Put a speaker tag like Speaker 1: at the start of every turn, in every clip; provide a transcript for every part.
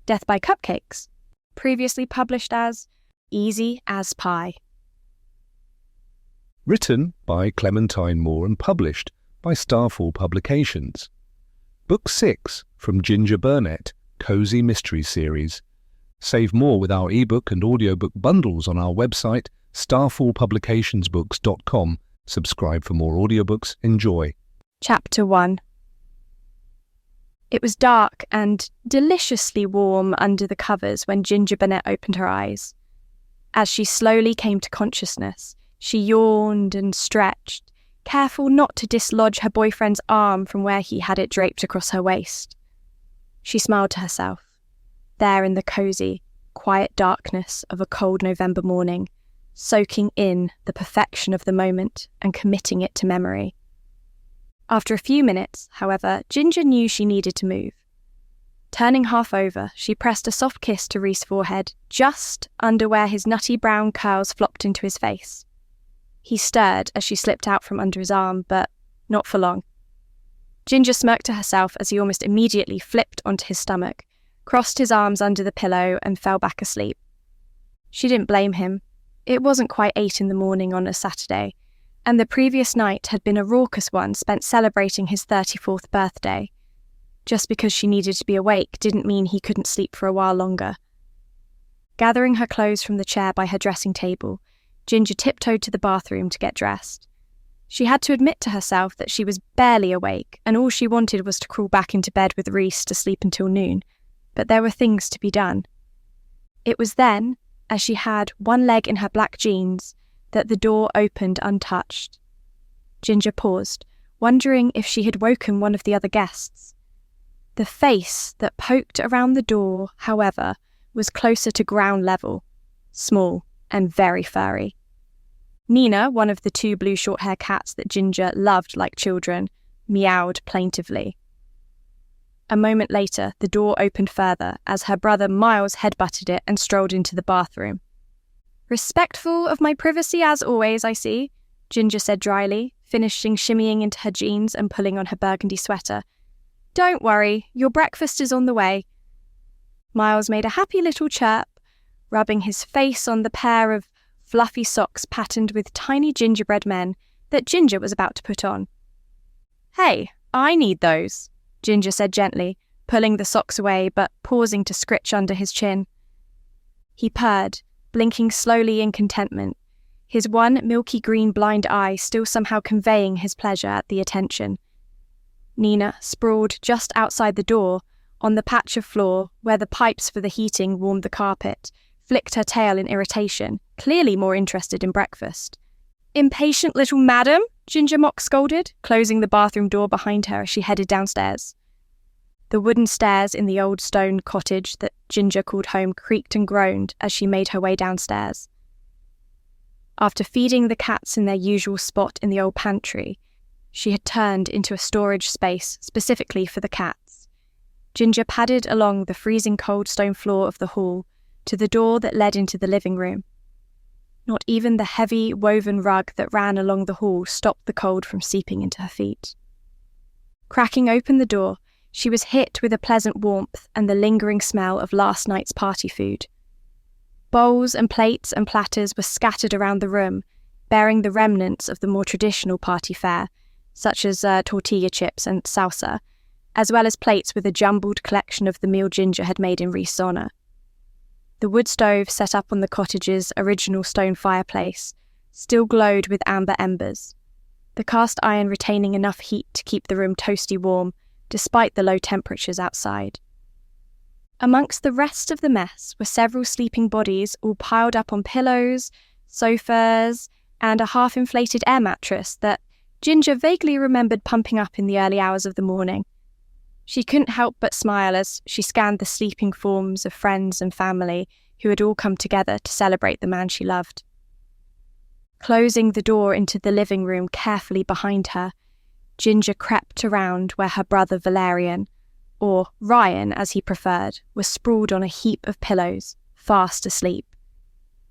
Speaker 1: Death by Cupcakes, previously published as Easy as Pie.
Speaker 2: Written by Clementine Moore and published by Starfall Publications. Book 6 from Ginger Burnet, CozyMystery series. Save more with our ebook and audiobook bundles on our website, starfallpublicationsbooks.com. Subscribe for more audiobooks. Enjoy.
Speaker 1: Chapter 1. It was dark and deliciously warm under the covers when Ginger Burnet opened her eyes. As she slowly came to consciousness, she yawned and stretched, careful not to dislodge her boyfriend's arm from where he had it draped across her waist. She smiled to herself, there in the cosy, quiet darkness of a cold November morning, soaking in the perfection of the moment and committing it to memory. After a few minutes, however, Ginger knew she needed to move. Turning half over, she pressed a soft kiss to Reese's forehead, just under where his nutty brown curls flopped into his face. He stirred as she slipped out from under his arm, but not for long. Ginger smirked to herself as he almost immediately flipped onto his stomach, crossed his arms under the pillow, and fell back asleep. She didn't blame him. It wasn't quite 8 in the morning on a Saturday, and the previous night had been a raucous one spent celebrating his 34th birthday. Just because she needed to be awake didn't mean he couldn't sleep for a while longer. Gathering her clothes from the chair by her dressing table, Ginger tiptoed to the bathroom to get dressed. She had to admit to herself that she was barely awake, and all she wanted was to crawl back into bed with Reese to sleep until noon, but there were things to be done. It was then, as she had one leg in her black jeans, that the door opened untouched. Ginger paused, wondering if she had woken one of the other guests. The face that poked around the door, however, was closer to ground level, small and very furry. Nina, one of the 2 blue short-hair cats that Ginger loved like children, meowed plaintively. A moment later, the door opened further as her brother Miles headbutted it and strolled into the bathroom. "Respectful of my privacy as always, I see," Ginger said dryly, finishing shimmying into her jeans and pulling on her burgundy sweater. "Don't worry, your breakfast is on the way." Miles made a happy little chirp, rubbing his face on the pair of fluffy socks patterned with tiny gingerbread men that Ginger was about to put on. "Hey, I need those," Ginger said gently, pulling the socks away but pausing to scritch under his chin. He purred, blinking slowly in contentment, his one milky green blind eye still somehow conveying his pleasure at the attention. Nina, sprawled just outside the door, on the patch of floor where the pipes for the heating warmed the carpet, flicked her tail in irritation, clearly more interested in breakfast. "Impatient little madam," Ginger mock scolded, closing the bathroom door behind her as she headed downstairs. The wooden stairs in the old stone cottage that Ginger called home creaked and groaned as she made her way downstairs. After feeding the cats in their usual spot in the old pantry, she had turned into a storage space specifically for the cats. Ginger padded along the freezing cold stone floor of the hall to the door that led into the living room. Not even the heavy woven rug that ran along the hall stopped the cold from seeping into her feet. Cracking open the door, she was hit with a pleasant warmth and the lingering smell of last night's party food. Bowls and plates and platters were scattered around the room, bearing the remnants of the more traditional party fare, such as tortilla chips and salsa, as well as plates with a jumbled collection of the meal Ginger had made in Reese's honour. The wood stove set up on the cottage's original stone fireplace still glowed with amber embers, the cast iron retaining enough heat to keep the room toasty warm despite the low temperatures outside. Amongst the rest of the mess were several sleeping bodies all piled up on pillows, sofas, and a half-inflated air mattress that Ginger vaguely remembered pumping up in the early hours of the morning. She couldn't help but smile as she scanned the sleeping forms of friends and family who had all come together to celebrate the man she loved. Closing the door into the living room carefully behind her, Ginger crept around where her brother Valerian, or Ryan as he preferred, was sprawled on a heap of pillows, fast asleep.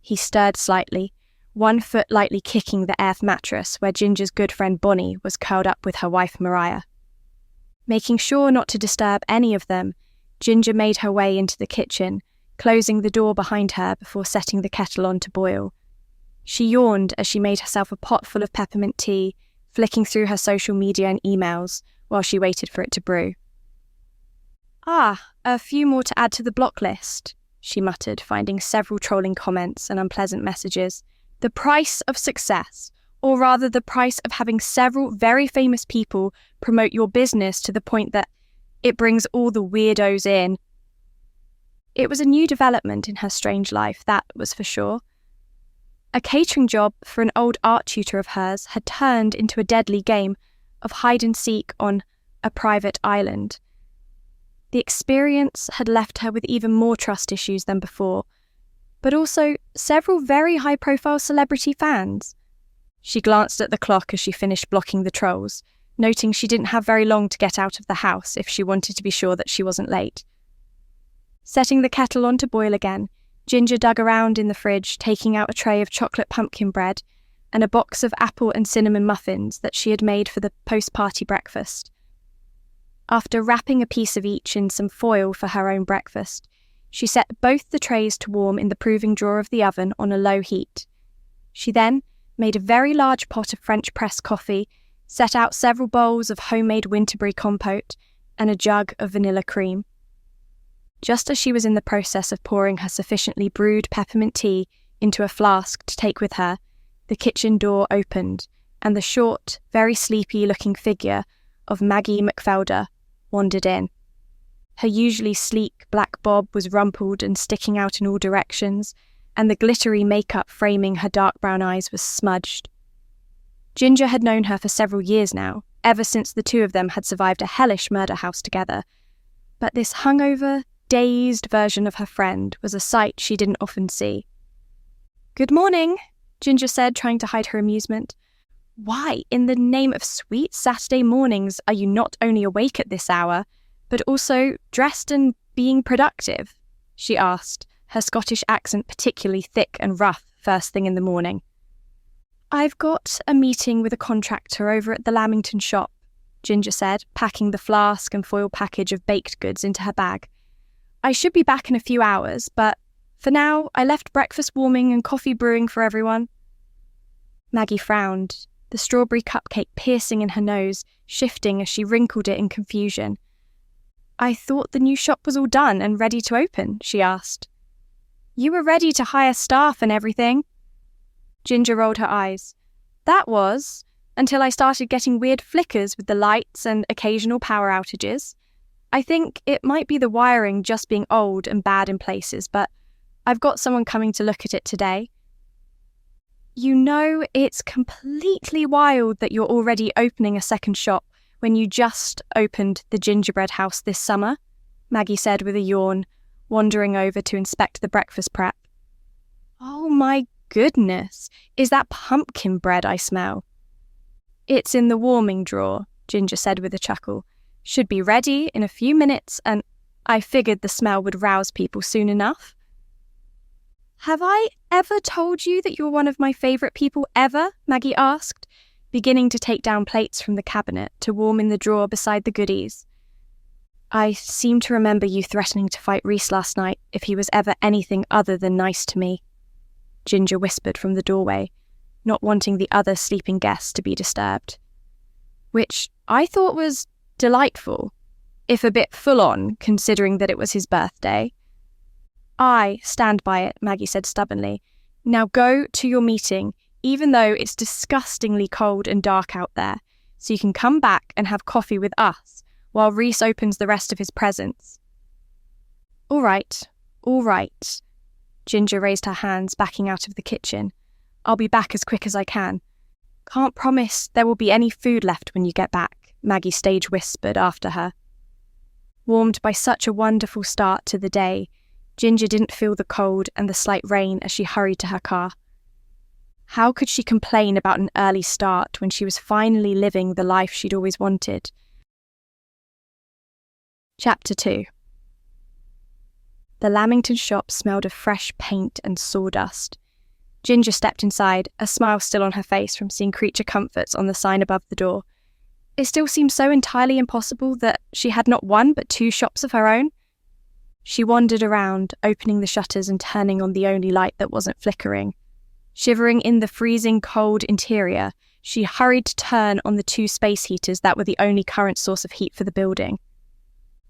Speaker 1: He stirred slightly, one foot lightly kicking the earth mattress where Ginger's good friend Bonnie was curled up with her wife Mariah. Making sure not to disturb any of them, Ginger made her way into the kitchen, closing the door behind her before setting the kettle on to boil. She yawned as she made herself a pot full of peppermint tea, flicking through her social media and emails while she waited for it to brew. A few more to add to the block list, she muttered, finding several trolling comments and unpleasant messages. The price of success, or rather the price of having several very famous people promote your business to the point that it brings all the weirdos in. It was a new development in her strange life, that was for sure. A catering job for an old art tutor of hers had turned into a deadly game of hide-and-seek on a private island. The experience had left her with even more trust issues than before, but also several very high-profile celebrity fans. She glanced at the clock as she finished blocking the trolls, noting she didn't have very long to get out of the house if she wanted to be sure that she wasn't late. Setting the kettle on to boil again, Ginger dug around in the fridge, taking out a tray of chocolate pumpkin bread and a box of apple and cinnamon muffins that she had made for the post-party breakfast. After wrapping a piece of each in some foil for her own breakfast, she set both the trays to warm in the proving drawer of the oven on a low heat. She then made a very large pot of French press coffee, set out several bowls of homemade Winterberry compote, and a jug of vanilla cream. Just as she was in the process of pouring her sufficiently brewed peppermint tea into a flask to take with her, the kitchen door opened, and the short, very sleepy-looking figure of Maggie McFelder wandered in. Her usually sleek black bob was rumpled and sticking out in all directions, and the glittery makeup framing her dark brown eyes was smudged. Ginger had known her for several years now, ever since the two of them had survived a hellish murder house together. But this hungover, dazed version of her friend was a sight she didn't often see. "Good morning," Ginger said, trying to hide her amusement. "Why, in the name of sweet Saturday mornings, are you not only awake at this hour, but also dressed and being productive?" she asked, her Scottish accent particularly thick and rough first thing in the morning. "I've got a meeting with a contractor over at the Lamington shop," Ginger said, packing the flask and foil package of baked goods into her bag. "I should be back in a few hours, but for now I left breakfast warming and coffee brewing for everyone." Maggie frowned, the strawberry cupcake piercing in her nose, shifting as she wrinkled it in confusion. "I thought the new shop was all done and ready to open," she asked. "You were ready to hire staff and everything." Ginger rolled her eyes. "That was, until I started getting weird flickers with the lights and occasional power outages. I think it might be the wiring just being old and bad in places, but I've got someone coming to look at it today." "You know, it's completely wild that you're already opening a second shop when you just opened the gingerbread house this summer," Maggie said with a yawn, wandering over to inspect the breakfast prep. "Oh my goodness, is that pumpkin bread I smell?" "It's in the warming drawer," Ginger said with a chuckle. "Should be ready in a few minutes, and I figured the smell would rouse people soon enough." "Have I ever told you that you're one of my favourite people ever?" Maggie asked, beginning to take down plates from the cabinet to warm in the drawer beside the goodies. "I seem to remember you threatening to fight Reese last night if he was ever anything other than nice to me," Ginger whispered from the doorway, not wanting the other sleeping guests to be disturbed. Which I thought was delightful, if a bit full-on, considering that it was his birthday. "I stand by it," Maggie said stubbornly. "Now go to your meeting, even though it's disgustingly cold and dark out there, so you can come back and have coffee with us while Reese opens the rest of his presents." All right. Ginger raised her hands, backing out of the kitchen. "I'll be back as quick as I can. Can't promise there will be any food left when you get back," Maggie stage whispered after her. Warmed by such a wonderful start to the day, Ginger didn't feel the cold and the slight rain as she hurried to her car. How could she complain about an early start when she was finally living the life she'd always wanted? Chapter 2. The Lamington shop smelled of fresh paint and sawdust. Ginger stepped inside, a smile still on her face from seeing Creature Comforts on the sign above the door. It still seemed so entirely impossible that she had not one but two shops of her own. She wandered around, opening the shutters and turning on the only light that wasn't flickering. Shivering in the freezing cold interior, she hurried to turn on the 2 space heaters that were the only current source of heat for the building.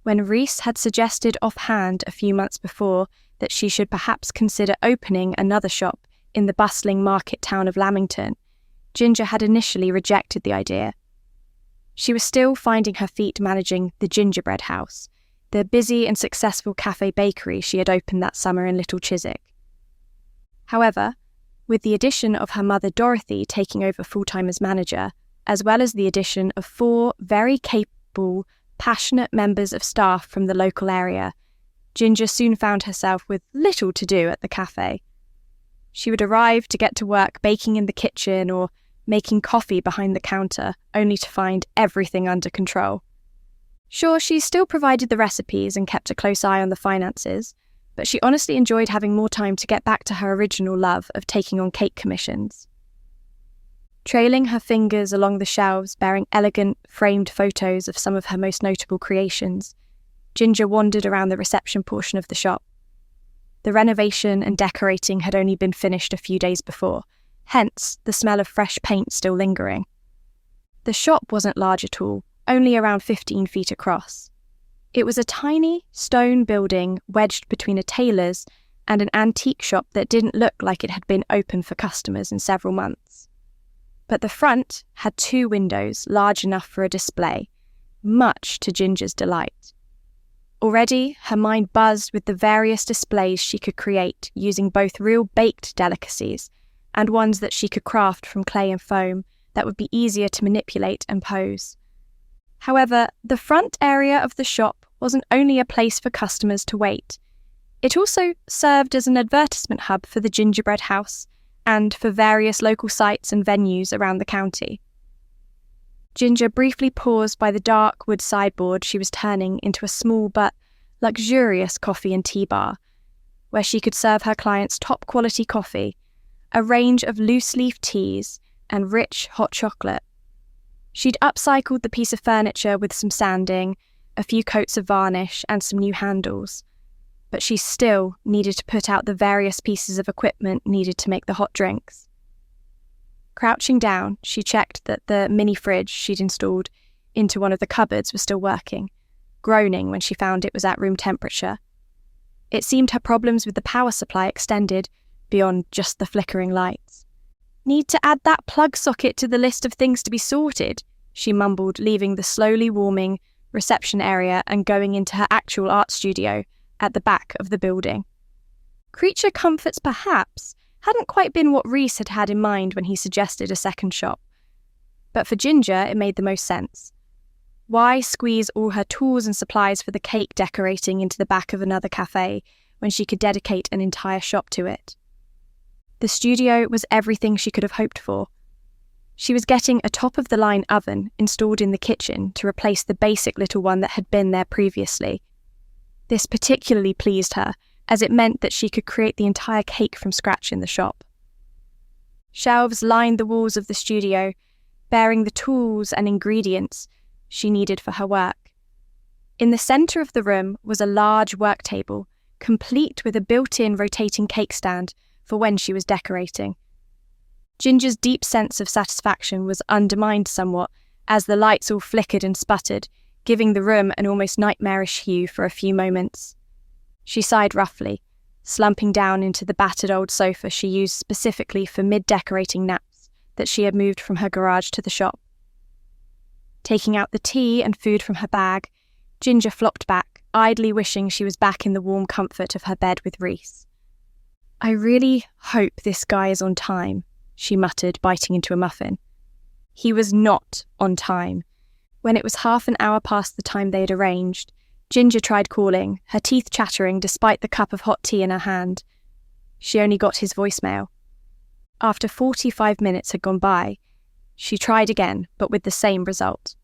Speaker 1: When Reese had suggested offhand a few months before that she should perhaps consider opening another shop in the bustling market town of Lamington, Ginger had initially rejected the idea. She was still finding her feet managing the Gingerbread House, the busy and successful cafe bakery she had opened that summer in Little Chiswick. However, with the addition of her mother Dorothy taking over full-time as manager, as well as the addition of 4 very capable, passionate members of staff from the local area, Ginger soon found herself with little to do at the cafe. She would arrive to get to work baking in the kitchen or making coffee behind the counter, only to find everything under control. Sure, she still provided the recipes and kept a close eye on the finances, but she honestly enjoyed having more time to get back to her original love of taking on cake commissions. Trailing her fingers along the shelves bearing elegant, framed photos of some of her most notable creations, Ginger wandered around the reception portion of the shop. The renovation and decorating had only been finished a few days before, hence the smell of fresh paint still lingering. The shop wasn't large at all, only around 15 feet across. It was a tiny stone building wedged between a tailor's and an antique shop that didn't look like it had been open for customers in several months. But the front had 2 windows large enough for a display, much to Ginger's delight. Already, her mind buzzed with the various displays she could create using both real baked delicacies and ones that she could craft from clay and foam that would be easier to manipulate and pose. However, the front area of the shop wasn't only a place for customers to wait. It also served as an advertisement hub for the Gingerbread House and for various local sites and venues around the county. Ginger briefly paused by the dark wood sideboard she was turning into a small but luxurious coffee and tea bar, where she could serve her clients top-quality coffee, a range of loose-leaf teas, and rich hot chocolate. She'd upcycled the piece of furniture with some sanding, a few coats of varnish, and some new handles, but she still needed to put out the various pieces of equipment needed to make the hot drinks. Crouching down, she checked that the mini fridge she'd installed into one of the cupboards was still working, groaning when she found it was at room temperature. It seemed her problems with the power supply extended beyond just the flickering lights. "Need to add that plug socket to the list of things to be sorted," she mumbled, leaving the slowly warming reception area and going into her actual art studio at the back of the building. Creature comforts, perhaps, hadn't quite been what Reese had had in mind when he suggested a second shop. But for Ginger, it made the most sense. Why squeeze all her tools and supplies for the cake decorating into the back of another cafe when she could dedicate an entire shop to it? The studio was everything she could have hoped for. She was getting a top-of-the-line oven installed in the kitchen to replace the basic little one that had been there previously. This particularly pleased her, as it meant that she could create the entire cake from scratch in the shop. Shelves lined the walls of the studio, bearing the tools and ingredients she needed for her work. In the centre of the room was a large work table, complete with a built-in rotating cake stand for when she was decorating. Ginger's deep sense of satisfaction was undermined somewhat as the lights all flickered and sputtered, giving the room an almost nightmarish hue for a few moments. She sighed roughly, slumping down into the battered old sofa she used specifically for mid-decorating naps that she had moved from her garage to the shop. Taking out the tea and food from her bag, Ginger flopped back, idly wishing she was back in the warm comfort of her bed with Reese. "I really hope this guy is on time," she muttered, biting into a muffin. He was not on time. When it was half an hour past the time they had arranged, Ginger tried calling, her teeth chattering despite the cup of hot tea in her hand. She only got his voicemail. After 45 minutes had gone by, she tried again, but with the same result.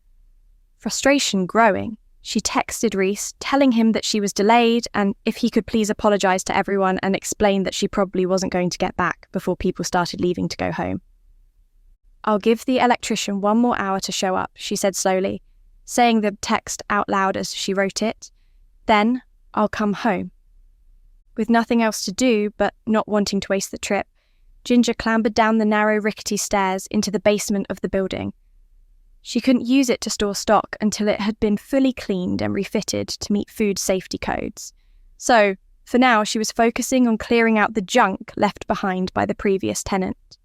Speaker 1: Frustration growing, she texted Reese, telling him that she was delayed and if he could please apologise to everyone and explain that she probably wasn't going to get back before people started leaving to go home. "I'll give the electrician 1 more hour to show up," she said slowly, saying the text out loud as she wrote it. Then, I'll come home. With nothing else to do, but not wanting to waste the trip, Ginger clambered down the narrow, rickety stairs into the basement of the building. She couldn't use it to store stock until it had been fully cleaned and refitted to meet food safety codes. So, for now, she was focusing on clearing out the junk left behind by the previous tenant.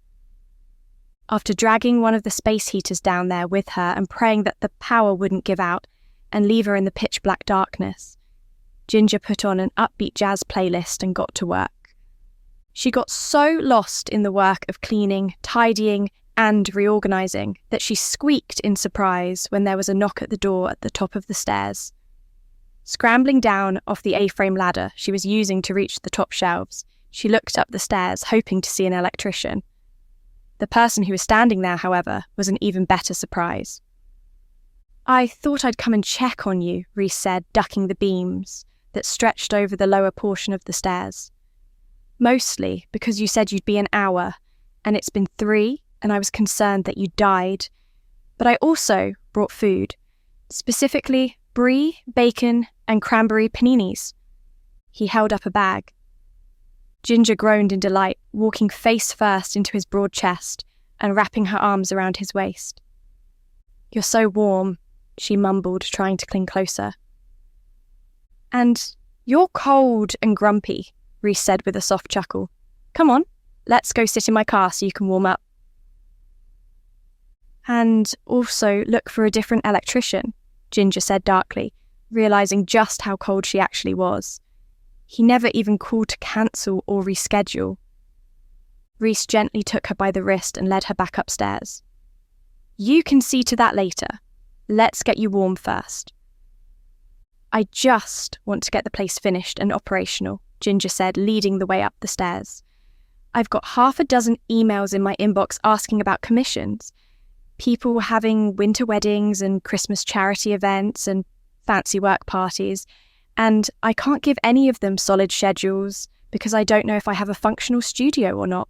Speaker 1: After dragging one of the space heaters down there with her and praying that the power wouldn't give out and leave her in the pitch-black darkness, Ginger put on an upbeat jazz playlist and got to work. She got so lost in the work of cleaning, tidying, and reorganising that she squeaked in surprise when there was a knock at the door at the top of the stairs. Scrambling down off the A-frame ladder she was using to reach the top shelves, she looked up the stairs, hoping to see an electrician. The person who was standing there, however, was an even better surprise. "I thought I'd come and check on you," Reese said, ducking the beams that stretched over the lower portion of the stairs. "Mostly because you said you'd be an hour, and it's been 3, and I was concerned that you died. But I also brought food, specifically brie, bacon, and cranberry paninis." He held up a bag. Ginger groaned in delight, walking face first into his broad chest and wrapping her arms around his waist. "You're so warm," she mumbled, trying to cling closer. "And you're cold and grumpy," Reese said with a soft chuckle. "Come on, let's go sit in my car so you can warm up. And also look for a different electrician," Ginger said darkly, realising just how cold she actually was. He never even called to cancel or reschedule. Reese gently took her by the wrist and led her back upstairs. "You can see to that later. Let's get you warm first." "I just want to get the place finished and operational," Ginger said, leading the way up the stairs. "I've got 6 emails in my inbox asking about commissions. People having winter weddings and Christmas charity events and fancy work parties, and I can't give any of them solid schedules because I don't know if I have a functional studio or not."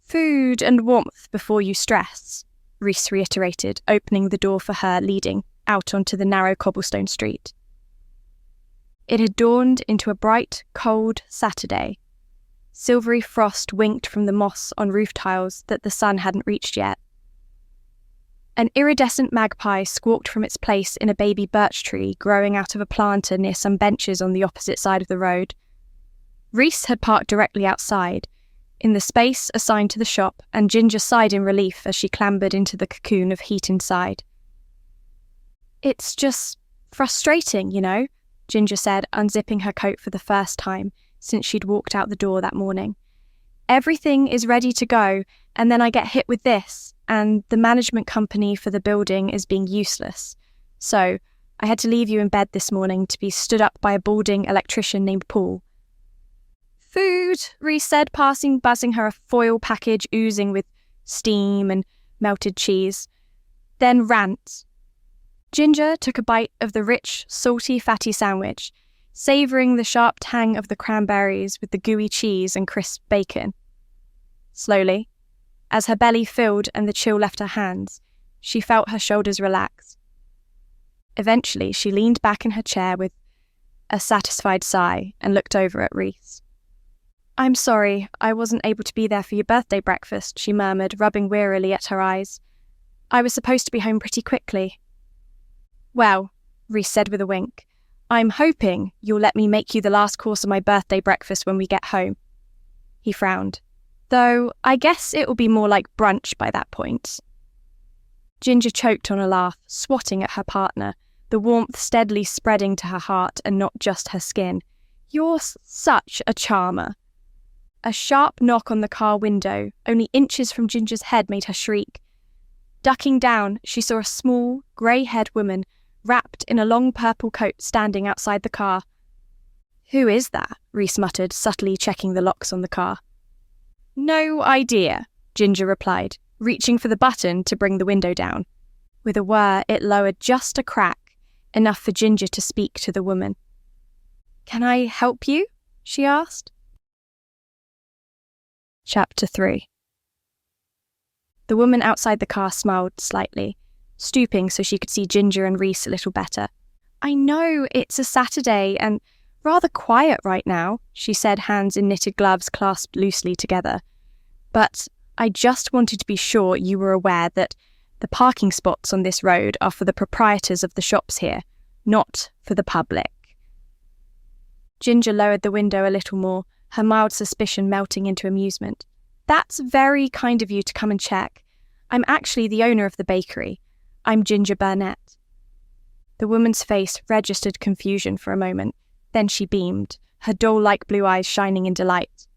Speaker 1: "Food and warmth before you stress," Reese reiterated, opening the door for her, leading out onto the narrow cobblestone street. It had dawned into a bright, cold Saturday. Silvery frost winked from the moss on roof tiles that the sun hadn't reached yet. An iridescent magpie squawked from its place in a baby birch tree growing out of a planter near some benches on the opposite side of the road. Reese had parked directly outside, in the space assigned to the shop, and Ginger sighed in relief as she clambered into the cocoon of heat inside. "It's just frustrating, you know," Ginger said, unzipping her coat for the first time since she'd walked out the door that morning. "Everything is ready to go, and then I get hit with this, and the management company for the building is being useless. So I had to leave you in bed this morning to be stood up by a balding electrician named Paul." "Food," Reese said, buzzing her a foil package oozing with steam and melted cheese. Then rant. Ginger took a bite of the rich, salty, fatty sandwich, savouring the sharp tang of the cranberries with the gooey cheese and crisp bacon. Slowly, as her belly filled and the chill left her hands, she felt her shoulders relax. Eventually, she leaned back in her chair with a satisfied sigh and looked over at Reese. "I'm sorry, I wasn't able to be there for your birthday breakfast," she murmured, rubbing wearily at her eyes. "I was supposed to be home pretty quickly." "Well," Reese said with a wink, "I'm hoping you'll let me make you the last course of my birthday breakfast when we get home." He frowned. "Though I guess it will be more like brunch by that point." Ginger choked on a laugh, swatting at her partner, the warmth steadily spreading to her heart and not just her skin. "You're such a charmer." A sharp knock on the car window, only inches from Ginger's head, made her shriek. Ducking down, she saw a small, grey-haired woman wrapped in a long purple coat standing outside the car. "Who is that?" Reese muttered, subtly checking the locks on the car. "No idea," Ginger replied, reaching for the button to bring the window down. With a whir, it lowered just a crack, enough for Ginger to speak to the woman. "Can I help you?" she asked. Chapter 3. The woman outside the car smiled slightly, stooping so she could see Ginger and Reese a little better. I know it's a Saturday and rather quiet right now, she said, hands in knitted gloves clasped loosely together. But I just wanted to be sure you were aware that the parking spots on this road are for the proprietors of the shops here, not for the public. Ginger lowered the window a little more, her mild suspicion melting into amusement. That's very kind of you to come and check. I'm actually the owner of the bakery. I'm Ginger Burnet. The woman's face registered confusion for a moment. Then she beamed, her doll-like blue eyes shining in delight.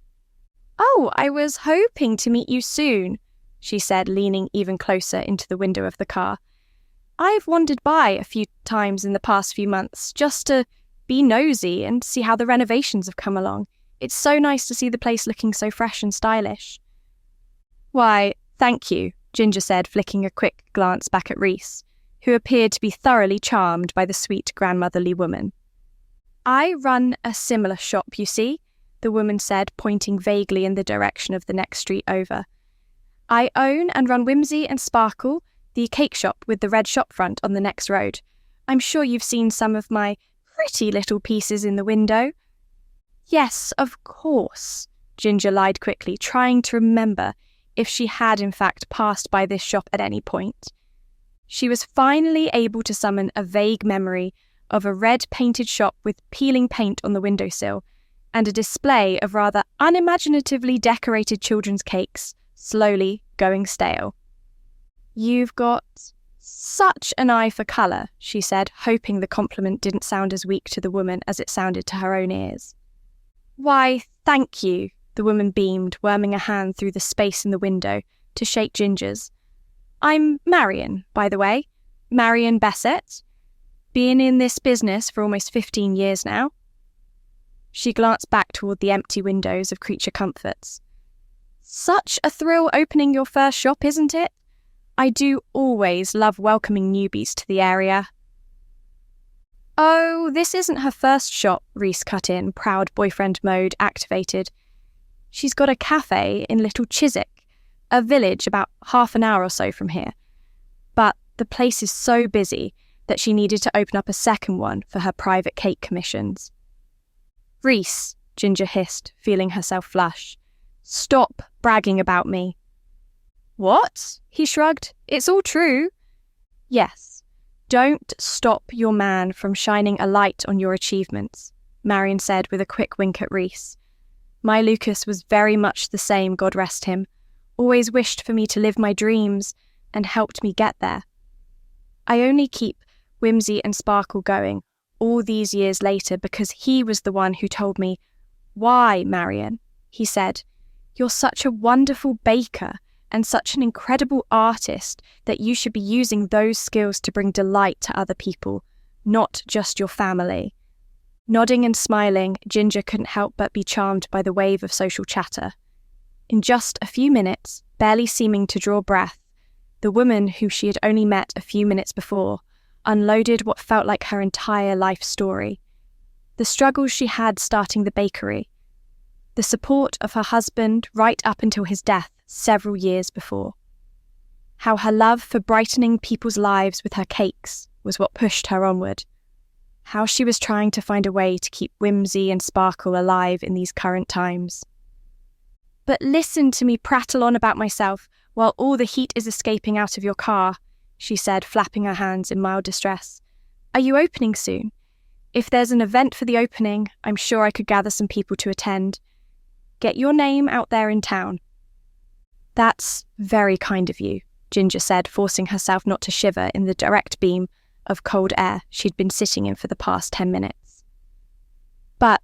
Speaker 1: Oh, I was hoping to meet you soon, she said, leaning even closer into the window of the car. I've wandered by a few times in the past few months just to be nosy and see how the renovations have come along. It's so nice to see the place looking so fresh and stylish. Why, thank you, Ginger said, flicking a quick glance back at Reese, who appeared to be thoroughly charmed by the sweet grandmotherly woman. I run a similar shop, you see, the woman said, pointing vaguely in the direction of the next street over. I own and run Whimsy and Sparkle, the cake shop with the red shop front on the next road. I'm sure you've seen some of my pretty little pieces in the window. Yes, of course, Ginger lied quickly, trying to remember if she had in fact passed by this shop at any point. She was finally able to summon a vague memory of a red-painted shop with peeling paint on the windowsill and a display of rather unimaginatively decorated children's cakes, slowly going stale. You've got such an eye for colour, she said, hoping the compliment didn't sound as weak to the woman as it sounded to her own ears. Why, thank you, the woman beamed, worming a hand through the space in the window to shake Ginger's. I'm Marion, by the way, Marion Bassett. Been in this business for almost 15 years now. She glanced back toward the empty windows of Creature Comforts. Such a thrill opening your first shop, isn't it? I do always love welcoming newbies to the area. Oh, this isn't her first shop, Reese cut in, proud boyfriend mode activated. She's got a cafe in Little Chiswick, a village about half an hour or so from here. But the place is so busy that she needed to open up a second one for her private cake commissions. Reese, Ginger hissed, feeling herself flush. Stop bragging about me. What? He shrugged. It's all true. Yes. Don't stop your man from shining a light on your achievements, Marion said with a quick wink at Reese. My Lucas was very much the same, God rest him. Always wished for me to live my dreams and helped me get there. I only keep Whimsy and Sparkle going all these years later because he was the one who told me, Why, Marion? He said, You're such a wonderful baker and such an incredible artist that you should be using those skills to bring delight to other people, not just your family. Nodding and smiling, Ginger couldn't help but be charmed by the wave of social chatter. In just a few minutes, barely seeming to draw breath, the woman who she had only met a few minutes before unloaded what felt like her entire life story. The struggles she had starting the bakery, the support of her husband right up until his death several years before. How her love for brightening people's lives with her cakes was what pushed her onward. How she was trying to find a way to keep Whimsy and Sparkle alive in these current times. But listen to me prattle on about myself while all the heat is escaping out of your car, she said, flapping her hands in mild distress. Are you opening soon? If there's an event for the opening, I'm sure I could gather some people to attend. Get your name out there in town. That's very kind of you, Ginger said, forcing herself not to shiver in the direct beam of cold air she'd been sitting in for the past 10 minutes. But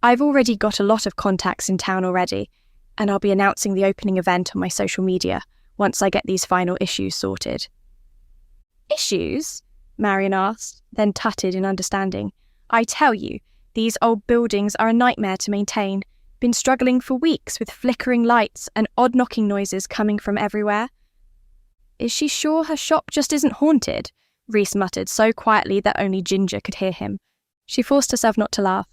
Speaker 1: I've already got a lot of contacts in town already, and I'll be announcing the opening event on my social media once I get these final issues sorted. Issues? Marion asked, then tutted in understanding. I tell you, these old buildings are a nightmare to maintain. Been struggling for weeks with flickering lights and odd knocking noises coming from everywhere. Is she sure her shop just isn't haunted? Reese muttered so quietly that only Ginger could hear him. She forced herself not to laugh.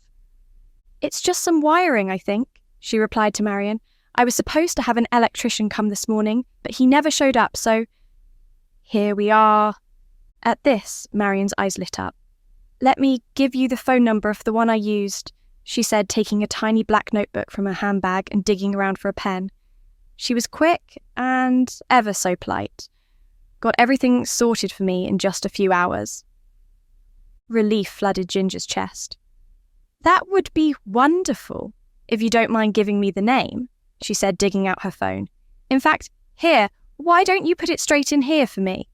Speaker 1: It's just some wiring, I think, she replied to Marion. I was supposed to have an electrician come this morning, but he never showed up, so... Here we are. At this, Marion's eyes lit up. Let me give you the phone number of the one I used, she said, taking a tiny black notebook from her handbag and digging around for a pen. She was quick and ever so polite. Got everything sorted for me in just a few hours. Relief flooded Ginger's chest. That would be wonderful, if you don't mind giving me the name, she said, digging out her phone. In fact, here, why don't you put it straight in here for me?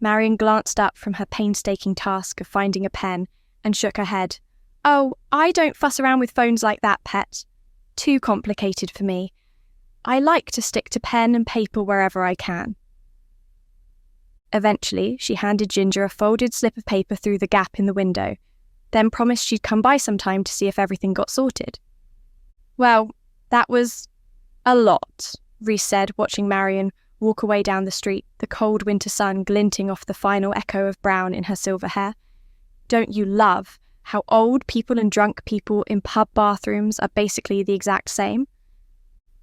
Speaker 1: Marion glanced up from her painstaking task of finding a pen and shook her head. Oh, I don't fuss around with phones like that, pet. Too complicated for me. I like to stick to pen and paper wherever I can. Eventually, she handed Ginger a folded slip of paper through the gap in the window, then promised she'd come by sometime to see if everything got sorted. Well, that was a lot, Reese said, watching Marion walk away down the street, the cold winter sun glinting off the final echo of brown in her silver hair. Don't you love how old people and drunk people in pub bathrooms are basically the exact same?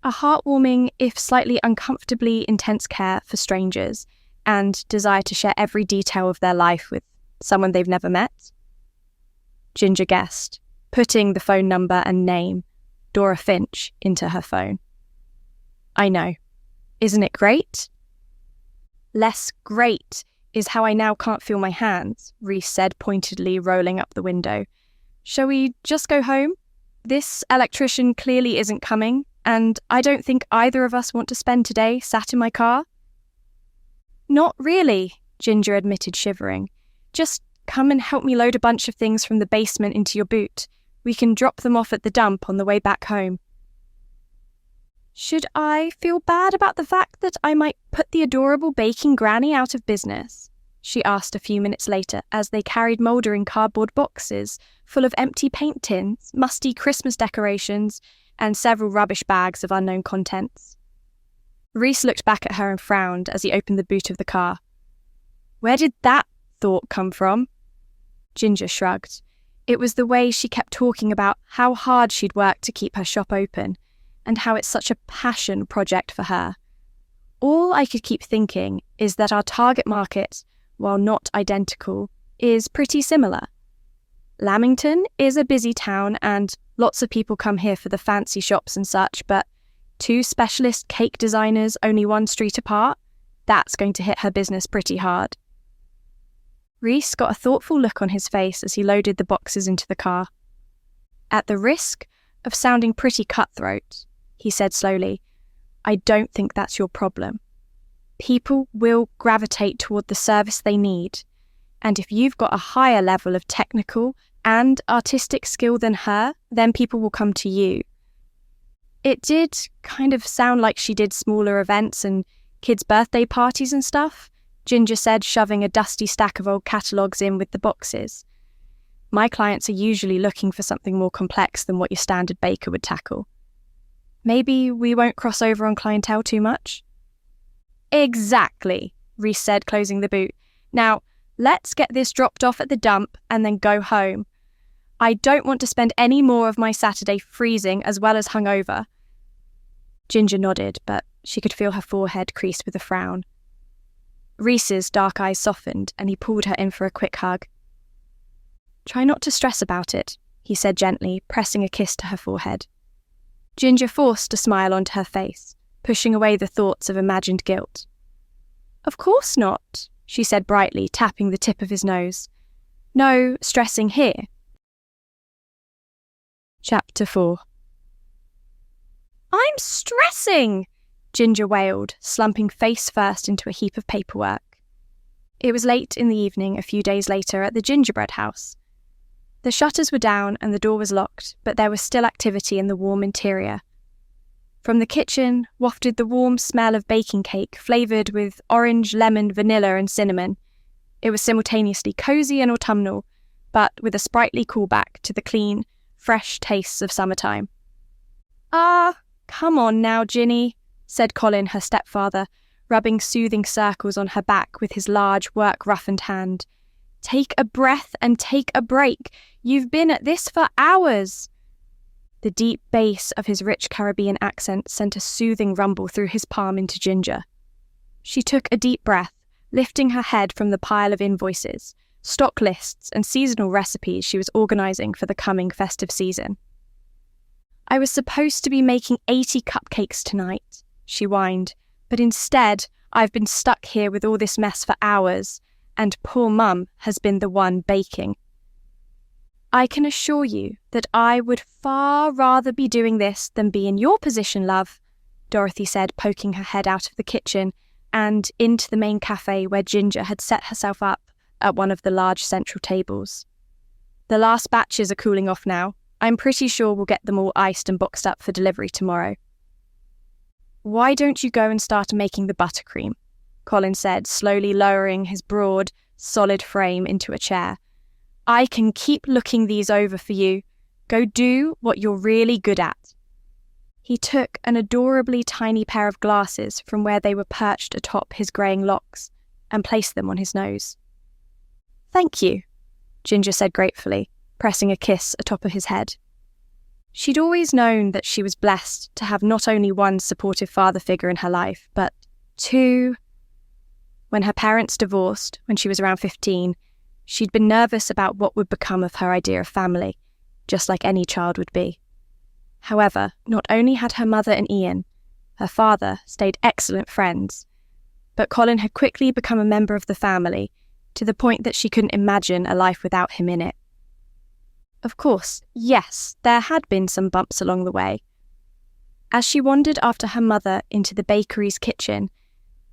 Speaker 1: A heartwarming, if slightly uncomfortably intense care for strangers and desire to share every detail of their life with someone they've never met? Ginger guessed, putting the phone number and name, Dora Finch, into her phone. I know. Isn't it great? Less great is how I now can't feel my hands, Reese said pointedly, rolling up the window. Shall we just go home? This electrician clearly isn't coming, and I don't think either of us want to spend today sat in my car. Not really, Ginger admitted, shivering. Just come and help me load a bunch of things from the basement into your boot. We can drop them off at the dump on the way back home. Should I feel bad about the fact that I might put the adorable baking granny out of business? She asked a few minutes later as they carried mouldering cardboard boxes full of empty paint tins, musty Christmas decorations, and several rubbish bags of unknown contents. Reese looked back at her and frowned as he opened the boot of the car. Where did that thought come from? Ginger shrugged. It was the way she kept talking about how hard she'd worked to keep her shop open, and how it's such a passion project for her. All I could keep thinking is that our target market, while not identical, is pretty similar. Lamington is a busy town and lots of people come here for the fancy shops and such, but 2 specialist cake designers only 1 street apart, that's going to hit her business pretty hard. Reese got a thoughtful look on his face as he loaded the boxes into the car. At the risk of sounding pretty cutthroat, he said slowly, I don't think that's your problem. People will gravitate toward the service they need, and if you've got a higher level of technical and artistic skill than her, then people will come to you. It did kind of sound like she did smaller events and kids' birthday parties and stuff, Ginger said, shoving a dusty stack of old catalogues in with the boxes. My clients are usually looking for something more complex than what your standard baker would tackle. Maybe we won't cross over on clientele too much? Exactly, Reese said, closing the boot. Now, let's get this dropped off at the dump and then go home. I don't want to spend any more of my Saturday freezing as well as hungover. Ginger nodded, but she could feel her forehead creased with a frown. Reese's dark eyes softened and he pulled her in for a quick hug. Try not to stress about it, he said gently, pressing a kiss to her forehead. Ginger forced a smile onto her face, pushing away the thoughts of imagined guilt. Of course not, she said brightly, tapping the tip of his nose. No stressing here. Chapter 4. I'm stressing, Ginger wailed, slumping face first into a heap of paperwork. It was late in the evening a few days later at the gingerbread house. The shutters were down and the door was locked, but there was still activity in the warm interior. From the kitchen wafted the warm smell of baking cake flavoured with orange, lemon, vanilla and cinnamon. It was simultaneously cosy and autumnal, but with a sprightly callback to the clean, fresh tastes of summertime. Ah, come on now, Ginny, said Colin, her stepfather, rubbing soothing circles on her back with his large, work-roughened hand. Take a breath and take a break. You've been at this for hours. The deep bass of his rich Caribbean accent sent a soothing rumble through his palm into Ginger. She took a deep breath, lifting her head from the pile of invoices, stock lists, and seasonal recipes she was organising for the coming festive season. "I was supposed to be making 80 cupcakes tonight," she whined, "but instead I've been stuck here with all this mess for hours, and poor Mum has been the one baking." "I can assure you that I would far rather be doing this than be in your position, love," Dorothy said, poking her head out of the kitchen and into the main cafe where Ginger had set herself up at one of the large central tables. "The last batches are cooling off now. I'm pretty sure we'll get them all iced and boxed up for delivery tomorrow." "Why don't you go and start making the buttercream?" Colin said, slowly lowering his broad, solid frame into a chair. "I can keep looking these over for you. Go do what you're really good at." He took an adorably tiny pair of glasses from where they were perched atop his greying locks and placed them on his nose. "Thank you," Ginger said gratefully, pressing a kiss atop of his head. She'd always known that she was blessed to have not only one supportive father figure in her life, but two. When her parents divorced when she was around 15, she'd been nervous about what would become of her idea of family, just like any child would be. However, not only had her mother and Ian, her father, stayed excellent friends, but Colin had quickly become a member of the family, to the point that she couldn't imagine a life without him in it. Of course, yes, there had been some bumps along the way. As she wandered after her mother into the bakery's kitchen,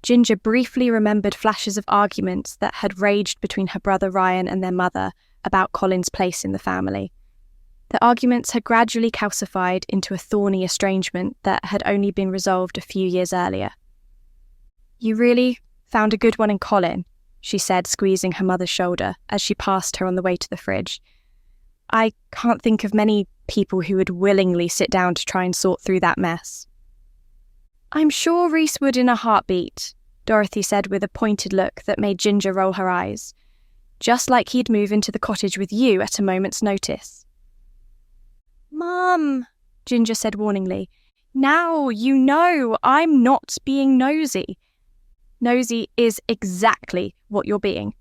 Speaker 1: Ginger briefly remembered flashes of arguments that had raged between her brother Ryan and their mother about Colin's place in the family. The arguments had gradually calcified into a thorny estrangement that had only been resolved a few years earlier. "You really found a good one in Colin," she said, squeezing her mother's shoulder as she passed her on the way to the fridge. "I can't think of many people who would willingly sit down to try and sort through that mess." "I'm sure Reese would in a heartbeat," Dorothy said with a pointed look that made Ginger roll her eyes. "Just like he'd move into the cottage with you at a moment's notice." "Mum," Ginger said warningly, "now you know I'm not being nosy." "Nosy is exactly what you're being,"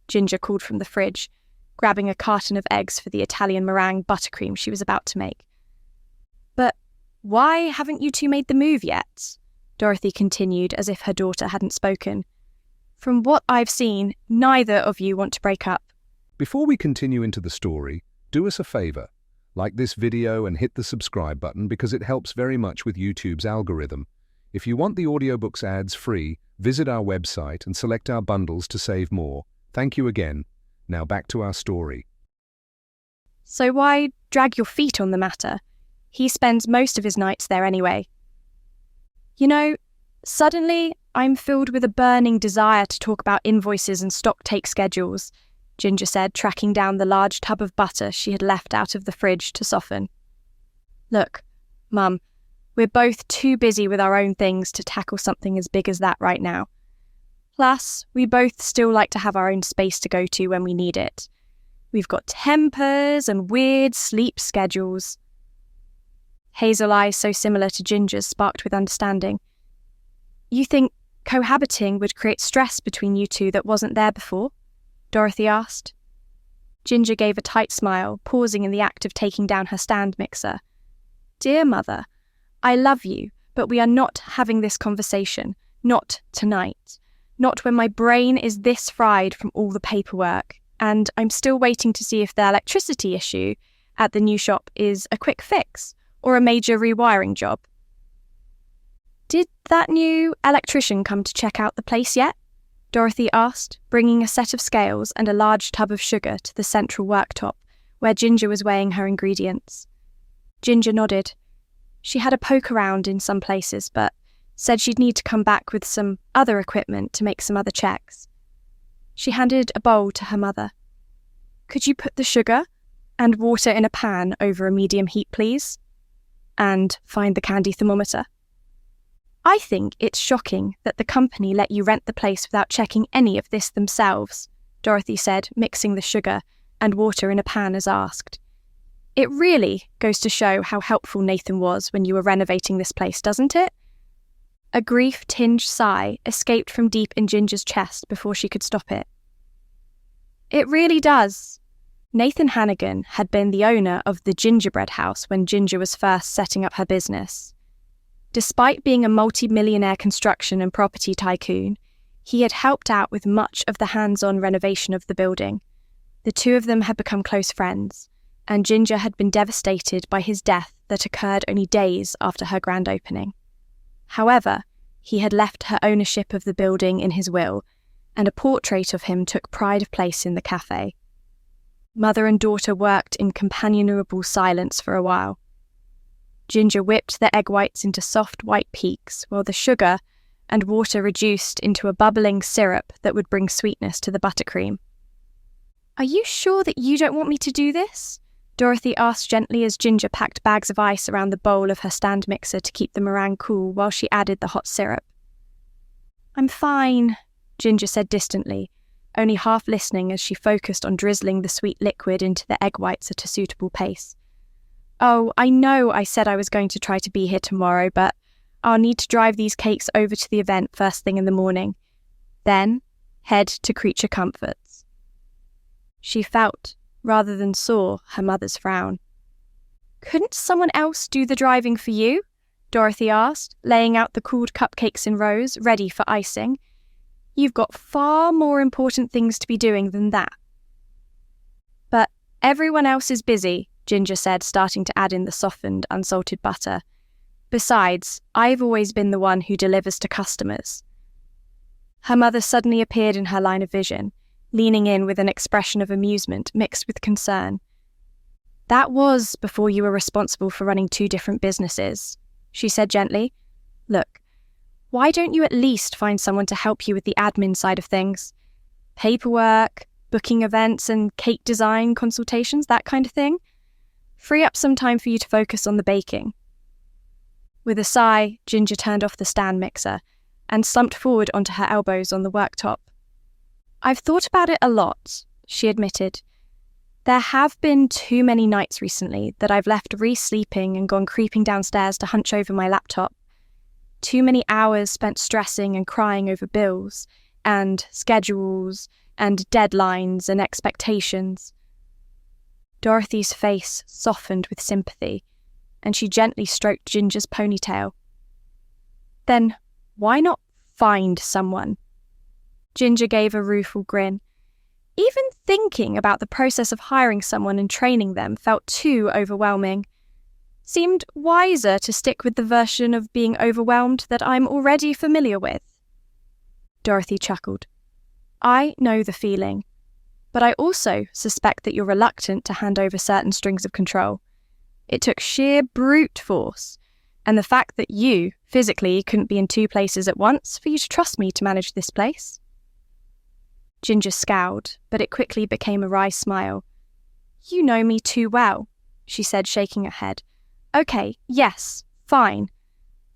Speaker 1: Ginger called from the fridge, grabbing a carton of eggs for the Italian meringue buttercream she was about to make. "But why haven't you two made the move yet?" Dorothy continued as if her daughter hadn't spoken. "From what I've seen, neither of you want to break up."
Speaker 2: Before we continue into the story, do us a favour. Like this video and hit the subscribe button because it helps very much with YouTube's algorithm. If you want the audiobooks ads free, visit our website and select our bundles to save more. Thank you again. Now back to our story.
Speaker 1: "So why drag your feet on the matter? He spends most of his nights there anyway." "You know, suddenly I'm filled with a burning desire to talk about invoices and stock take schedules," Ginger said, tracking down the large tub of butter she had left out of the fridge to soften. "Look, Mum, we're both too busy with our own things to tackle something as big as that right now. Plus, we both still like to have our own space to go to when we need it. We've got tempers and weird sleep schedules." Hazel eyes so similar to Ginger's sparked with understanding. "You think cohabiting would create stress between you two that wasn't there before?" Dorothy asked. Ginger gave a tight smile, pausing in the act of taking down her stand mixer. "Dear Mother, I love you, but we are not having this conversation. Not tonight. Not when my brain is this fried from all the paperwork, and I'm still waiting to see if the electricity issue at the new shop is a quick fix or a major rewiring job." "Did that new electrician come to check out the place yet?" Dorothy asked, bringing a set of scales and a large tub of sugar to the central worktop, where Ginger was weighing her ingredients. Ginger nodded. She had a poke around in some places, but said she'd need to come back with some other equipment to make some other checks. She handed a bowl to her mother. "Could you put the sugar and water in a pan over a medium heat, please? And find the candy thermometer." "I think it's shocking that the company let you rent the place without checking any of this themselves," Dorothy said, mixing the sugar and water in a pan as asked. "It really goes to show how helpful Nathan was when you were renovating this place, doesn't it?" A grief-tinged sigh escaped from deep in Ginger's chest before she could stop it. It really does. Nathan Hannigan had been the owner of the gingerbread house when Ginger was first setting up her business. Despite being a multi-millionaire construction and property tycoon, he had helped out with much of the hands-on renovation of the building. The two of them had become close friends, and Ginger had been devastated by his death that occurred only days after her grand opening. However, he had left her ownership of the building in his will, and a portrait of him took pride of place in the cafe. Mother and daughter worked in companionable silence for a while. Ginger whipped the egg whites into soft white peaks, while the sugar and water reduced into a bubbling syrup that would bring sweetness to the buttercream. "Are you sure that you don't want me to do this?" Dorothy asked gently as Ginger packed bags of ice around the bowl of her stand mixer to keep the meringue cool while she added the hot syrup. "I'm fine," Ginger said distantly, only half listening as she focused on drizzling the sweet liquid into the egg whites at a suitable pace. "Oh, I know I said I was going to try to be here tomorrow, but I'll need to drive these cakes over to the event first thing in the morning. Then, head to Creature Comforts." She felt, rather than saw, her mother's frown. "Couldn't someone else do the driving for you?" Dorothy asked, laying out the cooled cupcakes in rows, ready for icing. "You've got far more important things to be doing than that." "But everyone else is busy," Ginger said, starting to add in the softened, unsalted butter. "Besides, I've always been the one who delivers to customers." Her mother suddenly appeared in her line of vision, leaning in with an expression of amusement mixed with concern. "That was before you were responsible for running 2 different businesses," she said gently. "Look, why don't you at least find someone to help you with the admin side of things? Paperwork, booking events and cake design consultations, that kind of thing. Free up some time for you to focus on the baking." With a sigh, Ginger turned off the stand mixer and slumped forward onto her elbows on the worktop. "I've thought about it a lot," she admitted. "There have been too many nights recently that I've left Reese sleeping and gone creeping downstairs to hunch over my laptop. Too many hours spent stressing and crying over bills, and schedules, and deadlines and expectations." Dorothy's face softened with sympathy, and she gently stroked Ginger's ponytail. "Then why not find someone?" Ginger gave a rueful grin. Even thinking about the process of hiring someone and training them felt too overwhelming. Seemed wiser to stick with the version of being overwhelmed that I'm already familiar with. Dorothy chuckled. "I know the feeling, but I also suspect that you're reluctant to hand over certain strings of control. It took sheer brute force, and the fact that you, physically, couldn't be in 2 places at once for you to trust me to manage this place." Ginger scowled, but it quickly became a wry smile. "You know me too well," she said, shaking her head. "Okay, yes, fine.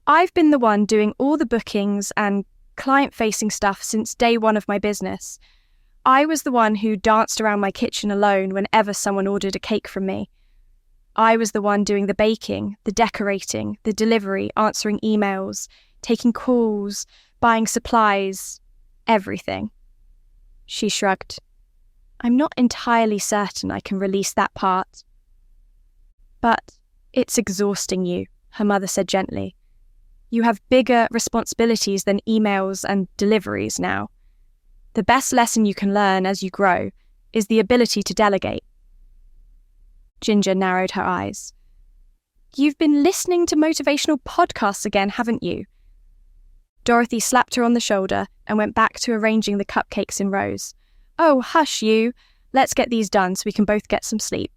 Speaker 1: I've been the one doing all the bookings and client-facing stuff since day one of my business. I was the one who danced around my kitchen alone whenever someone ordered a cake from me. I was the one doing the baking, the decorating, the delivery, answering emails, taking calls, buying supplies, everything." She shrugged. "I'm not entirely certain I can release that part." "But it's exhausting you," her mother said gently. "You have bigger responsibilities than emails and deliveries now. The best lesson you can learn as you grow is the ability to delegate." Ginger narrowed her eyes. "You've been listening to motivational podcasts again, haven't you?" Dorothy slapped her on the shoulder and went back to arranging the cupcakes in rows. "Oh, hush you. Let's get these done so we can both get some sleep."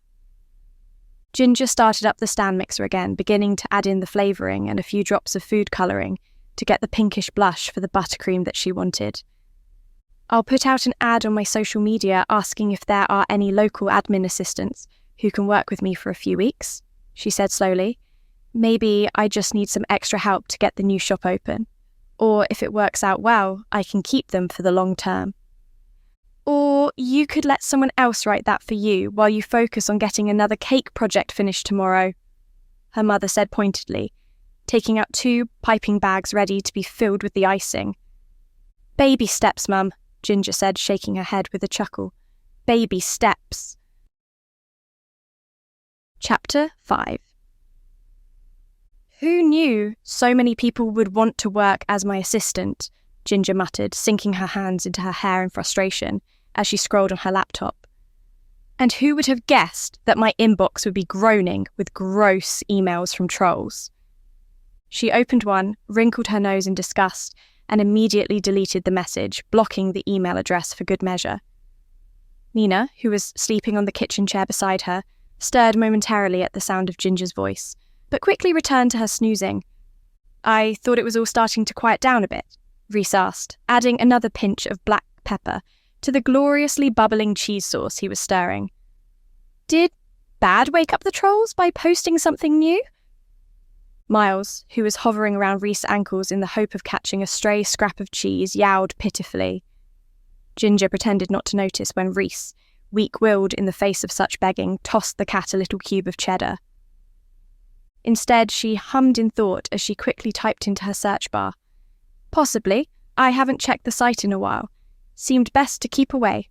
Speaker 1: Ginger started up the stand mixer again, beginning to add in the flavouring and a few drops of food colouring to get the pinkish blush for the buttercream that she wanted. "I'll put out an ad on my social media asking if there are any local admin assistants who can work with me for a few weeks," she said slowly. "Maybe I just need some extra help to get the new shop open. Or if it works out well, I can keep them for the long term. Or you could let someone else write that for you while you focus on getting another cake project finished tomorrow," her mother said pointedly, taking out 2 piping bags ready to be filled with the icing. "Baby steps, Mum," Ginger said, shaking her head with a chuckle. baby steps. Chapter 5. Who knew so many people would want to work as my assistant? Ginger muttered, sinking her hands into her hair in frustration as she scrolled on her laptop. And who would have guessed that my inbox would be groaning with gross emails from trolls? She opened one, wrinkled her nose in disgust, and immediately deleted the message, blocking the email address for good measure. Nina, who was sleeping on the kitchen chair beside her, stirred momentarily at the sound of Ginger's voice, but quickly returned to her snoozing. "I thought it was all starting to quiet down a bit," Rhys asked, adding another pinch of black pepper to the gloriously bubbling cheese sauce he was stirring. "Did Bad wake up the trolls by posting something new?" Miles, who was hovering around Rhys' ankles in the hope of catching a stray scrap of cheese, yowled pitifully. Ginger pretended not to notice when Rhys, weak-willed in the face of such begging, tossed the cat a little cube of cheddar. Instead, she hummed in thought as she quickly typed into her search bar. "Possibly. I haven't checked the site in a while. Seemed best to keep away."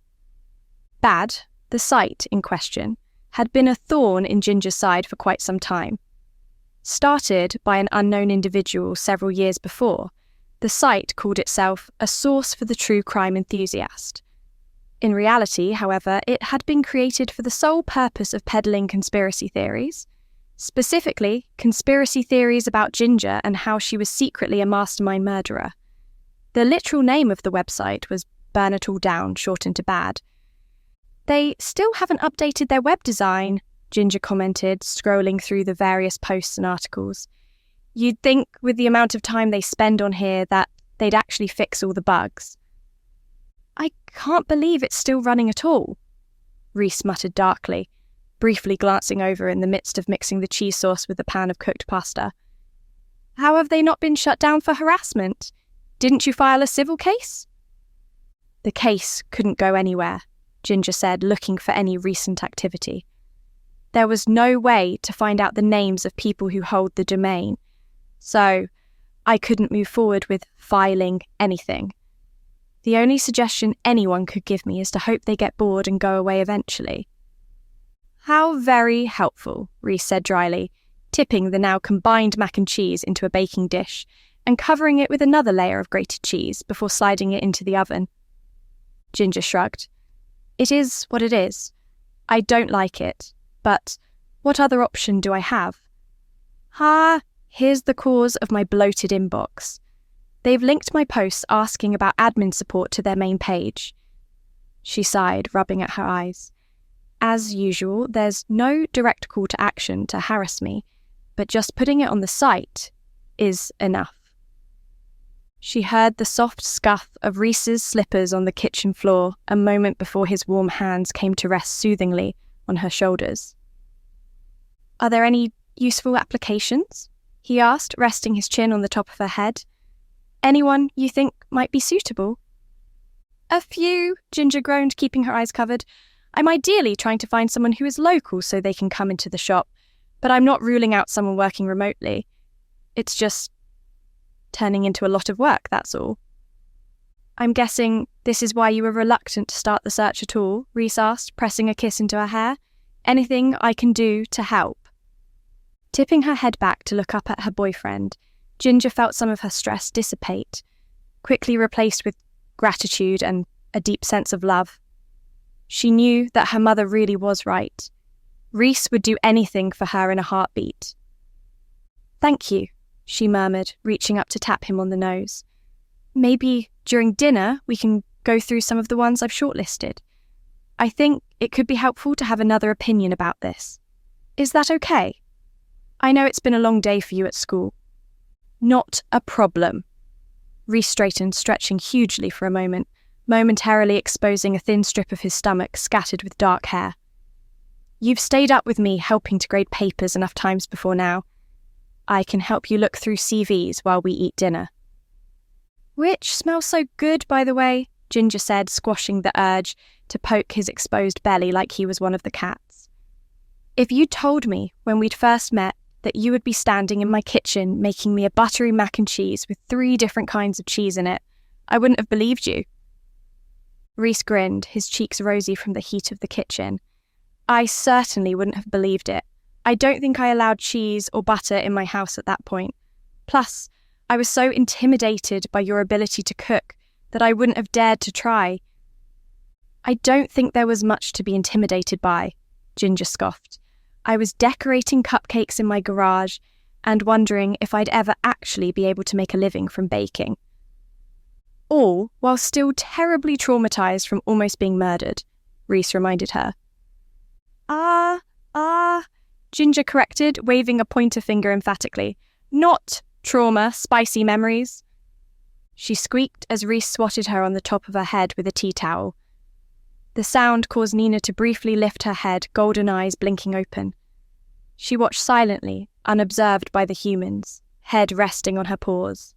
Speaker 1: Bad, the site in question, had been a thorn in Ginger's side for quite some time. Started by an unknown individual several years before, the site called itself a source for the true crime enthusiast. In reality, however, it had been created for the sole purpose of peddling conspiracy theories. Specifically, conspiracy theories about Ginger and how she was secretly a mastermind murderer. The literal name of the website was Burnet All Down, shortened to Bad. "They still haven't updated their web design," Ginger commented, scrolling through the various posts and articles. "You'd think, with the amount of time they spend on here, that they'd actually fix all the bugs." "I can't believe it's still running at all," Rhys muttered darkly, briefly glancing over in the midst of mixing the cheese sauce with a pan of cooked pasta. "How have they not been shut down for harassment? Didn't you file a civil case?" "The case couldn't go anywhere," Ginger said, looking for any recent activity. "There was no way to find out the names of people who hold the domain, so I couldn't move forward with filing anything. The only suggestion anyone could give me is to hope they get bored and go away eventually." "How very helpful," Rhys said dryly, tipping the now combined mac and cheese into a baking dish and covering it with another layer of grated cheese before sliding it into the oven. Ginger shrugged. "It is what it is. I don't like it, but what other option do I have? Here's the cause of my bloated inbox. They've linked my posts asking about admin support to their main page." She sighed, rubbing at her eyes. "As usual, there's no direct call to action to harass me, but just putting it on the site is enough." She heard the soft scuff of Rhys's slippers on the kitchen floor a moment before his warm hands came to rest soothingly on her shoulders. "Are there any useful applications?" he asked, resting his chin on the top of her head. "Anyone you think might be suitable?" "A few," Ginger groaned, keeping her eyes covered. "I'm ideally trying to find someone who is local so they can come into the shop, but I'm not ruling out someone working remotely. It's just turning into a lot of work, that's all." "I'm guessing this is why you were reluctant to start the search at all?" Rhys asked, pressing a kiss into her hair. "Anything I can do to help?" Tipping her head back to look up at her boyfriend, Ginger felt some of her stress dissipate, quickly replaced with gratitude and a deep sense of love. She knew that her mother really was right. Rhys would do anything for her in a heartbeat. "Thank you," she murmured, reaching up to tap him on the nose. "Maybe during dinner we can go through some of the ones I've shortlisted. I think it could be helpful to have another opinion about this. Is that okay? I know it's been a long day for you at school." "Not a problem." Rhys straightened, stretching hugely for a moment, momentarily exposing a thin strip of his stomach scattered with dark hair. "You've stayed up with me helping to grade papers enough times before now. I can help you look through CVs while we eat dinner." "Which smells so good, by the way," Ginger said, squashing the urge to poke his exposed belly like he was one of the cats. "If you told me when we'd first met that you would be standing in my kitchen making me a buttery mac and cheese with 3 different kinds of cheese in it, I wouldn't have believed you." Rhys grinned, his cheeks rosy from the heat of the kitchen. I certainly wouldn't have believed it. I don't think I allowed cheese or butter in my house at that point. Plus, I was so intimidated by your ability to cook that I wouldn't have dared to try. I don't think there was much to be intimidated by, Ginger scoffed. I was decorating cupcakes in my garage and wondering if I'd ever actually be able to make a living from baking. All while still terribly traumatized from almost being murdered, Rhys reminded her. Ginger corrected, waving a pointer finger emphatically. Not trauma, spicy memories. She squeaked as Rhys swatted her on the top of her head with a tea towel. The sound caused Nina to briefly lift her head, golden eyes blinking open. She watched silently, unobserved by the humans, head resting on her paws.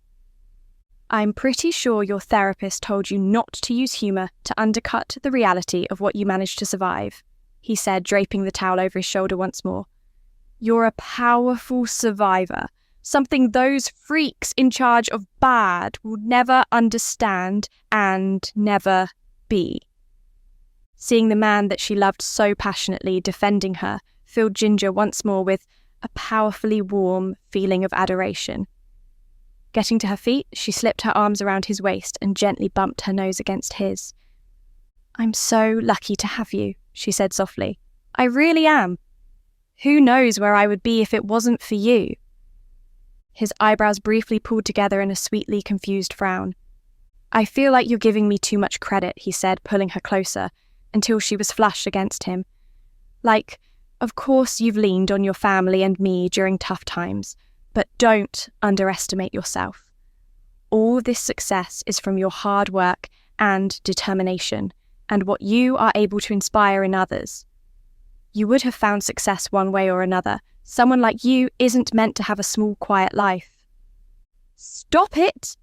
Speaker 1: I'm pretty sure your therapist told you not to use humour to undercut the reality of what you managed to survive, he said, draping the towel over his shoulder once more. You're a powerful survivor, something those freaks in charge of bad will never understand and never be. Seeing the man that she loved so passionately defending her filled Ginger once more with a powerfully warm feeling of adoration. Getting to her feet, she slipped her arms around his waist and gently bumped her nose against his. I'm so lucky to have you, she said softly. I really am. Who knows where I would be if it wasn't for you? His eyebrows briefly pulled together in a sweetly confused frown. I feel like you're giving me too much credit, he said, pulling her closer, until she was flush against him. Like, of course you've leaned on your family and me during tough times, but don't underestimate yourself. All this success is from your hard work and determination, and what you are able to inspire in others. You would have found success one way or another. Someone like you isn't meant to have a small, quiet life. Stop it!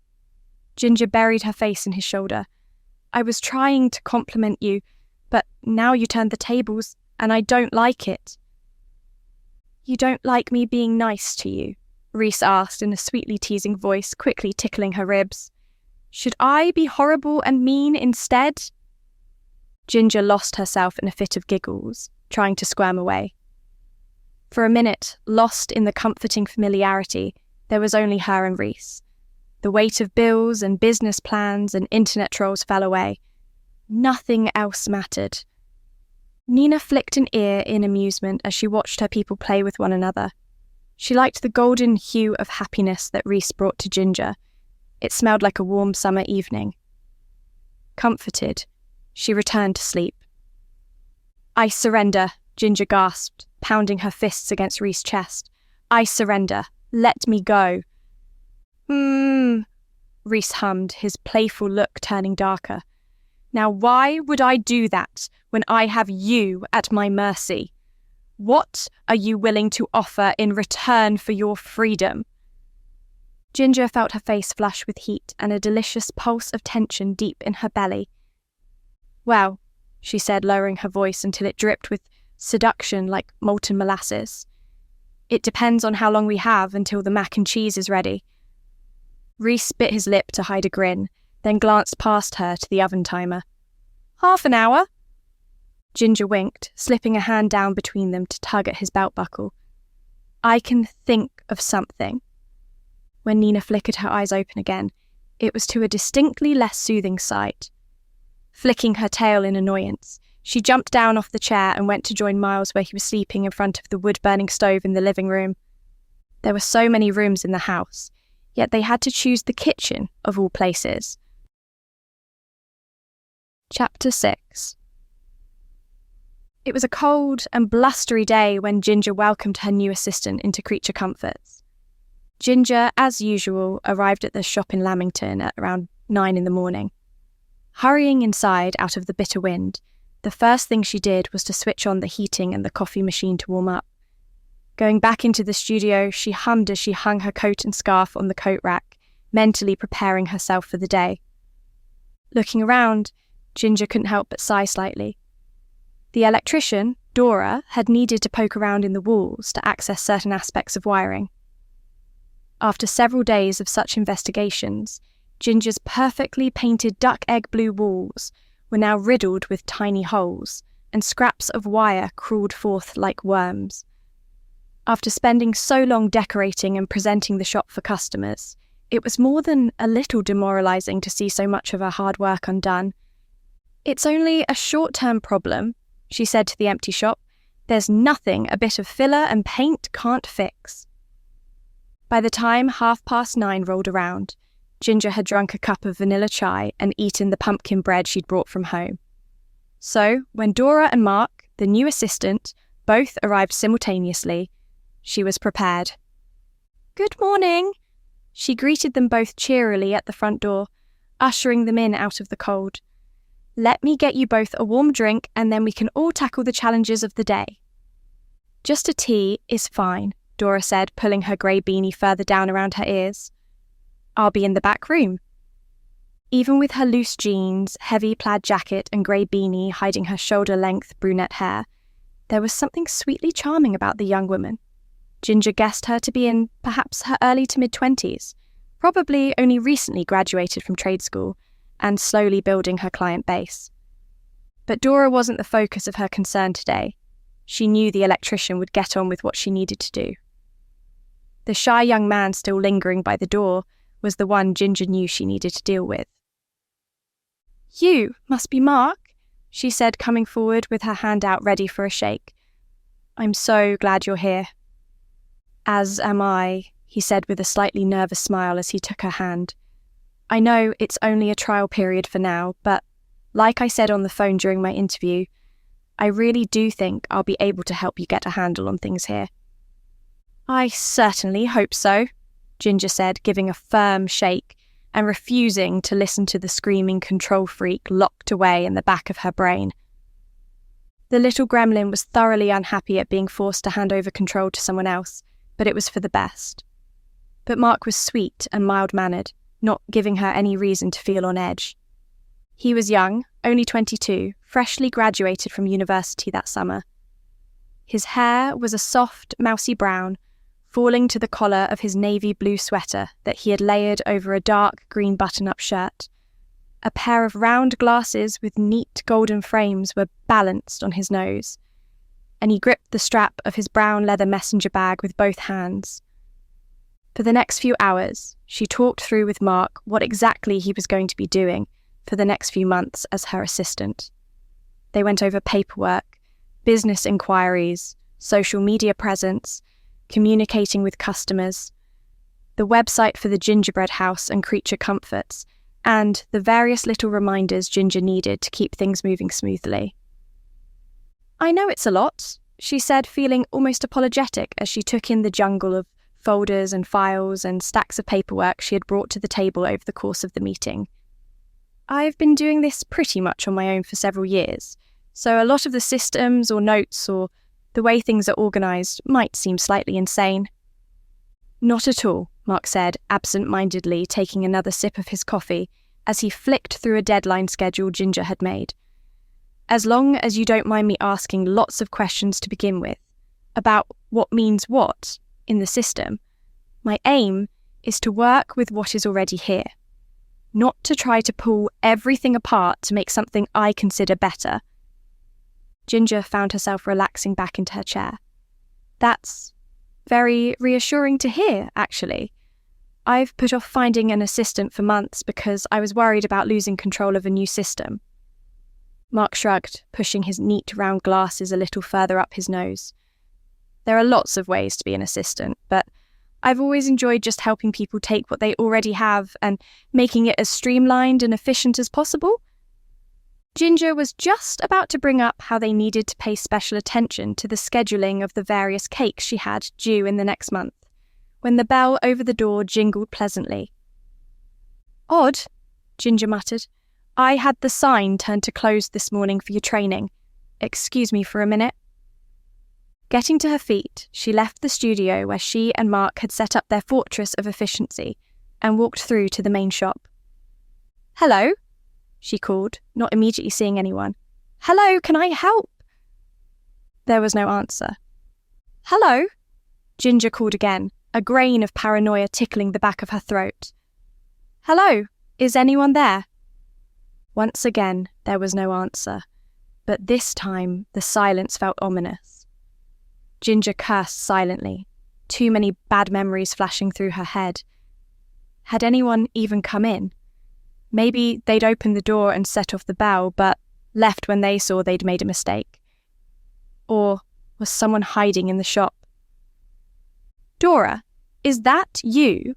Speaker 1: Ginger buried her face in his shoulder. I was trying to compliment you, but now you turned the tables, and I don't like it. You don't like me being nice to you? Rhys asked in a sweetly teasing voice, quickly tickling her ribs. Should I be horrible and mean instead? Ginger lost herself in a fit of giggles, trying to squirm away. For a minute, lost in the comforting familiarity, there was only her and Rhys. The weight of bills and business plans and internet trolls fell away. Nothing else mattered. Nina flicked an ear in amusement as she watched her people play with one another. She liked the golden hue of happiness that Rhys brought to Ginger. It smelled like a warm summer evening. Comforted, she returned to sleep. I surrender, Ginger gasped, pounding her fists against Rhys' chest. I surrender. Let me go. Rhys hummed, his playful look turning darker. Now why would I do that when I have you at my mercy? What are you willing to offer in return for your freedom? Ginger felt her face flush with heat and a delicious pulse of tension deep in her belly. Well, she said, lowering her voice until it dripped with seduction like molten molasses. It depends on how long we have until the mac and cheese is ready. Rhys bit his lip to hide a grin, then glanced past her to the oven timer. 1/2 an hour? Ginger winked, slipping a hand down between them to tug at his belt buckle. I can think of something. When Nina flickered her eyes open again, it was to a distinctly less soothing sight. Flicking her tail in annoyance, she jumped down off the chair and went to join Miles where he was sleeping in front of the wood-burning stove in the living room. There were so many rooms in the house, yet they had to choose the kitchen, of all places. Chapter 6. It was a cold and blustery day when Ginger welcomed her new assistant into Creature Comforts. Ginger, as usual, arrived at the shop in Lamington at around 9 in the morning. Hurrying inside out of the bitter wind, the first thing she did was to switch on the heating and the coffee machine to warm up. Going back into the studio, she hummed as she hung her coat and scarf on the coat rack, mentally preparing herself for the day. Looking around, Ginger couldn't help but sigh slightly. The electrician, Dora, had needed to poke around in the walls to access certain aspects of wiring. After several days of such investigations, Ginger's perfectly painted duck egg blue walls were now riddled with tiny holes, and scraps of wire crawled forth like worms. After spending so long decorating and presenting the shop for customers, it was more than a little demoralising to see so much of her hard work undone. "It's only a short-term problem," she said to the empty shop. "There's nothing a bit of filler and paint can't fix." By the time 9:30 rolled around, Ginger had drunk a cup of vanilla chai and eaten the pumpkin bread she'd brought from home. So, when Dora and Mark, the new assistant, both arrived simultaneously, she was prepared. "Good morning," she greeted them both cheerily at the front door, ushering them in out of the cold. "Let me get you both a warm drink and then we can all tackle the challenges of the day." "Just a tea is fine," Dora said, pulling her grey beanie further down around her ears. "I'll be in the back room." Even with her loose jeans, heavy plaid jacket and grey beanie hiding her shoulder-length brunette hair, there was something sweetly charming about the young woman. Ginger guessed her to be in perhaps her early to mid-20s, probably only recently graduated from trade school and slowly building her client base. But Dora wasn't the focus of her concern today. She knew the electrician would get on with what she needed to do. The shy young man still lingering by the door was the one Ginger knew she needed to deal with. "You must be Mark," she said, coming forward with her hand out ready for a shake. "I'm so glad you're here." "As am I," he said with a slightly nervous smile as he took her hand. "I know it's only a trial period for now, but like I said on the phone during my interview, I really do think I'll be able to help you get a handle on things here." "I certainly hope so," Ginger said, giving a firm shake and refusing to listen to the screaming control freak locked away in the back of her brain. The little gremlin was thoroughly unhappy at being forced to hand over control to someone else, but it was for the best. But Mark was sweet and mild-mannered, not giving her any reason to feel on edge. He was young, only 22, freshly graduated from university that summer. His hair was a soft, mousy brown, falling to the collar of his navy blue sweater that he had layered over a dark green button-up shirt. A pair of round glasses with neat golden frames were balanced on his nose, and he gripped the strap of his brown leather messenger bag with both hands. For the next few hours, she talked through with Mark what exactly he was going to be doing for the next few months as her assistant. They went over paperwork, business inquiries, social media presence, communicating with customers, the website for the gingerbread house and creature comforts, and the various little reminders Ginger needed to keep things moving smoothly. "I know it's a lot," she said, feeling almost apologetic as she took in the jungle of folders and files and stacks of paperwork she had brought to the table over the course of the meeting. "I've been doing this pretty much on my own for several years, so a lot of the systems or notes or the way things are organised might seem slightly insane." "Not at all," Mark said, absent-mindedly taking another sip of his coffee as he flicked through a deadline schedule Ginger had made. "As long as you don't mind me asking lots of questions to begin with, about what means what in the system, my aim is to work with what is already here, not to try to pull everything apart to make something I consider better." Ginger found herself relaxing back into her chair. "That's very reassuring to hear, actually. I've put off finding an assistant for months because I was worried about losing control of a new system." Mark shrugged, pushing his neat round glasses a little further up his nose. "There are lots of ways to be an assistant, but I've always enjoyed just helping people take what they already have and making it as streamlined and efficient as possible." Ginger was just about to bring up how they needed to pay special attention to the scheduling of the various cakes she had due in the next month, when the bell over the door jingled pleasantly. "Odd," Ginger muttered. "I had the sign turned to closed this morning for your training. Excuse me for a minute." Getting to her feet, she left the studio where she and Mark had set up their fortress of efficiency and walked through to the main shop. "Hello," she called, not immediately seeing anyone. "Hello, can I help?" There was no answer. "Hello," Ginger called again, a grain of paranoia tickling the back of her throat. "Hello, is anyone there?" Once again, there was no answer, but this time the silence felt ominous. Ginger cursed silently, too many bad memories flashing through her head. Had anyone even come in? Maybe they'd opened the door and set off the bell, but left when they saw they'd made a mistake. Or was someone hiding in the shop? "Dora, is that you?"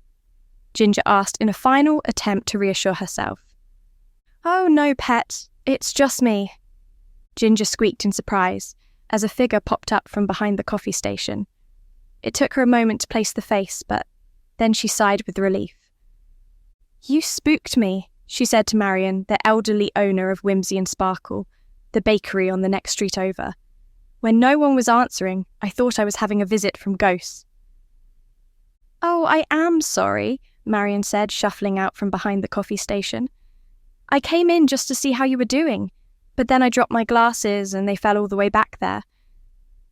Speaker 1: Ginger asked in a final attempt to reassure herself. "Oh no, pet, it's just me." Ginger squeaked in surprise as a figure popped up from behind the coffee station. It took her a moment to place the face, but then she sighed with relief. "You spooked me," she said to Marion, the elderly owner of Whimsy and Sparkle, the bakery on the next street over. "When no one was answering, I thought I was having a visit from ghosts." "Oh, I am sorry," Marion said, shuffling out from behind the coffee station. "I came in just to see how you were doing, but then I dropped my glasses and they fell all the way back there.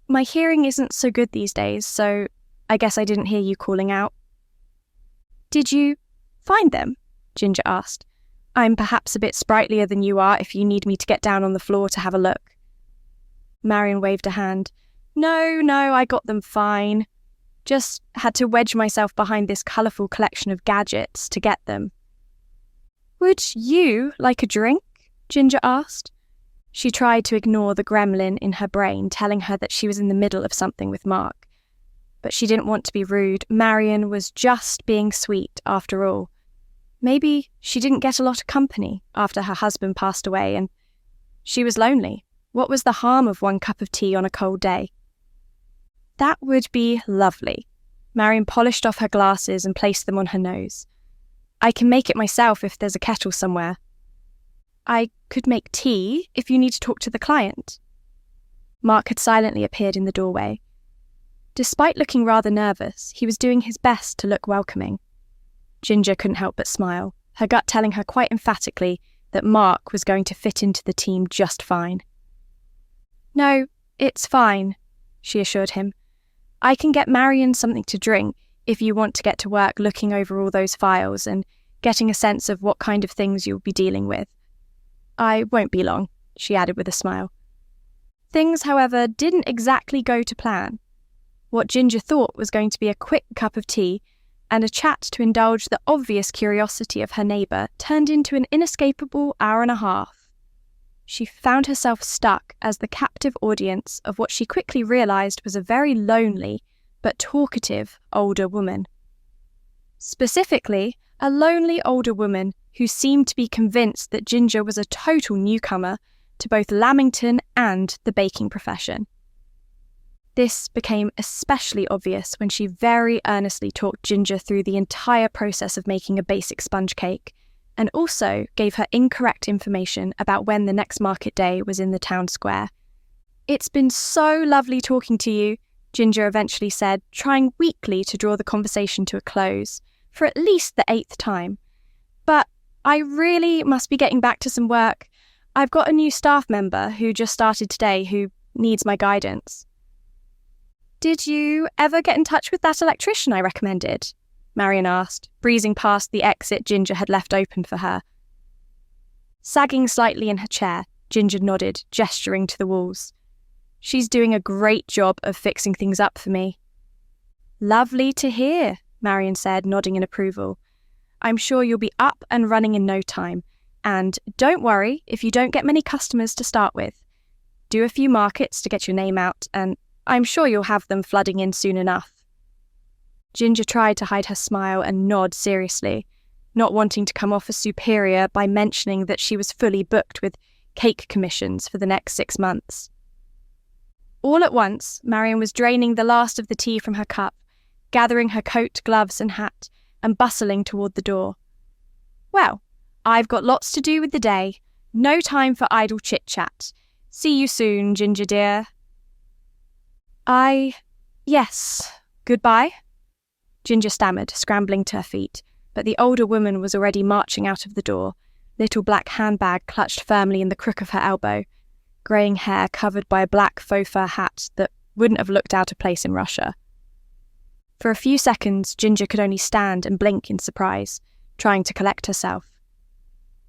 Speaker 1: My hearing isn't so good these days, so I guess I didn't hear you calling out." "Did you find them?" Ginger asked. "I'm perhaps a bit sprightlier than you are if you need me to get down on the floor to have a look." Marion waved a hand. No, I got them fine. Just had to wedge myself behind this colourful collection of gadgets to get them." "Would you like a drink?" Ginger asked. She tried to ignore the gremlin in her brain telling her that she was in the middle of something with Mark. But she didn't want to be rude. Marion was just being sweet after all. Maybe she didn't get a lot of company after her husband passed away and she was lonely. What was the harm of one cup of tea on a cold day? "That would be lovely." Marion polished off her glasses and placed them on her nose. "I can make it myself if there's a kettle somewhere." "I could make tea if you need to talk to the client." Mark had silently appeared in the doorway. Despite looking rather nervous, he was doing his best to look welcoming. Ginger couldn't help but smile, her gut telling her quite emphatically that Mark was going to fit into the team just fine. "No, it's fine," she assured him. "I can get Marion something to drink if you want to get to work looking over all those files and getting a sense of what kind of things you'll be dealing with. I won't be long," she added with a smile. Things, however, didn't exactly go to plan. What Ginger thought was going to be a quick cup of tea and a chat to indulge the obvious curiosity of her neighbour turned into an inescapable hour and a half. She found herself stuck as the captive audience of what she quickly realised was a very lonely but talkative older woman. Specifically, a lonely older woman who seemed to be convinced that Ginger was a total newcomer to both Lamington and the baking profession. This became especially obvious when she very earnestly talked Ginger through the entire process of making a basic sponge cake, and also gave her incorrect information about when the next market day was in the town square. "It's been so lovely talking to you," Ginger eventually said, trying weakly to draw the conversation to a close, for at least the 8th time. "But I really must be getting back to some work. I've got a new staff member who just started today who needs my guidance." "Did you ever get in touch with that electrician I recommended?" Marion asked, breezing past the exit Ginger had left open for her. Sagging slightly in her chair, Ginger nodded, gesturing to the walls. "She's doing a great job of fixing things up for me." "Lovely to hear," Marion said, nodding in approval. "I'm sure you'll be up and running in no time. And don't worry if you don't get many customers to start with. Do a few markets to get your name out, and I'm sure you'll have them flooding in soon enough." Ginger tried to hide her smile and nod seriously, not wanting to come off as superior by mentioning that she was fully booked with cake commissions for the next 6 months. All at once, Marion was draining the last of the tea from her cup, gathering her coat, gloves and hat, and bustling toward the door. "Well, I've got lots to do with the day. No time for idle chit-chat. See you soon, Ginger dear." Yes, goodbye," Ginger stammered, scrambling to her feet, but the older woman was already marching out of the door, little black handbag clutched firmly in the crook of her elbow, greying hair covered by a black faux fur hat that wouldn't have looked out of place in Russia. For a few seconds, Ginger could only stand and blink in surprise, trying to collect herself.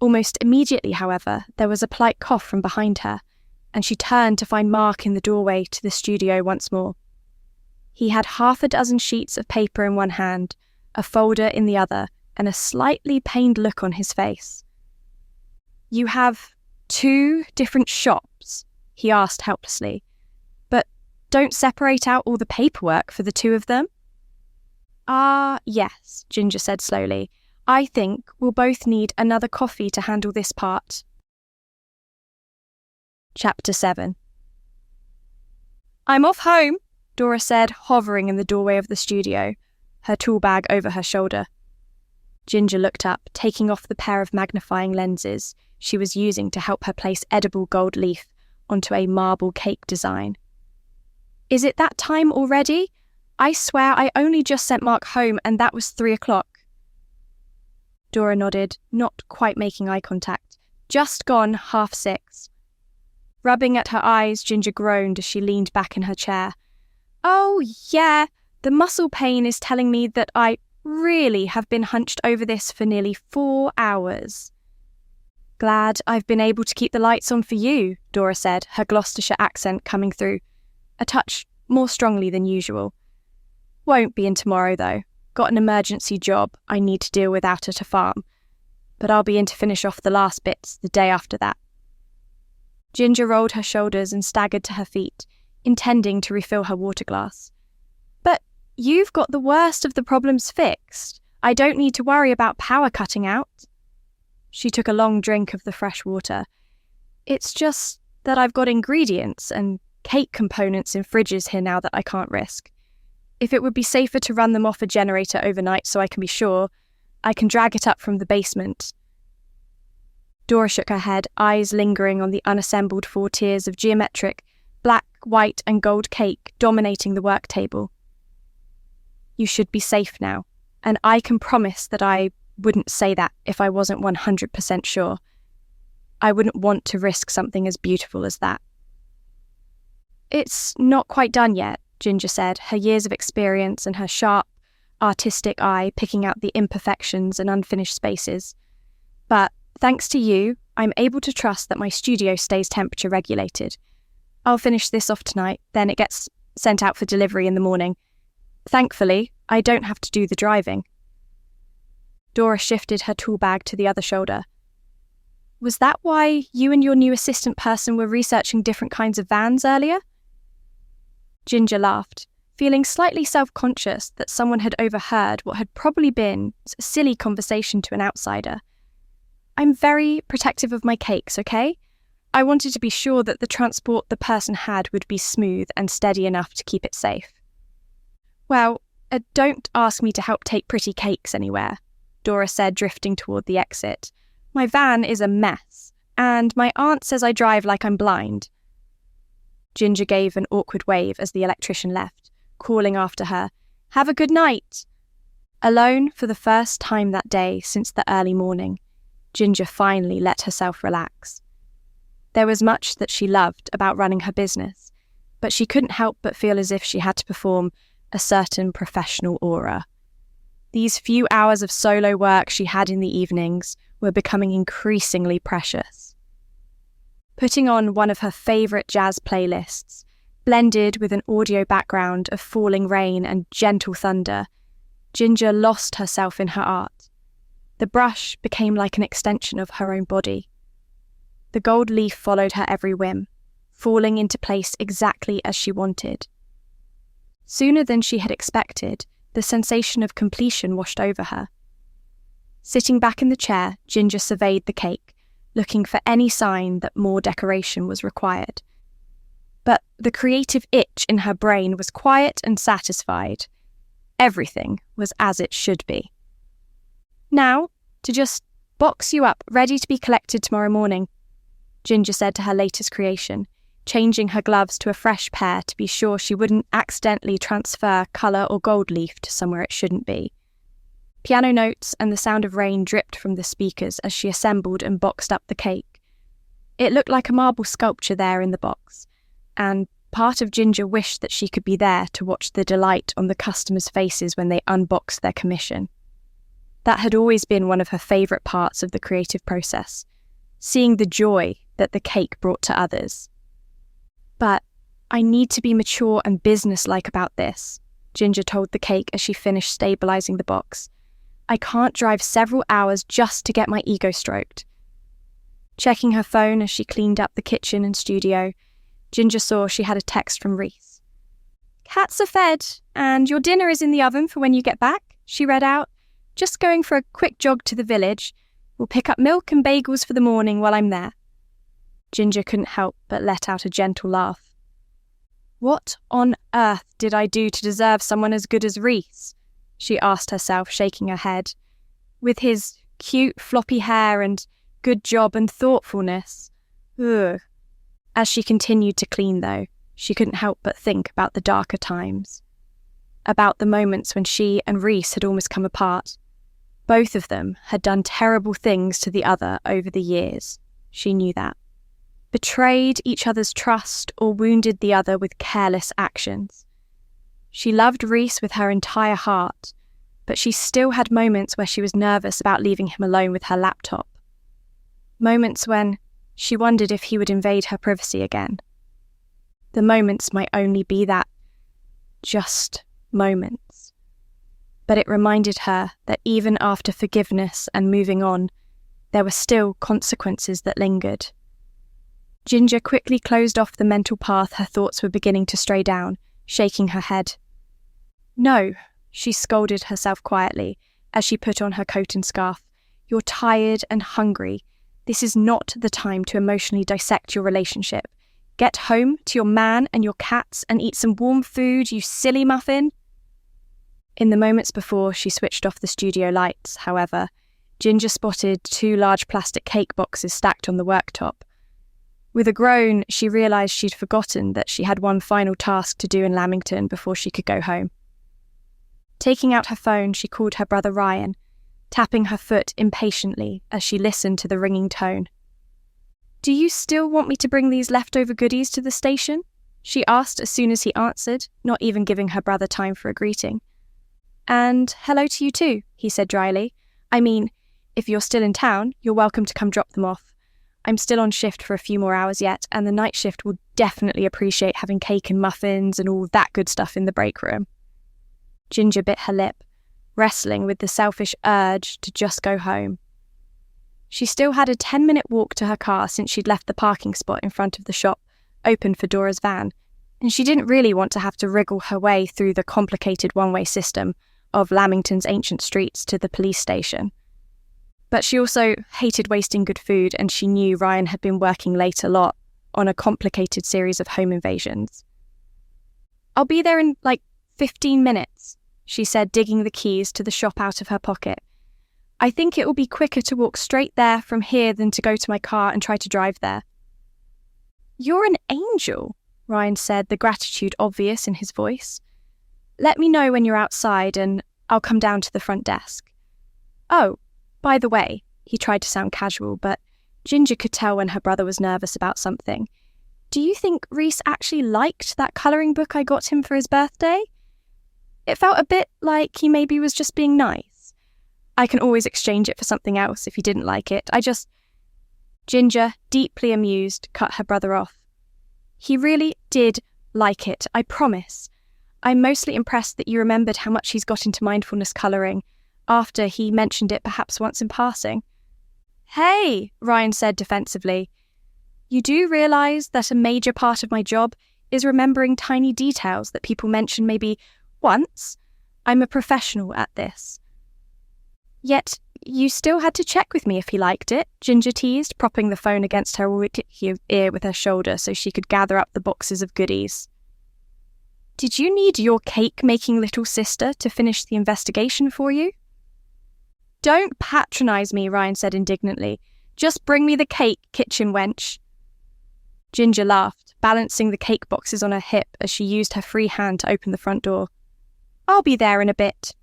Speaker 1: Almost immediately, however, there was a polite cough from behind her, and she turned to find Mark in the doorway to the studio once more. He had 6 sheets of paper in one hand, a folder in the other, and a slightly pained look on his face. "You have 2 different shops?" he asked helplessly. "But don't separate out all the paperwork for the 2 of them?" Yes," Ginger said slowly. "I think we'll both need another coffee to handle this part." Chapter 7. "I'm off home," Dora said, hovering in the doorway of the studio, her tool bag over her shoulder. Ginger looked up, taking off the pair of magnifying lenses she was using to help her place edible gold leaf onto a marble cake design. "Is it that time already? I swear I only just sent Mark home and that was 3 o'clock. Dora nodded, not quite making eye contact. "Just gone 6:30. Rubbing at her eyes, Ginger groaned as she leaned back in her chair. "Oh, yeah, the muscle pain is telling me that I really have been hunched over this for nearly 4 hours. "Glad I've been able to keep the lights on for you," Dora said, her Gloucestershire accent coming through, a touch more strongly than usual. "Won't be in tomorrow, though. Got an emergency job I need to deal with out at a farm, but I'll be in to finish off the last bits the day after that." Ginger rolled her shoulders and staggered to her feet, intending to refill her water glass. "But you've got the worst of the problems fixed. I don't need to worry about power cutting out." She took a long drink of the fresh water. "It's just that I've got ingredients and cake components in fridges here now that I can't risk. If it would be safer to run them off a generator overnight so I can be sure, I can drag it up from the basement." Dora shook her head, eyes lingering on the unassembled 4 tiers of geometric, black, white and gold cake dominating the work table. "You should be safe now, and I can promise that I wouldn't say that if I wasn't 100% sure. I wouldn't want to risk something as beautiful as that." "It's not quite done yet," Ginger said, her years of experience and her sharp, artistic eye picking out the imperfections and unfinished spaces. "But thanks to you, I'm able to trust that my studio stays temperature regulated. I'll finish this off tonight, then it gets sent out for delivery in the morning. Thankfully, I don't have to do the driving." Dora shifted her tool bag to the other shoulder. "Was that why you and your new assistant person were researching different kinds of vans earlier?" Ginger laughed, feeling slightly self-conscious that someone had overheard what had probably been a silly conversation to an outsider. "I'm very protective of my cakes, okay? I wanted to be sure that the transport the person had would be smooth and steady enough to keep it safe." "Well, don't ask me to help take pretty cakes anywhere," Dora said, drifting toward the exit. "My van is a mess, and my aunt says I drive like I'm blind." Ginger gave an awkward wave as the electrician left, calling after her, "Have a good night." Alone for the first time that day since the early morning, Ginger finally let herself relax. There was much that she loved about running her business, but she couldn't help but feel as if she had to perform a certain professional aura. These few hours of solo work she had in the evenings were becoming increasingly precious. Putting on one of her favourite jazz playlists, blended with an audio background of falling rain and gentle thunder, Ginger lost herself in her art. The brush became like an extension of her own body. The gold leaf followed her every whim, falling into place exactly as she wanted. Sooner than she had expected, the sensation of completion washed over her. Sitting back in the chair, Ginger surveyed the cake, looking for any sign that more decoration was required. But the creative itch in her brain was quiet and satisfied. Everything was as it should be. "Now, to just box you up, ready to be collected tomorrow morning," Ginger said to her latest creation, changing her gloves to a fresh pair to be sure she wouldn't accidentally transfer colour or gold leaf to somewhere it shouldn't be. Piano notes and the sound of rain dripped from the speakers as she assembled and boxed up the cake. It looked like a marble sculpture there in the box, and part of Ginger wished that she could be there to watch the delight on the customers' faces when they unboxed their commission. That had always been one of her favourite parts of the creative process, seeing the joy that the cake brought to others. "But I need to be mature and businesslike about this," Ginger told the cake as she finished stabilising the box. "I can't drive several hours just to get my ego stroked." Checking her phone as she cleaned up the kitchen and studio, Ginger saw she had a text from Reese. "Cats are fed, and your dinner is in the oven for when you get back," she read out. "Just going for a quick jog to the village. We'll pick up milk and bagels for the morning while I'm there." Ginger couldn't help but let out a gentle laugh. "What on earth did I do to deserve someone as good as Reese?" she asked herself, shaking her head. "With his cute floppy hair and good job and thoughtfulness. Ugh." As she continued to clean, though, she couldn't help but think about the darker times. About the moments when she and Reese had almost come apart. Both of them had done terrible things to the other over the years. She knew that. Betrayed each other's trust or wounded the other with careless actions. She loved Reese with her entire heart, but she still had moments where she was nervous about leaving him alone with her laptop. Moments when she wondered if he would invade her privacy again. The moments might only be that, just moments. But it reminded her that even after forgiveness and moving on, there were still consequences that lingered. Ginger quickly closed off the mental path her thoughts were beginning to stray down, shaking her head. "No," she scolded herself quietly as she put on her coat and scarf. "You're tired and hungry. This is not the time to emotionally dissect your relationship. Get home to your man and your cats and eat some warm food, you silly muffin." In the moments before she switched off the studio lights, however, Ginger spotted 2 large plastic cake boxes stacked on the worktop. With a groan, she realised she'd forgotten that she had one final task to do in Lamington before she could go home. Taking out her phone, she called her brother Ryan, tapping her foot impatiently as she listened to the ringing tone. "Do you still want me to bring these leftover goodies to the station?" she asked as soon as he answered, not even giving her brother time for a greeting. "And hello to you too," he said dryly. "I mean, if you're still in town, you're welcome to come drop them off. I'm still on shift for a few more hours yet, and the night shift will definitely appreciate having cake and muffins and all that good stuff in the break room." Ginger bit her lip, wrestling with the selfish urge to just go home. She still had a 10-minute walk to her car since she'd left the parking spot in front of the shop, open for Dora's van, and she didn't really want to have to wriggle her way through the complicated one-way system of Lamington's ancient streets to the police station. But she also hated wasting good food, and she knew Ryan had been working late a lot on a complicated series of home invasions. "I'll be there in 15 minutes, she said, digging the keys to the shop out of her pocket. "I think it will be quicker to walk straight there from here than to go to my car and try to drive there." "You're an angel," Ryan said, the gratitude obvious in his voice. "Let me know when you're outside and I'll come down to the front desk. Oh, by the way," he tried to sound casual, but Ginger could tell when her brother was nervous about something. "Do you think Reese actually liked that colouring book I got him for his birthday? It felt a bit like he maybe was just being nice. I can always exchange it for something else if he didn't like it. Ginger, deeply amused, cut her brother off. "He really did like it, I promise. I'm mostly impressed that you remembered how much he's got into mindfulness colouring after he mentioned it perhaps once in passing." "Hey," Ryan said defensively. "You do realise that a major part of my job is remembering tiny details that people mention maybe once? I'm a professional at this." "Yet you still had to check with me if he liked it," Ginger teased, propping the phone against her ear with her shoulder so she could gather up the boxes of goodies. "Did you need your cake-making little sister to finish the investigation for you?" "Don't patronise me," Ryan said indignantly. "Just bring me the cake, kitchen wench." Ginger laughed, balancing the cake boxes on her hip as she used her free hand to open the front door. "I'll be there in a bit."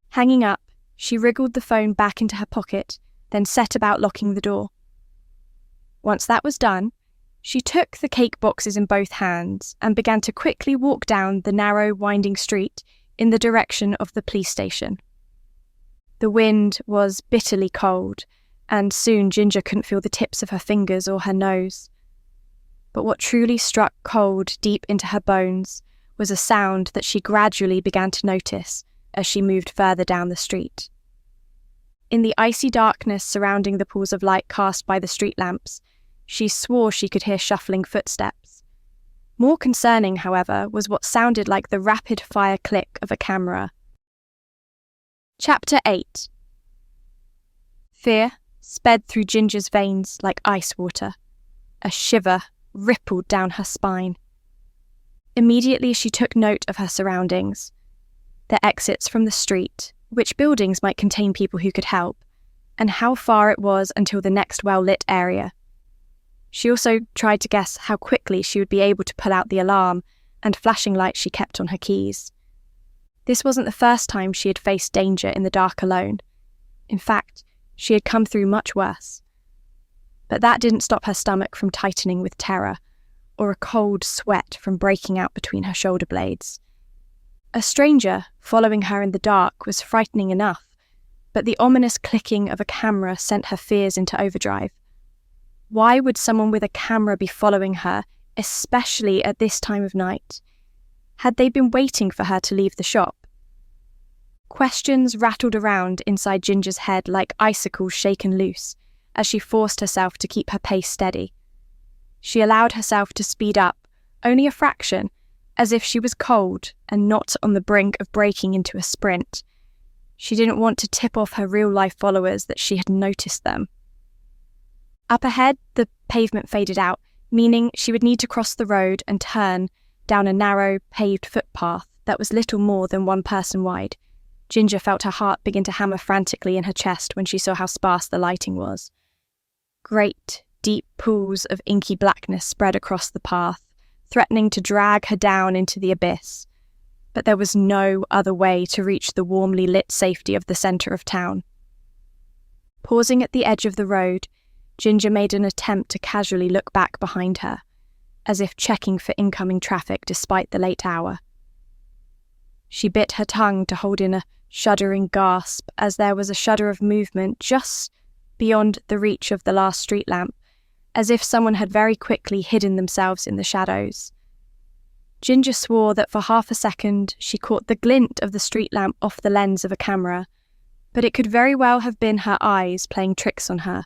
Speaker 1: Hanging up, she wriggled the phone back into her pocket, then set about locking the door. Once that was done, she took the cake boxes in both hands and began to quickly walk down the narrow, winding street in the direction of the police station. The wind was bitterly cold, and soon Ginger couldn't feel the tips of her fingers or her nose. But what truly struck cold deep into her bones was a sound that she gradually began to notice as she moved further down the street. In the icy darkness surrounding the pools of light cast by the street lamps, she swore she could hear shuffling footsteps. More concerning, however, was what sounded like the rapid-fire click of a camera. Chapter 8. Fear sped through Ginger's veins like ice water. A shiver rippled down her spine. Immediately she took note of her surroundings. The exits from the street, which buildings might contain people who could help, and how far it was until the next well-lit area. She also tried to guess how quickly she would be able to pull out the alarm and flashing light she kept on her keys. This wasn't the first time she had faced danger in the dark alone. In fact, she had come through much worse. But that didn't stop her stomach from tightening with terror, or a cold sweat from breaking out between her shoulder blades. A stranger following her in the dark was frightening enough, but the ominous clicking of a camera sent her fears into overdrive. Why would someone with a camera be following her, especially at this time of night? Had they been waiting for her to leave the shop? Questions rattled around inside Ginger's head like icicles shaken loose as she forced herself to keep her pace steady. She allowed herself to speed up, only a fraction, as if she was cold and not on the brink of breaking into a sprint. She didn't want to tip off her real-life followers that she had noticed them. Up ahead, the pavement faded out, meaning she would need to cross the road and turn down a narrow, paved footpath that was little more than one person wide. Ginger felt her heart begin to hammer frantically in her chest when she saw how sparse the lighting was. Great, deep pools of inky blackness spread across the path, threatening to drag her down into the abyss. But there was no other way to reach the warmly lit safety of the centre of town. Pausing at the edge of the road, Ginger made an attempt to casually look back behind her, as if checking for incoming traffic despite the late hour. She bit her tongue to hold in a shuddering gasp as there was a shudder of movement just beyond the reach of the last street lamp, as if someone had very quickly hidden themselves in the shadows. Ginger swore that for half a second she caught the glint of the street lamp off the lens of a camera, but it could very well have been her eyes playing tricks on her.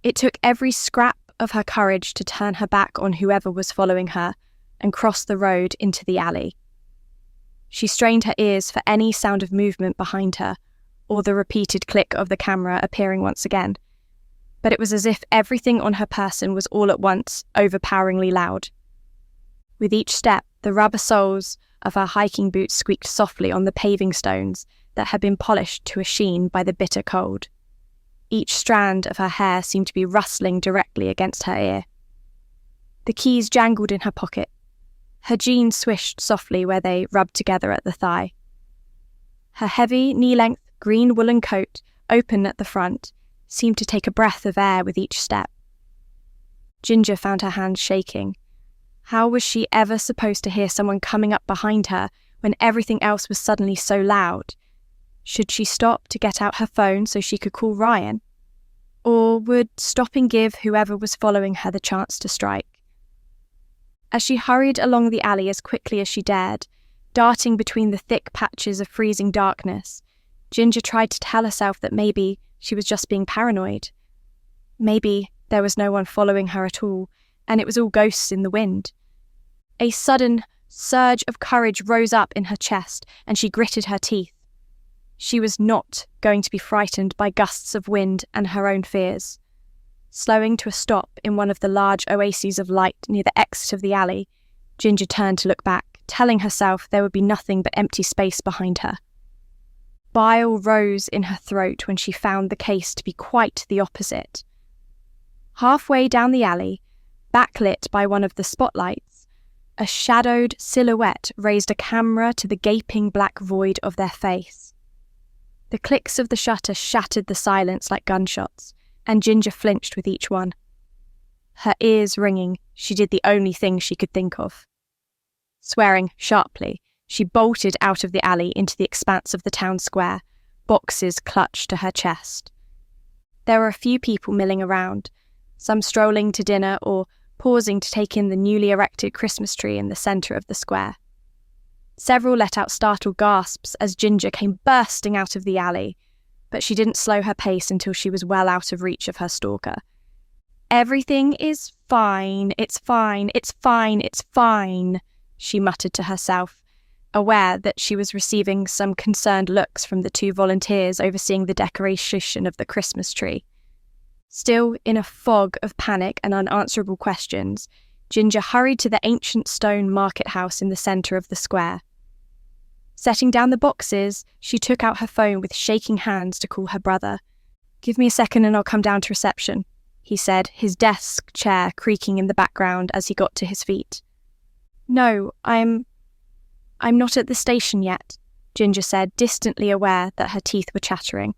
Speaker 1: It took every scrap of her courage to turn her back on whoever was following her and cross the road into the alley. She strained her ears for any sound of movement behind her, or the repeated click of the camera appearing once again, but it was as if everything on her person was all at once overpoweringly loud. With each step, the rubber soles of her hiking boots squeaked softly on the paving stones that had been polished to a sheen by the bitter cold. Each strand of her hair seemed to be rustling directly against her ear. The keys jangled in her pocket. Her jeans swished softly where they rubbed together at the thigh. Her heavy, knee-length green woolen coat, open at the front, seemed to take a breath of air with each step. Ginger found her hands shaking. How was she ever supposed to hear someone coming up behind her when everything else was suddenly so loud? Should she stop to get out her phone so she could call Ryan? Or would stopping give whoever was following her the chance to strike? As she hurried along the alley as quickly as she dared, darting between the thick patches of freezing darkness, Ginger tried to tell herself that maybe she was just being paranoid. Maybe there was no one following her at all, and it was all ghosts in the wind. A sudden surge of courage rose up in her chest, and she gritted her teeth. She was not going to be frightened by gusts of wind and her own fears. Slowing to a stop in one of the large oases of light near the exit of the alley, Ginger turned to look back, telling herself there would be nothing but empty space behind her. Bile rose in her throat when she found the case to be quite the opposite. Halfway down the alley, backlit by one of the spotlights, a shadowed silhouette raised a camera to the gaping black void of their face. The clicks of the shutter shattered the silence like gunshots, and Ginger flinched with each one. Her ears ringing, she did the only thing she could think of. Swearing sharply, she bolted out of the alley into the expanse of the town square, boxes clutched to her chest. There were a few people milling around, some strolling to dinner or pausing to take in the newly erected Christmas tree in the centre of the square. Several let out startled gasps as Ginger came bursting out of the alley, but she didn't slow her pace until she was well out of reach of her stalker. "Everything is fine, it's fine, it's fine, it's fine," she muttered to herself, aware that she was receiving some concerned looks from the two volunteers overseeing the decoration of the Christmas tree. Still in a fog of panic and unanswerable questions, Ginger hurried to the ancient stone market house in the centre of the square. Setting down the boxes, she took out her phone with shaking hands to call her brother. "Give me a second and I'll come down to reception," he said, his desk chair creaking in the background as he got to his feet. "No, I'm not at the station yet," Ginger said, distantly aware that her teeth were chattering.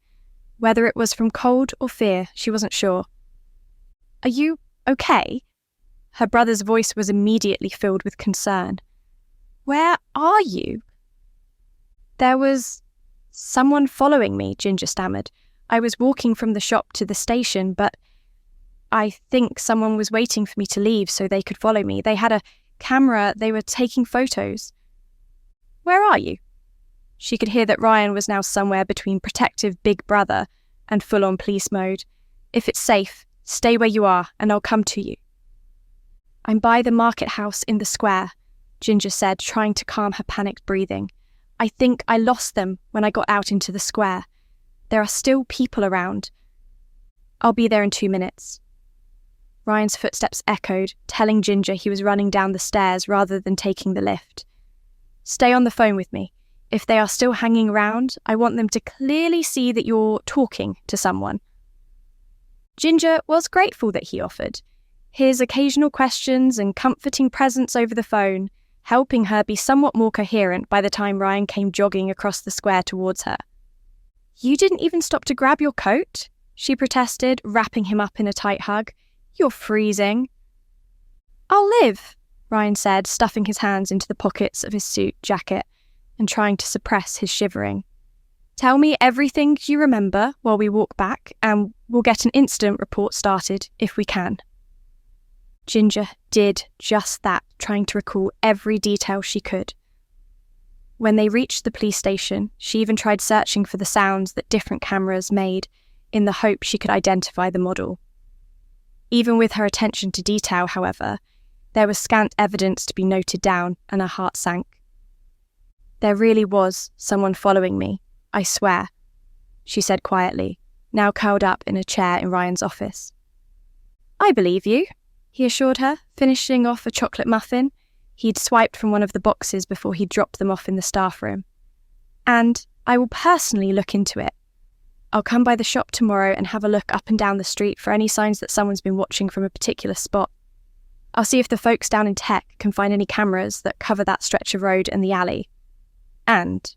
Speaker 1: Whether it was from cold or fear, she wasn't sure. "Are you okay?" Her brother's voice was immediately filled with concern. "Where are you?" "There was someone following me," Ginger stammered. "I was walking from the shop to the station, but I think someone was waiting for me to leave so they could follow me. They had a camera, they were taking photos." "Where are you?" She could hear that Ryan was now somewhere between protective big brother and full-on police mode. "If it's safe, stay where you are and I'll come to you." "I'm by the market house in the square," Ginger said, trying to calm her panicked breathing. "I think I lost them when I got out into the square. There are still people around. I'll be there in 2 minutes." Ryan's footsteps echoed, telling Ginger he was running down the stairs rather than taking the lift. "Stay on the phone with me. If they are still hanging around, I want them to clearly see that you're talking to someone." Ginger was grateful that he offered. His occasional questions and comforting presence over the phone, helping her be somewhat more coherent by the time Ryan came jogging across the square towards her. "You didn't even stop to grab your coat?" she protested, wrapping him up in a tight hug. "You're freezing." "I'll live," Ryan said, stuffing his hands into the pockets of his suit jacket and trying to suppress his shivering. "Tell me everything you remember while we walk back, and we'll get an incident report started if we can." Ginger did just that, trying to recall every detail she could. When they reached the police station, she even tried searching for the sounds that different cameras made in the hope she could identify the model. Even with her attention to detail, however, there was scant evidence to be noted down, and her heart sank. "There really was someone following me, I swear," she said quietly, now curled up in a chair in Ryan's office. "I believe you," he assured her, finishing off a chocolate muffin he'd swiped from one of the boxes before he dropped them off in the staff room. "And I will personally look into it. I'll come by the shop tomorrow and have a look up and down the street for any signs that someone's been watching from a particular spot. I'll see if the folks down in tech can find any cameras that cover that stretch of road and the alley. And,"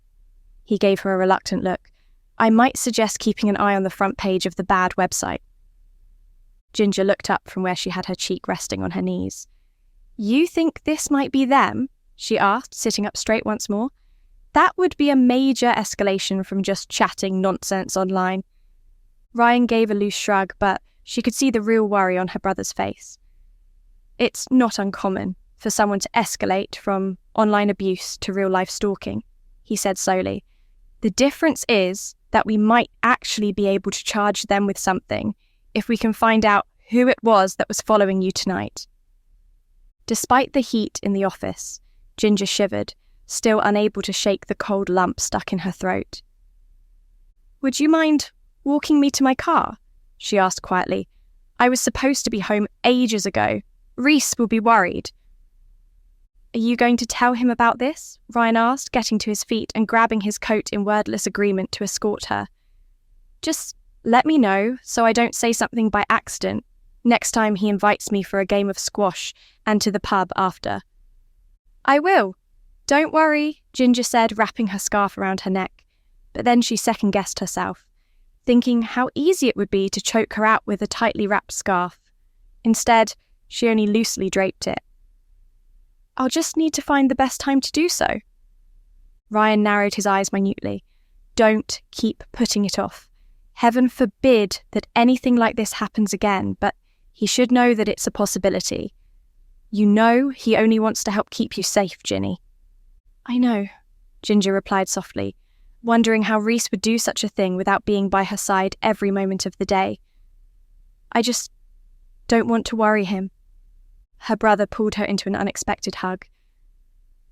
Speaker 1: he gave her a reluctant look, "I might suggest keeping an eye on the front page of the bad website." Ginger looked up from where she had her cheek resting on her knees. "You think this might be them?" she asked, sitting up straight once more. "That would be a major escalation from just chatting nonsense online." Ryan gave a loose shrug, but she could see the real worry on her brother's face. "It's not uncommon for someone to escalate from online abuse to real-life stalking," he said slowly. "The difference is that we might actually be able to charge them with something if we can find out who it was that was following you tonight." Despite the heat in the office, Ginger shivered, still unable to shake the cold lump stuck in her throat. "Would you mind walking me to my car?" she asked quietly. "I was supposed to be home ages ago. Reese will be worried." "Are you going to tell him about this?" Ryan asked, getting to his feet and grabbing his coat in wordless agreement to escort her. "Just let me know so I don't say something by accident next time he invites me for a game of squash and to the pub after." "I will. Don't worry," Ginger said, wrapping her scarf around her neck. But then she second-guessed herself, thinking how easy it would be to choke her out with a tightly wrapped scarf. Instead, she only loosely draped it. "I'll just need to find the best time to do so." Ryan narrowed his eyes minutely. don't keep putting it off. Heaven forbid that anything like this happens again, but he should know that it's a possibility. You know he only wants to help keep you safe, Ginny." "I know," Ginger replied softly, wondering how Rhys would do such a thing without being by her side every moment of the day. "I just don't want to worry him." Her brother pulled her into an unexpected hug.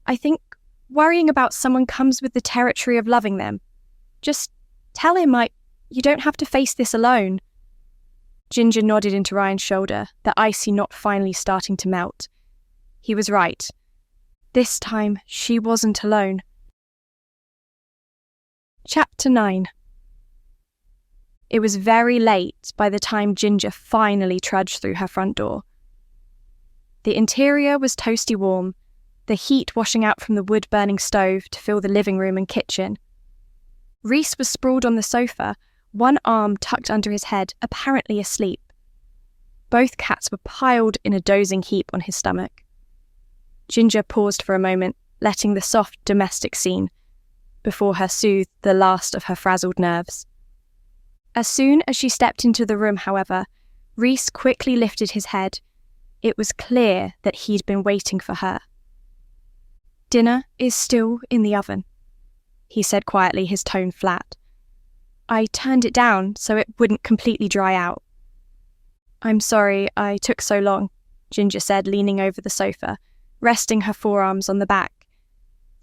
Speaker 1: "I think worrying about someone comes with the territory of loving them. Just tell him you don't have to face this alone." Ginger nodded into Ryan's shoulder, the icy knot finally starting to melt. He was right. This time, she wasn't alone. Chapter 9. It was very late by the time Ginger finally trudged through her front door. The interior was toasty warm, the heat washing out from the wood-burning stove to fill the living room and kitchen. Rhys was sprawled on the sofa, one arm tucked under his head, apparently asleep. Both cats were piled in a dozing heap on his stomach. Ginger paused for a moment, letting the soft domestic scene before her soothe the last of her frazzled nerves. As soon as she stepped into the room, however, Rhys quickly lifted his head. It was clear that he'd been waiting for her. "Dinner is still in the oven," he said quietly, his tone flat. "I turned it down so it wouldn't completely dry out." "I'm sorry I took so long," Ginger said, leaning over the sofa, resting her forearms on the back.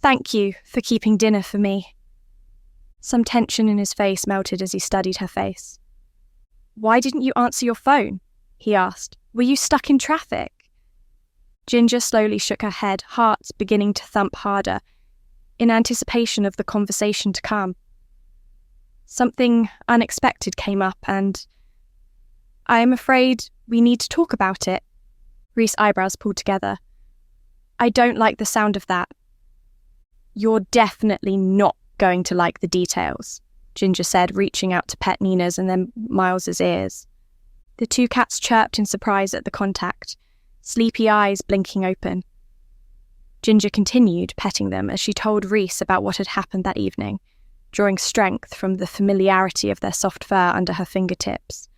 Speaker 1: "Thank you for keeping dinner for me." Some tension in his face melted as he studied her face. "Why didn't you answer your phone?" he asked. "Were you stuck in traffic?" Ginger slowly shook her head, heart beginning to thump harder, in anticipation of the conversation to come. "Something unexpected came up and I am afraid we need to talk about it." Rhys' eyebrows pulled together. "I don't like the sound of that." "You're definitely not going to like the details," Ginger said, reaching out to pet Nina's and then Miles's ears. The two cats chirped in surprise at the contact, sleepy eyes blinking open. Ginger continued petting them as she told Rhys about what had happened that evening, drawing strength from the familiarity of their soft fur under her fingertips.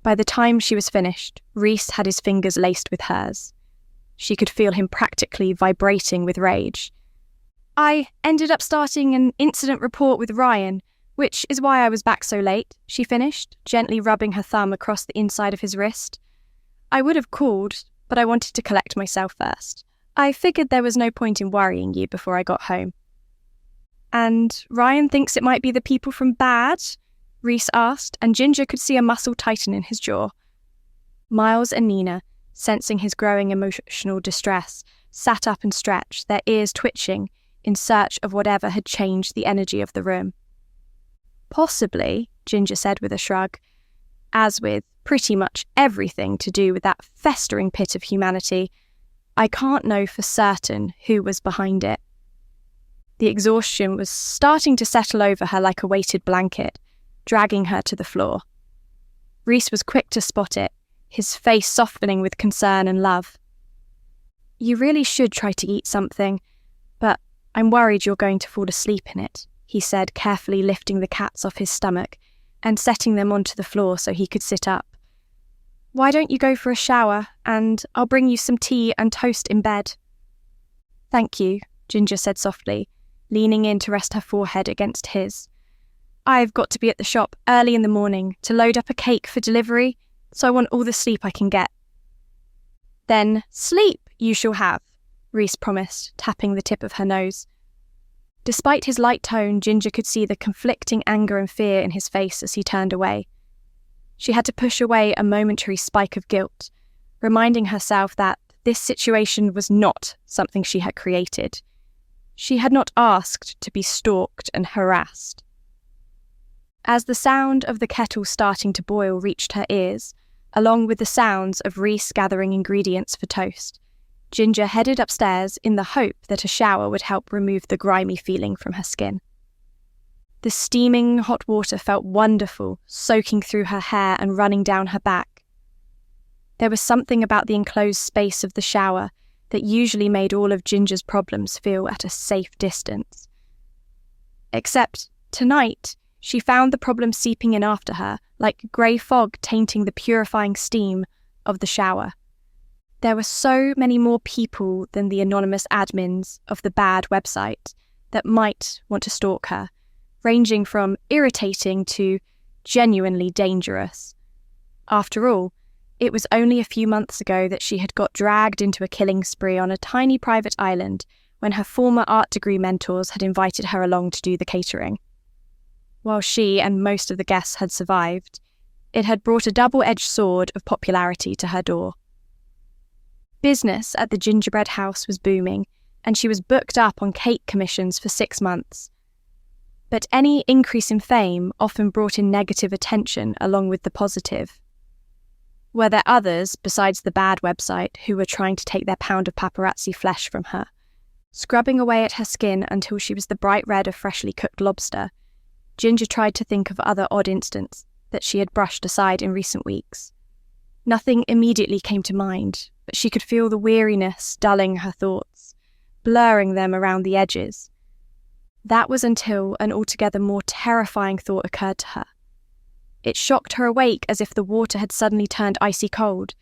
Speaker 1: By the time she was finished, Rhys had his fingers laced with hers. She could feel him practically vibrating with rage. "I ended up starting an incident report with Ryan, which is why I was back so late," she finished, gently rubbing her thumb across the inside of his wrist. "I would have called, but I wanted to collect myself first. I figured there was no point in worrying you before I got home." "And Ryan thinks it might be the people from Bad?" Rhys asked, and Ginger could see a muscle tighten in his jaw. Miles and Nina, sensing his growing emotional distress, sat up and stretched, their ears twitching, in search of whatever had changed the energy of the room. "Possibly," Ginger said with a shrug, "as with pretty much everything to do with that festering pit of humanity, I can't know for certain who was behind it." The exhaustion was starting to settle over her like a weighted blanket, dragging her to the floor. Rhys was quick to spot it, his face softening with concern and love. "You really should try to eat something, but I'm worried you're going to fall asleep in it," he said, carefully lifting the cats off his stomach and setting them onto the floor so he could sit up. "Why don't you go for a shower, and I'll bring you some tea and toast in bed." "Thank you," Ginger said softly, leaning in to rest her forehead against his. "I've got to be at the shop early in the morning to load up a cake for delivery, so I want all the sleep I can get." "Then sleep you shall have," Rhys promised, tapping the tip of her nose. Despite his light tone, Ginger could see the conflicting anger and fear in his face as he turned away. She had to push away a momentary spike of guilt, reminding herself that this situation was not something she had created. She had not asked to be stalked and harassed. As the sound of the kettle starting to boil reached her ears, along with the sounds of Rhys gathering ingredients for toast, Ginger headed upstairs in the hope that a shower would help remove the grimy feeling from her skin. The steaming hot water felt wonderful, soaking through her hair and running down her back. There was something about the enclosed space of the shower that usually made all of Ginger's problems feel at a safe distance. Except Tonight, she found the problem seeping in after her, like grey fog tainting the purifying steam of the shower. There were so many more people than the anonymous admins of the bad website that might want to stalk her, ranging from irritating to genuinely dangerous. After all, it was only a few months ago that she had got dragged into a killing spree on a tiny private island when her former art degree mentors had invited her along to do the catering. While she and most of the guests had survived, it had brought a double-edged sword of popularity to her door. Business at the gingerbread house was booming, and she was booked up on cake commissions for 6 months. But any increase in fame often brought in negative attention along with the positive. Were there others, besides the bad website, who were trying to take their pound of paparazzi flesh from her, scrubbing away at her skin until she was the bright red of freshly cooked lobster? Ginger tried to think of other odd incidents that she had brushed aside in recent weeks. Nothing immediately came to mind, but she could feel the weariness dulling her thoughts, blurring them around the edges. That was until an altogether more terrifying thought occurred to her. It shocked her awake as if the water had suddenly turned icy cold,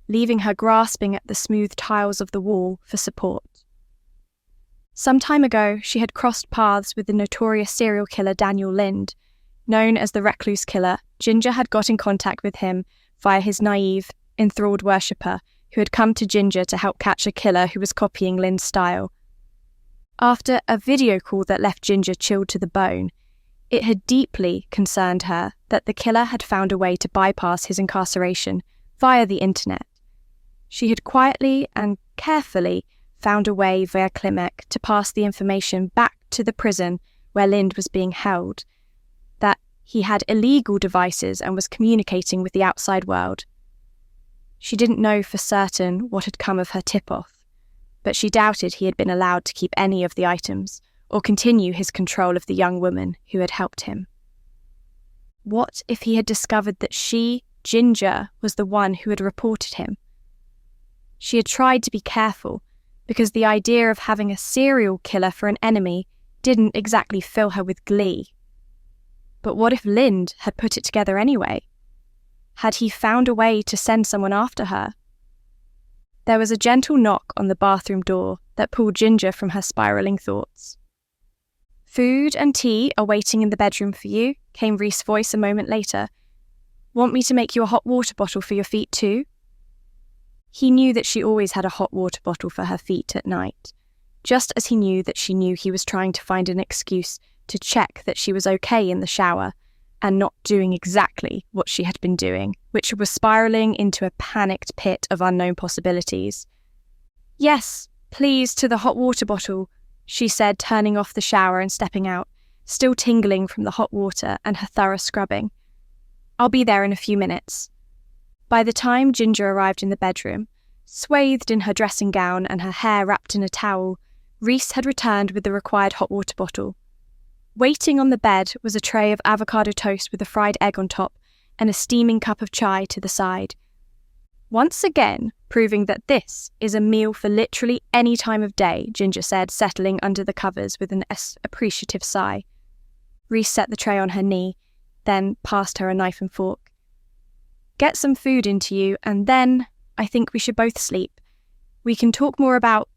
Speaker 1: leaving her grasping at the smooth tiles of the wall for support. Some time ago, she had crossed paths with the notorious serial killer Daniel Lind. Known as the Recluse Killer, Ginger had got in contact with him via his naive, enthralled worshipper who had come to Ginger to help catch a killer who was copying Lind's style. After a video call that left Ginger chilled to the bone, it had deeply concerned her that the killer had found a way to bypass his incarceration via the internet. She had quietly and carefully found a way via Klimek to pass the information back to the prison where Lind was being held, that he had illegal devices and was communicating with the outside world. She didn't know for certain what had come of her tip-off, but she doubted he had been allowed to keep any of the items or continue his control of the young woman who had helped him. What if he had discovered that she, Ginger, was the one who had reported him? She had tried to be careful, because the idea of having a serial killer for an enemy didn't exactly fill her with glee. But what if Lind had put it together anyway? Had he found a way to send someone after her? There was a gentle knock on the bathroom door that pulled Ginger from her spiralling thoughts. "Food and tea are waiting in the bedroom for you," came Reese's voice a moment later. "Want me to make you a hot water bottle for your feet too?" He knew that she always had a hot water bottle for her feet at night, just as he knew that she knew he was trying to find an excuse to check that she was okay in the shower and not doing exactly what she had been doing, which was spiralling into a panicked pit of unknown possibilities. "Yes, please, to the hot water bottle," she said, turning off the shower and stepping out, still tingling from the hot water and her thorough scrubbing. "I'll be there in a few minutes." By the time Ginger arrived in the bedroom, swathed in her dressing gown and her hair wrapped in a towel, Reese had returned with the required hot water bottle. Waiting on the bed was a tray of avocado toast with a fried egg on top and a steaming cup of chai to the side. Once again, proving that this is a meal for literally any time of day, Ginger said, settling under the covers with an appreciative sigh. Reese set the tray on her knee, then passed her a knife and fork. "Get some food into you, and then I think we should both sleep. We can talk more about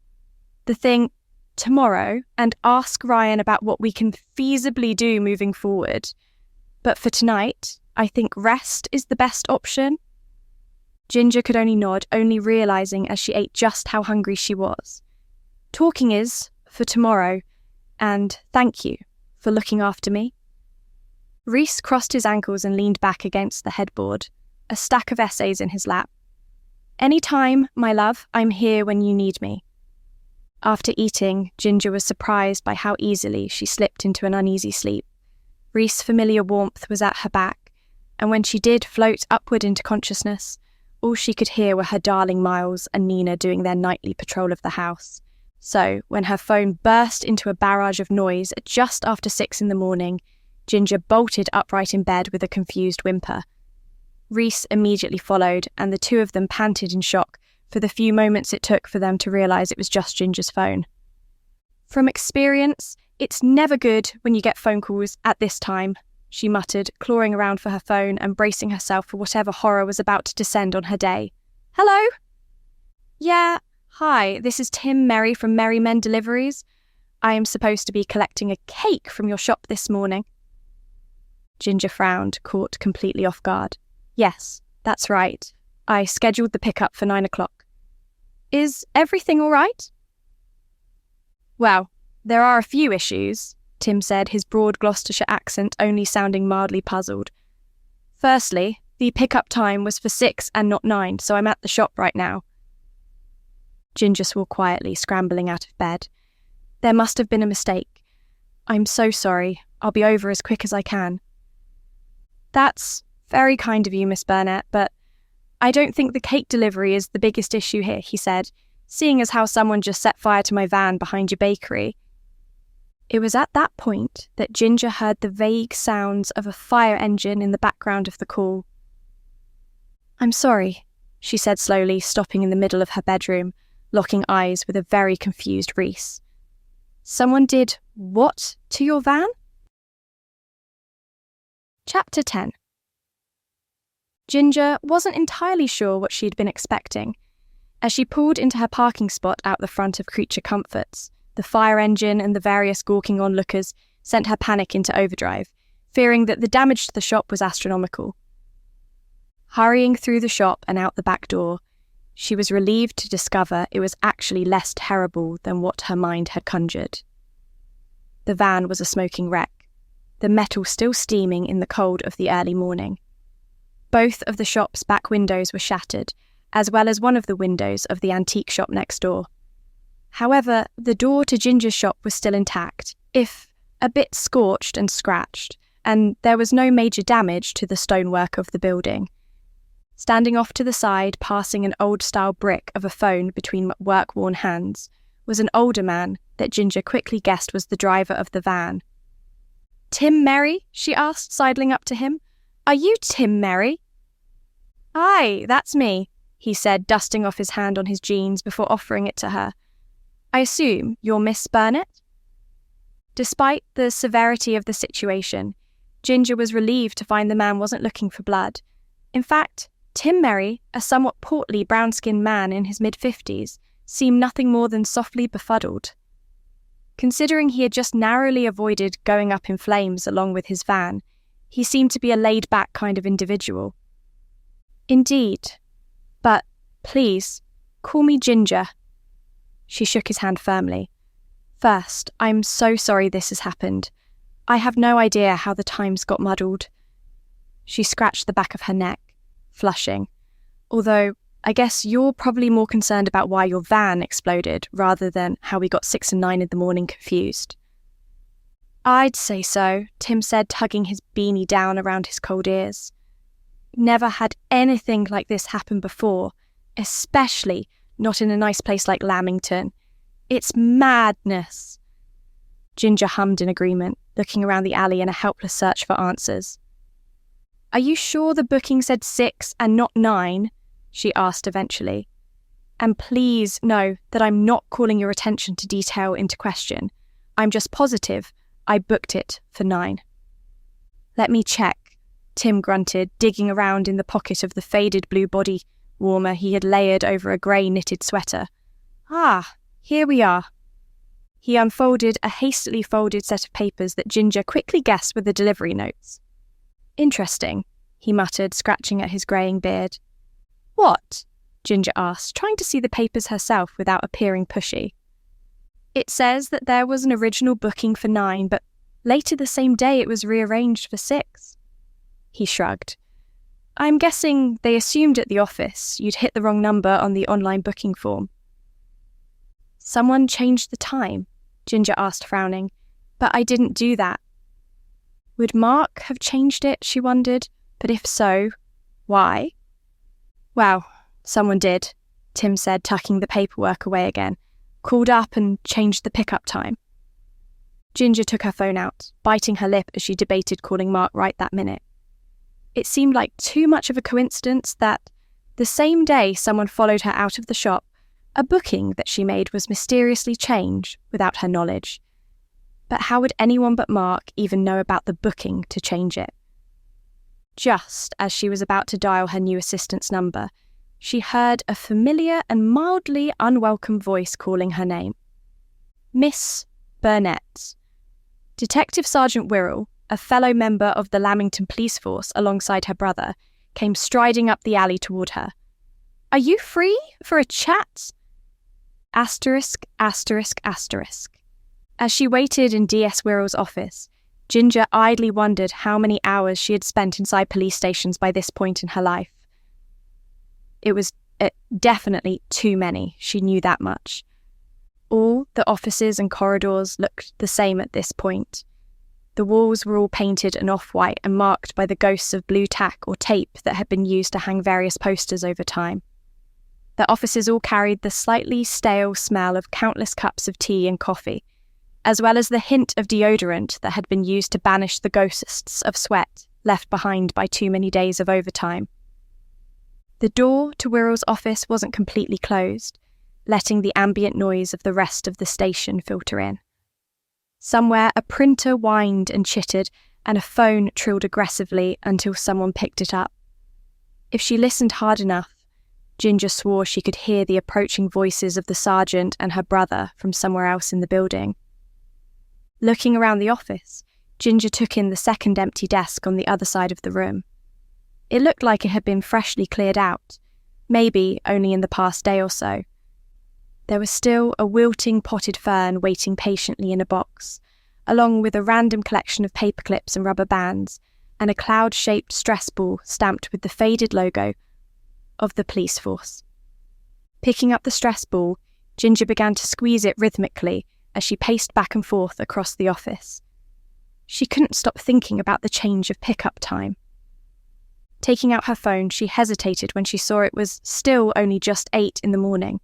Speaker 1: the thing tomorrow and ask Ryan about what we can feasibly do moving forward. But for tonight, I think rest is the best option." Ginger could only nod, only realising as she ate just how hungry she was. "Talking is for tomorrow, and thank you for looking after me." Reese crossed his ankles and leaned back against the headboard, a stack of essays in his lap. "Any time, my love, I'm here when you need me." After eating, Ginger was surprised by how easily she slipped into an uneasy sleep. Reese's familiar warmth was at her back, and when she did float upward into consciousness, all she could hear were her darling Miles and Nina doing their nightly patrol of the house. So, when her phone burst into a barrage of noise at just after 6 in the morning, Ginger bolted upright in bed with a confused whimper. Reese immediately followed, and the two of them panted in shock for the few moments it took for them to realise it was just Ginger's phone. From experience, It's never good when you get phone calls at this time, she muttered, clawing around for her phone and bracing herself for whatever horror was about to descend on her day. Hello? Yeah, hi, this is Tim Merry from Merry Men Deliveries. I am supposed to be collecting a cake from your shop this morning. Ginger frowned, caught completely off guard. Yes, that's right. I scheduled the pickup for 9 o'clock. Is everything all right? Well, there are a few issues, Tim said, his broad Gloucestershire accent only sounding mildly puzzled. Firstly, the pickup time was for 6 and not 9, so I'm at the shop right now. Ginger swore quietly, scrambling out of bed. There must have been a mistake. I'm so sorry. I'll be over as quick as I can. That's very kind of you, Miss Burnet, but I don't think the cake delivery is the biggest issue here, he said, seeing as how someone just set fire to my van behind your bakery. It was at that point that Ginger heard the vague sounds of a fire engine in the background of the call. I'm sorry, she said slowly, stopping in the middle of her bedroom, locking eyes with a very confused Reese. Someone did what to your van? Chapter 10. Ginger wasn't entirely sure what she'd been expecting. As she pulled into her parking spot out the front of Creature Comforts, the fire engine and the various gawking onlookers sent her panic into overdrive, fearing that the damage to the shop was astronomical. Hurrying through the shop and out the back door, she was relieved to discover it was actually less terrible than what her mind had conjured. The van was a smoking wreck, the metal still steaming in the cold of the early morning. Both of the shop's back windows were shattered, as well as one of the windows of the antique shop next door. However, the door to Ginger's shop was still intact, if a bit scorched and scratched, and there was no major damage to the stonework of the building. Standing off to the side, passing an old-style brick of a phone between work-worn hands, was an older man that Ginger quickly guessed was the driver of the van. Tim Merry? She asked, sidling up to him. Are you Tim Merry? Aye, that's me, he said, dusting off his hand on his jeans before offering it to her. I assume you're Miss Burnet? Despite the severity of the situation, Ginger was relieved to find the man wasn't looking for blood. In fact, Tim Merry, a somewhat portly brown-skinned man in his mid-50s, seemed nothing more than softly befuddled. Considering he had just narrowly avoided going up in flames along with his van, he seemed to be a laid-back kind of individual. Indeed. But, please, call me Ginger. She shook his hand firmly. First, I'm so sorry this has happened. I have no idea how the times got muddled. She scratched the back of her neck, flushing. Although, I guess you're probably more concerned about why your van exploded rather than how we got 6 and 9 in the morning confused. I'd say so, Tim said, tugging his beanie down around his cold ears. Never had anything like this happen before, especially not in a nice place like Lamington. It's madness. Ginger hummed in agreement, looking around the alley in a helpless search for answers. Are you sure the booking said 6 and not 9? She asked eventually. And please know that I'm not calling your attention to detail into question. I'm just positive I booked it for 9. Let me check, Tim grunted, digging around in the pocket of the faded blue body warmer he had layered over a grey knitted sweater. Ah, here we are. He unfolded a hastily folded set of papers that Ginger quickly guessed were the delivery notes. Interesting, he muttered, scratching at his greying beard. What? Ginger asked, trying to see the papers herself without appearing pushy. It says that there was an original booking for 9, but later the same day it was rearranged for 6. He shrugged. I'm guessing they assumed at the office you'd hit the wrong number on the online booking form. Someone changed the time, Ginger asked, frowning, but I didn't do that. Would Mark have changed it, she wondered, but if so, why? Well, someone did, Tim said, tucking the paperwork away again. Called up and changed the pickup time. Ginger took her phone out, biting her lip as she debated calling Mark right that minute. It seemed like too much of a coincidence that, the same day someone followed her out of the shop, a booking that she made was mysteriously changed without her knowledge. But how would anyone but Mark even know about the booking to change it? Just as she was about to dial her new assistant's number, she heard a familiar and mildly unwelcome voice calling her name. Miss Burnet. Detective Sergeant Wirral, a fellow member of the Lamington Police Force alongside her brother, came striding up the alley toward her. "Are you free for a chat?" Asterisk, asterisk, asterisk. As she waited in DS Wirral's office, Ginger idly wondered how many hours she had spent inside police stations by this point in her life. It was definitely too many, she knew that much. All the offices and corridors looked the same at this point. The walls were all painted an off-white and marked by the ghosts of blue tack or tape that had been used to hang various posters over time. The offices all carried the slightly stale smell of countless cups of tea and coffee, as well as the hint of deodorant that had been used to banish the ghosts of sweat left behind by too many days of overtime. The door to Wirral's office wasn't completely closed, letting the ambient noise of the rest of the station filter in. Somewhere a printer whined and chittered, and a phone trilled aggressively until someone picked it up. If she listened hard enough, Ginger swore she could hear the approaching voices of the sergeant and her brother from somewhere else in the building. Looking around the office, Ginger took in the second empty desk on the other side of the room. It looked like it had been freshly cleared out, maybe only in the past day or so. There was still a wilting potted fern waiting patiently in a box, along with a random collection of paper clips and rubber bands, and a cloud-shaped stress ball stamped with the faded logo of the police force. Picking up the stress ball, Ginger began to squeeze it rhythmically as she paced back and forth across the office. She couldn't stop thinking about the change of pickup time. Taking out her phone, she hesitated when she saw it was still only just 8 in the morning.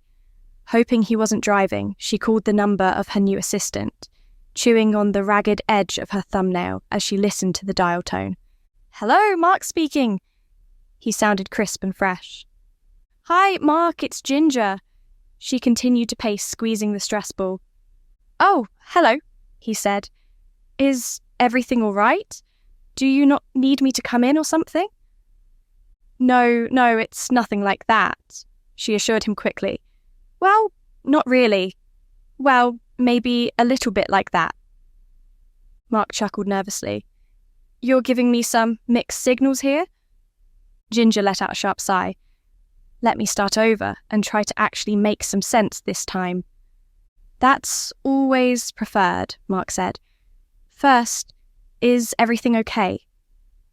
Speaker 1: Hoping he wasn't driving, she called the number of her new assistant, chewing on the ragged edge of her thumbnail as she listened to the dial tone. "Hello, Mark speaking." He sounded crisp and fresh. "Hi, Mark, it's Ginger." She continued to pace, squeezing the stress ball. "Oh, hello," he said. "Is everything all right? Do you not need me to come in or something?" No, it's nothing like that," she assured him quickly. "Well, not really. Well, maybe a little bit like that." Mark chuckled nervously. "You're giving me some mixed signals here?" Ginger let out a sharp sigh. "Let me start over and try to actually make some sense this time." "That's always preferred," Mark said. "First, is everything okay?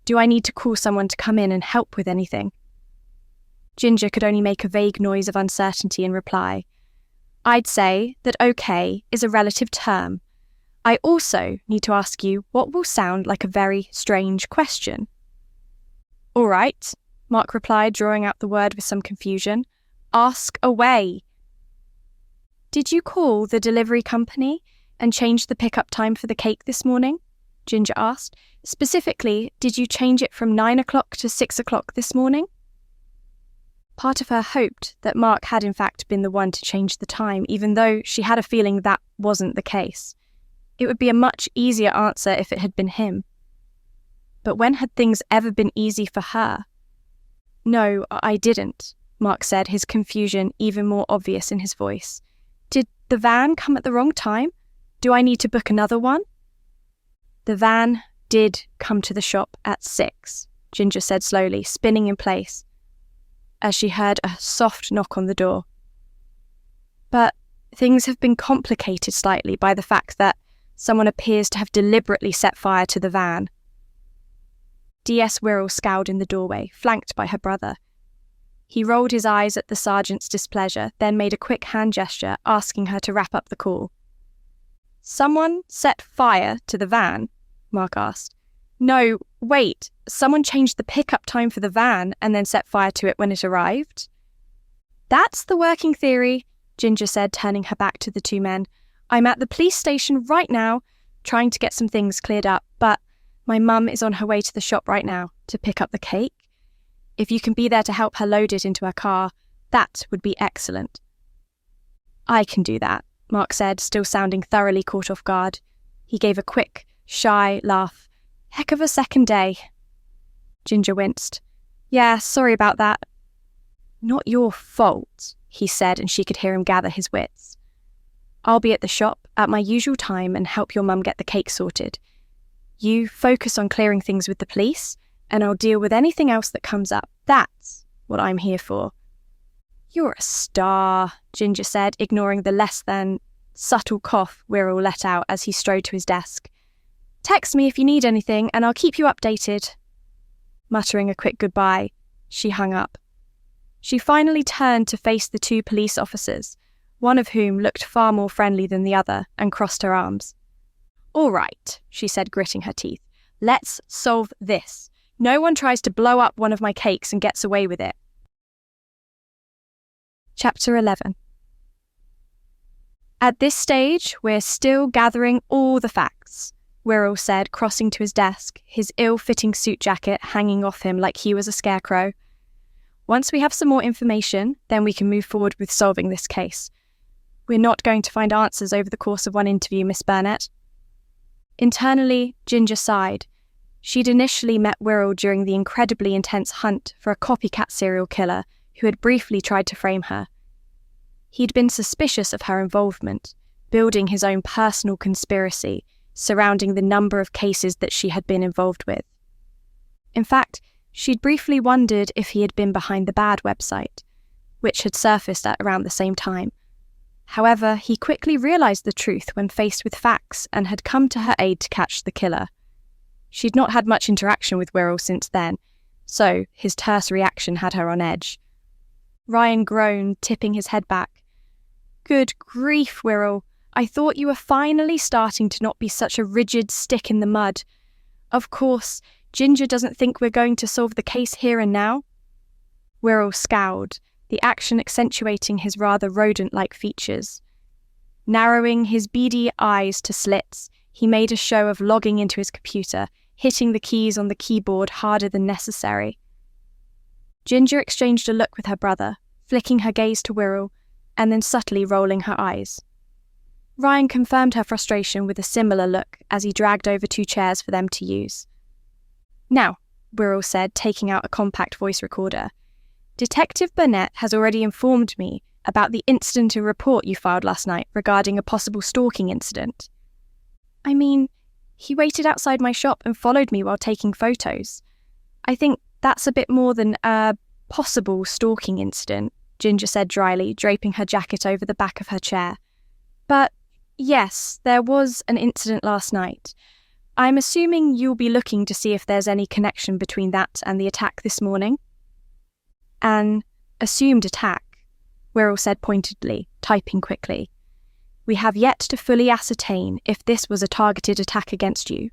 Speaker 1: Do I need to call someone to come in and help with anything?" Ginger could only make a vague noise of uncertainty in reply. "I'd say that okay is a relative term. I also need to ask you what will sound like a very strange question." "All right," Mark replied, drawing out the word with some confusion. "Ask away." "Did you call the delivery company and change the pickup time for the cake this morning?" Ginger asked. "Specifically, did you change it from 9 o'clock to 6 o'clock this morning?" Part of her hoped that Mark had in fact been the one to change the time, even though she had a feeling that wasn't the case. It would be a much easier answer if it had been him. But when had things ever been easy for her? "No, I didn't," Mark said, his confusion even more obvious in his voice. "Did the van come at the wrong time? Do I need to book another one?" "The van did come to the shop at 6, Ginger said slowly, spinning in place, as she heard a soft knock on the door. "But things have been complicated slightly by the fact that someone appears to have deliberately set fire to the van." DS Wirral scowled in the doorway, flanked by her brother. He rolled his eyes at the sergeant's displeasure, then made a quick hand gesture, asking her to wrap up the call. "Someone set fire to the van?" Mark asked. "No, wait, someone changed the pickup time for the van and then set fire to it when it arrived?" "That's the working theory," Ginger said, turning her back to the two men. "I'm at the police station right now, trying to get some things cleared up, but my mum is on her way to the shop right now to pick up the cake. If you can be there to help her load it into her car, that would be excellent." "I can do that," Mark said, still sounding thoroughly caught off guard. He gave a quick, shy laugh. Heck of a second day. Ginger winced. Yeah, sorry about that. Not your fault, he said, and she could hear him gather his wits. I'll be at the shop at my usual time and help your mum get the cake sorted. You focus on clearing things with the police, and I'll deal with anything else that comes up. That's what I'm here for. You're a star, Ginger said, ignoring the less than subtle cough Wirral let out as he strode to his desk. Text me if you need anything, and I'll keep you updated. Muttering a quick goodbye, she hung up. She finally turned to face the two police officers, one of whom looked far more friendly than the other, and crossed her arms. All right, she said, gritting her teeth. Let's solve this. No one tries to blow up one of my cakes and gets away with it. Chapter 11. At this stage, we're still gathering all the facts, Wirral said, crossing to his desk, his ill-fitting suit jacket hanging off him like he was a scarecrow. Once we have some more information, then we can move forward with solving this case. We're not going to find answers over the course of one interview, Miss Burnet. Internally, Ginger sighed. She'd initially met Wirral during the incredibly intense hunt for a copycat serial killer who had briefly tried to frame her. He'd been suspicious of her involvement, building his own personal conspiracy surrounding the number of cases that she had been involved with. In fact, she'd briefly wondered if he had been behind the Bad website, which had surfaced at around the same time. However, he quickly realised the truth when faced with facts and had come to her aid to catch the killer. She'd not had much interaction with Wirral since then, so his terse reaction had her on edge. Ryan groaned, tipping his head back. Good grief, Wirral. I thought you were finally starting to not be such a rigid stick in the mud. Of course, Ginger doesn't think we're going to solve the case here and now. Wirral scowled, the action accentuating his rather rodent-like features. Narrowing his beady eyes to slits, he made a show of logging into his computer, hitting the keys on the keyboard harder than necessary. Ginger exchanged a look with her brother, flicking her gaze to Wirral, and then subtly rolling her eyes. Ryan confirmed her frustration with a similar look as he dragged over 2 chairs for them to use. Now, Wirral said, taking out a compact voice recorder, Detective Burnet has already informed me about the incident and report you filed last night regarding a possible stalking incident. I mean, he waited outside my shop and followed me while taking photos. I think that's a bit more than a possible stalking incident, Ginger said dryly, draping her jacket over the back of her chair. But yes, there was an incident last night. I'm assuming you'll be looking to see if there's any connection between that and the attack this morning? An assumed attack, Wirral said pointedly, typing quickly. We have yet to fully ascertain if this was a targeted attack against you,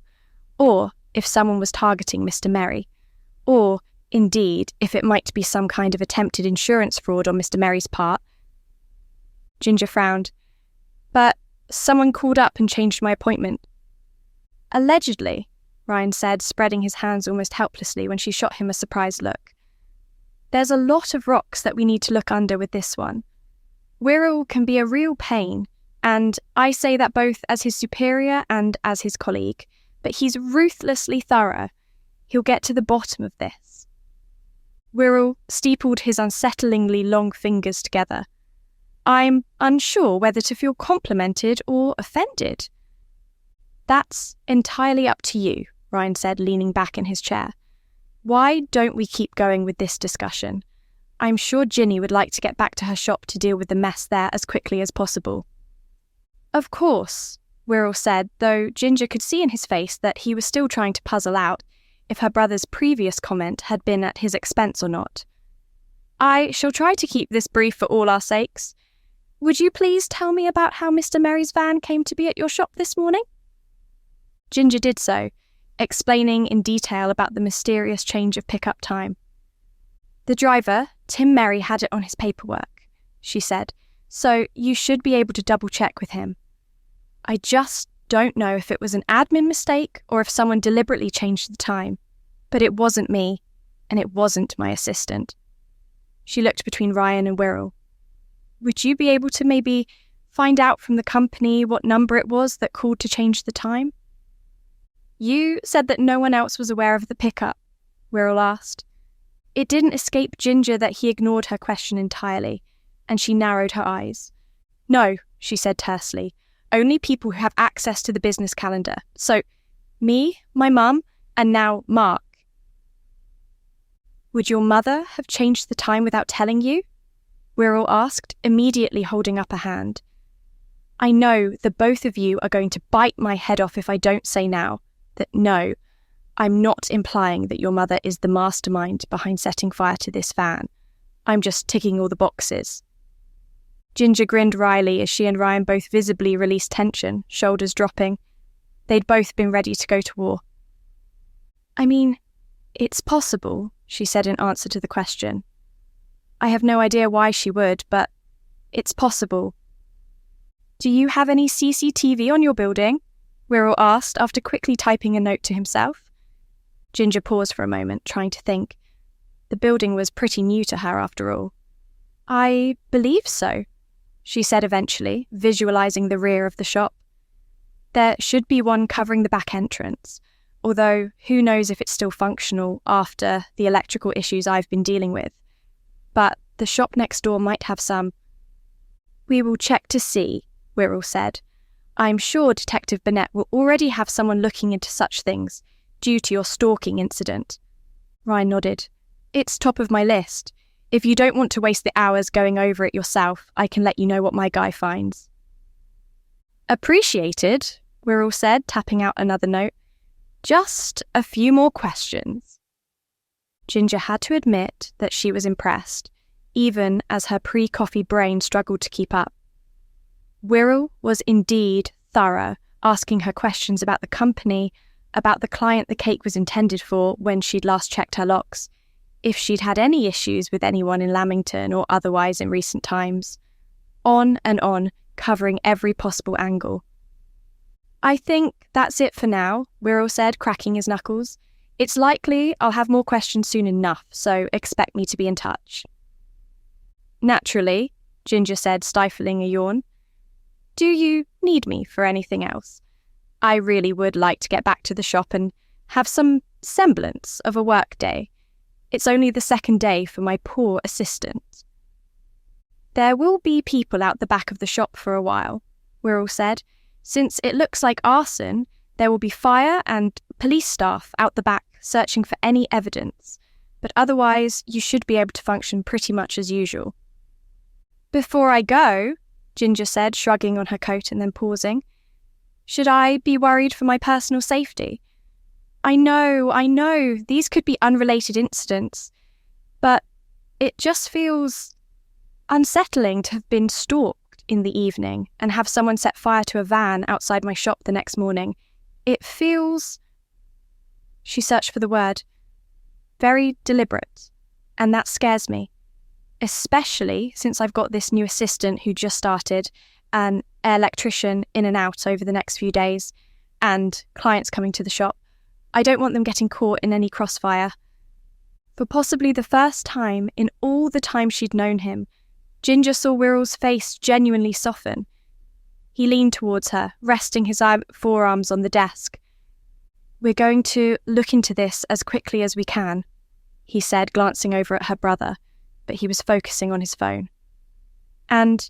Speaker 1: or if someone was targeting Mr. Merry, or, indeed, if it might be some kind of attempted insurance fraud on Mr. Merry's part. Ginger frowned. But someone called up and changed my appointment. Allegedly, Ryan said, spreading his hands almost helplessly when she shot him a surprised look. There's a lot of rocks that we need to look under with this one. Wirral can be a real pain, and I say that both as his superior and as his colleague, but he's ruthlessly thorough. He'll get to the bottom of this. Wirral steepled his unsettlingly long fingers together. I'm unsure whether to feel complimented or offended. That's entirely up to you, Ryan said, leaning back in his chair. Why don't we keep going with this discussion? I'm sure Ginny would like to get back to her shop to deal with the mess there as quickly as possible. Of course, Wirral said, though Ginger could see in his face that he was still trying to puzzle out if her brother's previous comment had been at his expense or not. I shall try to keep this brief for all our sakes. Would you please tell me about how Mr. Merry's van came to be at your shop this morning? Ginger did so, explaining in detail about the mysterious change of pickup time. The driver, Tim Merry, had it on his paperwork, she said, so you should be able to double-check with him. I just don't know if it was an admin mistake or if someone deliberately changed the time, but it wasn't me, and it wasn't my assistant. She looked between Ryan and Wirral. Would you be able to maybe find out from the company what number it was that called to change the time? You said that no one else was aware of the pickup, Wirral asked. It didn't escape Ginger that he ignored her question entirely, and she narrowed her eyes. No, she said tersely, only people who have access to the business calendar. So, me, my mum, and now Mark. Would your mother have changed the time without telling you? Wirral asked, immediately holding up a hand. I know the both of you are going to bite my head off if I don't say now that no, I'm not implying that your mother is the mastermind behind setting fire to this van. I'm just ticking all the boxes. Ginger grinned wryly as she and Ryan both visibly released tension, shoulders dropping. They'd both been ready to go to war. I mean, it's possible, she said in answer to the question. I have no idea why she would, but it's possible. Do you have any CCTV on your building? Wirral asked after quickly typing a note to himself. Ginger paused for a moment, trying to think. The building was pretty new to her after all. I believe so, she said eventually, visualising the rear of the shop. There should be one covering the back entrance, although who knows if it's still functional after the electrical issues I've been dealing with. But the shop next door might have some. We will check to see, Wirral said. I'm sure Detective Burnet will already have someone looking into such things, due to your stalking incident. Ryan nodded. It's top of my list. If you don't want to waste the hours going over it yourself, I can let you know what my guy finds. Appreciated, Wirral said, tapping out another note. Just a few more questions. Ginger had to admit that she was impressed, even as her pre-coffee brain struggled to keep up. Wirral was indeed thorough, asking her questions about the company, about the client the cake was intended for when she'd last checked her locks, if she'd had any issues with anyone in Lamington or otherwise in recent times. On and on, covering every possible angle. I think that's it for now, Wirral said, cracking his knuckles. It's likely I'll have more questions soon enough, so expect me to be in touch. Naturally, Ginger said, stifling a yawn. Do you need me for anything else? I really would like to get back to the shop and have some semblance of a work day. It's only the second day for my poor assistant. There will be people out the back of the shop for a while, Wirral said. Since it looks like arson, there will be fire and police staff out the back searching for any evidence, but otherwise you should be able to function pretty much as usual. Before I go, Ginger said, shrugging on her coat and then pausing, should I be worried for my personal safety? I know, these could be unrelated incidents, but it just feels unsettling to have been stalked in the evening and have someone set fire to a van outside my shop the next morning. It feels... She searched for the word. Very deliberate, and that scares me, especially since I've got this new assistant who just started, an electrician in and out over the next few days, and clients coming to the shop. I don't want them getting caught in any crossfire. For possibly the first time in all the time she'd known him, Ginger saw Wirral's face genuinely soften. He leaned towards her, resting his forearms on the desk. We're going to look into this as quickly as we can, he said, glancing over at her brother, but he was focusing on his phone. And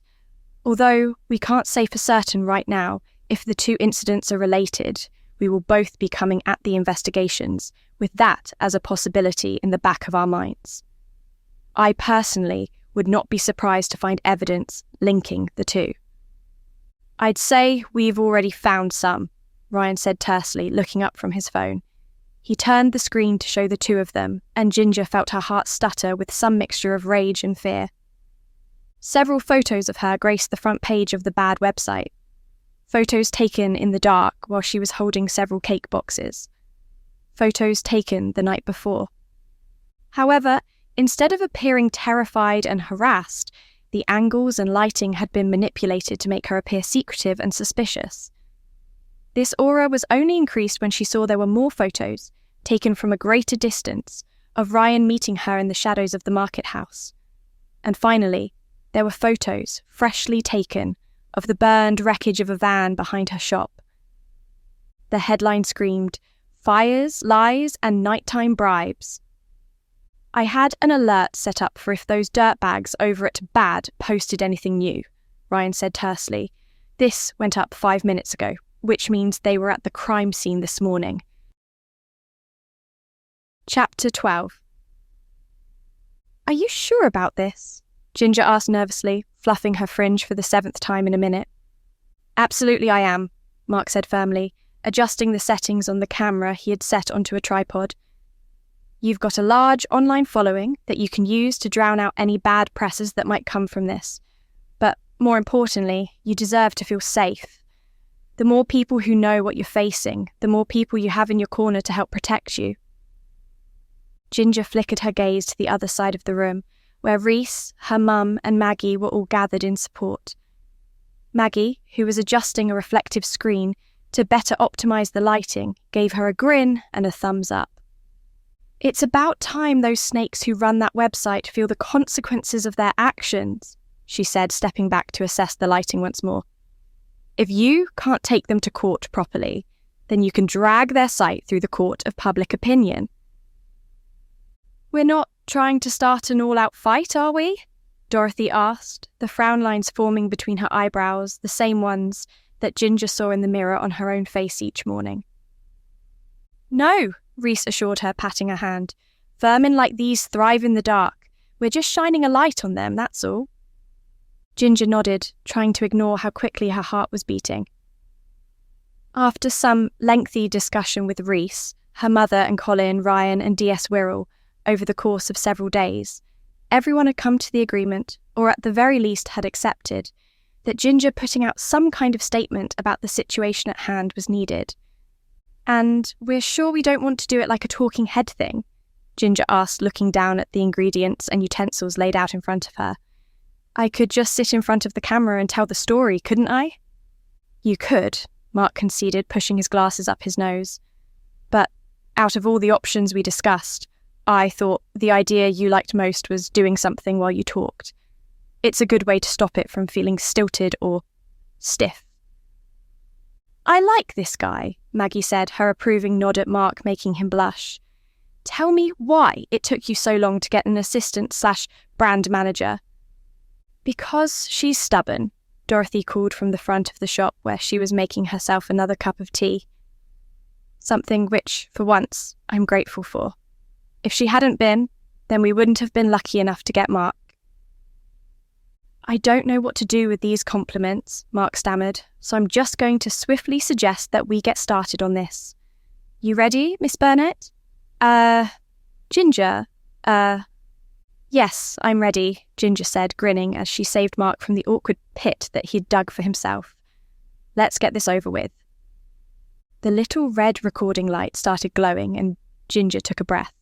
Speaker 1: although we can't say for certain right now if the two incidents are related, we will both be coming at the investigations with that as a possibility in the back of our minds. I personally would not be surprised to find evidence linking the two. I'd say we've already found some, Ryan said tersely, looking up from his phone. He turned the screen to show the two of them, and Ginger felt her heart stutter with some mixture of rage and fear. Several photos of her graced the front page of the bad website. Photos taken in the dark while she was holding several cake boxes. Photos taken the night before. However, instead of appearing terrified and harassed, the angles and lighting had been manipulated to make her appear secretive and suspicious. This aura was only increased when she saw there were more photos, taken from a greater distance, of Ryan meeting her in the shadows of the market house. And finally, there were photos, freshly taken, of the burned wreckage of a van behind her shop. The headline screamed, "Fires, Lies and Nighttime Bribes." I had an alert set up for if those dirtbags over at Bad posted anything new, Ryan said tersely. This went up 5 minutes ago, which means they were at the crime scene this morning. Chapter 12. Are you sure about this? Ginger asked nervously, fluffing her fringe for the 7th time in a minute. Absolutely I am, Mark said firmly, adjusting the settings on the camera he had set onto a tripod. You've got a large online following that you can use to drown out any bad presses that might come from this. But more importantly, you deserve to feel safe. The more people who know what you're facing, the more people you have in your corner to help protect you. Ginger flickered her gaze to the other side of the room, where Reese, her mum, and Maggie were all gathered in support. Maggie, who was adjusting a reflective screen to better optimize the lighting, gave her a grin and a thumbs up. It's about time those snakes who run that website feel the consequences of their actions, she said, stepping back to assess the lighting once more. If you can't take them to court properly, then you can drag their site through the court of public opinion. We're not trying to start an all-out fight, are we? Dorothy asked, the frown lines forming between her eyebrows, the same ones that Ginger saw in the mirror on her own face each morning. No, Reese assured her, patting her hand. Vermin like these thrive in the dark. We're just shining a light on them, that's all. Ginger nodded, trying to ignore how quickly her heart was beating. After some lengthy discussion with Reese, her mother and Colin, Ryan and DS Wirral, over the course of several days, everyone had come to the agreement, or at the very least had accepted, that Ginger putting out some kind of statement about the situation at hand was needed. And we're sure we don't want to do it like a talking head thing? Ginger asked, looking down at the ingredients and utensils laid out in front of her. I could just sit in front of the camera and tell the story, couldn't I? You could, Mark conceded, pushing his glasses up his nose. But out of all the options we discussed, I thought the idea you liked most was doing something while you talked. It's a good way to stop it from feeling stilted or stiff. I like this guy, Maggie said, her approving nod at Mark making him blush. Tell me why it took you so long to get an assistant/brand manager. Because she's stubborn, Dorothy called from the front of the shop where she was making herself another cup of tea. Something which, for once, I'm grateful for. If she hadn't been, then we wouldn't have been lucky enough to get Mark. I don't know what to do with these compliments, Mark stammered, so I'm just going to swiftly suggest that we get started on this. You ready, Miss Burnet? Ginger? Yes, I'm ready, Ginger said, grinning as she saved Mark from the awkward pit that he'd dug for himself. Let's get this over with. The little red recording light started glowing and Ginger took a breath.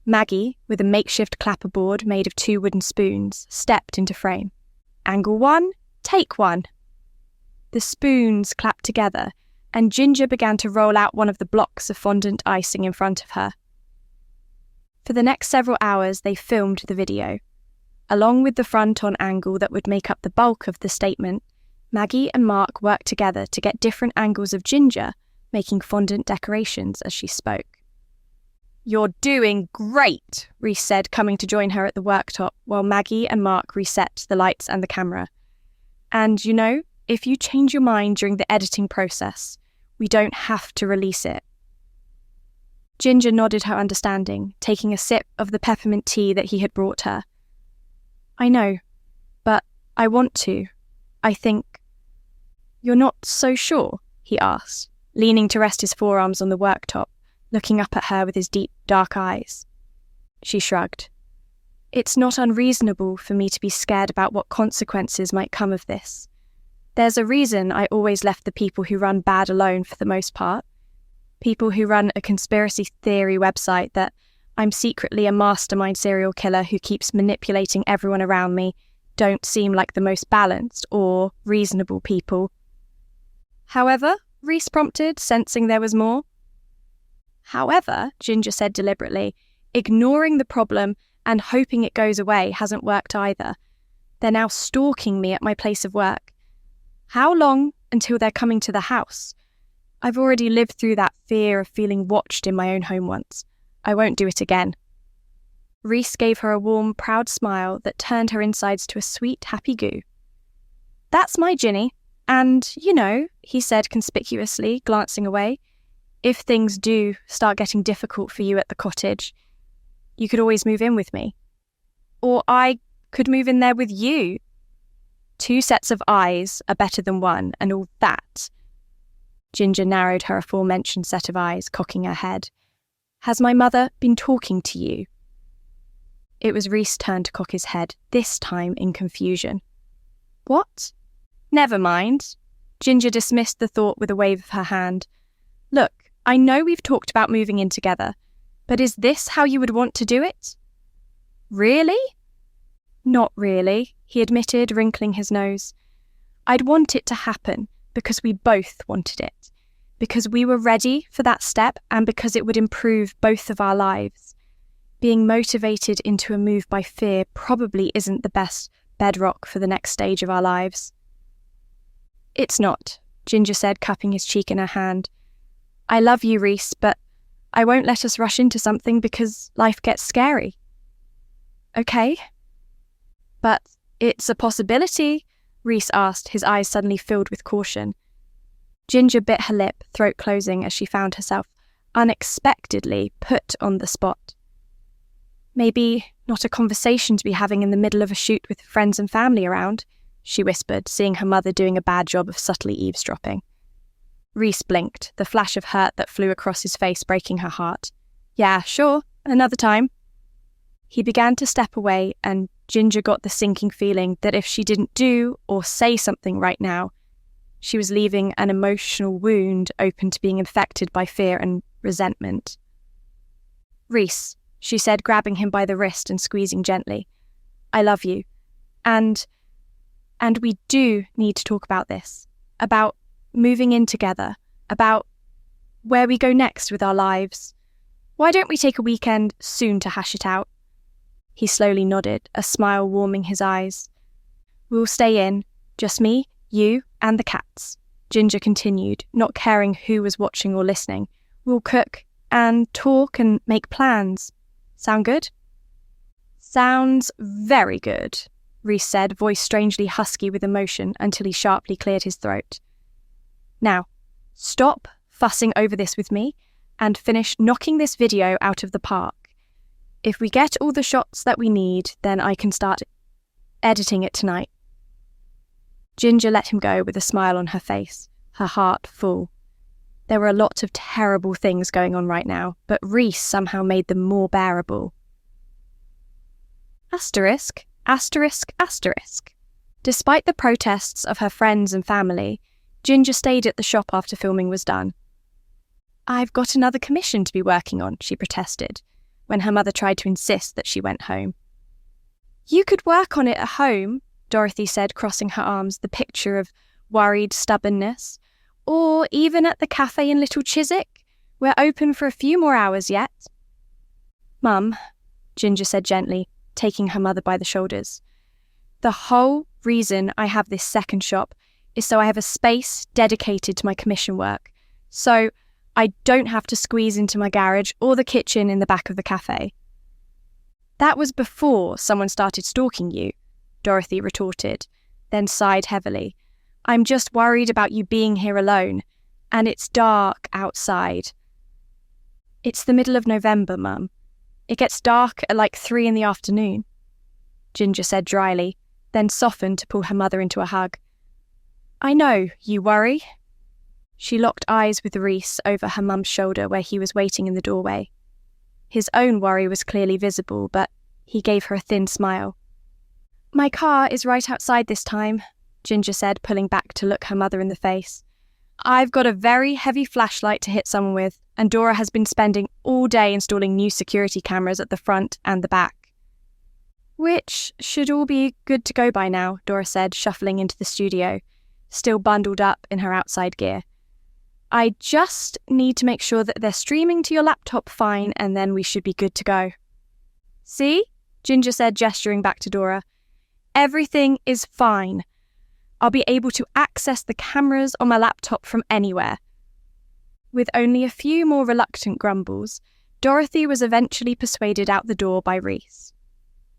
Speaker 1: Maggie, with a makeshift clapperboard made of 2 wooden spoons, stepped into frame. Angle 1, take 1. The spoons clapped together, and Ginger began to roll out one of the blocks of fondant icing in front of her. For the next several hours, they filmed the video. Along with the front-on angle that would make up the bulk of the statement, Maggie and Mark worked together to get different angles of Ginger, making fondant decorations as she spoke. You're doing great, Reese said, coming to join her at the worktop while Maggie and Mark reset the lights and the camera. And, you know, if you change your mind during the editing process, we don't have to release it. Ginger nodded her understanding, taking a sip of the peppermint tea that he had brought her. I know, but I want to. I think... You're not so sure? He asked, leaning to rest his forearms on the worktop, looking up at her with his deep, dark eyes. She shrugged. It's not unreasonable for me to be scared about what consequences might come of this. There's a reason I always left the people who run Bad alone for the most part. People who run a conspiracy theory website that I'm secretly a mastermind serial killer who keeps manipulating everyone around me don't seem like the most balanced or reasonable people. However, Reese prompted, sensing there was more. However, Ginger said deliberately, ignoring the problem and hoping it goes away hasn't worked either. They're now stalking me at my place of work. How long until they're coming to the house? I've already lived through that fear of feeling watched in my own home once. I won't do it again. Rhys gave her a warm, proud smile that turned her insides to a sweet, happy goo. That's my Ginny, and, he said conspicuously, glancing away, if things do start getting difficult for you at the cottage, you could always move in with me. Or I could move in there with you. 2 sets of eyes are better than one, and all that. Ginger narrowed her aforementioned set of eyes, cocking her head. Has my mother been talking to you? It was Rhys' turn to cock his head, this time in confusion. What? Never mind. Ginger dismissed the thought with a wave of her hand. Look, I know we've talked about moving in together, but is this how you would want to do it? Really? Not really, he admitted, wrinkling his nose. I'd want it to happen because we both wanted it, because we were ready for that step and because it would improve both of our lives. Being motivated into a move by fear probably isn't the best bedrock for the next stage of our lives. It's not, Ginger said, cupping his cheek in her hand. I love you, Rhys, but I won't let us rush into something because life gets scary. Okay. But it's a possibility, Rhys asked, his eyes suddenly filled with caution. Ginger bit her lip, throat closing as she found herself unexpectedly put on the spot. Maybe not a conversation to be having in the middle of a shoot with friends and family around, she whispered, seeing her mother doing a bad job of subtly eavesdropping. Rhys blinked, the flash of hurt that flew across his face breaking her heart. Yeah, sure, another time. He began to step away, and Ginger got the sinking feeling that if she didn't do or say something right now, she was leaving an emotional wound open to being infected by fear and resentment. Rhys, she said, grabbing him by the wrist and squeezing gently. I love you. And we do need to talk about this. About moving in together. About where we go next with our lives. Why don't we take a weekend soon to hash it out? He slowly nodded, a smile warming his eyes. We'll stay in, just me, you, and the cats, Ginger continued, not caring who was watching or listening. We'll cook and talk and make plans. Sound good? Sounds very good, Rhys said, voice strangely husky with emotion until he sharply cleared his throat. Now, stop fussing over this with me and finish knocking this video out of the park. If we get all the shots that we need, then I can start editing it tonight. Ginger let him go with a smile on her face, her heart full. There were a lot of terrible things going on right now, but Rhys somehow made them more bearable. Asterisk, asterisk, asterisk. Despite the protests of her friends and family, Ginger stayed at the shop after filming was done. I've got another commission to be working on, she protested, when her mother tried to insist that she went home. You could work on it at home, Dorothy said, crossing her arms, the picture of worried stubbornness. Or even at the cafe in Little Chiswick. We're open for a few more hours yet. Mum, Ginger said gently, taking her mother by the shoulders. The whole reason I have this second shop is so I have a space dedicated to my commission work. So I don't have to squeeze into my garage or the kitchen in the back of the cafe. That was before someone started stalking you, Dorothy retorted, then sighed heavily. I'm just worried about you being here alone, and it's dark outside. It's the middle of November, Mum. It gets dark at like 3 in the afternoon, Ginger said dryly, then softened to pull her mother into a hug. I know, you worry. She locked eyes with Rhys over her mum's shoulder where he was waiting in the doorway. His own worry was clearly visible, but he gave her a thin smile. My car is right outside this time, Ginger said, pulling back to look her mother in the face. I've got a very heavy flashlight to hit someone with, and Dora has been spending all day installing new security cameras at the front and the back. Which should all be good to go by now, Dora said, shuffling into the studio, still bundled up in her outside gear. I just need to make sure that they're streaming to your laptop fine, and then we should be good to go. See? Ginger said, gesturing back to Dora. Everything is fine. I'll be able to access the cameras on my laptop from anywhere. With only a few more reluctant grumbles, Dorothy was eventually persuaded out the door by Reese.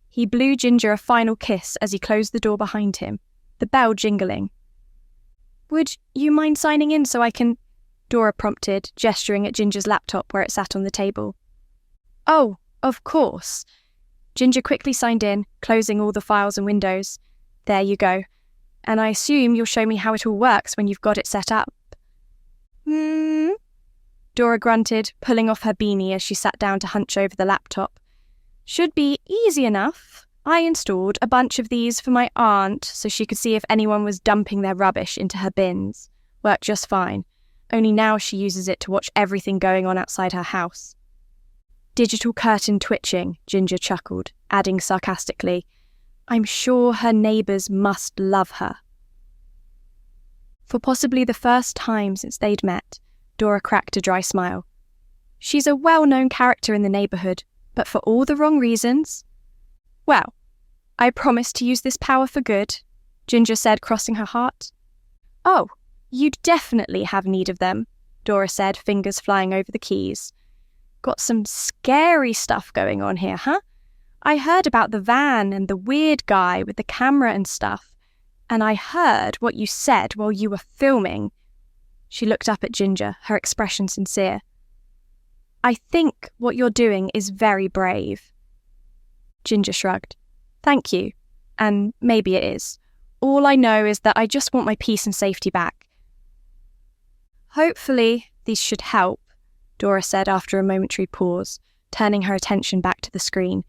Speaker 1: He blew Ginger a final kiss as he closed the door behind him, the bell jingling. "Would you mind signing in so I can—" Dora prompted, gesturing at Ginger's laptop where it sat on the table. "Oh, of course." Ginger quickly signed in, closing all the files and windows. "There you go. And I assume you'll show me how it all works when you've got it set up." Dora grunted, pulling off her beanie as she sat down to hunch over the laptop. "Should be easy enough. I installed a bunch of these for my aunt so she could see if anyone was dumping their rubbish into her bins. Worked just fine. Only now she uses it to watch everything going on outside her house." "Digital curtain twitching," Ginger chuckled, adding sarcastically, "I'm sure her neighbours must love her." For possibly the first time since they'd met, Dora cracked a dry smile. She's a well-known character in the neighbourhood, but for all the wrong reasons. "Well, I promise to use this power for good," Ginger said, crossing her heart. "Oh, you'd definitely have need of them," Dora said, fingers flying over the keys. "Got some scary stuff going on here, huh? I heard about the van and the weird guy with the camera and stuff, and I heard what you said while you were filming." She looked up at Ginger, her expression sincere. "I think what you're doing is very brave." Ginger shrugged. "Thank you. And maybe it is. All I know is that I just want my peace and safety back." "Hopefully these should help," Dora said after a momentary pause, turning her attention back to the screen.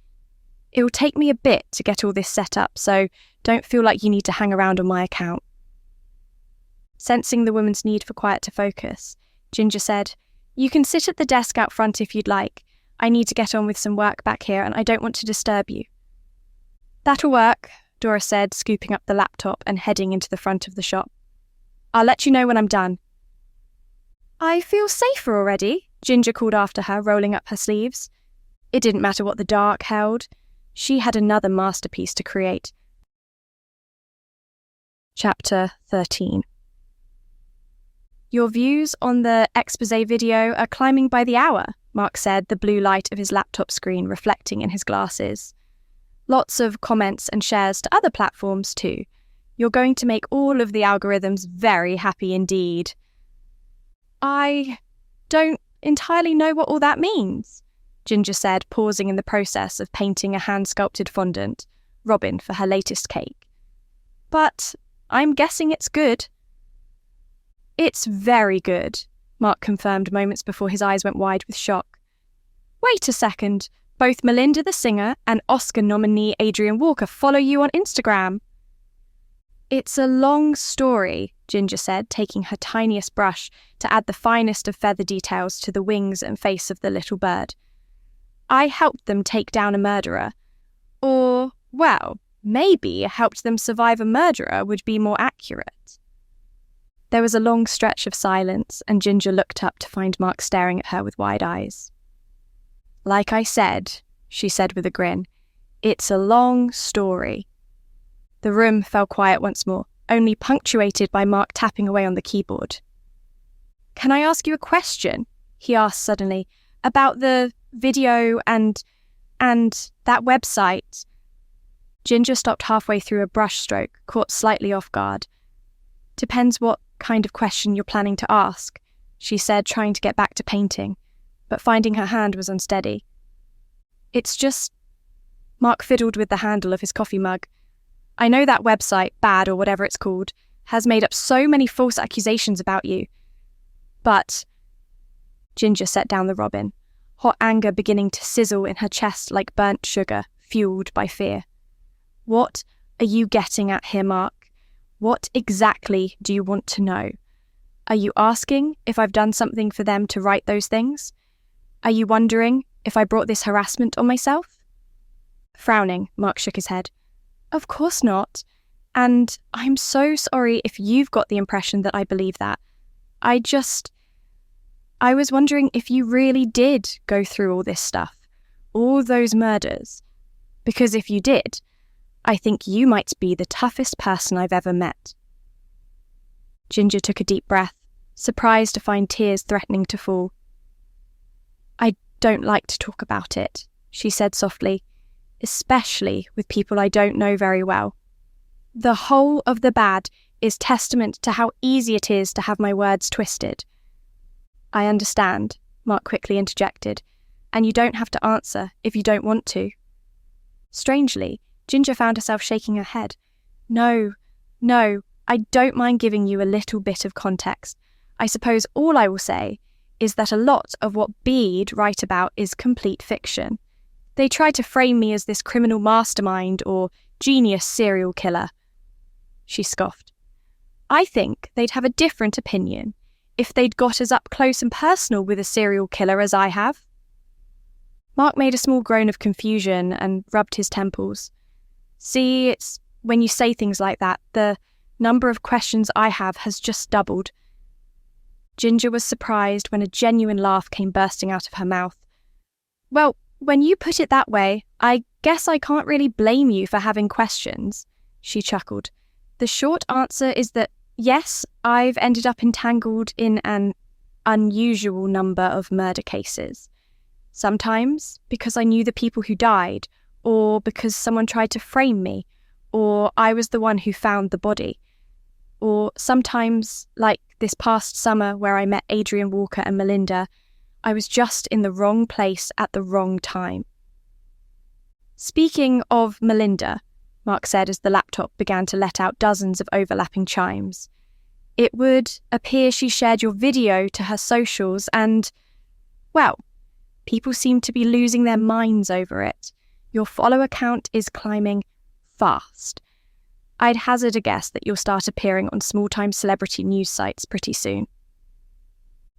Speaker 1: "It will take me a bit to get all this set up, so don't feel like you need to hang around on my account." Sensing the woman's need for quiet to focus, Ginger said, "You can sit at the desk out front if you'd like. I need to get on with some work back here and I don't want to disturb you." "That'll work," Dora said, scooping up the laptop and heading into the front of the shop. "I'll let you know when I'm done." "I feel safer already," Ginger called after her, rolling up her sleeves. It didn't matter what the dark held. She had another masterpiece to create. Chapter 13. "Your views on the exposé video are climbing by the hour," Mark said, the blue light of his laptop screen reflecting in his glasses. "Lots of comments and shares to other platforms too. You're going to make all of the algorithms very happy indeed." "I don't entirely know what all that means," Ginger said, pausing in the process of painting a hand-sculpted fondant, Robin, for her latest cake. "But I'm guessing it's good." "It's very good," Mark confirmed moments before his eyes went wide with shock. "Wait a second. Both Melinda the singer and Oscar nominee Adrian Walker follow you on Instagram." "It's a long story," Ginger said, taking her tiniest brush to add the finest of feather details to the wings and face of the little bird. "I helped them take down a murderer. Or, well, maybe helped them survive a murderer would be more accurate." There was a long stretch of silence, and Ginger looked up to find Mark staring at her with wide eyes. "Like I said," she said with a grin, "it's a long story." The room fell quiet once more, only punctuated by Mark tapping away on the keyboard. "Can I ask you a question?" he asked suddenly, "about the video and that website." Ginger stopped halfway through a brush stroke, caught slightly off guard. "Depends what kind of question you're planning to ask," she said, trying to get back to painting, but finding her hand was unsteady. "It's just..." Mark fiddled with the handle of his coffee mug. "I know that website, Bad or whatever it's called, has made up so many false accusations about you. But..." Ginger set down the robin, hot anger beginning to sizzle in her chest like burnt sugar, fueled by fear. "What are you getting at here, Mark? What exactly do you want to know? Are you asking if I've done something for them to write those things? Are you wondering if I brought this harassment on myself?" Frowning, Mark shook his head. "Of course not. And I'm so sorry if you've got the impression that I believe that. I was wondering if you really did go through all this stuff, all those murders. Because if you did, I think you might be the toughest person I've ever met." Ginger took a deep breath, surprised to find tears threatening to fall. "I don't like to talk about it," she said softly, "especially with people I don't know very well. The whole of the bad is testament to how easy it is to have my words twisted." "I understand," Mark quickly interjected, "and you don't have to answer if you don't want to." Strangely, Ginger found herself shaking her head. No, I don't mind giving you a little bit of context. I suppose all I will say is that a lot of what Bede write about is complete fiction. They try to frame me as this criminal mastermind or genius serial killer." She scoffed. "I think they'd have a different opinion if they'd got as up close and personal with a serial killer as I have." Mark made a small groan of confusion and rubbed his temples. "See, it's when you say things like that, the number of questions I have has just doubled." Ginger was surprised when a genuine laugh came bursting out of her mouth. "Well, when you put it that way, I guess I can't really blame you for having questions," she chuckled. "The short answer is that, yes, I've ended up entangled in an unusual number of murder cases. Sometimes because I knew the people who died, or because someone tried to frame me, or I was the one who found the body. Or sometimes, like this past summer where I met Adrian Walker and Melinda, I was just in the wrong place at the wrong time." "Speaking of Melinda," Mark said as the laptop began to let out dozens of overlapping chimes, "it would appear she shared your video to her socials and, well, people seem to be losing their minds over it. Your follower count is climbing fast. I'd hazard a guess that you'll start appearing on small-time celebrity news sites pretty soon."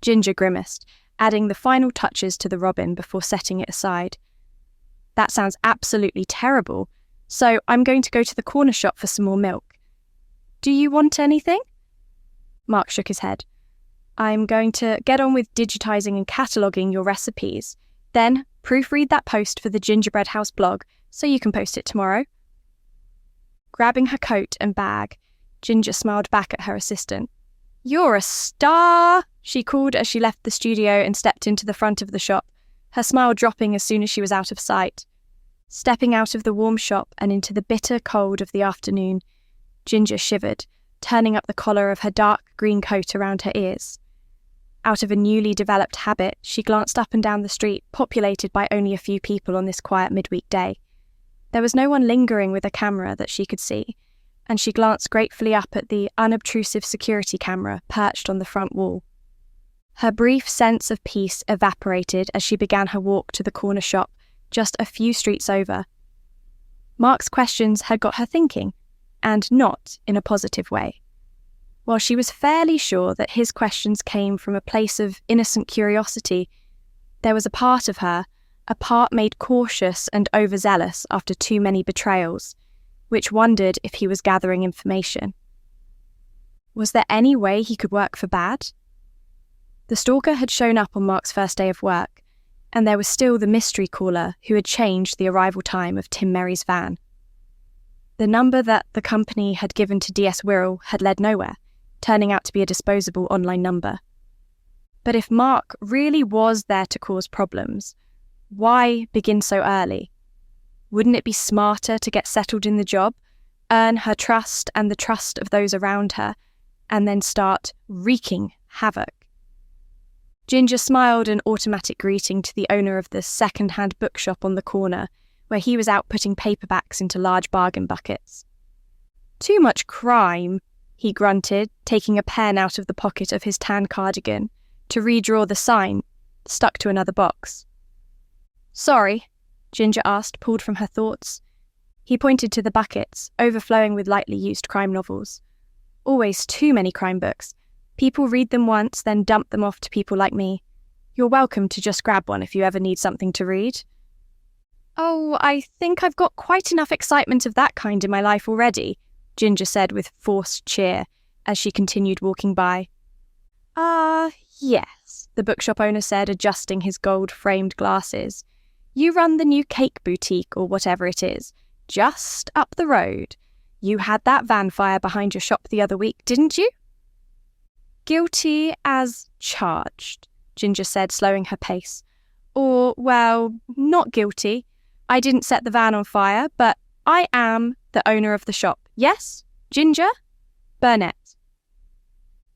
Speaker 1: Ginger grimaced, adding the final touches to the robin before setting it aside. "That sounds absolutely terrible, so I'm going to go to the corner shop for some more milk. Do you want anything?" Mark shook his head. "I'm going to get on with digitizing and cataloguing your recipes, then proofread that post for the Gingerbread House blog so you can post it tomorrow." Grabbing her coat and bag, Ginger smiled back at her assistant. "You're a star," she called as she left the studio and stepped into the front of the shop, her smile dropping as soon as she was out of sight. Stepping out of the warm shop and into the bitter cold of the afternoon, Ginger shivered, turning up the collar of her dark green coat around her ears. Out of a newly developed habit, she glanced up and down the street, populated by only a few people on this quiet midweek day. There was no one lingering with a camera that she could see, and she glanced gratefully up at the unobtrusive security camera perched on the front wall. Her brief sense of peace evaporated as she began her walk to the corner shop, just a few streets over. Mark's questions had got her thinking, and not in a positive way. While she was fairly sure that his questions came from a place of innocent curiosity, there was a part of her, a part made cautious and overzealous after too many betrayals, which wondered if he was gathering information. Was there any way he could work for bad? The stalker had shown up on Mark's first day of work, and there was still the mystery caller who had changed the arrival time of Tim Merry's van. The number that the company had given to DS Wirral had led nowhere, turning out to be a disposable online number. But if Mark really was there to cause problems, why begin so early? Wouldn't it be smarter to get settled in the job, earn her trust and the trust of those around her, and then start wreaking havoc? Ginger smiled an automatic greeting to the owner of the second-hand bookshop on the corner, where he was out putting paperbacks into large bargain buckets. "Too much crime," he grunted, taking a pen out of the pocket of his tan cardigan to redraw the sign, stuck to another box. "Sorry?" Ginger asked, pulled from her thoughts. He pointed to the buckets, overflowing with lightly used crime novels. "Always too many crime books. People read them once, then dump them off to people like me. You're welcome to just grab one if you ever need something to read." "Oh, I think I've got quite enough excitement of that kind in my life already," Ginger said with forced cheer as she continued walking by. Yes," the bookshop owner said, adjusting his gold-framed glasses. "You run the new cake boutique or whatever it is, just up the road. You had that van fire behind your shop the other week, didn't you?" guilty as charged, Ginger said, slowing her pace. Or, well, not guilty. I didn't set the van on fire, but I am the owner of the shop. Yes, Ginger? Burnet.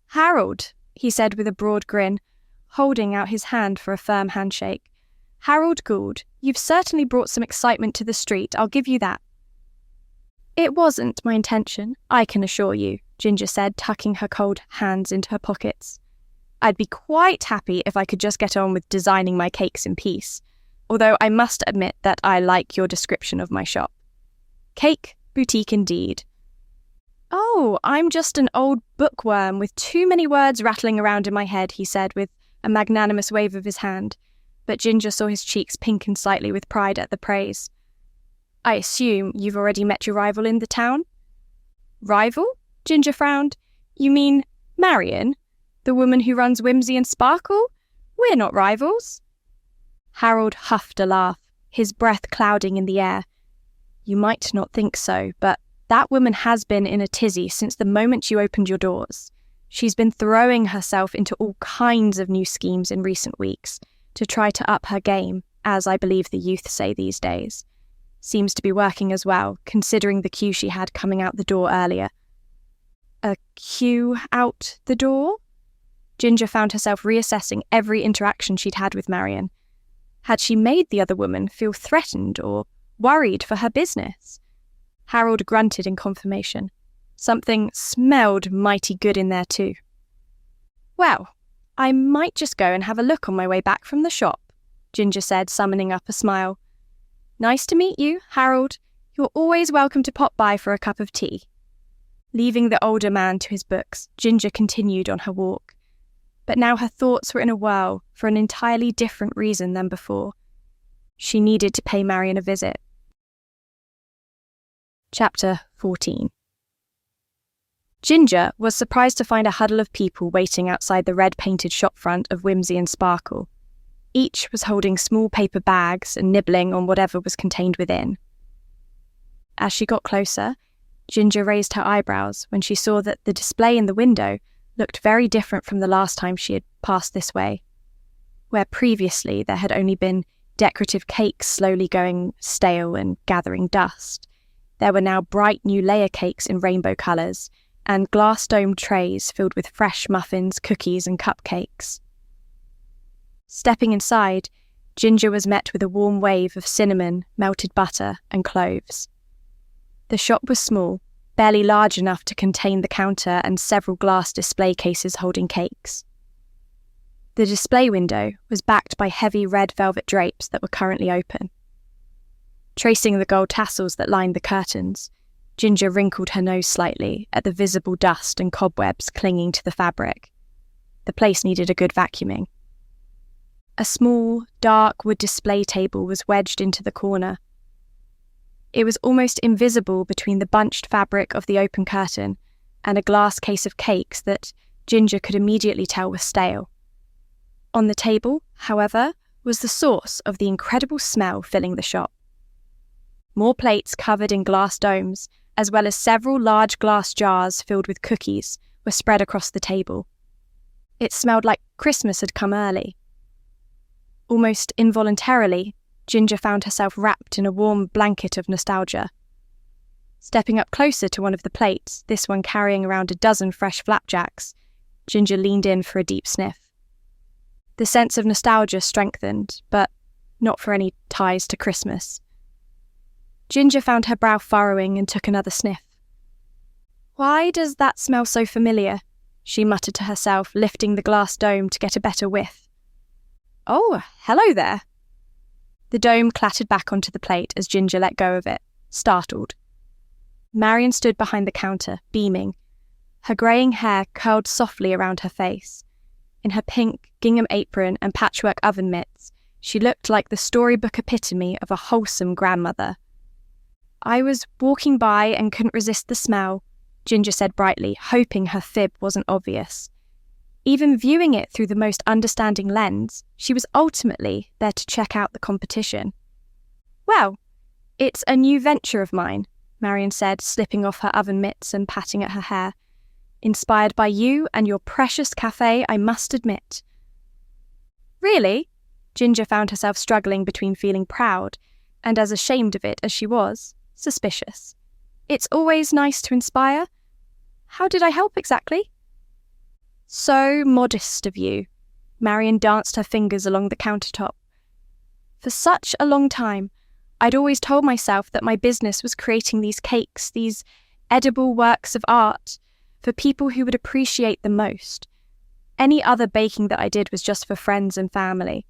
Speaker 1: Harold, he said with a broad grin, holding out his hand for a firm handshake. Harold Gould, you've certainly brought some excitement to the street, I'll give you that. It wasn't my intention, I can assure you, Ginger said, tucking her cold hands into her pockets. I'd be quite happy if I could just get on with designing my cakes in peace, although I must admit that I like your description of my shop. Cake boutique indeed. Oh, I'm just an old bookworm with too many words rattling around in my head, he said with a magnanimous wave of his hand, but Ginger saw his cheeks pinken slightly with pride at the praise. I assume you've already met your rival in the town? Rival? Ginger frowned. You mean Marion? The woman who runs Whimsy and Sparkle? We're not rivals. Harold huffed a laugh, his breath clouding in the air. You might not think so, but that woman has been in a tizzy since the moment you opened your doors. She's been throwing herself into all kinds of new schemes in recent weeks to try to up her game, as I believe the youth say these days. Seems to be working as well, considering the queue she had coming out the door earlier. A queue out the door? Ginger found herself reassessing every interaction she'd had with Marion. Had she made the other woman feel threatened or worried for her business? Harold grunted in confirmation. Something smelled mighty good in there too. Well, I might just go and have a look on my way back from the shop, Ginger said, summoning up a smile. Nice to meet you, Harold. You're always welcome to pop by for a cup of tea. Leaving the older man to his books, Ginger continued on her walk. But now her thoughts were in a whirl for an entirely different reason than before. She needed to pay Marion a visit. Chapter 14. Ginger was surprised to find a huddle of people waiting outside the red-painted shop front of Whimsy and Sparkle. Each was holding small paper bags and nibbling on whatever was contained within. As she got closer, Ginger raised her eyebrows when she saw that the display in the window looked very different from the last time she had passed this way, where previously there had only been decorative cakes slowly going stale and gathering dust. There were now bright new layer cakes in rainbow colours, and glass-domed trays filled with fresh muffins, cookies and cupcakes. Stepping inside, Ginger was met with a warm wave of cinnamon, melted butter and cloves. The shop was small, barely large enough to contain the counter and several glass display cases holding cakes. The display window was backed by heavy red velvet drapes that were currently open. Tracing the gold tassels that lined the curtains, Ginger wrinkled her nose slightly at the visible dust and cobwebs clinging to the fabric. The place needed a good vacuuming. A small, dark wood display table was wedged into the corner. It was almost invisible between the bunched fabric of the open curtain and a glass case of cakes that Ginger could immediately tell were stale. On the table, however, was the source of the incredible smell filling the shop. More plates covered in glass domes, as well as several large glass jars filled with cookies, were spread across the table. It smelled like Christmas had come early. Almost involuntarily, Ginger found herself wrapped in a warm blanket of nostalgia. Stepping up closer to one of the plates, this one carrying around a dozen fresh flapjacks, Ginger leaned in for a deep sniff. The sense of nostalgia strengthened, but not for any ties to Christmas. Ginger found her brow furrowing and took another sniff. Why does that smell so familiar? She muttered to herself, lifting the glass dome to get a better whiff. Oh, hello there. The dome clattered back onto the plate as Ginger let go of it, startled. Marion stood behind the counter, beaming. Her greying hair curled softly around her face. In her pink gingham apron and patchwork oven mitts, she looked like the storybook epitome of a wholesome grandmother. I was walking by and couldn't resist the smell, Ginger said brightly, hoping her fib wasn't obvious. Even viewing it through the most understanding lens, she was ultimately there to check out the competition. Well, it's a new venture of mine, Marion said, slipping off her oven mitts and patting at her hair. Inspired by you and your precious cafe, I must admit. Really? Ginger found herself struggling between feeling proud and, as ashamed of it as she was, suspicious. It's always nice to inspire. How did I help exactly? So modest of you. Marion danced her fingers along the countertop. For such a long time, I'd always told myself that my business was creating these cakes, these edible works of art, for people who would appreciate them most. Any other baking that I did was just for friends and family.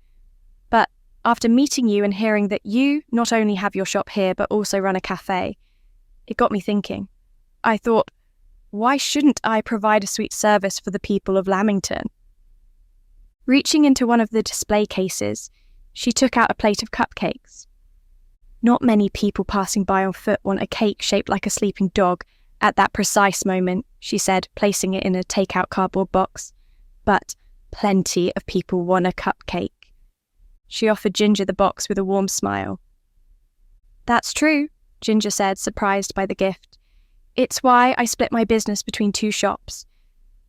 Speaker 1: But after meeting you and hearing that you not only have your shop here but also run a cafe, it got me thinking. I thought, why shouldn't I provide a sweet service for the people of Lamington? Reaching into one of the display cases, she took out a plate of cupcakes. Not many people passing by on foot want a cake shaped like a sleeping dog at that precise moment, she said, placing it in a take-out cardboard box. But plenty of people want a cupcake. She offered Ginger the box with a warm smile. That's true, Ginger said, surprised by the gift. It's why I split my business between two shops.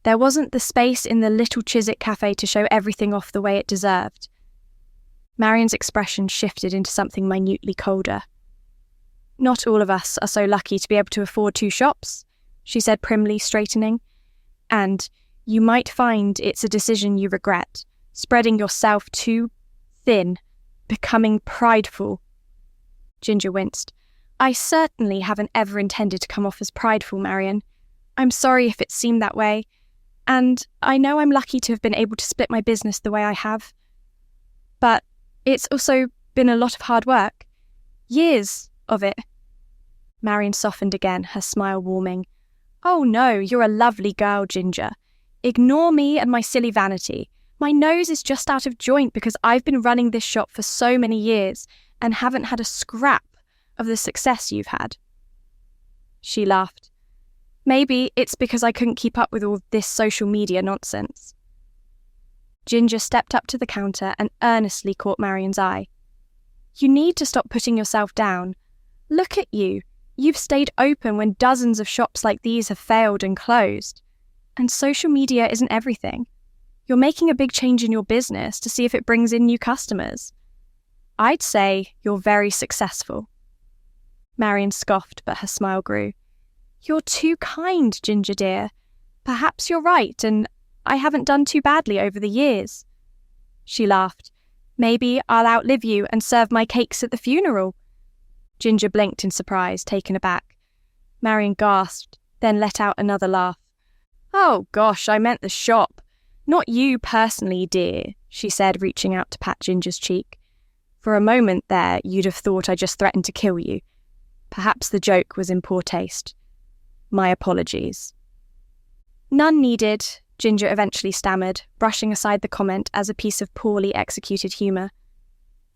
Speaker 1: There wasn't the space in the little Chiswick cafe to show everything off the way it deserved. Marion's expression shifted into something minutely colder. Not all of us are so lucky to be able to afford two shops, she said primly, straightening. And you might find it's a decision you regret, spreading yourself too thin, becoming prideful. Ginger winced. I certainly haven't ever intended to come off as prideful, Marion. I'm sorry if it seemed that way, and I know I'm lucky to have been able to split my business the way I have. But it's also been a lot of hard work. Years of it. Marion softened again, her smile warming. Oh no, you're a lovely girl, Ginger. Ignore me and my silly vanity. My nose is just out of joint because I've been running this shop for so many years and haven't had a scrap of the success you've had. She laughed. Maybe it's because I couldn't keep up with all this social media nonsense. Ginger stepped up to the counter and earnestly caught Marion's eye. You need to stop putting yourself down. Look at you. You've stayed open when dozens of shops like these have failed and closed. And social media isn't everything. You're making a big change in your business to see if it brings in new customers. I'd say you're very successful. Marion scoffed, but her smile grew. You're too kind, Ginger dear. Perhaps you're right, and I haven't done too badly over the years. She laughed. Maybe I'll outlive you and serve my cakes at the funeral. Ginger blinked in surprise, taken aback. Marion gasped, then let out another laugh. Oh gosh, I meant the shop. Not you personally, dear, she said, reaching out to pat Ginger's cheek. For a moment there, you'd have thought I just threatened to kill you. Perhaps the joke was in poor taste. My apologies. None needed, Ginger eventually stammered, brushing aside the comment as a piece of poorly executed humour.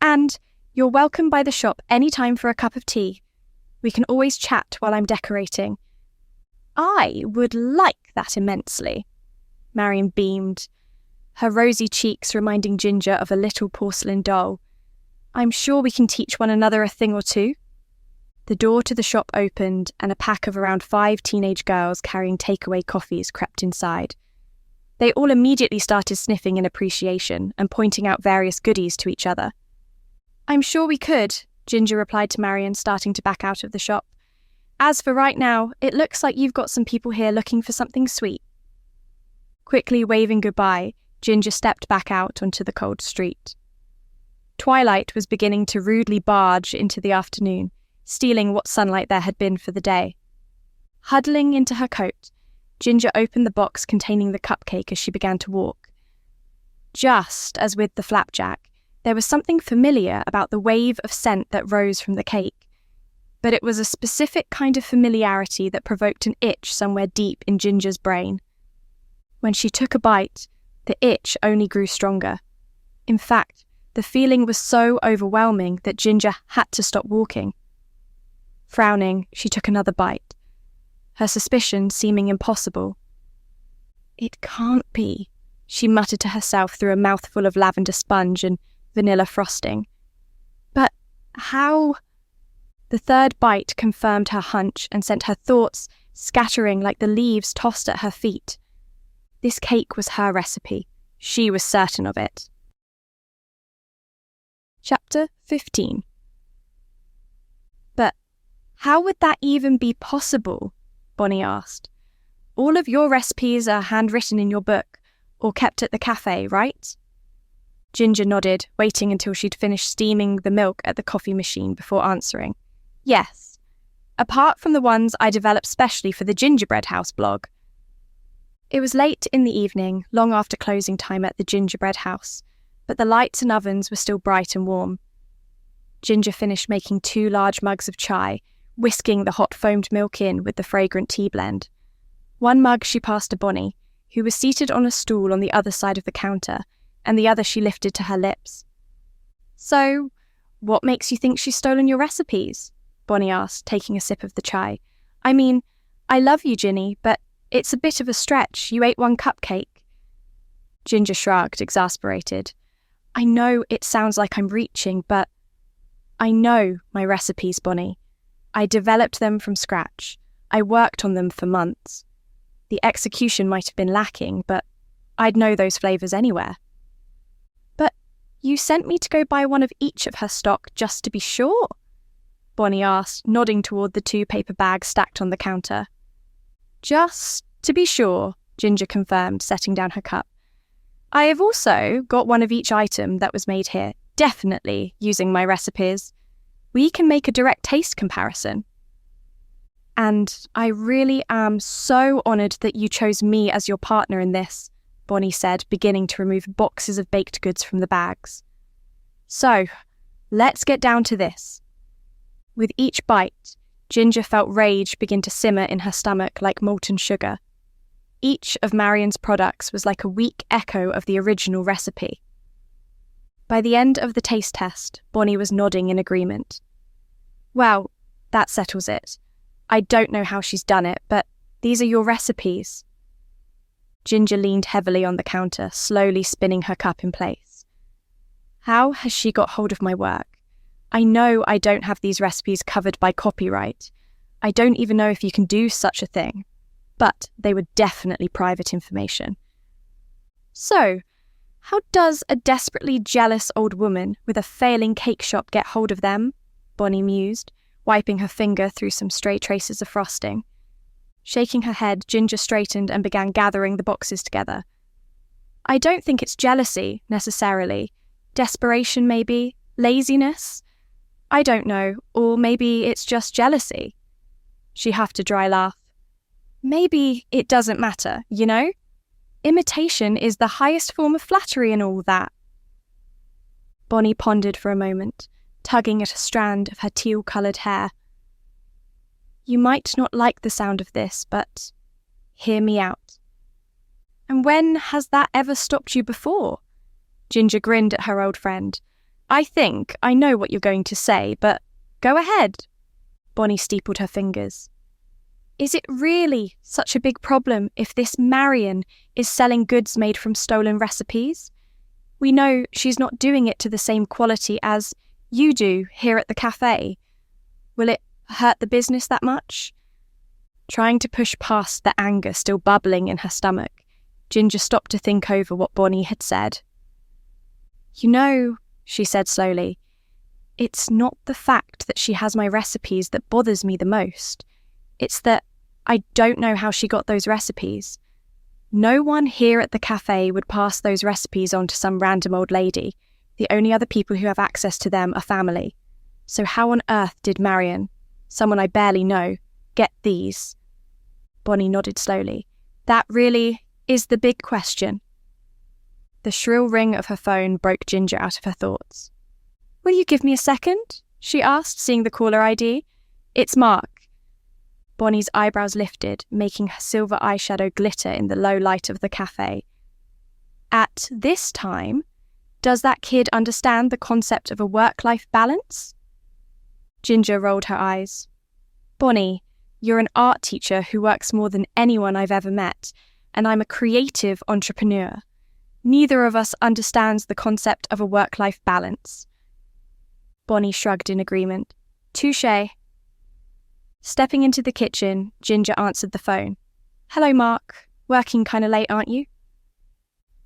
Speaker 1: And you're welcome by the shop any time for a cup of tea. We can always chat while I'm decorating. I would like that immensely. Marion beamed, her rosy cheeks reminding Ginger of a little porcelain doll. I'm sure we can teach one another a thing or two. The door to the shop opened and a pack of around 5 teenage girls carrying takeaway coffees crept inside. They all immediately started sniffing in appreciation and pointing out various goodies to each other. I'm sure we could, Ginger replied to Marion, starting to back out of the shop. As for right now, it looks like you've got some people here looking for something sweet. Quickly waving goodbye, Ginger stepped back out onto the cold street. Twilight was beginning to rudely barge into the afternoon, stealing what sunlight there had been for the day. Huddling into her coat, Ginger opened the box containing the cupcake as she began to walk. Just as with the flapjack, there was something familiar about the wave of scent that rose from the cake, but it was a specific kind of familiarity that provoked an itch somewhere deep in Ginger's brain. When she took a bite, the itch only grew stronger. In fact, the feeling was so overwhelming that Ginger had to stop walking. Frowning, she took another bite, her suspicion seeming impossible. It can't be, she muttered to herself through a mouthful of lavender sponge and vanilla frosting. But how? The third bite confirmed her hunch and sent her thoughts scattering like the leaves tossed at her feet. This cake was her recipe. She was certain of it. Chapter 15. But how would that even be possible? Bonnie asked. All of your recipes are handwritten in your book, or kept at the cafe, right? Ginger nodded, waiting until she'd finished steaming the milk at the coffee machine before answering. Yes. Apart from the ones I developed specially for the Gingerbread House blog. It was late in the evening, long after closing time at the Gingerbread House, but the lights and ovens were still bright and warm. Ginger finished making 2 large mugs of chai, whisking the hot foamed milk in with the fragrant tea blend. One mug she passed to Bonnie, who was seated on a stool on the other side of the counter, and the other she lifted to her lips. So, what makes you think she's stolen your recipes? Bonnie asked, taking a sip of the chai. I mean, I love you, Ginny, but it's a bit of a stretch. You ate 1 cupcake. Ginger shrugged, exasperated. I know it sounds like I'm reaching, but I know my recipes, Bonnie. I developed them from scratch. I worked on them for months. The execution might have been lacking, but I'd know those flavours anywhere. But you sent me to go buy one of each of her stock just to be sure? Bonnie asked, nodding toward the 2 paper bags stacked on the counter. Just to be sure, Ginger confirmed, setting down her cup. I have also got one of each item that was made here, definitely using my recipes. We can make a direct taste comparison. And I really am so honoured that you chose me as your partner in this, Bonnie said, beginning to remove boxes of baked goods from the bags. So, let's get down to this. With each bite, Ginger felt rage begin to simmer in her stomach like molten sugar. Each of Marion's products was like a weak echo of the original recipe. By the end of the taste test, Bonnie was nodding in agreement. Well, that settles it. I don't know how she's done it, but these are your recipes. Ginger leaned heavily on the counter, slowly spinning her cup in place. How has she got hold of my work? I know I don't have these recipes covered by copyright. I don't even know if you can do such a thing, but they were definitely private information. So, how does a desperately jealous old woman with a failing cake shop get hold of them? Bonnie mused, wiping her finger through some stray traces of frosting. Shaking her head, Ginger straightened and began gathering the boxes together. I don't think it's jealousy, necessarily. Desperation, maybe? Laziness? I don't know, or maybe it's just jealousy. She huffed a dry laugh. Maybe it doesn't matter, you know? Imitation is the highest form of flattery and all that. Bonnie pondered for a moment, tugging at a strand of her teal-coloured hair. You might not like the sound of this, but hear me out. And when has that ever stopped you before? Ginger grinned at her old friend. I think I know what you're going to say, but go ahead. Bonnie steepled her fingers. Is it really such a big problem if this Marion is selling goods made from stolen recipes? We know she's not doing it to the same quality as you do here at the cafe. Will it hurt the business that much? Trying to push past the anger still bubbling in her stomach, Ginger stopped to think over what Bonnie had said. You know, she said slowly, it's not the fact that she has my recipes that bothers me the most. It's that I don't know how she got those recipes. No one here at the cafe would pass those recipes on to some random old lady. The only other people who have access to them are family. So how on earth did Marion, someone I barely know, get these? Bonnie nodded slowly. That really is the big question. The shrill ring of her phone broke Ginger out of her thoughts. Will you give me a second? She asked, seeing the caller ID. It's Mark. Bonnie's eyebrows lifted, making her silver eyeshadow glitter in the low light of the cafe. At this time, does that kid understand the concept of a work-life balance? Ginger rolled her eyes. Bonnie, you're an art teacher who works more than anyone I've ever met, and I'm a creative entrepreneur. Neither of us understands the concept of a work-life balance. Bonnie shrugged in agreement. Touché. Stepping into the kitchen, Ginger answered the phone. "Hello, Mark. Working kinda late, aren't you?"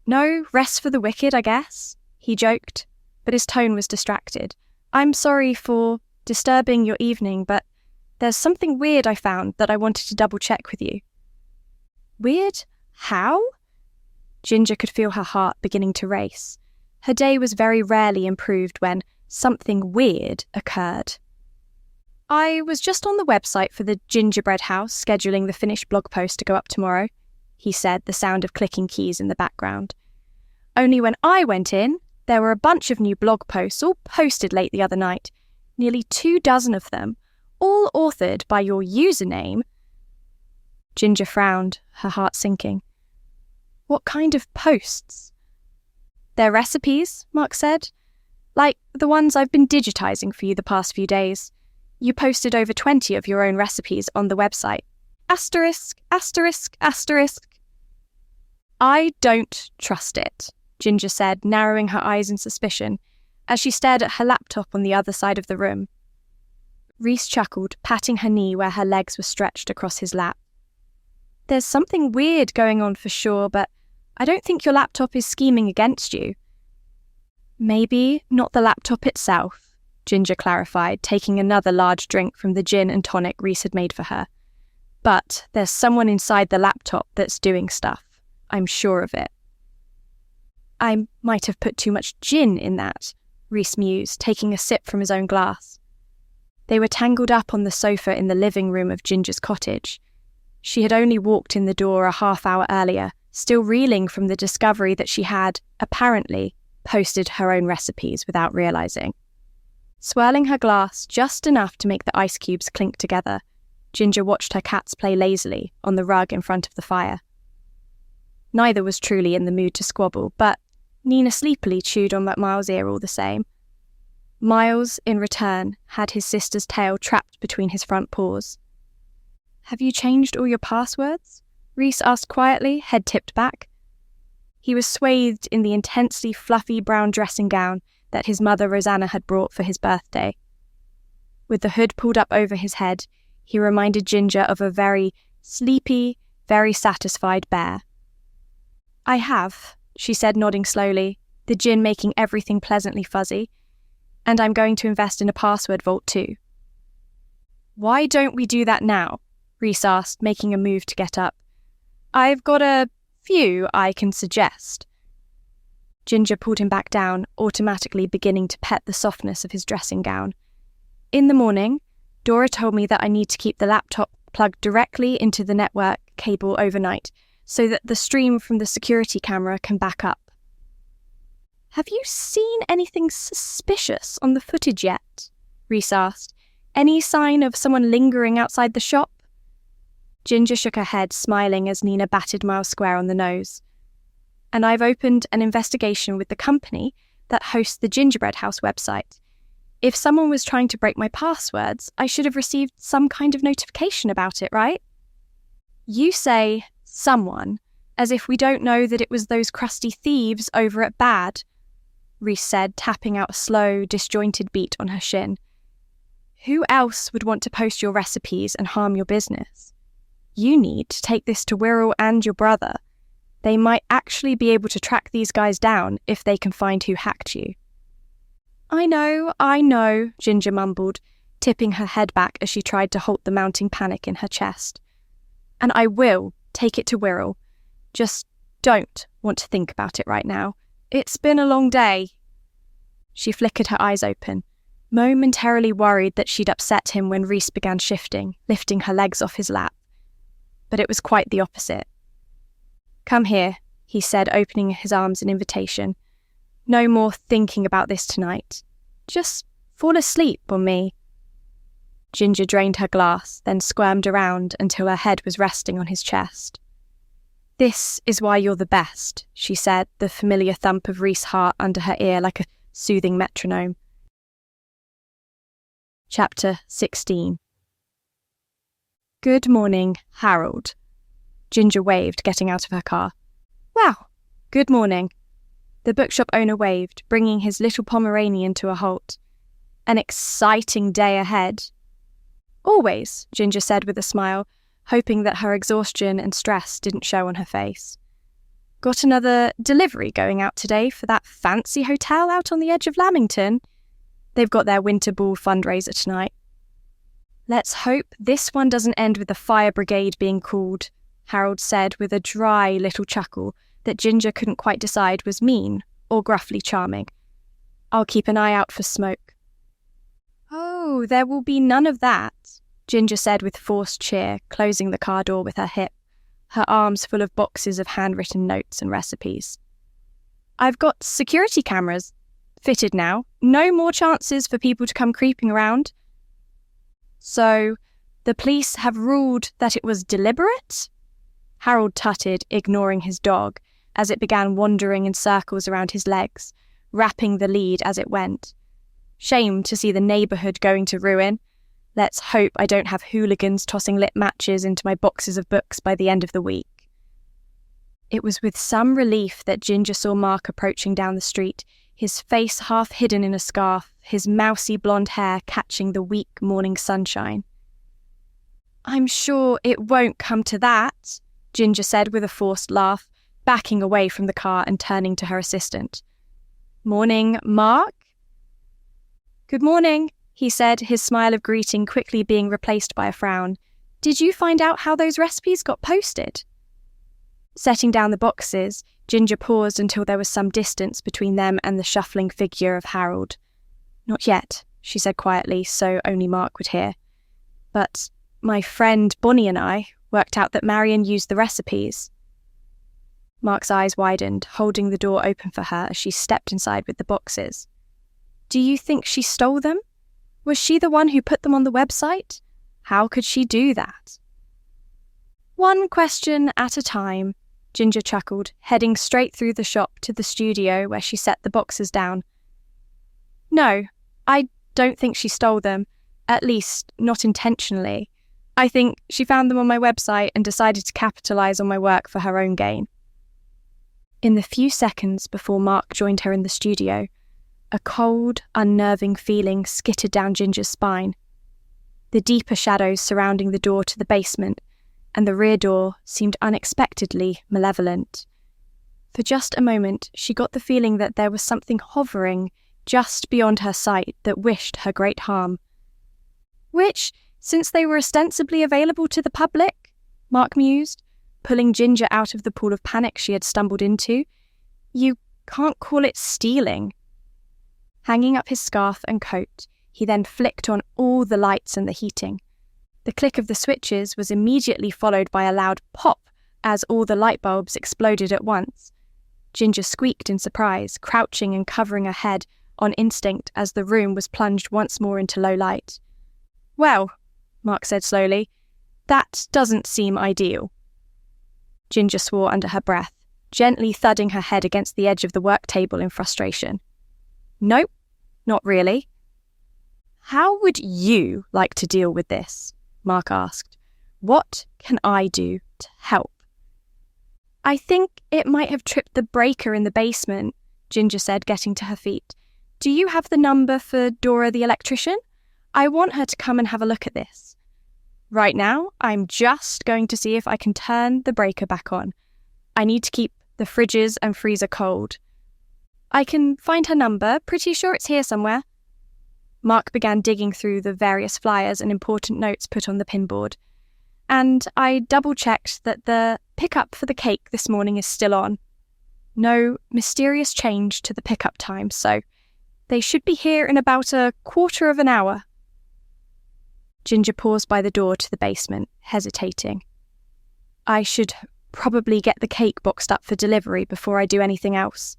Speaker 1: "No, rest for the wicked, I guess," he joked, but his tone was distracted. "I'm sorry for disturbing your evening, but there's something weird I found that I wanted to double-check with you." "Weird? How?" Ginger could feel her heart beginning to race. Her day was very rarely improved when something weird occurred. "I was just on the website for the gingerbread house, scheduling the finished blog post to go up tomorrow," he said, the sound of clicking keys in the background. "Only when I went in, there were a bunch of new blog posts all posted late the other night, nearly 24 of them, all authored by your username." Ginger frowned, her heart sinking. "What kind of posts?" "They're recipes," Mark said. "Like the ones I've been digitizing for you the past few days. You posted over 20 of your own recipes on the website. Asterisk, asterisk, asterisk." "I don't trust it," Ginger said, narrowing her eyes in suspicion, as she stared at her laptop on the other side of the room. Reese chuckled, patting her knee where her legs were stretched across his lap. "There's something weird going on for sure, but I don't think your laptop is scheming against you." "Maybe not the laptop itself," Ginger clarified, taking another large drink from the gin and tonic Reese had made for her. "But there's someone inside the laptop that's doing stuff. I'm sure of it." "I might have put too much gin in that," Reese mused, taking a sip from his own glass. They were tangled up on the sofa in the living room of Ginger's cottage. She had only walked in the door a half-hour earlier, still reeling from the discovery that she had, apparently, posted her own recipes without realizing. Swirling her glass just enough to make the ice cubes clink together, Ginger watched her cats play lazily on the rug in front of the fire. Neither was truly in the mood to squabble, but Nina sleepily chewed on Miles' ear all the same. Miles, in return, had his sister's tail trapped between his front paws. "Have you changed all your passwords?" Reese asked quietly, head tipped back. He was swathed in the intensely fluffy brown dressing gown that his mother Rosanna had brought for his birthday. With the hood pulled up over his head, he reminded Ginger of a very sleepy, very satisfied bear. "I have," she said, nodding slowly, the gin making everything pleasantly fuzzy. "And I'm going to invest in a password vault too." "Why don't we do that now?" Reese asked, making a move to get up. "I've got a few I can suggest." Ginger pulled him back down, automatically beginning to pet the softness of his dressing gown. "In the morning, Dora told me that I need to keep the laptop plugged directly into the network cable overnight so that the stream from the security camera can back up." "Have you seen anything suspicious on the footage yet?" Reese asked. "Any sign of someone lingering outside the shop?" Ginger shook her head, smiling as Nina batted Miles square on the nose. "And I've opened an investigation with the company that hosts the Gingerbread House website. If someone was trying to break my passwords, I should have received some kind of notification about it, right?" "You say someone, as if we don't know that it was those crusty thieves over at Bad," Reese said, tapping out a slow, disjointed beat on her shin. "Who else would want to post your recipes and harm your business? You need to take this to Wirral and your brother. They might actually be able to track these guys down if they can find who hacked you." I know, Ginger mumbled, tipping her head back as she tried to halt the mounting panic in her chest. "And I will take it to Wirral. Just don't want to think about it right now. It's been a long day." She flickered her eyes open, momentarily worried that she'd upset him when Reese began shifting, lifting her legs off his lap. But it was quite the opposite. "Come here," he said, opening his arms in invitation. "No more thinking about this tonight. Just fall asleep on me." Ginger drained her glass, then squirmed around until her head was resting on his chest. "This is why you're the best," she said, the familiar thump of Reese's heart under her ear like a soothing metronome. Chapter 16. "Good morning, Harold." Ginger waved, getting out of her car. "Wow, good morning." The bookshop owner waved, bringing his little Pomeranian to a halt. "An exciting day ahead." Always, Ginger said with a smile, hoping that her exhaustion and stress didn't show on her face. Got another delivery going out today for that fancy hotel out on the edge of Lamington. They've got their winter ball fundraiser tonight. Let's hope this one doesn't end with the fire brigade being called, Harold said with a dry little chuckle that Ginger couldn't quite decide was mean or gruffly charming. I'll keep an eye out for smoke. Oh, there will be none of that, Ginger said with forced cheer, closing the car door with her hip, her arms full of boxes of handwritten notes and recipes. I've got security cameras fitted now. No more chances for people to come creeping around. So, the police have ruled that it was deliberate? Harold tutted, ignoring his dog, as it began wandering in circles around his legs, wrapping the lead as it went. Shame to see the neighbourhood going to ruin. Let's hope I don't have hooligans tossing lit matches into my boxes of books by the end of the week. It was with some relief that Ginger saw Mark approaching down the street, his face half hidden in a scarf, his mousy blonde hair catching the weak morning sunshine. I'm sure it won't come to that, Ginger said with a forced laugh, backing away from the car and turning to her assistant. Morning, Mark? Good morning, he said, his smile of greeting quickly being replaced by a frown. Did you find out how those recipes got posted? Setting down the boxes, Ginger paused until there was some distance between them and the shuffling figure of Harold. Not yet, she said quietly, so only Mark would hear. But my friend Bonnie and I worked out that Marion used the recipes. Mark's eyes widened, holding the door open for her as she stepped inside with the boxes. Do you think she stole them? Was she the one who put them on the website? How could she do that? One question at a time, Ginger chuckled, heading straight through the shop to the studio where she set the boxes down. No, I don't think she stole them, at least not intentionally. I think she found them on my website and decided to capitalise on my work for her own gain. In the few seconds before Mark joined her in the studio, a cold, unnerving feeling skittered down Ginger's spine. The deeper shadows surrounding the door to the basement and the rear door seemed unexpectedly malevolent. For just a moment, she got the feeling that there was something hovering just beyond her sight that wished her great harm. Which, since they were ostensibly available to the public, Mark mused, pulling Ginger out of the pool of panic she had stumbled into, you can't call it stealing. Hanging up his scarf and coat, he then flicked on all the lights and the heating. The click of the switches was immediately followed by a loud pop as all the light bulbs exploded at once. Ginger squeaked in surprise, crouching and covering her head on instinct as the room was plunged once more into low light. Well, Mark said slowly, that doesn't seem ideal. Ginger swore under her breath, gently thudding her head against the edge of the work table in frustration. Nope, not really. How would you like to deal with this? Mark asked. What can I do to help? I think it might have tripped the breaker in the basement, Ginger said, getting to her feet. Do you have the number for Dora the electrician? I want her to come and have a look at this. Right now, I'm just going to see if I can turn the breaker back on. I need to keep the fridges and freezer cold. I can find her number, pretty sure it's here somewhere. Mark began digging through the various flyers and important notes put on the pinboard. And I double-checked that the pickup for the cake this morning is still on. No mysterious change to the pickup time, so they should be here in about a quarter of an hour. Ginger paused by the door to the basement, hesitating. I should probably get the cake boxed up for delivery before I do anything else.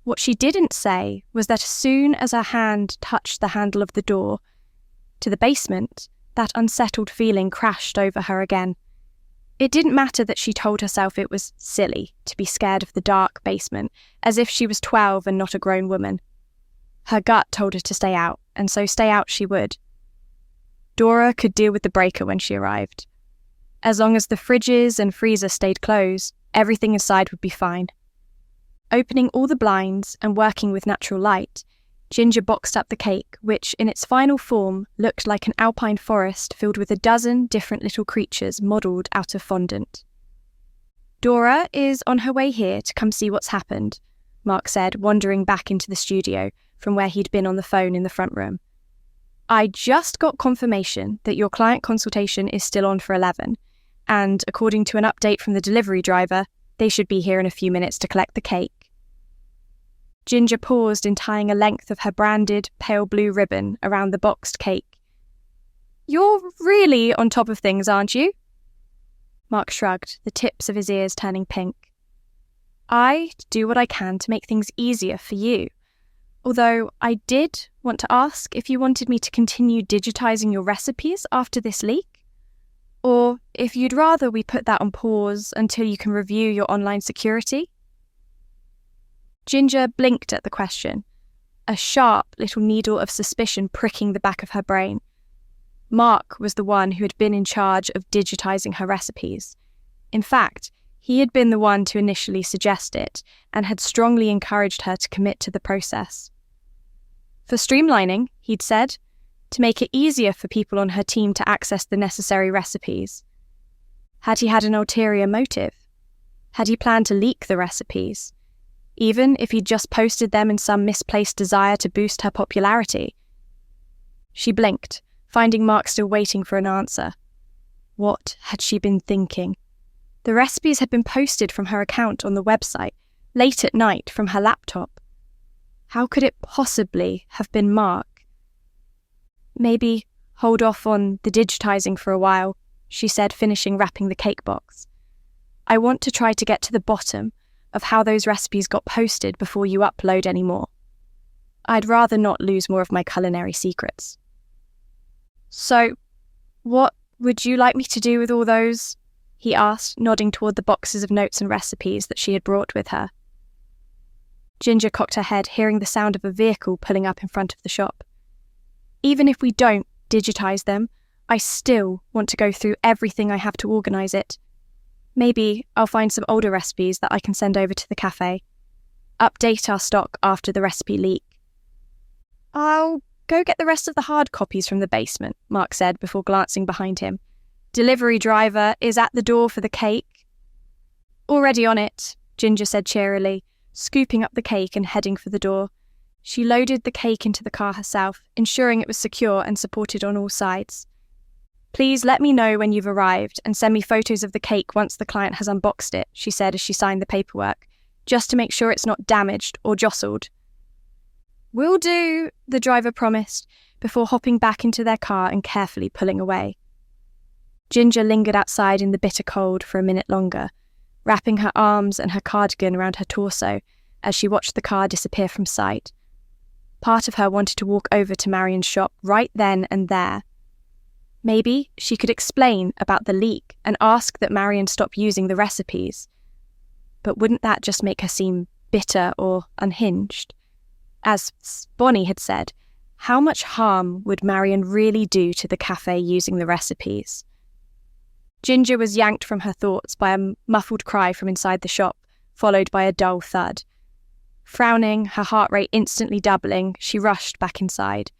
Speaker 1: What she didn't say was that as soon as her hand touched the handle of the door to the basement, that unsettled feeling crashed over her again. It didn't matter that she told herself it was silly to be scared of the dark basement, as if she was 12 and not a grown woman. Her gut told her to stay out, and so stay out she would. Dora could deal with the breaker when she arrived. As long as the fridges and freezer stayed closed, everything inside would be fine. Opening all the blinds and working with natural light, Ginger boxed up the cake, which in its final form looked like an alpine forest filled with a dozen different little creatures modelled out of fondant. "Dora is on her way here to come see what's happened," Mark said, wandering back into the studio from where he'd been on the phone in the front room. "I just got confirmation that your client consultation is still on for 11, and according to an update from the delivery driver, they should be here in a few minutes to collect the cake." Ginger paused in tying a length of her branded pale blue ribbon around the boxed cake. "You're really on top of things, aren't you?" Mark shrugged, the tips of his ears turning pink. "I do what I can to make things easier for you. Although I did want to ask if you wanted me to continue digitizing your recipes after this leak, or if you'd rather we put that on pause until you can review your online security." Ginger blinked at the question, a sharp little needle of suspicion pricking the back of her brain. Mark was the one who had been in charge of digitizing her recipes. In fact, he had been the one to initially suggest it and had strongly encouraged her to commit to the process. For streamlining, he'd said, to make it easier for people on her team to access the necessary recipes. Had he had an ulterior motive? Had he planned to leak the recipes? Even if he'd just posted them in some misplaced desire to boost her popularity? She blinked, finding Mark still waiting for an answer. What had she been thinking? The recipes had been posted from her account on the website, late at night from her laptop. How could it possibly have been Mark? "Maybe hold off on the digitizing for a while," she said, finishing wrapping the cake box. "I want to try to get to the bottom of how those recipes got posted before you upload any more. I'd rather not lose more of my culinary secrets." "So, what would you like me to do with all those?" he asked, nodding toward the boxes of notes and recipes that she had brought with her. Ginger cocked her head, hearing the sound of a vehicle pulling up in front of the shop. "Even if we don't digitize them, I still want to go through everything I have to organize it. Maybe I'll find some older recipes that I can send over to the cafe. Update our stock after the recipe leak." "I'll go get the rest of the hard copies from the basement," Mark said before glancing behind him. "Delivery driver is at the door for the cake." "Already on it," Ginger said cheerily, scooping up the cake and heading for the door. She loaded the cake into the car herself, ensuring it was secure and supported on all sides. "Please let me know when you've arrived and send me photos of the cake once the client has unboxed it," she said as she signed the paperwork, "just to make sure it's not damaged or jostled." "Will do," the driver promised, before hopping back into their car and carefully pulling away. Ginger lingered outside in the bitter cold for a minute longer, wrapping her arms and her cardigan around her torso as she watched the car disappear from sight. Part of her wanted to walk over to Marion's shop right then and there. Maybe she could explain about the leak and ask that Marion stop using the recipes. But wouldn't that just make her seem bitter or unhinged? As Bonnie had said, how much harm would Marion really do to the cafe using the recipes? Ginger was yanked from her thoughts by a muffled cry from inside the shop, followed by a dull thud. Frowning, her heart rate instantly doubling, she rushed back inside.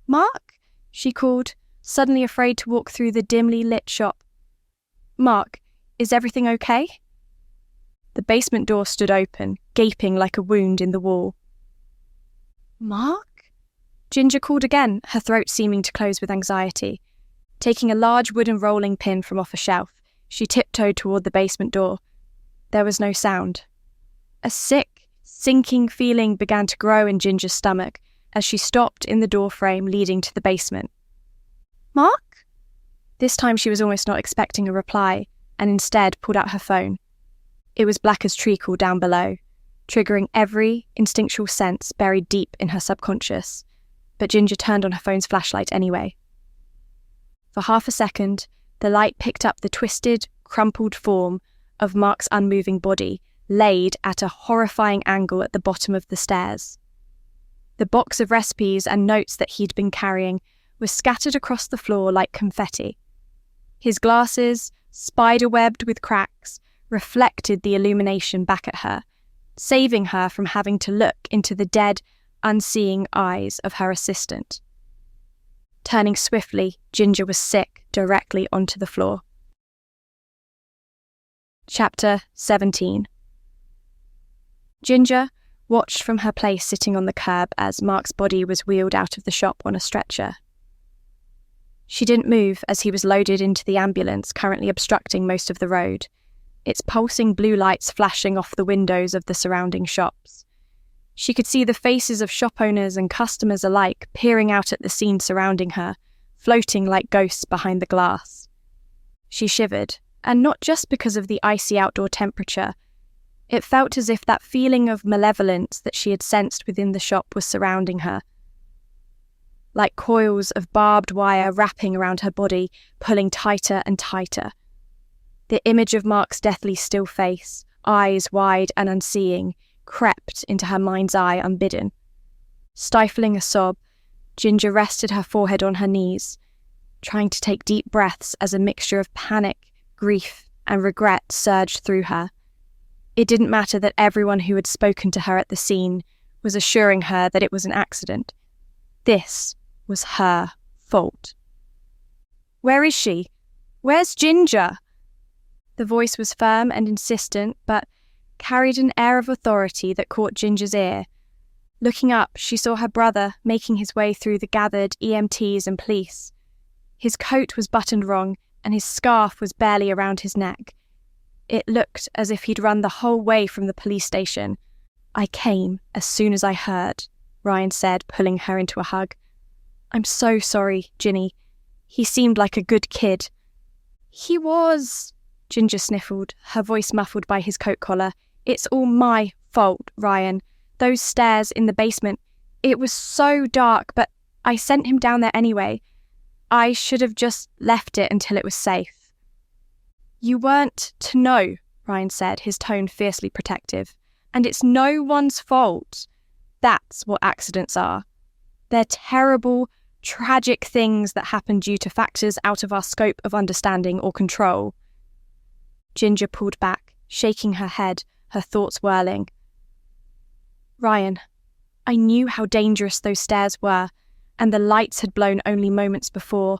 Speaker 1: "Mark?" she called, suddenly afraid to walk through the dimly lit shop. "Mark, is everything okay?" The basement door stood open, gaping like a wound in the wall. "Mark?" Ginger called again, her throat seeming to close with anxiety. Taking a large wooden rolling pin from off a shelf, she tiptoed toward the basement door. There was no sound. A sick, sinking feeling began to grow in Ginger's stomach as she stopped in the door frame leading to the basement. "Mark?" This time she was almost not expecting a reply, and instead pulled out her phone. It was black as treacle down below, triggering every instinctual sense buried deep in her subconscious, but Ginger turned on her phone's flashlight anyway. For half a second, the light picked up the twisted, crumpled form of Mark's unmoving body, laid at a horrifying angle at the bottom of the stairs. The box of recipes and notes that he'd been carrying was scattered across the floor like confetti. His glasses, spider-webbed with cracks, reflected the illumination back at her, saving her from having to look into the dead, unseeing eyes of her assistant. Turning swiftly, Ginger was sick directly onto the floor. Chapter 17. Ginger watched from her place sitting on the curb as Mark's body was wheeled out of the shop on a stretcher. She didn't move as he was loaded into the ambulance currently obstructing most of the road, its pulsing blue lights flashing off the windows of the surrounding shops. She could see the faces of shop owners and customers alike peering out at the scene surrounding her, floating like ghosts behind the glass. She shivered, and not just because of the icy outdoor temperature. It felt as if that feeling of malevolence that she had sensed within the shop was surrounding her, like coils of barbed wire wrapping around her body, pulling tighter and tighter. The image of Mark's deathly still face, eyes wide and unseeing, crept into her mind's eye unbidden. Stifling a sob, Ginger rested her forehead on her knees, trying to take deep breaths as a mixture of panic, grief, and regret surged through her. It didn't matter that everyone who had spoken to her at the scene was assuring her that it was an accident. This was her fault. "Where is she? Where's Ginger?" The voice was firm and insistent, but carried an air of authority that caught Ginger's ear. Looking up, she saw her brother making his way through the gathered EMTs and police. His coat was buttoned wrong, and his scarf was barely around his neck. It looked as if he'd run the whole way from the police station. "I came as soon as I heard," Ryan said, pulling her into a hug. "I'm so sorry, Ginny. He seemed like a good kid." "He was," Ginger sniffled, her voice muffled by his coat collar. "It's all my fault, Ryan. Those stairs in the basement. It was so dark, but I sent him down there anyway. I should have just left it until it was safe." "You weren't to know," Ryan said, his tone fiercely protective. "And it's no one's fault. That's what accidents are. They're terrible, tragic things that happen due to factors out of our scope of understanding or control." Ginger pulled back, shaking her head, her thoughts whirling. "Ryan, I knew how dangerous those stairs were, and the lights had blown only moments before.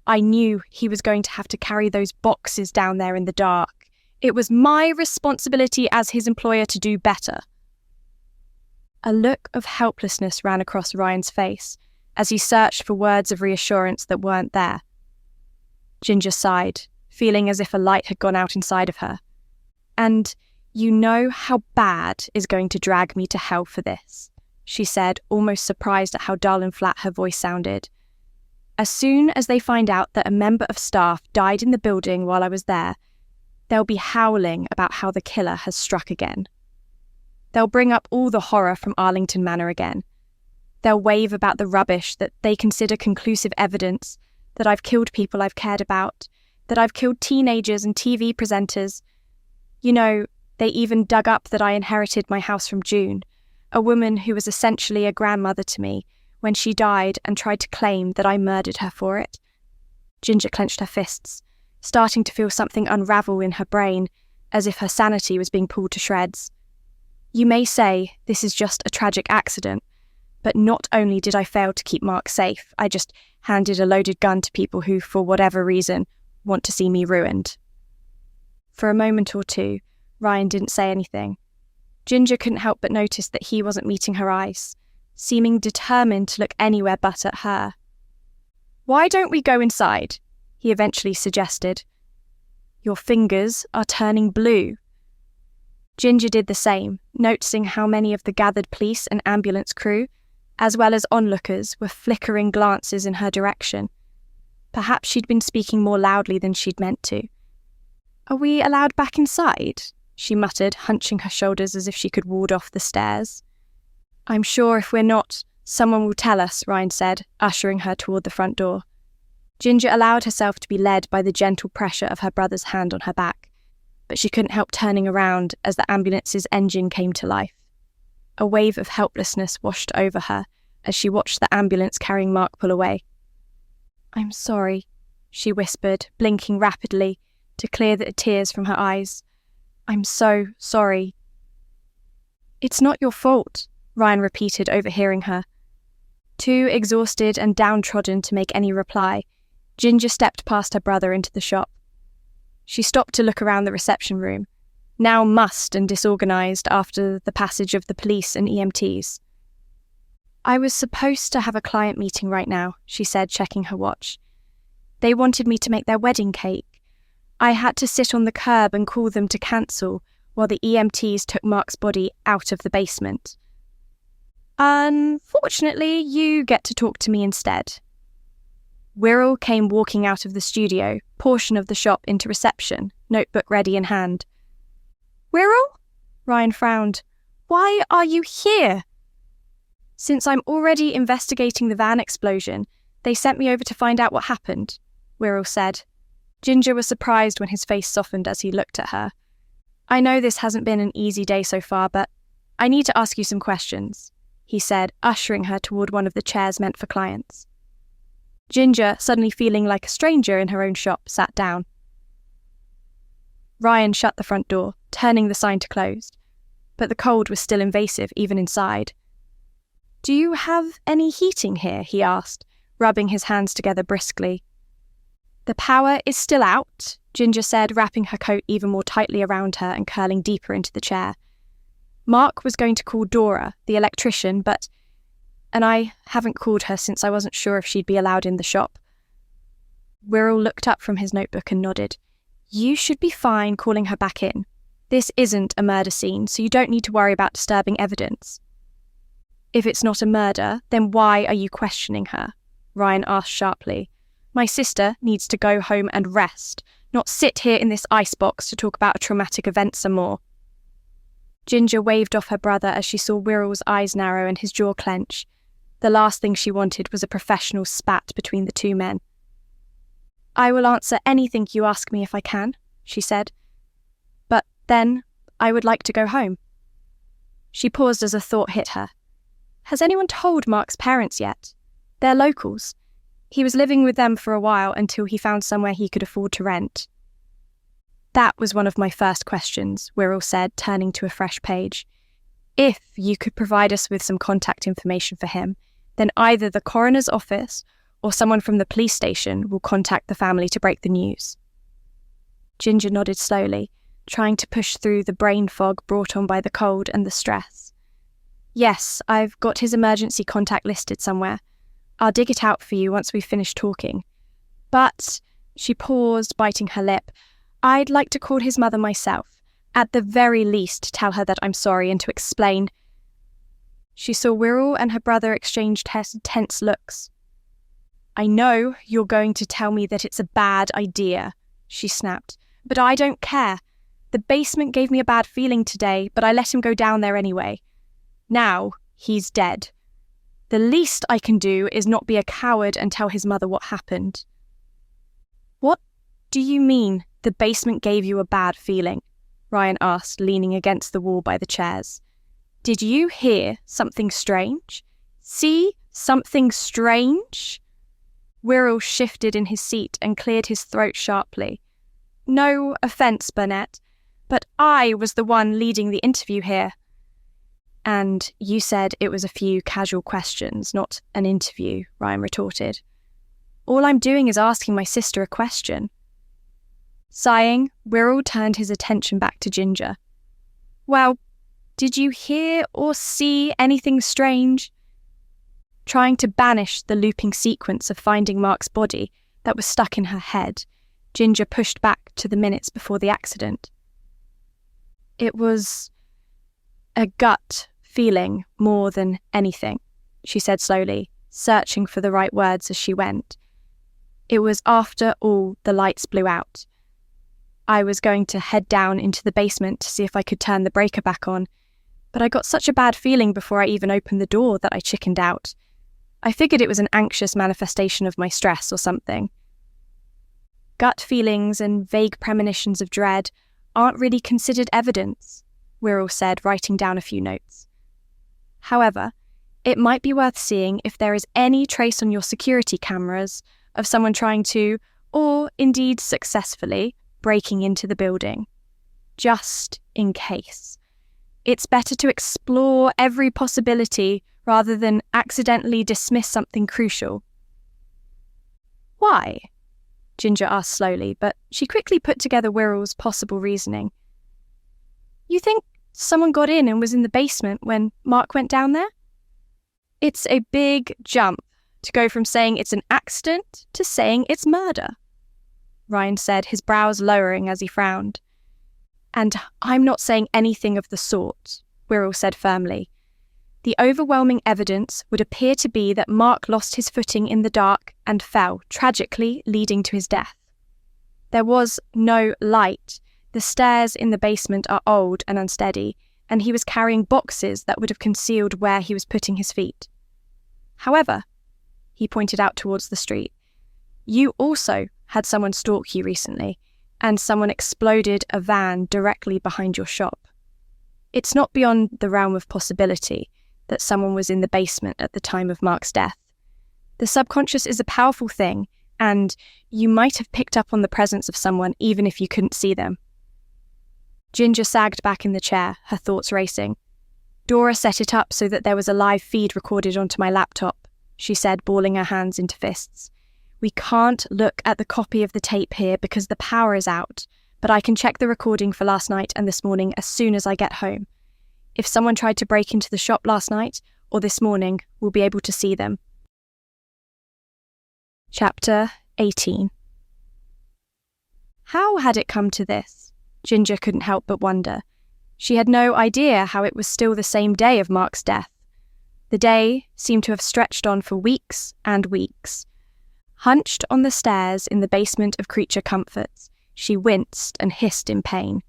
Speaker 1: I knew he was going to have to carry those boxes down there in the dark. It was my responsibility as his employer to do better." A look of helplessness ran across Ryan's face as he searched for words of reassurance that weren't there. Ginger sighed, feeling as if a light had gone out inside of her. "And you know how bad is going to drag me to hell for this," she said, almost surprised at how dull and flat her voice sounded. "As soon as they find out that a member of staff died in the building while I was there, they'll be howling about how the killer has struck again. They'll bring up all the horror from Arlington Manor again. They'll rave about the rubbish that they consider conclusive evidence that I've killed people I've cared about, that I've killed teenagers and TV presenters. You know, they even dug up that I inherited my house from June, a woman who was essentially a grandmother to me, when she died and tried to claim that I murdered her for it." Ginger clenched her fists, starting to feel something unravel in her brain, as if her sanity was being pulled to shreds. "You may say this is just a tragic accident, but not only did I fail to keep Mark safe, I just handed a loaded gun to people who, for whatever reason, want to see me ruined." For a moment or two, Ryan didn't say anything. Ginger couldn't help but notice that he wasn't meeting her eyes, seeming determined to look anywhere but at her. "Why don't we go inside?" he eventually suggested. "Your fingers are turning blue." Ginger did the same, noticing how many of the gathered police and ambulance crew, as well as onlookers, were flickering glances in her direction. Perhaps she'd been speaking more loudly than she'd meant to. "Are we allowed back inside?" she muttered, hunching her shoulders as if she could ward off the stares. "I'm sure if we're not, someone will tell us," Ryan said, ushering her toward the front door. Ginger allowed herself to be led by the gentle pressure of her brother's hand on her back, but she couldn't help turning around as the ambulance's engine came to life. A wave of helplessness washed over her as she watched the ambulance carrying Mark pull away. "I'm sorry," she whispered, blinking rapidly to clear the tears from her eyes. "I'm so sorry." "It's not your fault," Ryan repeated, overhearing her. Too exhausted and downtrodden to make any reply, Ginger stepped past her brother into the shop. She stopped to look around the reception room, now mussed and disorganised after the passage of the police and EMTs. "I was supposed to have a client meeting right now," she said, checking her watch. "They wanted me to make their wedding cake. I had to sit on the curb and call them to cancel while the EMTs took Mark's body out of the basement. Unfortunately, you get to talk to me instead." Wirral came walking out of the studio portion of the shop into reception, notebook ready in hand. "Wirral?" Ryan frowned. "Why are you here?" "Since I'm already investigating the van explosion, they sent me over to find out what happened," Wirral said. Ginger was surprised when his face softened as he looked at her. "I know this hasn't been an easy day so far, but I need to ask you some questions," he said, ushering her toward one of the chairs meant for clients. Ginger, suddenly feeling like a stranger in her own shop, sat down. Ryan shut the front door, turning the sign to closed, but the cold was still invasive even inside. "Do you have any heating here?" he asked, rubbing his hands together briskly. "The power is still out," Ginger said, wrapping her coat even more tightly around her and curling deeper into the chair. "Mark was going to call Dora, the electrician, and I haven't called her since I wasn't sure if she'd be allowed in the shop." Wirral looked up from his notebook and nodded. "You should be fine calling her back in. This isn't a murder scene, so you don't need to worry about disturbing evidence." "If it's not a murder, then why are you questioning her?" Ryan asked sharply. "My sister needs to go home and rest, not sit here in this icebox to talk about a traumatic event some more." Ginger waved off her brother as she saw Wirral's eyes narrow and his jaw clench. The last thing she wanted was a professional spat between the two men. "I will answer anything you ask me if I can," she said. "But then, I would like to go home." She paused as a thought hit her. Has anyone told Mark's parents yet? They're locals. He was living with them for a while until he found somewhere he could afford to rent. "That was one of my first questions," Wirral said, turning to a fresh page. "If you could provide us with some contact information for him, then either the coroner's office or someone from the police station will contact the family to break the news." Ginger nodded slowly, trying to push through the brain fog brought on by the cold and the stress. "Yes, I've got his emergency contact listed somewhere. I'll dig it out for you once we've finished talking. But," she paused, biting her lip, "I'd like to call his mother myself. At the very least, tell her that I'm sorry and to explain." She saw Wirral and her brother exchange tense looks. "I know you're going to tell me that it's a bad idea," she snapped, "but I don't care. The basement gave me a bad feeling today, but I let him go down there anyway. Now, he's dead. The least I can do is not be a coward and tell his mother what happened." "What do you mean, the basement gave you a bad feeling?" Ryan asked, leaning against the wall by the chairs. "Did you hear something strange? See something strange?" Wirral shifted in his seat and cleared his throat sharply. "No offence, Burnet, but I was the one leading the interview here." "And you said it was a few casual questions, not an interview," Ryan retorted. "All I'm doing is asking my sister a question." Sighing, Wirral turned his attention back to Ginger. "Well, did you hear or see anything strange?" Trying to banish the looping sequence of finding Mark's body that was stuck in her head, Ginger pushed back to the minutes before the accident. "It was a gut feeling more than anything," she said slowly, searching for the right words as she went. "It was after all the lights blew out. I was going to head down into the basement to see if I could turn the breaker back on, but I got such a bad feeling before I even opened the door that I chickened out. I figured it was an anxious manifestation of my stress or something." Gut feelings and vague premonitions of dread aren't really considered evidence, Wirral said, writing down a few notes. "However, it might be worth seeing if there is any trace on your security cameras of someone trying to, or indeed successfully, breaking into the building. Just in case. It's better to explore every possibility rather than accidentally dismiss something crucial. Why? Ginger asked slowly, but she quickly put together Wirrell's possible reasoning. You think someone got in and was in the basement when Mark went down there? It's a big jump to go from saying it's an accident to saying it's murder, Ryan said, his brows lowering as he frowned. And I'm not saying anything of the sort, Wirrell said firmly. The overwhelming evidence would appear to be that Mark lost his footing in the dark and fell, tragically leading to his death. There was no light. The stairs in the basement are old and unsteady, and he was carrying boxes that would have concealed where he was putting his feet. However, he pointed out towards the street, you also had someone stalk you recently, and someone exploded a van directly behind your shop. It's not beyond the realm of possibility that someone was in the basement at the time of Mark's death. The subconscious is a powerful thing, and you might have picked up on the presence of someone even if you couldn't see them. Ginger sagged back in the chair, her thoughts racing. Dora set it up so that there was a live feed recorded onto my laptop, she said, balling her hands into fists. We can't look at the copy of the tape here because the power is out, but I can check the recording for last night and this morning as soon as I get home. If someone tried to break into the shop last night or this morning, we'll be able to see them. Chapter 18. How had it come to this? Ginger couldn't help but wonder. She had no idea how it was still the same day of Mark's death. The day seemed to have stretched on for weeks and weeks. Hunched on the stairs in the basement of Creature Comforts, she winced and hissed in pain.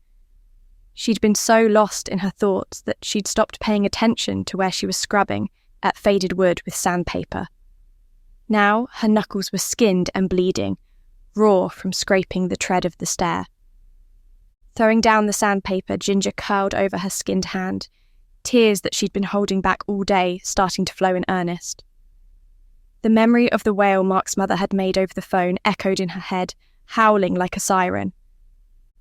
Speaker 1: She'd been so lost in her thoughts that she'd stopped paying attention to where she was scrubbing at faded wood with sandpaper. Now her knuckles were skinned and bleeding, raw from scraping the tread of the stair. Throwing down the sandpaper, Ginger curled over her skinned hand, tears that she'd been holding back all day starting to flow in earnest. The memory of the wail Mark's mother had made over the phone echoed in her head, howling like a siren.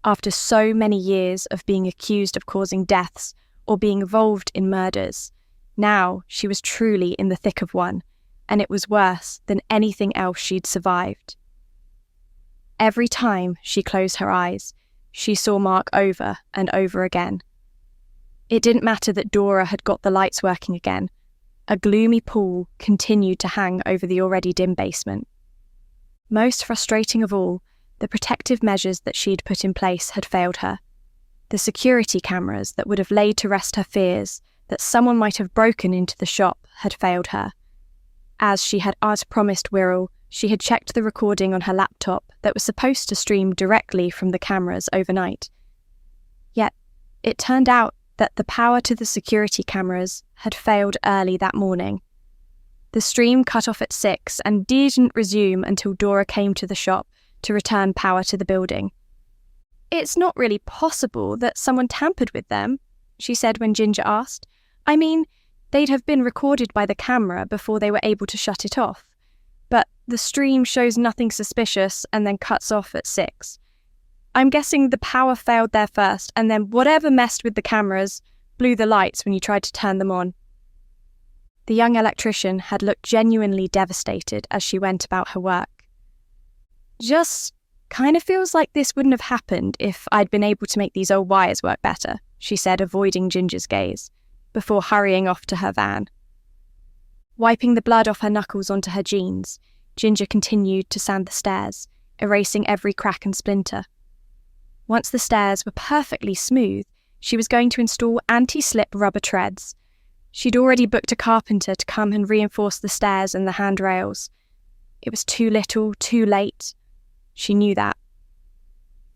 Speaker 1: After so many years of being accused of causing deaths or being involved in murders, now she was truly in the thick of one, and it was worse than anything else she'd survived. Every time she closed her eyes, she saw Mark over and over again. It didn't matter that Dora had got the lights working again. A gloomy pall continued to hang over the already dim basement. Most frustrating of all, the protective measures that she'd put in place had failed her. The security cameras that would have laid to rest her fears that someone might have broken into the shop had failed her. As she had promised Wirrell, she had checked the recording on her laptop that was supposed to stream directly from the cameras overnight. Yet, it turned out that the power to the security cameras had failed early that morning. The stream cut off at 6 and didn't resume until Dora came to the shop to return power to the building. It's not really possible that someone tampered with them, she said when Ginger asked. I mean, they'd have been recorded by the camera before they were able to shut it off. But the stream shows nothing suspicious and then cuts off at 6. I'm guessing the power failed there first, and then whatever messed with the cameras blew the lights when you tried to turn them on. The young electrician had looked genuinely devastated as she went about her work. Just kind of feels like this wouldn't have happened if I'd been able to make these old wires work better, she said, avoiding Ginger's gaze, before hurrying off to her van. Wiping the blood off her knuckles onto her jeans, Ginger continued to sand the stairs, erasing every crack and splinter. Once the stairs were perfectly smooth, she was going to install anti-slip rubber treads. She'd already booked a carpenter to come and reinforce the stairs and the handrails. It was too little, too late. She knew that.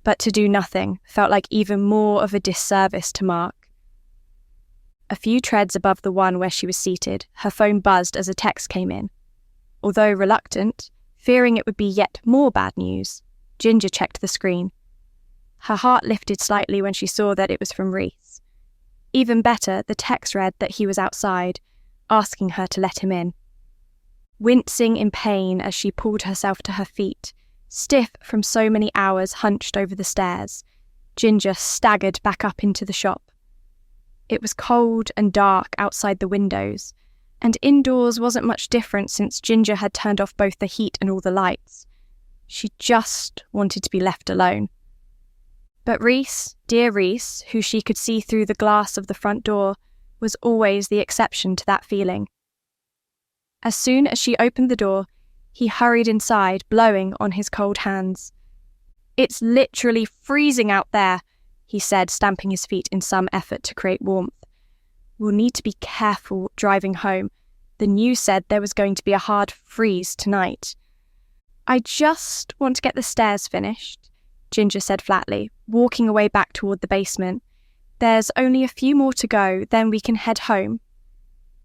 Speaker 1: But to do nothing felt like even more of a disservice to Mark. A few treads above the one where she was seated, her phone buzzed as a text came in. Although reluctant, fearing it would be yet more bad news, Ginger checked the screen. Her heart lifted slightly when she saw that it was from Reese. Even better, the text read that he was outside, asking her to let him in. Wincing in pain as she pulled herself to her feet, stiff from so many hours hunched over the stairs, Ginger staggered back up into the shop. It was cold and dark outside the windows, and indoors wasn't much different since Ginger had turned off both the heat and all the lights. She just wanted to be left alone. But Reese, dear Reese, who she could see through the glass of the front door, was always the exception to that feeling. As soon as she opened the door, he hurried inside, blowing on his cold hands. "It's literally freezing out there," he said, stamping his feet in some effort to create warmth. "We'll need to be careful driving home. The news said there was going to be a hard freeze tonight." "I just want to get the stairs finished," Ginger said flatly, walking away back toward the basement. "There's only a few more to go, then we can head home."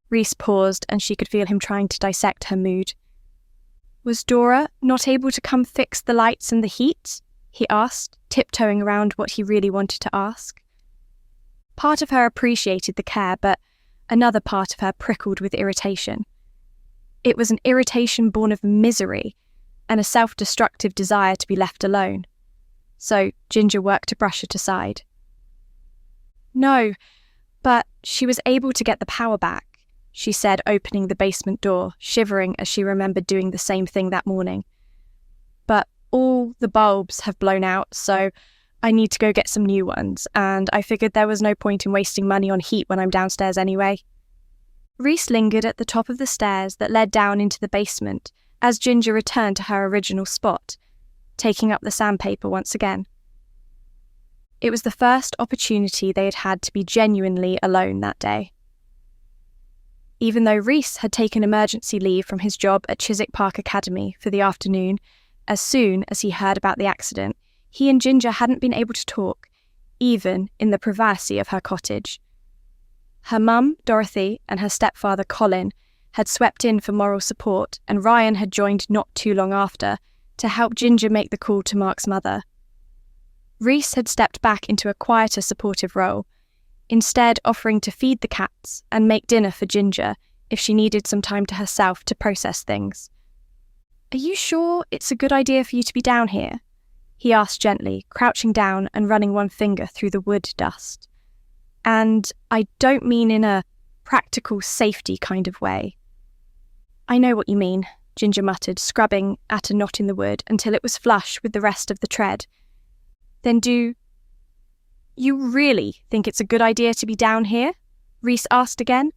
Speaker 1: Reese paused, and she could feel him trying to dissect her mood. "Was Dora not able to come fix the lights and the heat?" he asked, tiptoeing around what he really wanted to ask. Part of her appreciated the care, but another part of her prickled with irritation. It was an irritation born of misery and a self-destructive desire to be left alone. So Ginger worked to brush it aside. "No, but she was able to get the power back," she said, opening the basement door, shivering as she remembered doing the same thing that morning. "But all the bulbs have blown out, so I need to go get some new ones, and I figured there was no point in wasting money on heat when I'm downstairs anyway." Reese lingered at the top of the stairs that led down into the basement as Ginger returned to her original spot, taking up the sandpaper once again. It was the first opportunity they had had to be genuinely alone that day. Even though Reese had taken emergency leave from his job at Chiswick Park Academy for the afternoon, as soon as he heard about the accident, he and Ginger hadn't been able to talk, even in the privacy of her cottage. Her mum, Dorothy, and her stepfather, Colin, had swept in for moral support, and Ryan had joined not too long after to help Ginger make the call to Mark's mother. Reese had stepped back into a quieter, supportive role, instead offering to feed the cats and make dinner for Ginger if she needed some time to herself to process things. "Are you sure it's a good idea for you to be down here?" he asked gently, crouching down and running one finger through the wood dust. "And I don't mean in a practical safety kind of way." "I know what you mean," Ginger muttered, scrubbing at a knot in the wood until it was flush with the rest of the tread. "Then do you really think it's a good idea to be down here?" Reese asked again.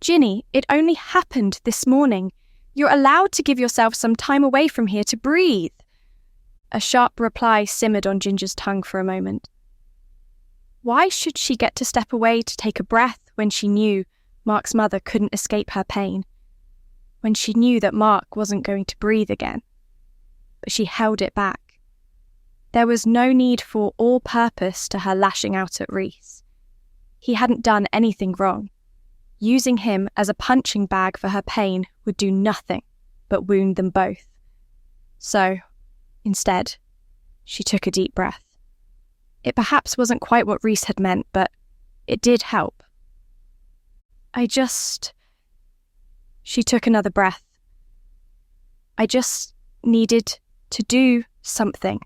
Speaker 1: "Ginny, it only happened this morning. You're allowed to give yourself some time away from here to breathe." A sharp reply simmered on Ginger's tongue for a moment. Why should she get to step away to take a breath when she knew Mark's mother couldn't escape her pain? When she knew that Mark wasn't going to breathe again? But she held it back. There was no need for or purpose to her lashing out at Reese. He hadn't done anything wrong. Using him as a punching bag for her pain would do nothing but wound them both. So, instead, she took a deep breath. It perhaps wasn't quite what Reese had meant, but it did help. She took another breath. "I just needed to do something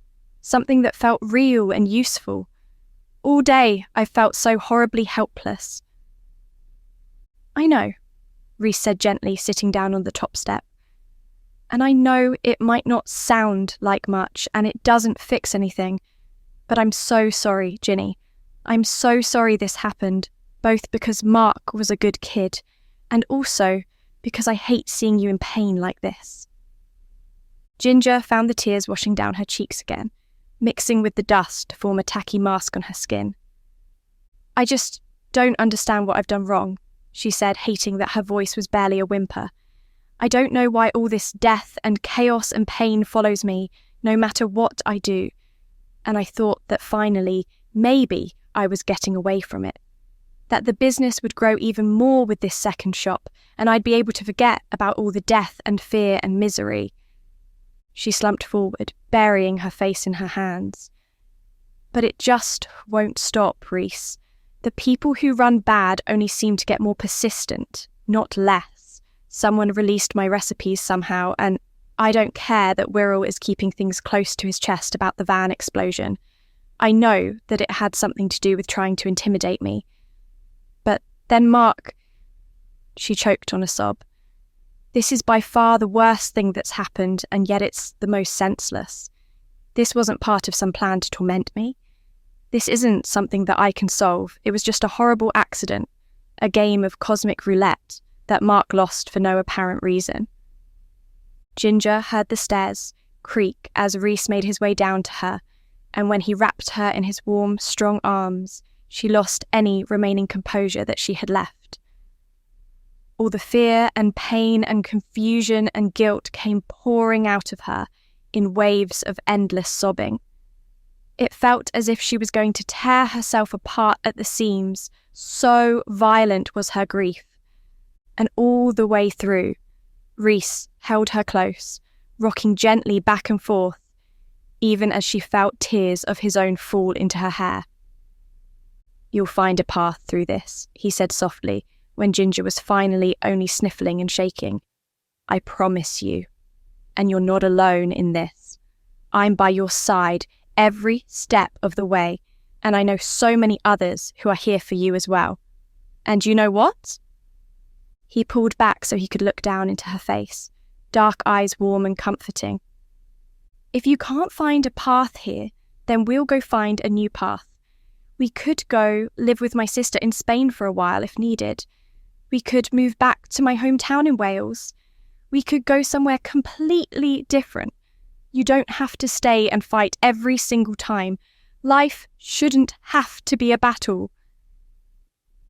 Speaker 1: that felt real and useful. All day I felt so horribly helpless." "I know," Reese said gently, sitting down on the top step. "And I know it might not sound like much, and it doesn't fix anything, but I'm so sorry, Ginny. I'm so sorry this happened, both because Mark was a good kid, and also because I hate seeing you in pain like this." Ginger found the tears washing down her cheeks again, mixing with the dust to form a tacky mask on her skin. "I just don't understand what I've done wrong," she said, hating that her voice was barely a whimper. "I don't know why all this death and chaos and pain follows me, no matter what I do. And I thought that finally, maybe I was getting away from it. That the business would grow even more with this second shop, and I'd be able to forget about all the death and fear and misery." She slumped forward, burying her face in her hands. "But it just won't stop, Reese. The people who run bad only seem to get more persistent, not less. Someone released my recipes somehow, and I don't care that Wirral is keeping things close to his chest about the van explosion. I know that it had something to do with trying to intimidate me. Then Mark... She choked on a sob. This is by far the worst thing that's happened, and yet it's the most senseless. This wasn't part of some plan to torment me. This isn't something that I can solve. It was just a horrible accident, a game of cosmic roulette that Mark lost for no apparent reason. Ginger heard the stairs creak as Rhys made his way down to her, and when he wrapped her in his warm, strong arms, she lost any remaining composure that she had left. All the fear and pain and confusion and guilt came pouring out of her in waves of endless sobbing. It felt as if she was going to tear herself apart at the seams, so violent was her grief. And all the way through, Rhys held her close, rocking gently back and forth, even as she felt tears of his own fall into her hair. "You'll find a path through this," he said softly, when Ginger was finally only sniffling and shaking. "I promise you. And you're not alone in this. I'm by your side every step of the way, and I know so many others who are here for you as well. And you know what?" He pulled back so he could look down into her face, dark eyes warm and comforting. "If you can't find a path here, then we'll go find a new path. We could go live with my sister in Spain for a while if needed. We could move back to my hometown in Wales. We could go somewhere completely different. You don't have to stay and fight every single time. Life shouldn't have to be a battle."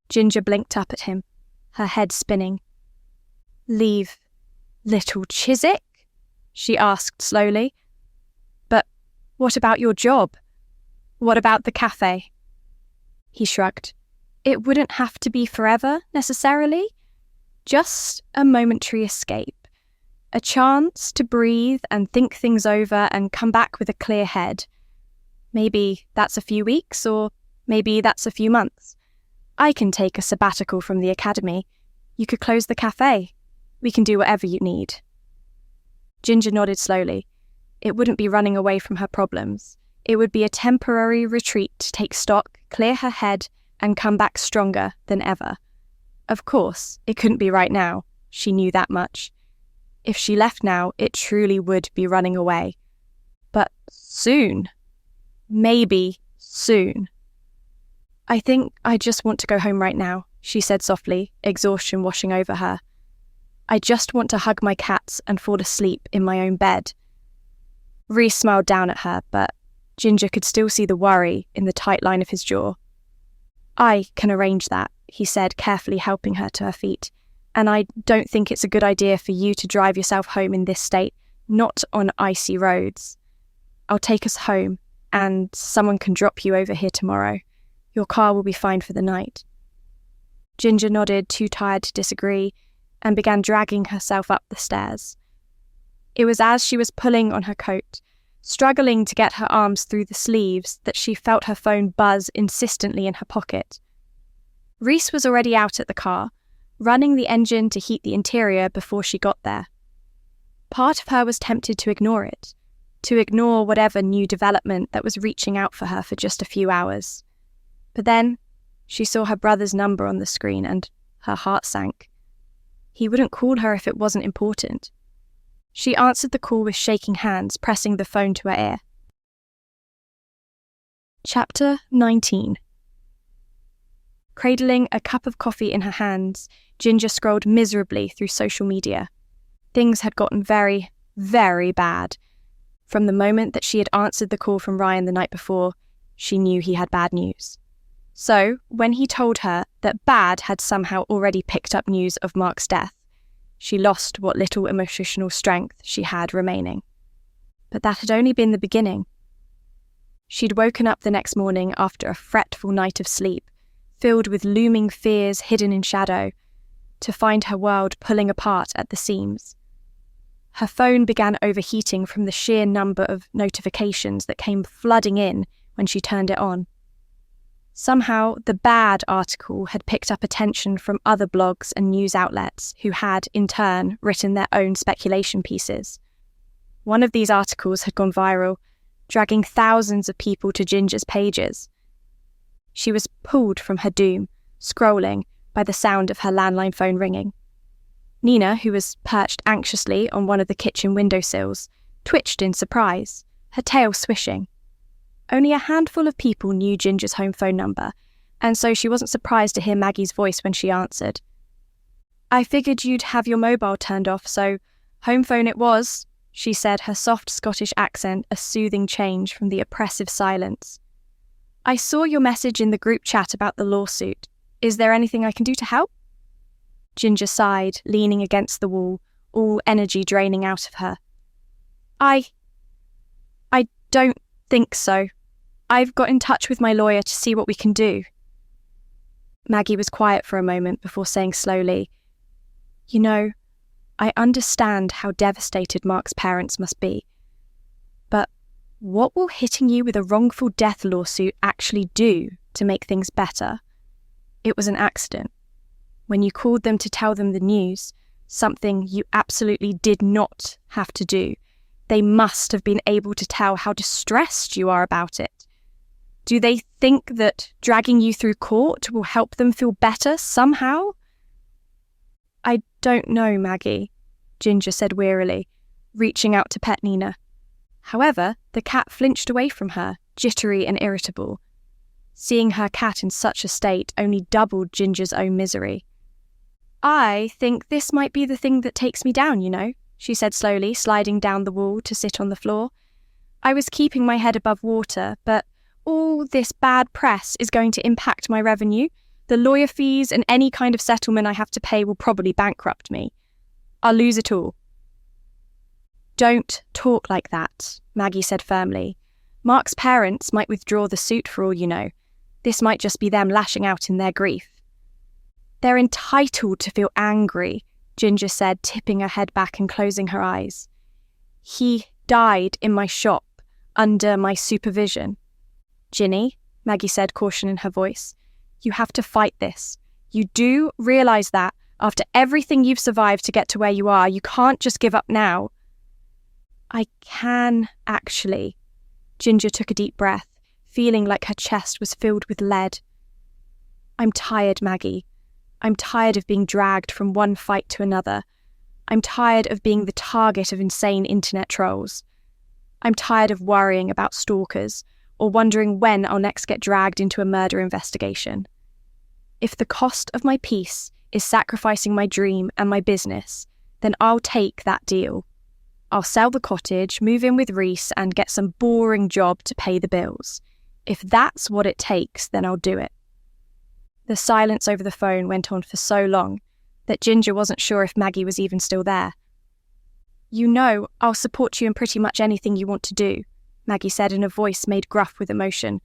Speaker 1: Ginger blinked up at him, her head spinning. "Leave little Chiswick?" she asked slowly. "But what about your job? What about the cafe?" He shrugged. "It wouldn't have to be forever, necessarily. Just a momentary escape. A chance to breathe and think things over and come back with a clear head. Maybe that's a few weeks, or maybe that's a few months. I can take a sabbatical from the academy. You could close the cafe. We can do whatever you need." Ginger nodded slowly. It wouldn't be running away from her problems. It would be a temporary retreat to take stock, clear her head, and come back stronger than ever. Of course, it couldn't be right now. She knew that much. If she left now, it truly would be running away. But soon. Maybe soon. "I think I just want to go home right now," she said softly, exhaustion washing over her. "I just want to hug my cats and fall asleep in my own bed." Rhys smiled down at her, but Ginger could still see the worry in the tight line of his jaw. "I can arrange that," he said, carefully helping her to her feet. "And I don't think it's a good idea for you to drive yourself home in this state, not on icy roads. I'll take us home, and someone can drop you over here tomorrow. Your car will be fine for the night." Ginger nodded, too tired to disagree, and began dragging herself up the stairs. It was as she was pulling on her coat, struggling to get her arms through the sleeves, that she felt her phone buzz insistently in her pocket. Rhys was already out at the car, running the engine to heat the interior before she got there. Part of her was tempted to ignore it, to ignore whatever new development that was reaching out for her for just a few hours. But then she saw her brother's number on the screen and her heart sank. He wouldn't call her if it wasn't important. She answered the call with shaking hands, pressing the phone to her ear. Chapter 19. Cradling a cup of coffee in her hands, Ginger scrolled miserably through social media. Things had gotten very, very bad. From the moment that she had answered the call from Ryan the night before, she knew he had bad news. So, when he told her that Bad had somehow already picked up news of Mark's death, she lost what little emotional strength she had remaining. But that had only been the beginning. She'd woken up the next morning after a fretful night of sleep, filled with looming fears hidden in shadow, to find her world pulling apart at the seams. Her phone began overheating from the sheer number of notifications that came flooding in when she turned it on. Somehow, the Bad article had picked up attention from other blogs and news outlets who had, in turn, written their own speculation pieces. One of these articles had gone viral, dragging thousands of people to Ginger's pages. She was pulled from her doom, scrolling, by the sound of her landline phone ringing. Nina, who was perched anxiously on one of the kitchen windowsills, twitched in surprise, her tail swishing. Only a handful of people knew Ginger's home phone number, and so she wasn't surprised to hear Maggie's voice when she answered. "I figured you'd have your mobile turned off, so home phone it was," she said, her soft Scottish accent a soothing change from the oppressive silence. "I saw your message in the group chat about the lawsuit. Is there anything I can do to help?" Ginger sighed, leaning against the wall, all energy draining out of her. I don't think so. I've got in touch with my lawyer to see what we can do." Maggie was quiet for a moment before saying slowly, "You know, I understand how devastated Mark's parents must be. But what will hitting you with a wrongful death lawsuit actually do to make things better? It was an accident. When you called them to tell them the news, something you absolutely did not have to do, they must have been able to tell how distressed you are about it. Do they think that dragging you through court will help them feel better somehow?" "I don't know, Maggie," Ginger said wearily, reaching out to pet Nina. However, the cat flinched away from her, jittery and irritable. Seeing her cat in such a state only doubled Ginger's own misery. "I think this might be the thing that takes me down, you know," she said slowly, sliding down the wall to sit on the floor. "I was keeping my head above water, but all this bad press is going to impact my revenue. The lawyer fees and any kind of settlement I have to pay will probably bankrupt me. I'll lose it all." "Don't talk like that," Maggie said firmly. "Mark's parents might withdraw the suit for all you know. This might just be them lashing out in their grief." "They're entitled to feel angry," Ginger said, tipping her head back and closing her eyes. "He died in my shop, under my supervision." "Ginny," Maggie said, caution in her voice, "you have to fight this. You do realise that, after everything you've survived to get to where you are, you can't just give up now." "I can, actually." Ginger took a deep breath, feeling like her chest was filled with lead. "I'm tired, Maggie. I'm tired of being dragged from one fight to another. I'm tired of being the target of insane internet trolls. I'm tired of worrying about stalkers or wondering when I'll next get dragged into a murder investigation. If the cost of my peace is sacrificing my dream and my business, then I'll take that deal. I'll sell the cottage, move in with Reese, and get some boring job to pay the bills. If that's what it takes, then I'll do it." The silence over the phone went on for so long that Ginger wasn't sure if Maggie was even still there. "You know I'll support you in pretty much anything you want to do," Maggie said in a voice made gruff with emotion.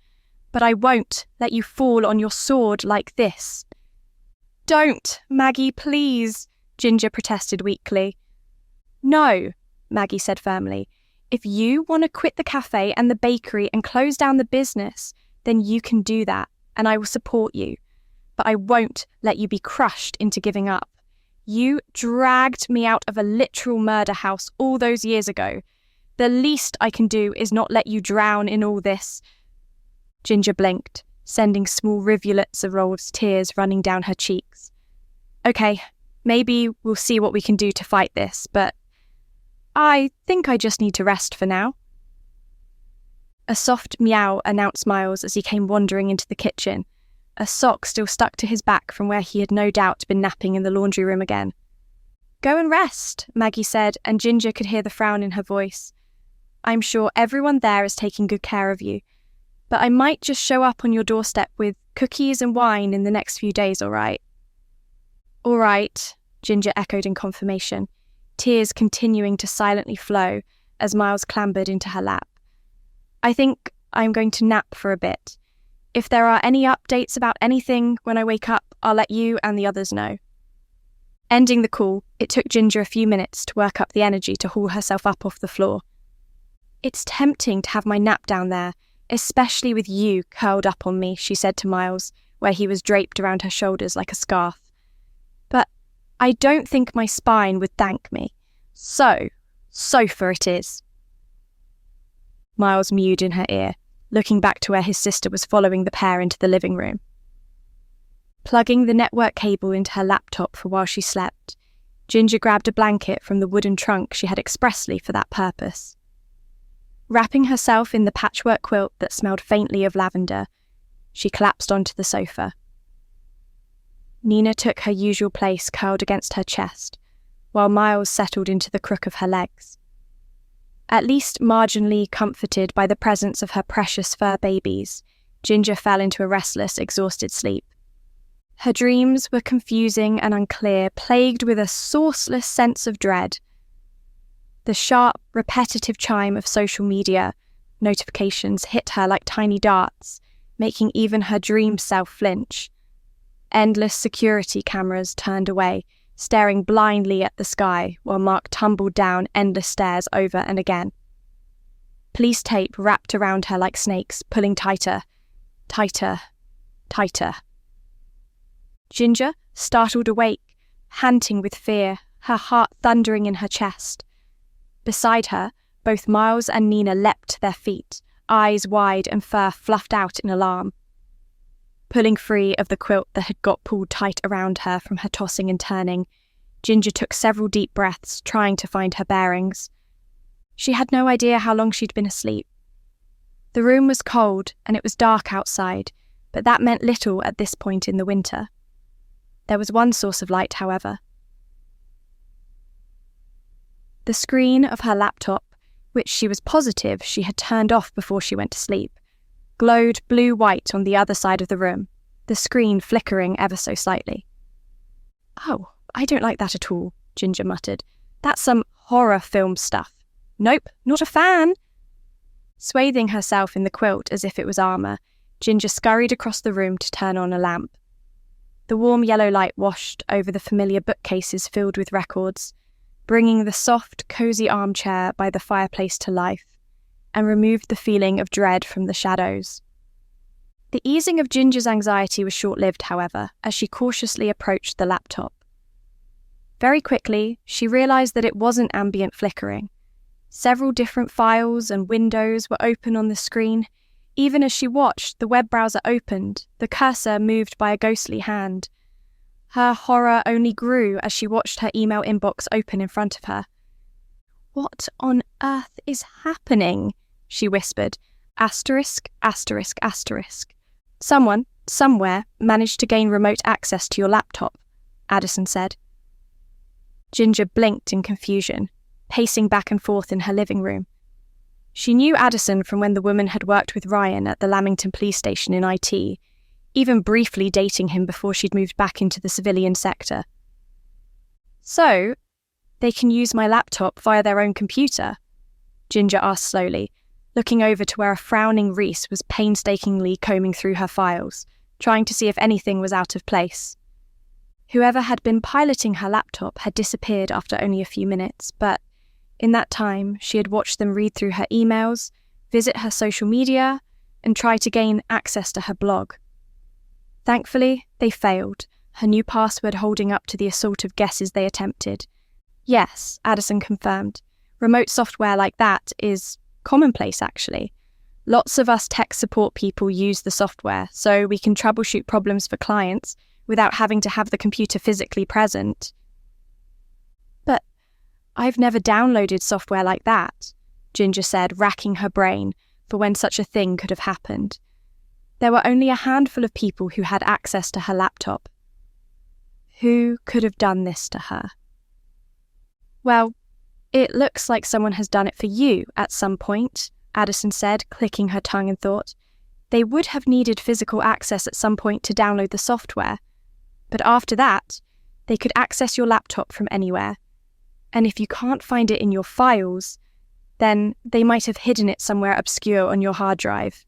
Speaker 1: "But I won't let you fall on your sword like this." "Don't, Maggie, please," Ginger protested weakly. "No," Maggie said firmly. "If you want to quit the cafe and the bakery and close down the business, then you can do that, and I will support you. But I won't let you be crushed into giving up. You dragged me out of a literal murder house all those years ago. The least I can do is not let you drown in all this." Ginger blinked, sending small rivulets of Rolf's tears running down her cheeks. "Okay, maybe we'll see what we can do to fight this, but I think I just need to rest for now." A soft meow announced Miles as he came wandering into the kitchen, a sock still stuck to his back from where he had no doubt been napping in the laundry room again. "Go and rest," Maggie said, and Ginger could hear the frown in her voice. "I'm sure everyone there is taking good care of you, but I might just show up on your doorstep with cookies and wine in the next few days, all right?" "All right," Ginger echoed in confirmation, tears continuing to silently flow as Miles clambered into her lap. "I think I'm going to nap for a bit. If there are any updates about anything when I wake up, I'll let you and the others know." Ending the call, it took Ginger a few minutes to work up the energy to haul herself up off the floor. "It's tempting to have my nap down there, especially with you curled up on me," she said to Miles, where he was draped around her shoulders like a scarf. "But I don't think my spine would thank me. So, sofa it is." Miles mewed in her ear, looking back to where his sister was following the pair into the living room. Plugging the network cable into her laptop for while she slept, Ginger grabbed a blanket from the wooden trunk she had expressly for that purpose. Wrapping herself in the patchwork quilt that smelled faintly of lavender, she collapsed onto the sofa. Nina took her usual place curled against her chest, while Miles settled into the crook of her legs. At least marginally comforted by the presence of her precious fur babies, Ginger fell into a restless, exhausted sleep. Her dreams were confusing and unclear, plagued with a sourceless sense of dread. The sharp, repetitive chime of social media notifications hit her like tiny darts, making even her dream self flinch. Endless security cameras turned away, staring blindly at the sky while Mark tumbled down endless stairs over and again. Police tape wrapped around her like snakes, pulling tighter, tighter, tighter. Ginger startled awake, panting with fear, her heart thundering in her chest. Beside her, both Miles and Nina leapt to their feet, eyes wide and fur fluffed out in alarm. Pulling free of the quilt that had got pulled tight around her from her tossing and turning, Ginger took several deep breaths, trying to find her bearings. She had no idea how long she'd been asleep. The room was cold and it was dark outside, but that meant little at this point in the winter. There was one source of light, however. The screen of her laptop, which she was positive she had turned off before she went to sleep, glowed blue-white on the other side of the room, the screen flickering ever so slightly. "Oh, I don't like that at all," Ginger muttered. "That's some horror film stuff. Nope, not a fan." Swathing herself in the quilt as if it was armour, Ginger scurried across the room to turn on a lamp. The warm yellow light washed over the familiar bookcases filled with records, bringing the soft, cosy armchair by the fireplace to life, and removed the feeling of dread from the shadows. The easing of Ginger's anxiety was short-lived, however, as she cautiously approached the laptop. Very quickly, she realised that it wasn't ambient flickering. Several different files and windows were open on the screen. Even as she watched, the web browser opened, the cursor moved by a ghostly hand. Her horror only grew as she watched her email inbox open in front of her. "What on earth is happening?" she whispered. Asterisk, asterisk, asterisk. "Someone, somewhere, managed to gain remote access to your laptop," Addison said. Ginger blinked in confusion, pacing back and forth in her living room. She knew Addison from when the woman had worked with Ryan at the Lamington police station in IT, even briefly dating him before she'd moved back into the civilian sector. "So, they can use my laptop via their own computer?" Ginger asked slowly, looking over to where a frowning Reese was painstakingly combing through her files, trying to see if anything was out of place. Whoever had been piloting her laptop had disappeared after only a few minutes, but in that time she had watched them read through her emails, visit her social media, and try to gain access to her blog. Thankfully, they failed, her new password holding up to the assault of guesses they attempted. "Yes," Addison confirmed. "Remote software like that is commonplace, actually. Lots of us tech support people use the software, so we can troubleshoot problems for clients without having to have the computer physically present." "But I've never downloaded software like that," Ginger said, racking her brain for when such a thing could have happened. There were only a handful of people who had access to her laptop. Who could have done this to her? "Well, it looks like someone has done it for you at some point," Addison said, clicking her tongue in thought. "They would have needed physical access at some point to download the software. But after that, they could access your laptop from anywhere. And if you can't find it in your files, then they might have hidden it somewhere obscure on your hard drive."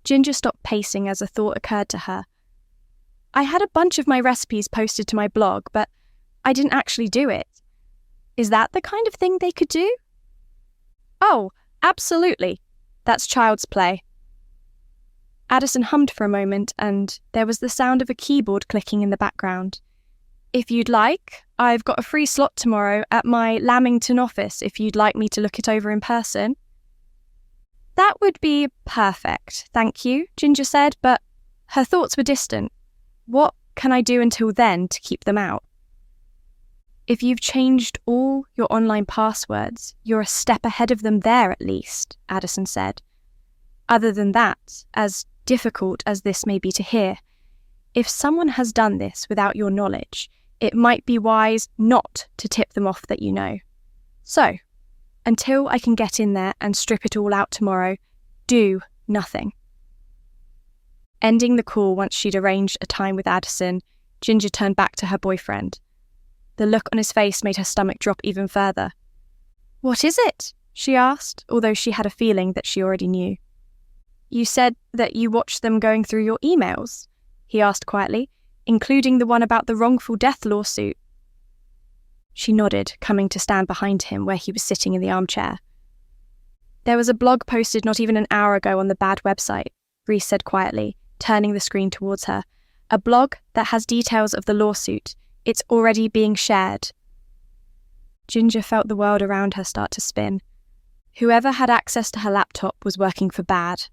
Speaker 1: Ginger stopped pacing as a thought occurred to her. "I had a bunch of my recipes posted to my blog, but I didn't actually do it. Is that the kind of thing they could do?" "Oh, absolutely. That's child's play." Addison hummed for a moment, and there was the sound of a keyboard clicking in the background. "If you'd like, I've got a free slot tomorrow at my Lamington office if you'd like me to look it over in person." "That would be perfect, thank you," Ginger said, but her thoughts were distant. What can I do until then to keep them out? If you've changed all your online passwords, you're a step ahead of them there at least, Addison said. Other than that, as difficult as this may be to hear, if someone has done this without your knowledge, it might be wise not to tip them off that you know. So, until I can get in there and strip it all out tomorrow, do nothing. Ending the call once she'd arranged a time with Addison, Ginger turned back to her boyfriend. The look on his face made her stomach drop even further. "What is it?" she asked, although she had a feeling that she already knew. "You said that you watched them going through your emails," he asked quietly, "including the one about the wrongful death lawsuit." She nodded, coming to stand behind him where he was sitting in the armchair. "There was a blog posted not even an hour ago on the bad website," Reese said quietly, turning the screen towards her. "A blog that has details of the lawsuit. It's already being shared." Ginger felt the world around her start to spin. Whoever had access to her laptop was working for bad.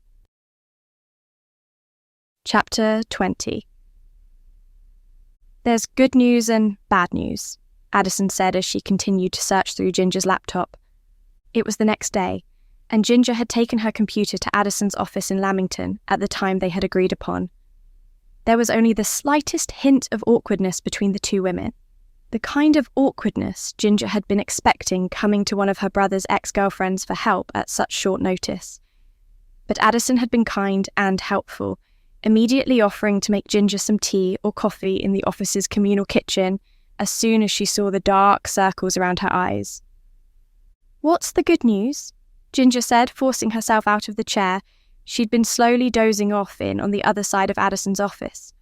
Speaker 1: Chapter 20. "There's good news and bad news," Addison said as she continued to search through Ginger's laptop. It was the next day, and Ginger had taken her computer to Addison's office in Lamington at the time they had agreed upon. There was only the slightest hint of awkwardness between the two women. The kind of awkwardness Ginger had been expecting coming to one of her brother's ex-girlfriends for help at such short notice. But Addison had been kind and helpful, immediately offering to make Ginger some tea or coffee in the office's communal kitchen as soon as she saw the dark circles around her eyes. "What's the good news?" Ginger said, forcing herself out of the chair she'd been slowly dozing off in on the other side of Addison's office.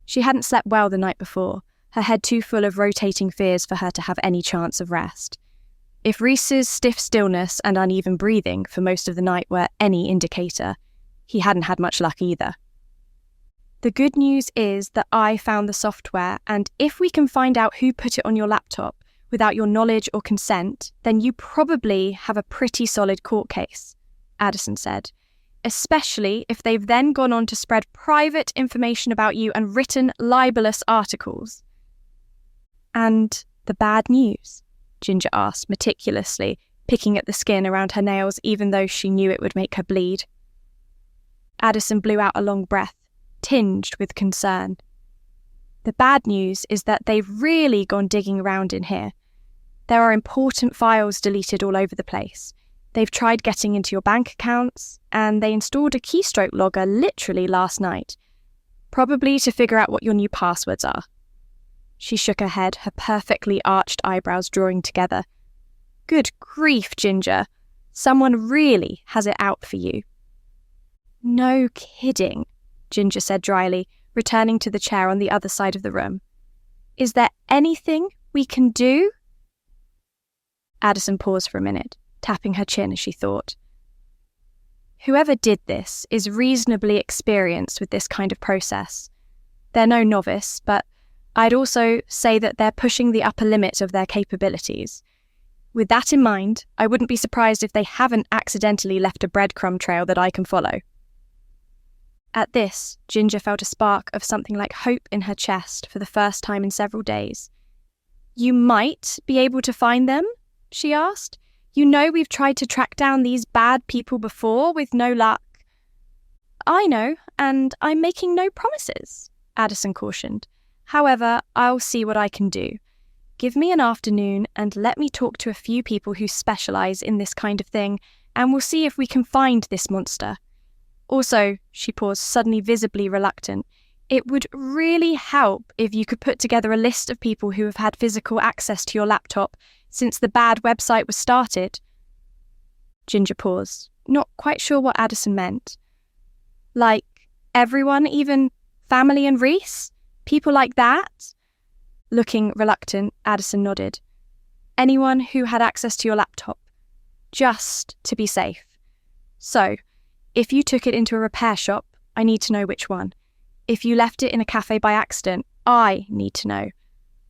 Speaker 1: She hadn't slept well the night before, her head too full of rotating fears for her to have any chance of rest. If Reese's stiff stillness and uneven breathing for most of the night were any indicator, he hadn't had much luck either. "The good news is that I found the software, and if we can find out who put it on your laptop without your knowledge or consent, then you probably have a pretty solid court case," Addison said. "Especially if they've then gone on to spread private information about you and written libelous articles." "And the bad news?" Ginger asked meticulously, picking at the skin around her nails even though she knew it would make her bleed. Addison blew out a long breath, tinged with concern. "The bad news is that they've really gone digging around in here. There are important files deleted all over the place. They've tried getting into your bank accounts, and they installed a keystroke logger literally last night, probably to figure out what your new passwords are." She shook her head, her perfectly arched eyebrows drawing together. "Good grief, Ginger. Someone really has it out for you." "No kidding," Ginger said dryly, returning to the chair on the other side of the room. "Is there anything we can do?" Addison paused for a minute, tapping her chin as she thought. "Whoever did this is reasonably experienced with this kind of process. They're no novice, but I'd also say that they're pushing the upper limit of their capabilities. With that in mind, I wouldn't be surprised if they haven't accidentally left a breadcrumb trail that I can follow." At this, Ginger felt a spark of something like hope in her chest for the first time in several days. "You might be able to find them?" she asked. "You know we've tried to track down these bad people before with no luck." "I know, and I'm making no promises," Addison cautioned. "However, I'll see what I can do. Give me an afternoon and let me talk to a few people who specialise in this kind of thing, and we'll see if we can find this monster. Also," she paused, suddenly visibly reluctant, "it would really help if you could put together a list of people who have had physical access to your laptop since the bad website was started." Ginger paused, not quite sure what Addison meant. "Like everyone, even family and Reese? People like that?" Looking reluctant, Addison nodded. "Anyone who had access to your laptop. Just to be safe. So, if you took it into a repair shop, I need to know which one. If you left it in a cafe by accident, I need to know.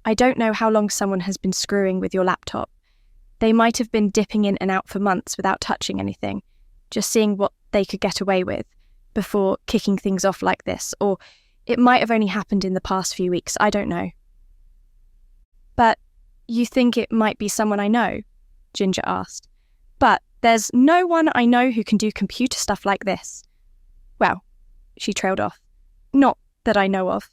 Speaker 1: I don't know how long someone has been screwing with your laptop. They might have been dipping in and out for months without touching anything, just seeing what they could get away with, before kicking things off like this. Or It might have only happened in the past few weeks, I don't know. But you think it might be someone I know? Ginger asked. But there's no one I know who can do computer stuff like this. Well, she trailed off. Not that I know of.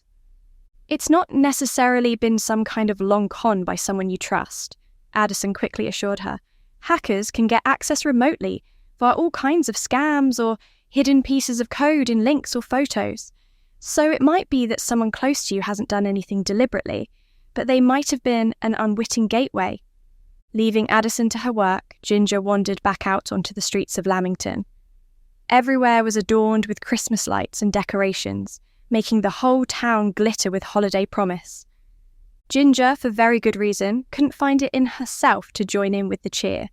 Speaker 1: It's not necessarily been some kind of long con by someone you trust, Addison quickly assured her. Hackers can get access remotely via all kinds of scams or hidden pieces of code in links or photos. So it might be that someone close to you hasn't done anything deliberately, but they might have been an unwitting gateway. Leaving Addison to her work, Ginger wandered back out onto the streets of Lamington. Everywhere was adorned with Christmas lights and decorations, making the whole town glitter with holiday promise. Ginger, for very good reason, couldn't find it in herself to join in with the cheer.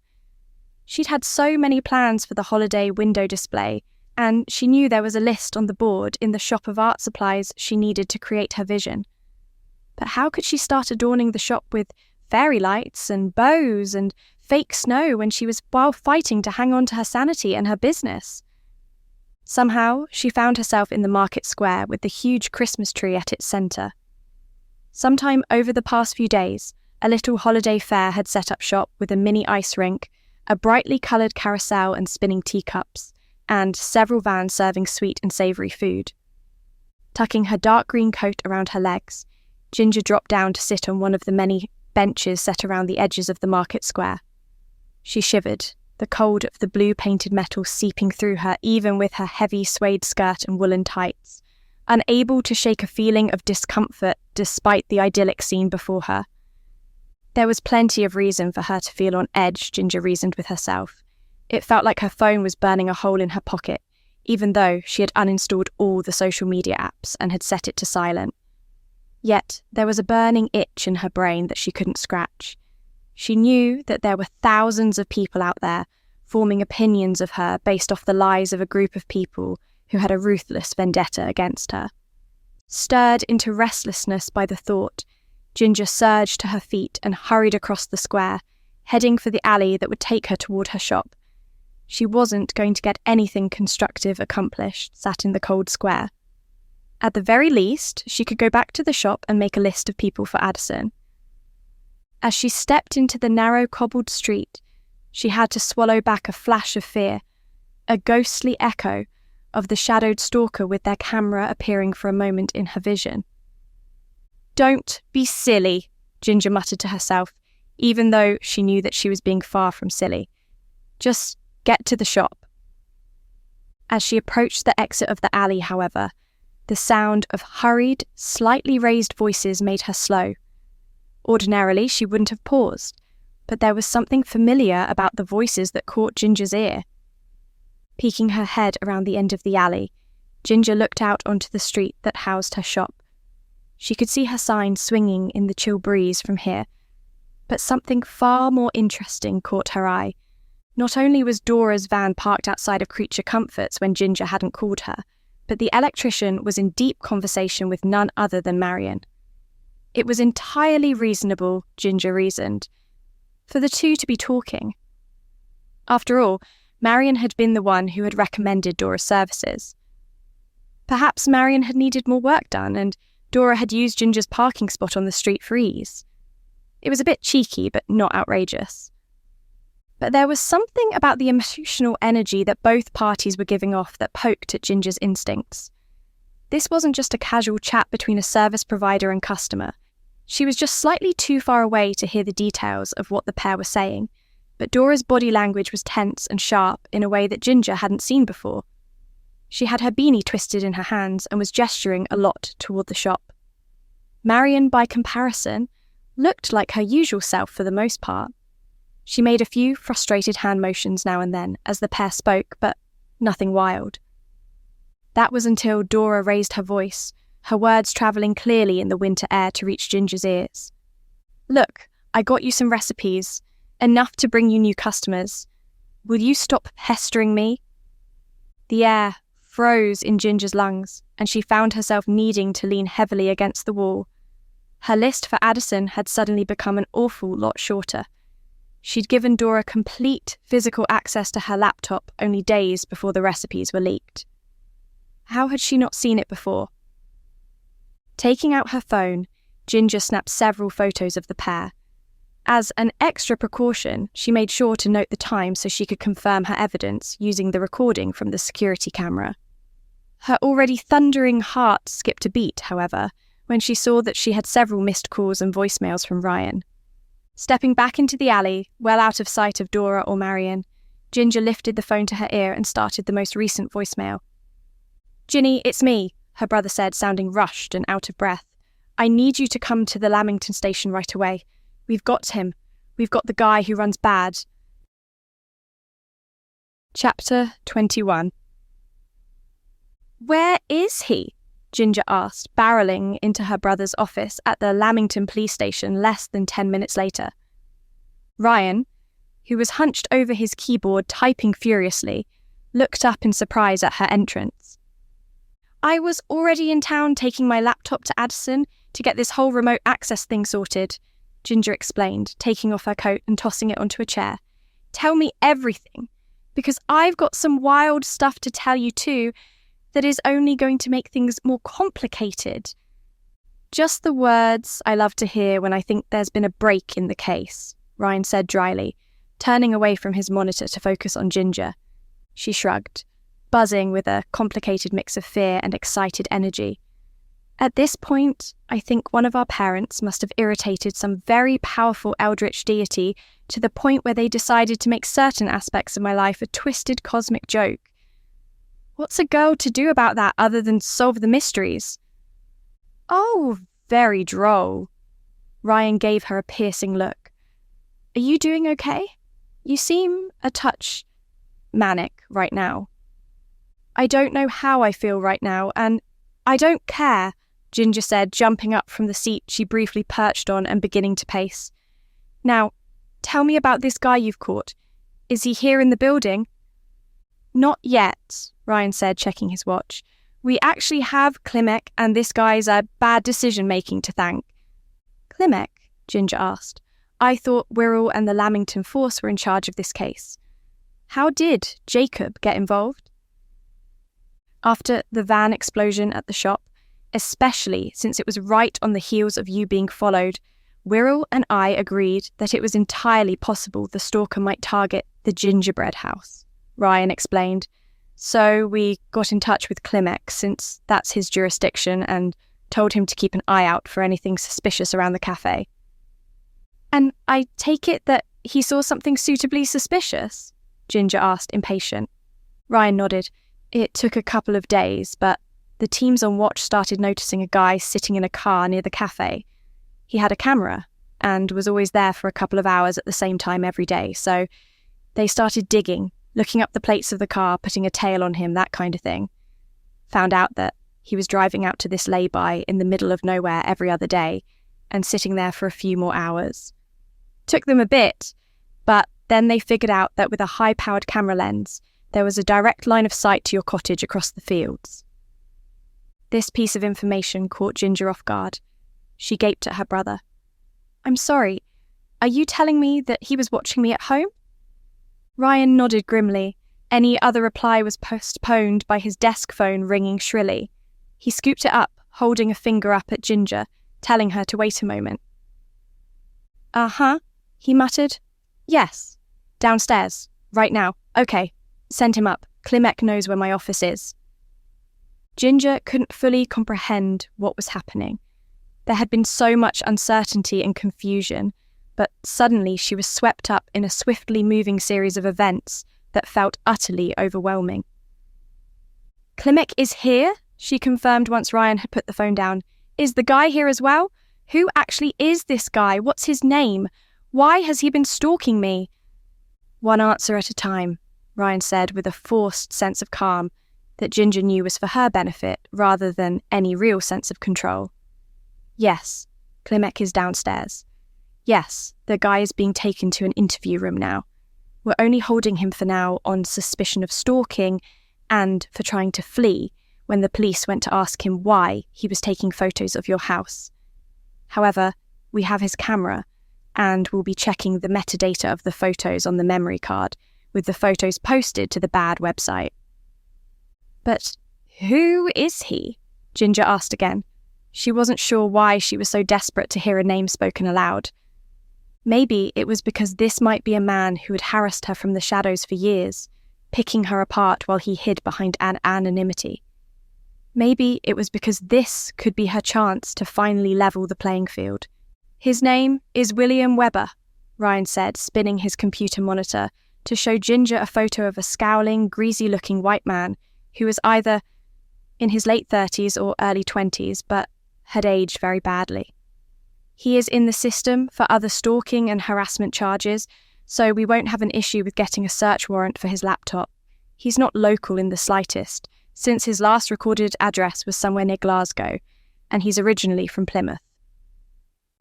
Speaker 1: She'd had so many plans for the holiday window display, and she knew there was a list on the board in the shop of art supplies she needed to create her vision. But how could she start adorning the shop with fairy lights and bows and fake snow when she was while fighting to hang on to her sanity and her business? Somehow, she found herself in the market square with the huge Christmas tree at its centre. Sometime over the past few days, a little holiday fair had set up shop with a mini ice rink, a brightly coloured carousel and spinning teacups, and several vans serving sweet and savoury food. Tucking her dark green coat around her legs, Ginger dropped down to sit on one of the many benches set around the edges of the market square. She shivered, the cold of the blue-painted metal seeping through her even with her heavy suede skirt and woolen tights, unable to shake a feeling of discomfort despite the idyllic scene before her. There was plenty of reason for her to feel on edge, Ginger reasoned with herself. It felt like her phone was burning a hole in her pocket, even though she had uninstalled all the social media apps and had set it to silent. Yet there was a burning itch in her brain that she couldn't scratch. She knew that there were thousands of people out there forming opinions of her based off the lies of a group of people who had a ruthless vendetta against her. Stirred into restlessness by the thought, Ginger surged to her feet and hurried across the square, heading for the alley that would take her toward her shop. She wasn't going to get anything constructive accomplished, sat in the cold square. At the very least, she could go back to the shop and make a list of people for Addison. As she stepped into the narrow cobbled street, she had to swallow back a flash of fear, a ghostly echo of the shadowed stalker with their camera appearing for a moment in her vision. "Don't be silly," Ginger muttered to herself, even though she knew that she was being far from silly. "Just get to the shop." As she approached the exit of the alley, however, the sound of hurried, slightly raised voices made her slow. Ordinarily, she wouldn't have paused, but there was something familiar about the voices that caught Ginger's ear. Peeking her head around the end of the alley, Ginger looked out onto the street that housed her shop. She could see her sign swinging in the chill breeze from here, but something far more interesting caught her eye. Not only was Dora's van parked outside of Creature Comforts when Ginger hadn't called her, but the electrician was in deep conversation with none other than Marion. It was entirely reasonable, Ginger reasoned, for the two to be talking. After all, Marion had been the one who had recommended Dora's services. Perhaps Marion had needed more work done, and Dora had used Ginger's parking spot on the street for ease. It was a bit cheeky, but not outrageous. But there was something about the emotional energy that both parties were giving off that poked at Ginger's instincts. This wasn't just a casual chat between a service provider and customer. She was just slightly too far away to hear the details of what the pair were saying, but Dora's body language was tense and sharp in a way that Ginger hadn't seen before. She had her beanie twisted in her hands and was gesturing a lot toward the shop. Marion, by comparison, looked like her usual self for the most part. She made a few frustrated hand motions now and then as the pair spoke, but nothing wild. That was until Dora raised her voice, her words travelling clearly in the winter air to reach Ginger's ears. "Look, I got you some recipes, enough to bring you new customers. Will you stop pestering me?" The air froze in Ginger's lungs, and she found herself needing to lean heavily against the wall. Her list for Addison had suddenly become an awful lot shorter. She'd given Dora complete physical access to her laptop only days before the recipes were leaked. How had she not seen it before? Taking out her phone, Ginger snapped several photos of the pair. As an extra precaution, she made sure to note the time so she could confirm her evidence using the recording from the security camera. Her already thundering heart skipped a beat, however, when she saw that she had several missed calls and voicemails from Ryan. Stepping back into the alley, well out of sight of Dora or Marion, Ginger lifted the phone to her ear and started the most recent voicemail. "Ginny, it's me," her brother said, sounding rushed and out of breath. "I need you to come to the Lamington station right away. We've got him. We've got the guy who runs bad." Chapter 21. "Where is he?" Ginger asked, barreling into her brother's office at the Lamington police station less than 10 minutes later. Ryan, who was hunched over his keyboard typing furiously, looked up in surprise at her entrance. "I was already in town taking my laptop to Addison to get this whole remote access thing sorted," Ginger explained, taking off her coat and tossing it onto a chair. "Tell me everything, because I've got some wild stuff to tell you too that is only going to make things more complicated." "Just the words I love to hear when I think there's been a break in the case," Ryan said dryly, turning away from his monitor to focus on Ginger. She shrugged, buzzing with a complicated mix of fear and excited energy. "At this point, I think one of our parents must have irritated some very powerful eldritch deity to the point where they decided to make certain aspects of my life a twisted cosmic joke. What's a girl to do about that other than solve the mysteries?" "Oh, very droll." Ryan gave her a piercing look. "Are you doing okay? You seem a touch manic right now." "I don't know how I feel right now, and I don't care," Ginger said, jumping up from the seat she briefly perched on and beginning to pace. "Now, tell me about this guy you've caught. Is he here in the building?" "Not yet," Ryan said, checking his watch. "We actually have Klimek and this guy's bad decision-making to thank." "Klimek?" Ginger asked. "I thought Wirral and the Lamington force were in charge of this case. How did Jacob get involved?" "After the van explosion at the shop, especially since it was right on the heels of you being followed, Wirral and I agreed that it was entirely possible the stalker might target the gingerbread house," Ryan explained. "So we got in touch with Klimek, since that's his jurisdiction, and told him to keep an eye out for anything suspicious around the cafe." "And I take it that he saw something suitably suspicious?" Ginger asked, impatient. Ryan nodded. "It took a couple of days, but the teams on watch started noticing a guy sitting in a car near the cafe. He had a camera and was always there for a couple of hours at the same time every day, so they started digging, looking up the plates of the car, putting a tail on him, that kind of thing. Found out that he was driving out to this lay-by in the middle of nowhere every other day and sitting there for a few more hours. Took them a bit, but then they figured out that with a high-powered camera lens, there was a direct line of sight to your cottage across the fields." This piece of information caught Ginger off guard. She gaped at her brother. "I'm sorry, are you telling me that he was watching me at home?" Ryan nodded grimly. Any other reply was postponed by his desk phone ringing shrilly. He scooped it up, holding a finger up at Ginger, telling her to wait a moment. "Uh-huh," he muttered. "Yes, downstairs, right now. Okay, send him up. Klimek knows where my office is." Ginger couldn't fully comprehend what was happening. There had been so much uncertainty and confusion, but suddenly she was swept up in a swiftly moving series of events that felt utterly overwhelming. "Klimek is here," she confirmed once Ryan had put the phone down. "Is the guy here as well? Who actually is this guy? What's his name? Why has he been stalking me?" "One answer at a time," Ryan said with a forced sense of calm that Ginger knew was for her benefit rather than any real sense of control. "Yes, Klimek is downstairs. Yes, the guy is being taken to an interview room now. We're only holding him for now on suspicion of stalking and for trying to flee when the police went to ask him why he was taking photos of your house. However, we have his camera and we'll be checking the metadata of the photos on the memory card with the photos posted to the bad website." "But who is he?" Ginger asked again. She wasn't sure why she was so desperate to hear a name spoken aloud. Maybe it was because this might be a man who had harassed her from the shadows for years, picking her apart while he hid behind an anonymity. Maybe it was because this could be her chance to finally level the playing field. "His name is William Webber," Ryan said, spinning his computer monitor to show Ginger a photo of a scowling, greasy-looking white man who was either in his late 30s or early 20s, but had aged very badly. "He is in the system for other stalking and harassment charges, so we won't have an issue with getting a search warrant for his laptop. He's not local in the slightest, since his last recorded address was somewhere near Glasgow, and he's originally from Plymouth."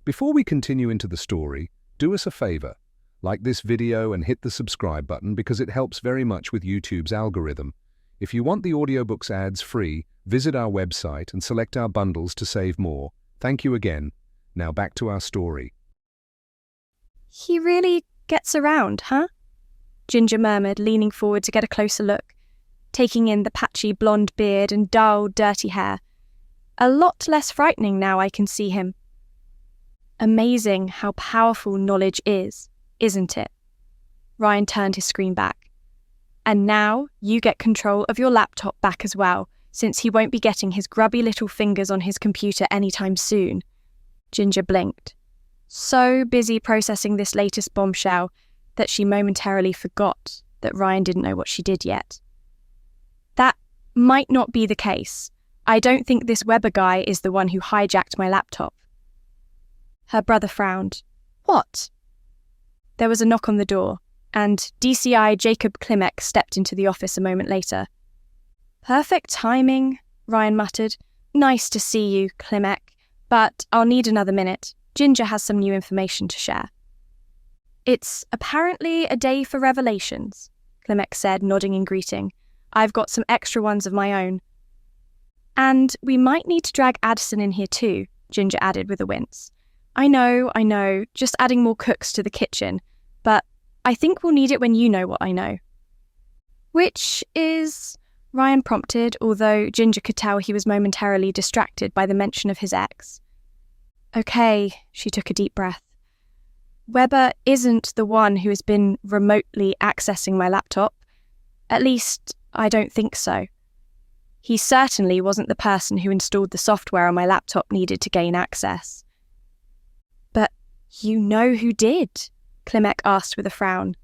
Speaker 2: Before we continue into the story, do us a favour. Like this video and hit the subscribe button because it helps very much with YouTube's algorithm. If you want the audiobooks ads free, visit our website and select our bundles to save more. Thank you again. Now back to our story.
Speaker 1: "He really gets around, huh?" Ginger murmured, leaning forward to get a closer look, taking in the patchy blonde beard and dull, dirty hair. "A lot less frightening now I can see him." Amazing how powerful knowledge is, isn't it? Ryan turned his screen back. "And now you get control of your laptop back as well, since he won't be getting his grubby little fingers on his computer anytime soon." Ginger blinked, so busy processing this latest bombshell that she momentarily forgot that Ryan didn't know what she did yet. "That might not be the case. I don't think this Webber guy is the one who hijacked my laptop." Her brother frowned. "What?" There was a knock on the door, and DCI Jacob Klimek stepped into the office a moment later. "Perfect timing," Ryan muttered. "Nice to see you, Klimek, but I'll need another minute. Ginger has some new information to share." "It's apparently a day for revelations," Klimek said, nodding in greeting. "I've got some extra ones of my own." "And we might need to drag Addison in here too," Ginger added with a wince. I know, just adding more cooks to the kitchen, but I think we'll need it when you know what I know." "Which is," Ryan prompted, although Ginger could tell he was momentarily distracted by the mention of his ex. "Okay," she took a deep breath. "Webber isn't the one who has been remotely accessing my laptop. At least, I don't think so. He certainly wasn't the person who installed the software on my laptop needed to gain access." "But you know who did?" Klimek asked with a frown.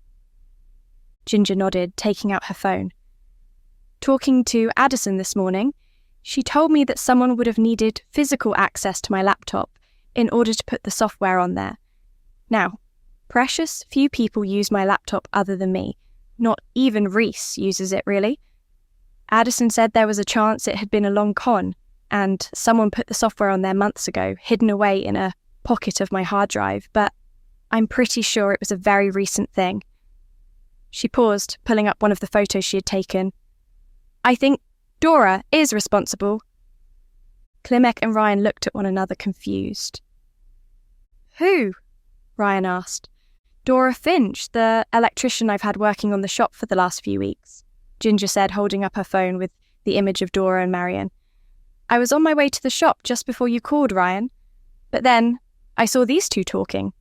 Speaker 1: Ginger nodded, taking out her phone. "Talking to Addison this morning, she told me that someone would have needed physical access to my laptop in order to put the software on there. Now, precious few people use my laptop other than me. Not even Reese uses it, really. Addison said there was a chance it had been a long con, and someone put the software on there months ago, hidden away in a pocket of my hard drive, but I'm pretty sure it was a very recent thing." She paused, pulling up one of the photos she had taken. "I think Dora is responsible." Klimek and Ryan looked at one another, confused. "Who?" Ryan asked. "Dora Finch, the electrician I've had working on the shop for the last few weeks," Ginger said, holding up her phone with the image of Dora and Marion. "I was on my way to the shop just before you called, Ryan. But then I saw these two talking."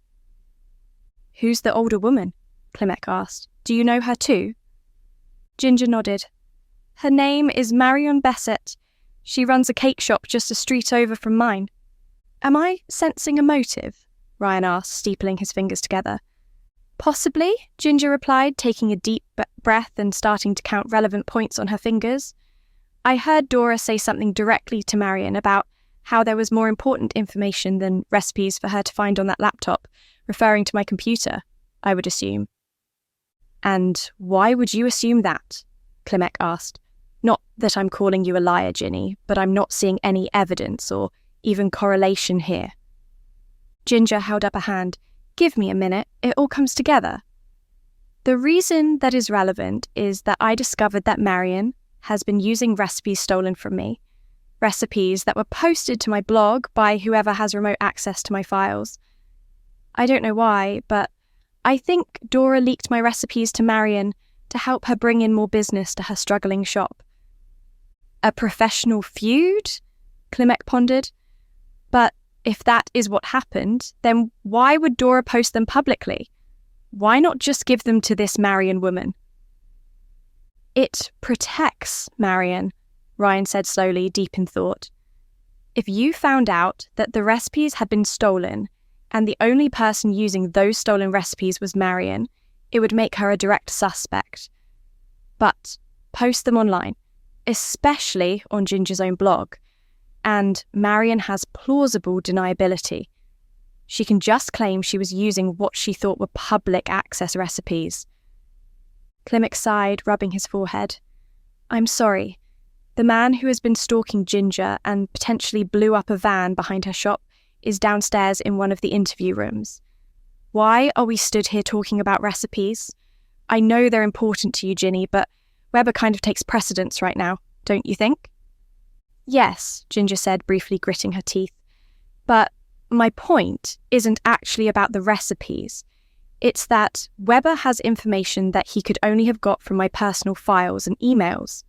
Speaker 1: "Who's the older woman?" Klimek asked. "Do you know her too?" Ginger nodded. "Her name is Marion Bessett. She runs a cake shop just a street over from mine." "Am I sensing a motive?" Ryan asked, steepling his fingers together. "Possibly," Ginger replied, taking a deep breath and starting to count relevant points on her fingers. "I heard Dora say something directly to Marion about how there was more important information than recipes for her to find on that laptop, referring to my computer, I would assume." "And why would you assume that?" Klimek asked. "Not that I'm calling you a liar, Ginny, but I'm not seeing any evidence or even correlation here." Ginger held up a hand. "Give me a minute, it all comes together. The reason that is relevant is that I discovered that Marion has been using recipes stolen from me, recipes that were posted to my blog by whoever has remote access to my files. I don't know why, but I think Dora leaked my recipes to Marion to help her bring in more business to her struggling shop." "A professional feud?" Klimek pondered. But if that is what happened, then why would Dora post them publicly? Why not just give them to this Marion woman? It protects Marion, Ryan said slowly, deep in thought. If you found out that the recipes had been stolen and the only person using those stolen recipes was Marion, it would make her a direct suspect. But post them online, especially on Ginger's own blog, and Marion has plausible deniability. She can just claim she was using what she thought were public access recipes. Klimek sighed, rubbing his forehead. I'm sorry. The man who has been stalking Ginger and potentially blew up a van behind her shop is downstairs in one of the interview rooms. Why are we stood here talking about recipes? I know they're important to you, Ginny, but Webber kind of takes precedence right now, don't you think? Yes, Ginger said, briefly gritting her teeth. But my point isn't actually about the recipes. It's that Webber has information that he could only have got from my personal files and emails.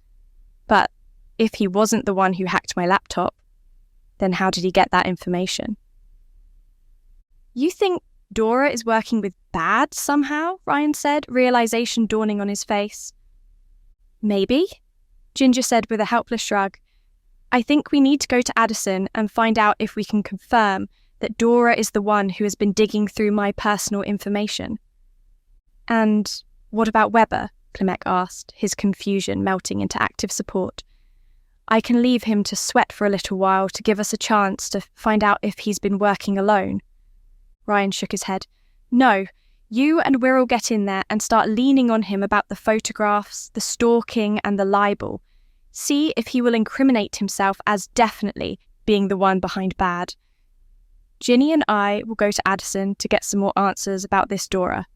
Speaker 1: But if he wasn't the one who hacked my laptop, then how did he get that information? You think Dora is working with Bad somehow? Ryan said, realization dawning on his face. Maybe, Ginger said with a helpless shrug. I think we need to go to Addison and find out if we can confirm that Dora is the one who has been digging through my personal information. And what about Webber? Klimek asked, his confusion melting into active support. I can leave him to sweat for a little while to give us a chance to find out if he's been working alone. Ryan shook his head. No, you and Wirral get in there and start leaning on him about the photographs, the stalking and the libel. See if he will incriminate himself as definitely being the one behind Bad. Ginny and I will go to Addison to get some more answers about this Dora.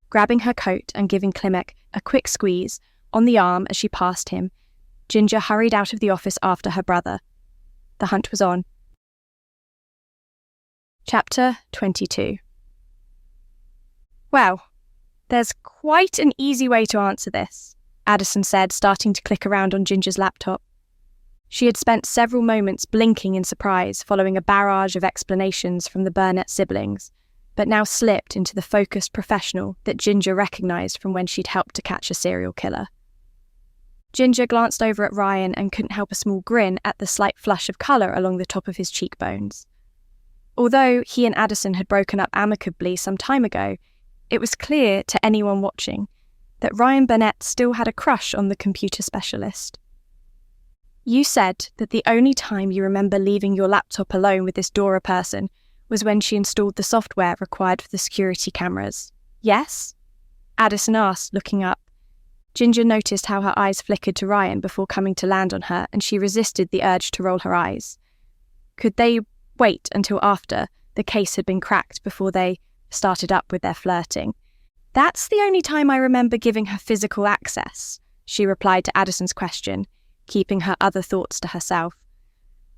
Speaker 1: Grabbing her coat and giving Klimek a quick squeeze on the arm as she passed him, Ginger hurried out of the office after her brother. The hunt was on. Chapter 22. Well, there's quite an easy way to answer this, Addison said, starting to click around on Ginger's laptop. She had spent several moments blinking in surprise following a barrage of explanations from the Burnet siblings, but now slipped into the focused professional that Ginger recognised from when she'd helped to catch a serial killer. Ginger glanced over at Ryan and couldn't help a small grin at the slight flush of colour along the top of his cheekbones. Although he and Addison had broken up amicably some time ago, it was clear to anyone watching that Ryan Burnet still had a crush on the computer specialist. You said that the only time you remember leaving your laptop alone with this Dora person was when she installed the software required for the security cameras. Yes? Addison asked, looking up. Ginger noticed how her eyes flickered to Ryan before coming to land on her, and she resisted the urge to roll her eyes. Could they wait until after the case had been cracked before they started up with their flirting? That's the only time I remember giving her physical access, she replied to Addison's question, keeping her other thoughts to herself.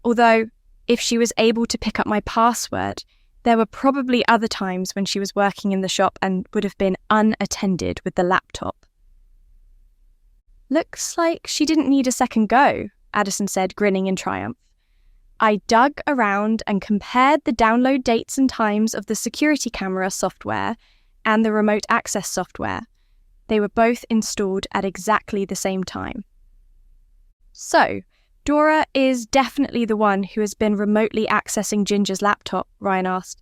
Speaker 1: Although, if she was able to pick up my password, there were probably other times when she was working in the shop and would have been unattended with the laptop. Looks like she didn't need a second go, Addison said, grinning in triumph. I dug around and compared the download dates and times of the security camera software and the remote access software. They were both installed at exactly the same time. So, Dora is definitely the one who has been remotely accessing Ginger's laptop, Ryan asked,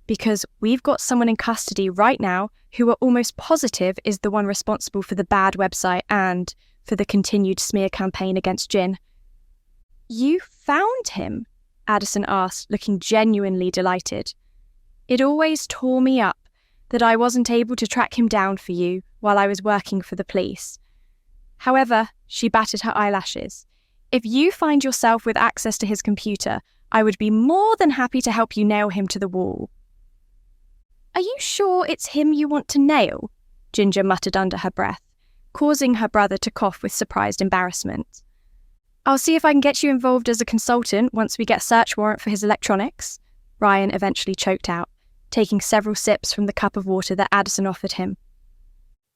Speaker 1: because we've got someone in custody right now who we're almost positive is the one responsible for the Bad website and for the continued smear campaign against Gin. You found him? Addison asked, looking genuinely delighted. It always tore me up that I wasn't able to track him down for you while I was working for the police. However, she batted her eyelashes. If you find yourself with access to his computer, I would be more than happy to help you nail him to the wall. Are you sure it's him you want to nail? Ginger muttered under her breath, causing her brother to cough with surprised embarrassment. I'll see if I can get you involved as a consultant once we get a search warrant for his electronics, Ryan eventually choked out, taking several sips from the cup of water that Addison offered him.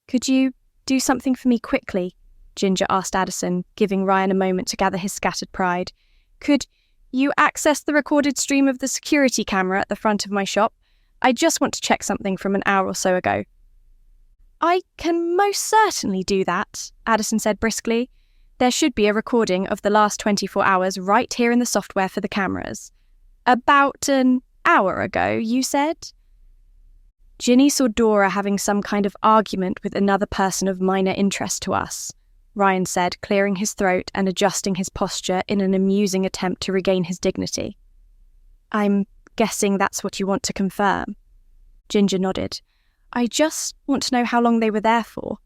Speaker 1: Could you do something for me quickly? Ginger asked Addison, giving Ryan a moment to gather his scattered pride. Could You accessed the recorded stream of the security camera at the front of my shop. I just want to check something from an hour or so ago. I can most certainly do that, Addison said briskly. There should be a recording of the last 24 hours right here in the software for the cameras. About an hour ago, you said? Ginny saw Dora having some kind of argument with another person of minor interest to us, Ryan said, clearing his throat and adjusting his posture in an amusing attempt to regain his dignity. I'm guessing that's what you want to confirm. Ginger nodded. I just want to know how long they were there for.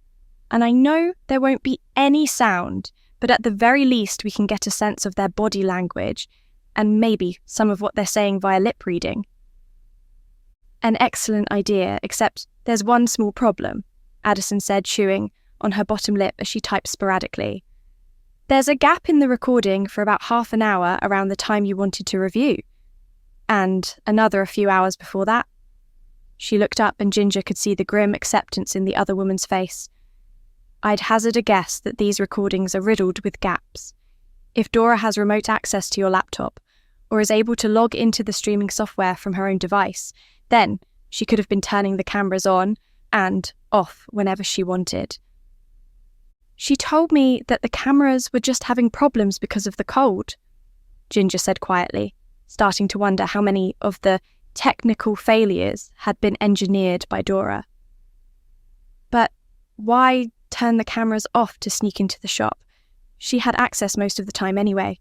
Speaker 1: And I know there won't be any sound, but at the very least we can get a sense of their body language and maybe some of what they're saying via lip reading. An excellent idea, except there's one small problem, Addison said, chewing on her bottom lip as she typed sporadically. There's a gap in the recording for about half an hour around the time you wanted to review, and another a few hours before that. She looked up and Ginger could see the grim acceptance in the other woman's face. I'd hazard a guess that these recordings are riddled with gaps. If Dora has remote access to your laptop, or is able to log into the streaming software from her own device, then she could have been turning the cameras on and off whenever she wanted. She told me that the cameras were just having problems because of the cold, Ginger said quietly, starting to wonder how many of the technical failures had been engineered by Dora. But why turn the cameras off to sneak into the shop? She had access most of the time anyway.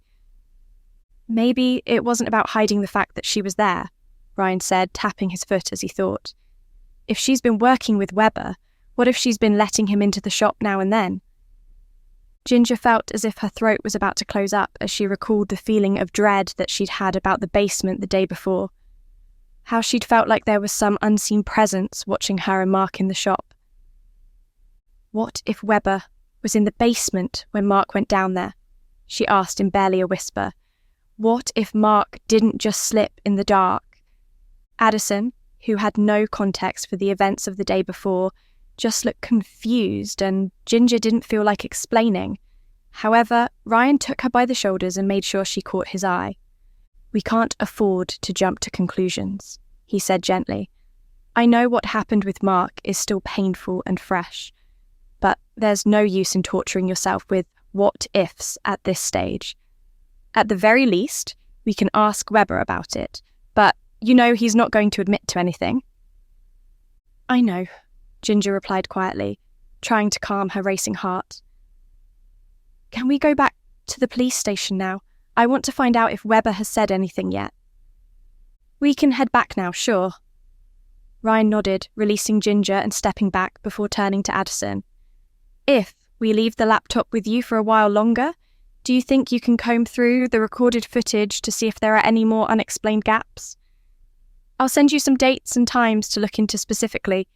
Speaker 1: Maybe it wasn't about hiding the fact that she was there, Ryan said, tapping his foot as he thought. If she's been working with Weber, what if she's been letting him into the shop now and then? Ginger felt as if her throat was about to close up as she recalled the feeling of dread that she'd had about the basement the day before. How she'd felt like there was some unseen presence watching her and Mark in the shop. What if Weber was in the basement when Mark went down there? She asked in barely a whisper. What if Mark didn't just slip in the dark? Addison, who had no context for the events of the day before, just looked confused, and Ginger didn't feel like explaining. However, Ryan took her by the shoulders and made sure she caught his eye. We can't afford to jump to conclusions, he said gently. I know what happened with Mark is still painful and fresh, but there's no use in torturing yourself with what-ifs at this stage. At the very least, we can ask Weber about it, but you know he's not going to admit to anything. I know, Ginger replied quietly, trying to calm her racing heart. Can we go back to the police station now? I want to find out if Weber has said anything yet. We can head back now, sure. Ryan nodded, releasing Ginger and stepping back before turning to Addison. If we leave the laptop with you for a while longer, do you think you can comb through the recorded footage to see if there are any more unexplained gaps? I'll send you some dates and times to look into specifically.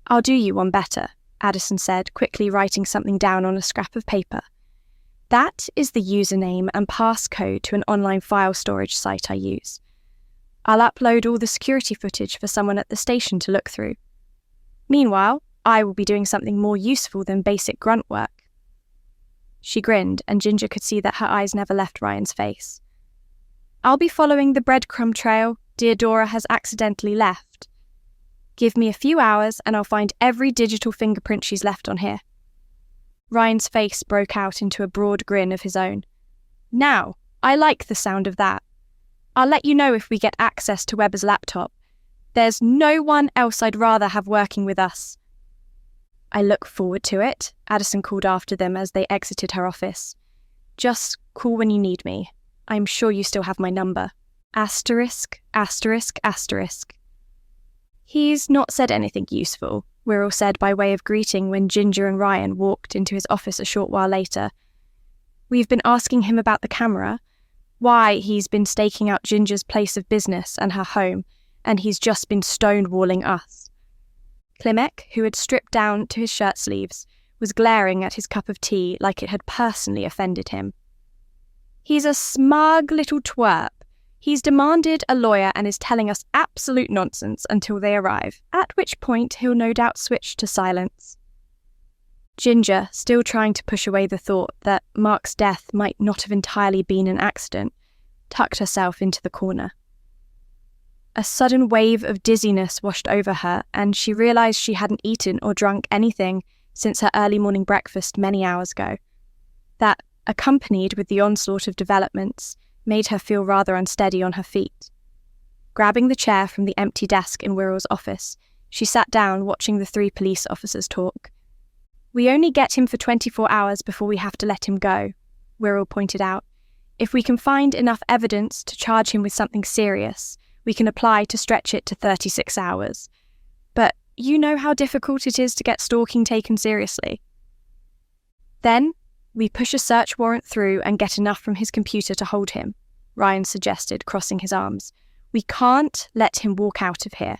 Speaker 1: I'll do you one better, Addison said, quickly writing something down on a scrap of paper. That is the username and passcode to an online file storage site I use. I'll upload all the security footage for someone at the station to look through. Meanwhile, I will be doing something more useful than basic grunt work. She grinned, and Ginger could see that her eyes never left Ryan's face. I'll be following the breadcrumb trail dear Dora has accidentally left. Give me a few hours and I'll find every digital fingerprint she's left on here. Ryan's face broke out into a broad grin of his own. Now, I like the sound of that. I'll let you know if we get access to Weber's laptop. There's no one else I'd rather have working with us. I look forward to it, Addison called after them as they exited her office. Just call when you need me. I'm sure you still have my number. Asterisk, asterisk, asterisk. He's not said anything useful, Wirral said by way of greeting when Ginger and Ryan walked into his office a short while later. We've been asking him about the camera, why he's been staking out Ginger's place of business and her home, and he's just been stonewalling us. Klimek, who had stripped down to his shirt sleeves, was glaring at his cup of tea like it had personally offended him. He's a smug little twerp. He's demanded a lawyer and is telling us absolute nonsense until they arrive, at which point he'll no doubt switch to silence. Ginger, still trying to push away the thought that Mark's death might not have entirely been an accident, tucked herself into the corner. A sudden wave of dizziness washed over her, and she realised she hadn't eaten or drunk anything since her early morning breakfast many hours ago. That, accompanied with the onslaught of developments, made her feel rather unsteady on her feet. Grabbing the chair from the empty desk in Wirrell's office, she sat down watching the 3 police officers talk. "We only get him for 24 hours before we have to let him go," Wirrell pointed out. "If we can find enough evidence to charge him with something serious, we can apply to stretch it to 36 hours. But you know how difficult it is to get stalking taken seriously." "Then we push a search warrant through and get enough from his computer to hold him," Ryan suggested, crossing his arms. "We can't let him walk out of here.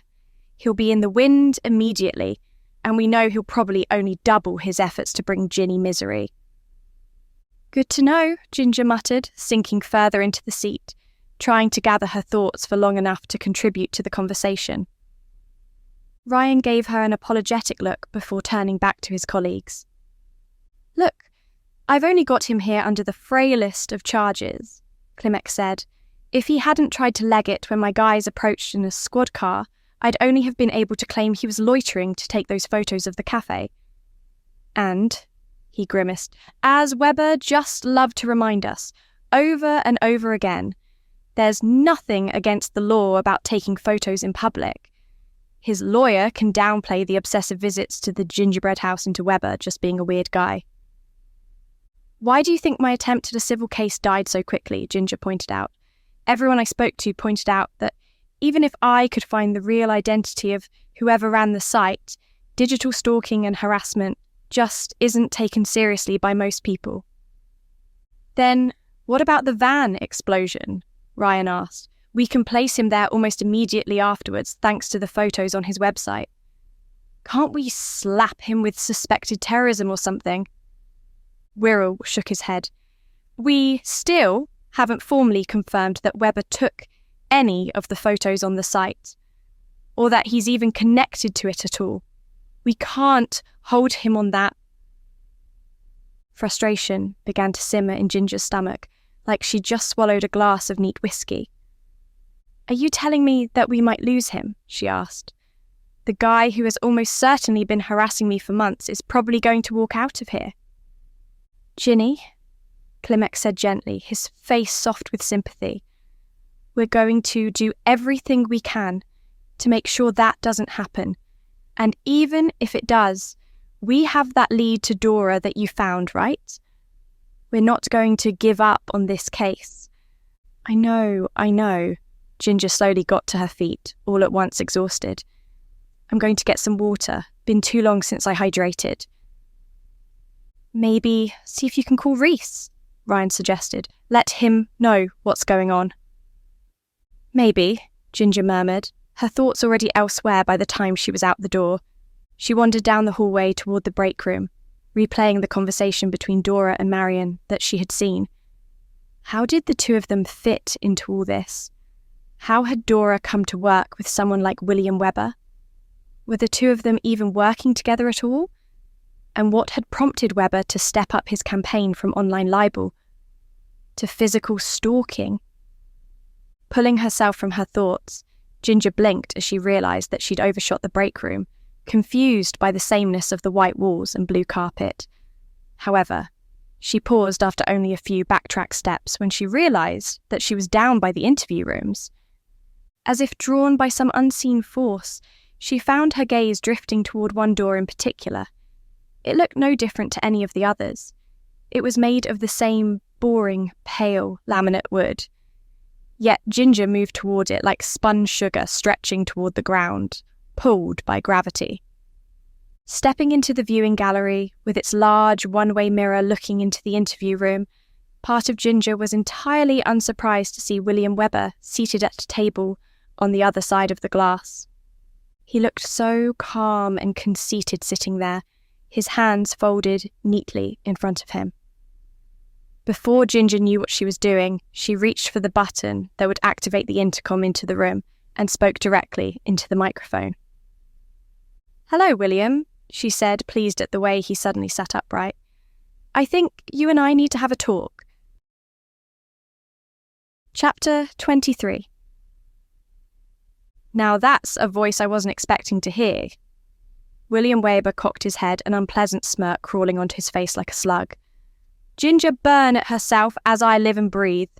Speaker 1: He'll be in the wind immediately, and we know he'll probably only double his efforts to bring Ginny misery." "Good to know," Ginger muttered, sinking further into the seat, trying to gather her thoughts for long enough to contribute to the conversation. Ryan gave her an apologetic look before turning back to his colleagues. "Look, I've only got him here under the frailest of charges," Clementine said. "If he hadn't tried to leg it when my guys approached in a squad car, I'd only have been able to claim he was loitering to take those photos of the cafe. And," he grimaced, "as Webber just loved to remind us, over and over again, there's nothing against the law about taking photos in public. His lawyer can downplay the obsessive visits to the gingerbread house and to Webber just being a weird guy." "Why do you think my attempt at a civil case died so quickly?" Ginger pointed out. "Everyone I spoke to pointed out that even if I could find the real identity of whoever ran the site, digital stalking and harassment just isn't taken seriously by most people." "Then what about the van explosion?" Ryan asked. "We can place him there almost immediately afterwards, thanks to the photos on his website. Can't we slap him with suspected terrorism or something?" Wirrell shook his head. "We still haven't formally confirmed that Webber took any of the photos on the site, or that he's even connected to it at all. We can't hold him on that." Frustration began to simmer in Ginger's stomach, like she'd just swallowed a glass of neat whiskey. "Are you telling me that we might lose him?" she asked. "The guy who has almost certainly been harassing me for months is probably going to walk out of here." "Ginny," Clementine said gently, his face soft with sympathy, "we're going to do everything we can to make sure that doesn't happen. And even if it does, we have that lead to Dora that you found, right? We're not going to give up on this case." I know. Ginger slowly got to her feet, all at once exhausted. "I'm going to get some water. Been too long since I hydrated." "Maybe see if you can call Reese," Ryan suggested. "Let him know what's going on." "Maybe," Ginger murmured, her thoughts already elsewhere by the time she was out the door. She wandered down the hallway toward the break room, replaying the conversation between Dora and Marion that she had seen. How did the two of them fit into all this? How had Dora come to work with someone like William Webber? Were the two of them even working together at all? And what had prompted Webber to step up his campaign from online libel to physical stalking? Pulling herself from her thoughts, Ginger blinked as she realised that she'd overshot the break room, confused by the sameness of the white walls and blue carpet. However, she paused after only a few backtrack steps when she realised that she was down by the interview rooms. As if drawn by some unseen force, she found her gaze drifting toward one door in particular. It looked no different to any of the others. It was made of the same boring, pale laminate wood. Yet Ginger moved toward it like spun sugar stretching toward the ground, pulled by gravity. Stepping into the viewing gallery, with its large one-way mirror looking into the interview room, part of Ginger was entirely unsurprised to see William Webber seated at a table on the other side of the glass. He looked so calm and conceited sitting there, his hands folded neatly in front of him. Before Ginger knew what she was doing, she reached for the button that would activate the intercom into the room and spoke directly into the microphone. "Hello, William," she said, pleased at the way he suddenly sat upright. "I think you and I need to have a talk." Chapter 23. Now that's a voice I wasn't expecting to hear. William Weber cocked his head, an unpleasant smirk crawling onto his face like a slug. Ginger Burnet herself, as I live and breathe.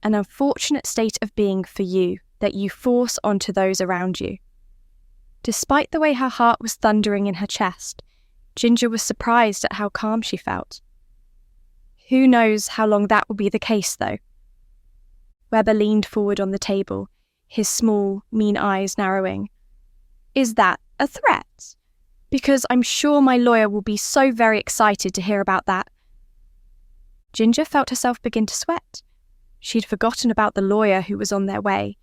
Speaker 1: An unfortunate state of being for you that you force onto those around you. Despite the way her heart was thundering in her chest, Ginger was surprised at how calm she felt. Who knows how long that will be the case, though? Weber leaned forward on the table, his small, mean eyes narrowing. Is that a threat? Because I'm sure my lawyer will be so very excited to hear about that. Ginger felt herself begin to sweat. She'd forgotten about the lawyer who was on their way.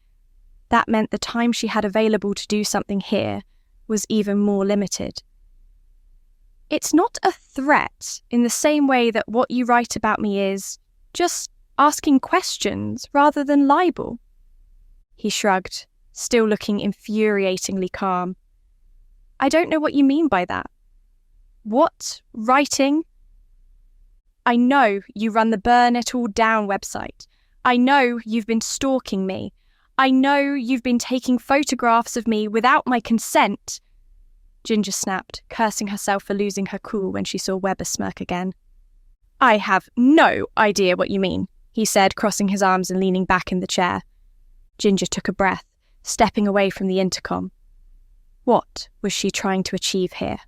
Speaker 1: That meant the time she had available to do something here was even more limited. It's not a threat in the same way that what you write about me is just asking questions rather than libel. He shrugged, still looking infuriatingly calm. I don't know what you mean by that. What? Writing? I know you run the Burn It All Down website. I know you've been stalking me. I know you've been taking photographs of me without my consent. Ginger snapped, cursing herself for losing her cool when she saw Weber smirk again. I have no idea what you mean, he said, crossing his arms and leaning back in the chair. Ginger took a breath, stepping away from the intercom. What was she trying to achieve here?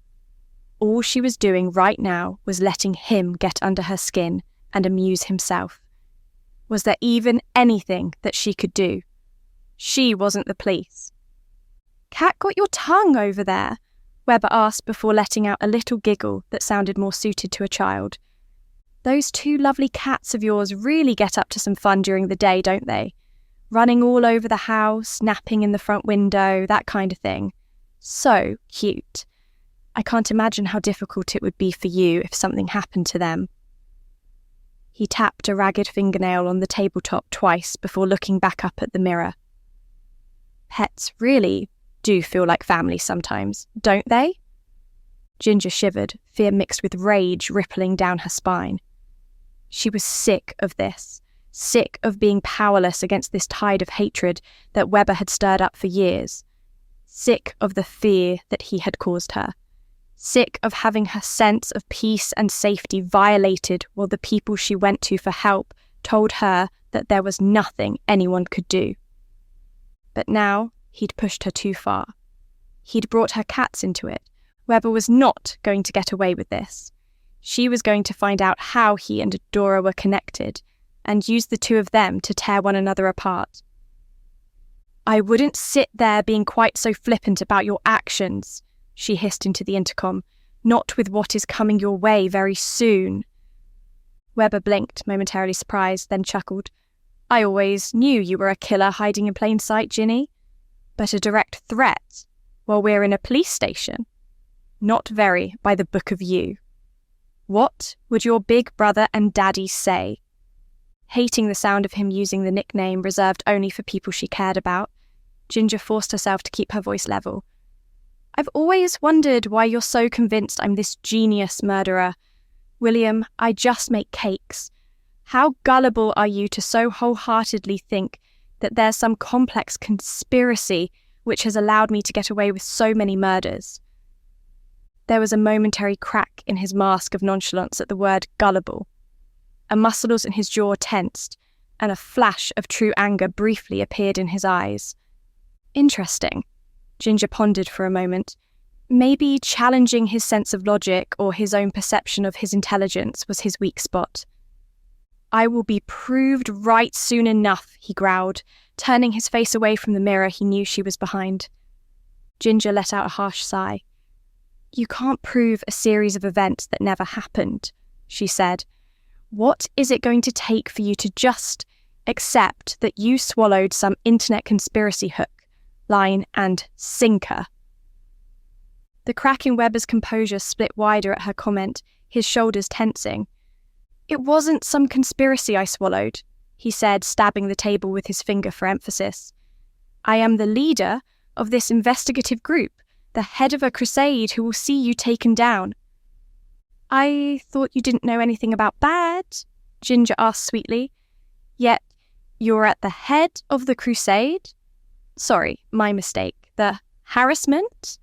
Speaker 1: All she was doing right now was letting him get under her skin and amuse himself. Was there even anything that she could do? She wasn't the police. Cat got your tongue over there? Weber asked before letting out a little giggle that sounded more suited to a child. Those two lovely cats of yours really get up to some fun during the day, don't they? Running all over the house, napping in the front window, that kind of thing. So cute. I can't imagine how difficult it would be for you if something happened to them. He tapped a ragged fingernail on the tabletop twice before looking back up at the mirror. Pets really do feel like family sometimes, don't they? Ginger shivered, fear mixed with rage rippling down her spine. She was sick of this, sick of being powerless against this tide of hatred that Weber had stirred up for years, sick of the fear that he had caused her, sick of having her sense of peace and safety violated while the people she went to for help told her that there was nothing anyone could do. But now he'd pushed her too far. He'd brought her cats into it. Weber was not going to get away with this. She was going to find out how he and Dora were connected and use the two of them to tear one another apart. I wouldn't sit there being quite so flippant about your actions, she hissed into the intercom, not with what is coming your way very soon. Weber blinked, momentarily surprised, then chuckled. I always knew you were a killer hiding in plain sight, Ginny. But a direct threat while we're in a police station? Not very by the book of you. What would your big brother and daddy say? Hating the sound of him using the nickname reserved only for people she cared about, Ginger forced herself to keep her voice level. I've always wondered why you're so convinced I'm this genius murderer. William, I just make cakes. How gullible are you to so wholeheartedly think that there's some complex conspiracy which has allowed me to get away with so many murders? There was a momentary crack in his mask of nonchalance at the word gullible. A muscles in his jaw tensed, and a flash of true anger briefly appeared in his eyes. Interesting, Ginger pondered for a moment. Maybe challenging his sense of logic or his own perception of his intelligence was his weak spot. I will be proved right soon enough, he growled, turning his face away from the mirror he knew she was behind. Ginger let out a harsh sigh. You can't prove a series of events that never happened, she said. What is it going to take for you to just accept that you swallowed some internet conspiracy hook, line, and sinker? The crack in Weber's composure split wider at her comment, his shoulders tensing. It wasn't some conspiracy I swallowed, he said, stabbing the table with his finger for emphasis. I am the leader of this investigative group, the head of a crusade who will see you taken down. I thought you didn't know anything about bad, Ginger asked sweetly. Yet, You're at the head of the crusade? Sorry, my mistake. The harassment?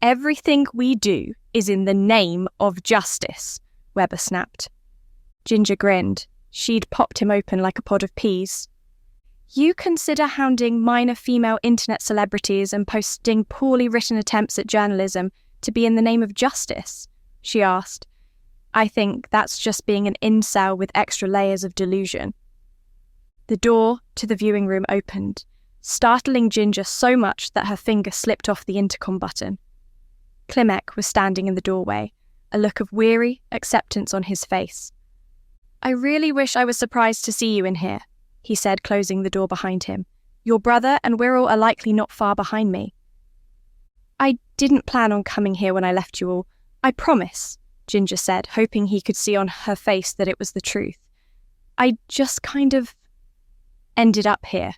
Speaker 1: Everything we do is in the name of justice, Webber snapped. Ginger grinned. She'd popped him open like a pod of peas. You consider hounding minor female internet celebrities and posting poorly written attempts at journalism to be in the name of justice? She asked. I think that's just being an incel with extra layers of delusion. The door to the viewing room opened, startling Ginger so much that her finger slipped off the intercom button. Klimek was standing in the doorway, a look of weary acceptance on his face. I really wish I was surprised to see you in here, he said, closing the door behind him. Your brother and Wirral are likely not far behind me. I didn't plan on coming here when I left you all. I promise, Ginger said, hoping he could see on her face that it was the truth. I just kind of ended up here.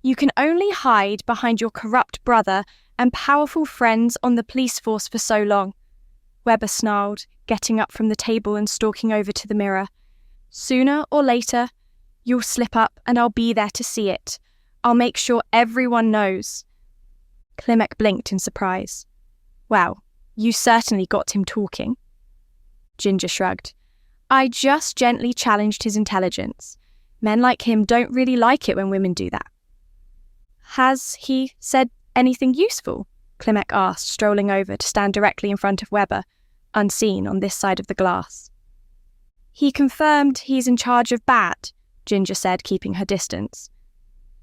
Speaker 1: You can only hide behind your corrupt brother and powerful friends on the police force for so long, Webber snarled, getting up from the table and stalking over to the mirror. Sooner or later, you'll slip up and I'll be there to see it. I'll make sure everyone knows. Klimek blinked in surprise. Wow, you certainly got him talking. Ginger shrugged. I just gently challenged his intelligence. Men like him don't really like it when women do that. Has he said anything useful? Klimek asked, strolling over to stand directly in front of Webber, unseen on this side of the glass. He confirmed he's in charge of Bat, Ginger said, keeping her distance.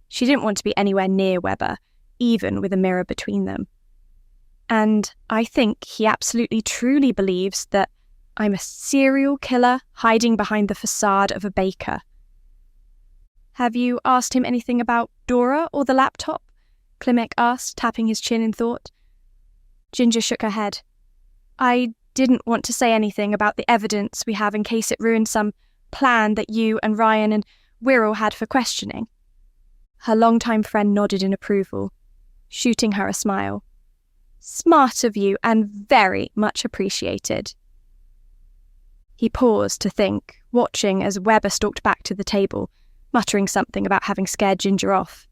Speaker 1: She didn't want to be anywhere near Webber, even with a mirror between them. And I think he absolutely truly believes that I'm a serial killer hiding behind the facade of a baker. Have you asked him anything about Dora or the laptop? Klimek asked, tapping his chin in thought. Ginger shook her head. I didn't want to say anything about the evidence we have in case it ruined some plan that you and Ryan and Wirral had for questioning. Her longtime friend nodded in approval, shooting her a smile. Smart of you and very much appreciated. He paused to think, watching as Webber stalked back to the table, muttering something about having scared Ginger off.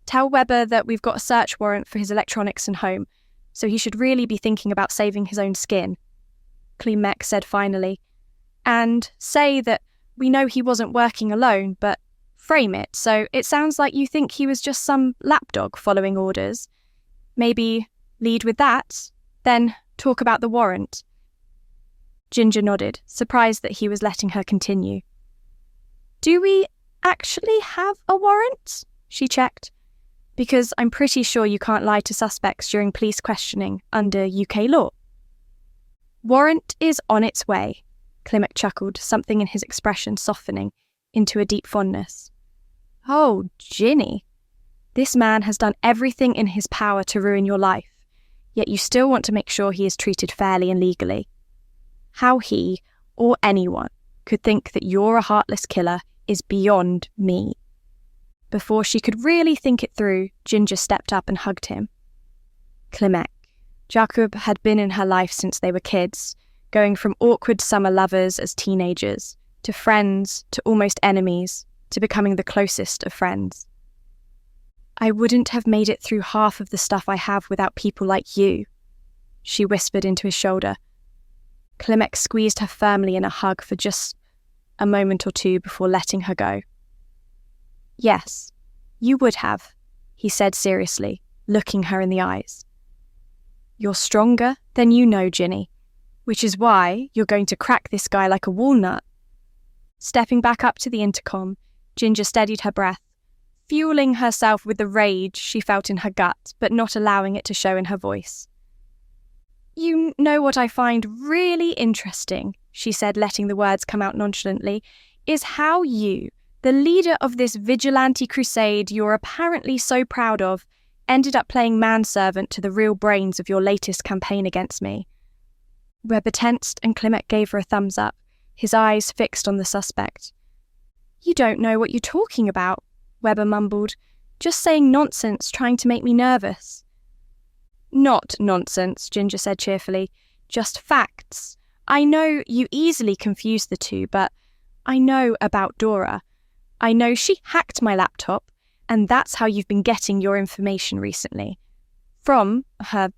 Speaker 1: Tell Webber that we've got a search warrant for his electronics and home, so he should really be thinking about saving his own skin, Klimek said finally. And say that we know he wasn't working alone, but frame it so it sounds like you think he was just some lapdog following orders. Maybe lead with that, then talk about the warrant. Ginger nodded, surprised that he was letting her continue. Do we actually have a warrant? She checked. Because I'm pretty sure you can't lie to suspects during police questioning under UK law. Warrant is on its way, Klimek chuckled, something in his expression softening into a deep fondness. Oh, Ginny. This man has done everything in his power to ruin your life, yet you still want to make sure he is treated fairly and legally. How he, or anyone, could think that you're a heartless killer is beyond me. Before she could really think it through, Ginger stepped up and hugged him. Klimek. Jakub had been in her life since they were kids, going from awkward summer lovers as teenagers, to friends, to almost enemies, to becoming the closest of friends. I wouldn't have made it through half of the stuff I have without people like you, she whispered into his shoulder. Klimek squeezed her firmly in a hug for just a moment or two before letting her go. Yes, you would have, he said seriously, looking her in the eyes. You're stronger than you know, Ginny, which is why you're going to crack this guy like a walnut. Stepping back up to the intercom, Ginger steadied her breath, fueling herself with the rage she felt in her gut, but not allowing it to show in her voice. You know what I find really interesting, she said, letting the words come out nonchalantly, is how you, the leader of this vigilante crusade you're apparently so proud of, ended up playing manservant to the real brains of your latest campaign against me. Webber tensed and Klimek gave her a thumbs up, his eyes fixed on the suspect. You don't know what you're talking about, Webber mumbled, just saying nonsense trying to make me nervous. Not nonsense, Ginger said cheerfully, just facts. I know you easily confuse the two, but I know about Dora. I know she hacked my laptop, and that's how you've been getting your information recently. From her.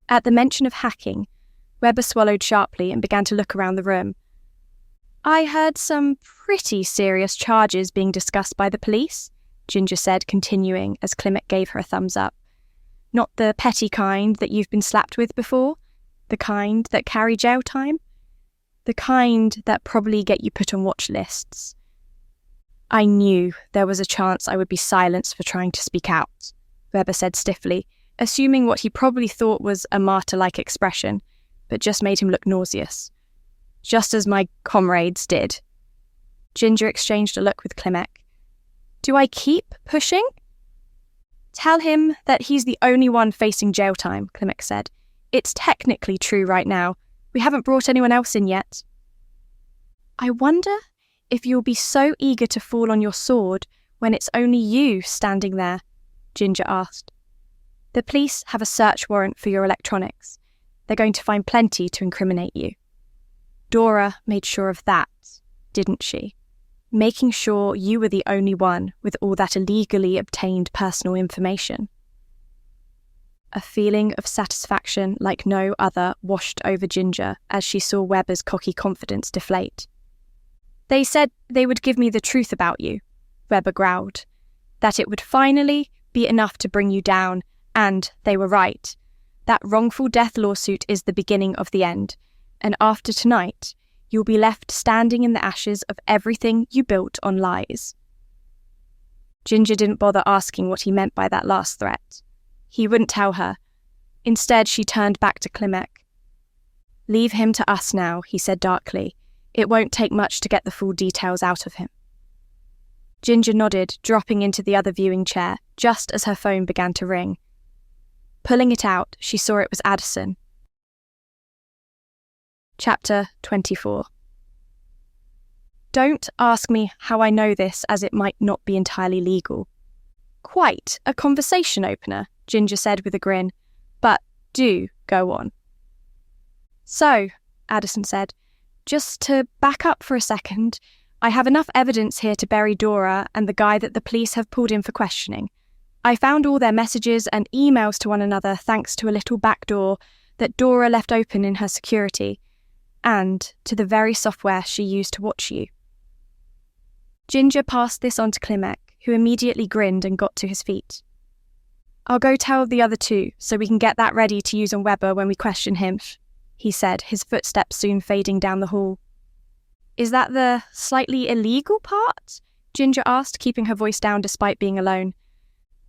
Speaker 1: At the mention of hacking, Webber swallowed sharply and began to look around the room. I heard some pretty serious charges being discussed by the police, Ginger said, continuing as Clement gave her a thumbs up. Not the petty kind that you've been slapped with before? The kind that carry jail time? The kind that probably get you put on watch lists. I knew there was a chance I would be silenced for trying to speak out, Webber said stiffly, assuming what he probably thought was a martyr-like expression, but just made him look nauseous. Just as my comrades did. Ginger exchanged a look with Clement. Do I keep pushing? Tell him that he's the only one facing jail time, Clement said. It's technically true right now. We haven't brought anyone else in yet. I wonder if you'll be so eager to fall on your sword when it's only you standing there, Ginger asked. The police have a search warrant for your electronics. They're going to find plenty to incriminate you. Dora made sure of that, didn't she? Making sure you were the only one with all that illegally obtained personal information. A feeling of satisfaction like no other washed over Ginger as she saw Webber's cocky confidence deflate. They said they would give me the truth about you, Webber growled, that it would finally be enough to bring you down, and they were right. That wrongful death lawsuit is the beginning of the end, and after tonight, you'll be left standing in the ashes of everything you built on lies. Ginger didn't bother asking what he meant by that last threat. He wouldn't tell her. Instead, she turned back to Clement. Leave him to us now, he said darkly. It won't take much to get the full details out of him. Ginger nodded, dropping into the other viewing chair, just as her phone began to ring. Pulling it out, she saw it was Addison. Chapter 24. Don't ask me how I know this, as it might not be entirely legal. Quite a conversation opener, Ginger said with a grin. But do go on. So, Addison said, just to back up for a second, I have enough evidence here to bury Dora and the guy that the police have pulled in for questioning. I found all their messages and emails to one another thanks to a little back door that Dora left open in her security, and to the very software she used to watch you. Ginger passed this on to Clement, who immediately grinned and got to his feet. I'll go tell the other two, so we can get that ready to use on Webber when we question him, he said, his footsteps soon fading down the hall. Is that the slightly illegal part? Ginger asked, keeping her voice down despite being alone.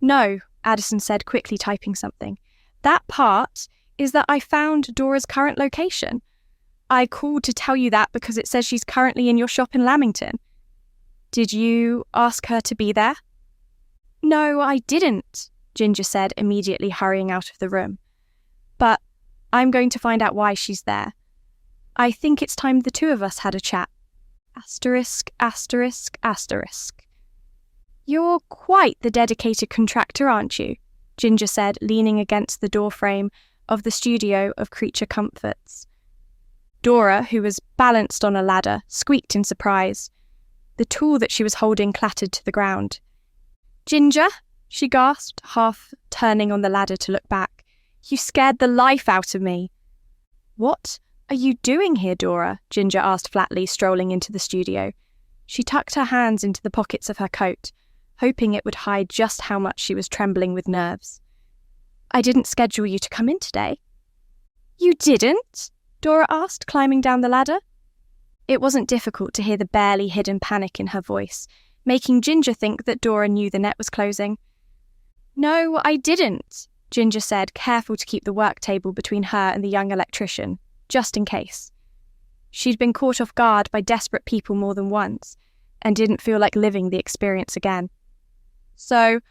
Speaker 1: No, Addison said, quickly typing something. That part is that I found Dora's current location. I called to tell you that because it says she's currently in your shop in Lamington. Did you ask her to be there? No, I didn't, Ginger said, immediately hurrying out of the room. But I'm going to find out why she's there. I think it's time the two of us had a chat. Asterisk, asterisk, asterisk. You're quite the dedicated contractor, aren't you? Ginger said, leaning against the doorframe of the studio of Creature Comforts. Dora, who was balanced on a ladder, squeaked in surprise. The tool that she was holding clattered to the ground. Ginger, she gasped, half turning on the ladder to look back. You scared the life out of me. What are you doing here, Dora? Ginger asked flatly, strolling into the studio. She tucked her hands into the pockets of her coat, hoping it would hide just how much she was trembling with nerves. I didn't schedule you to come in today. You didn't? Dora asked, climbing down the ladder. It wasn't difficult to hear the barely hidden panic in her voice, making Ginger think that Dora knew the net was closing. No, I didn't, Ginger said, careful to keep the work table between her and the young electrician, just in case. She'd been caught off guard by desperate people more than once, and didn't feel like living the experience again. So,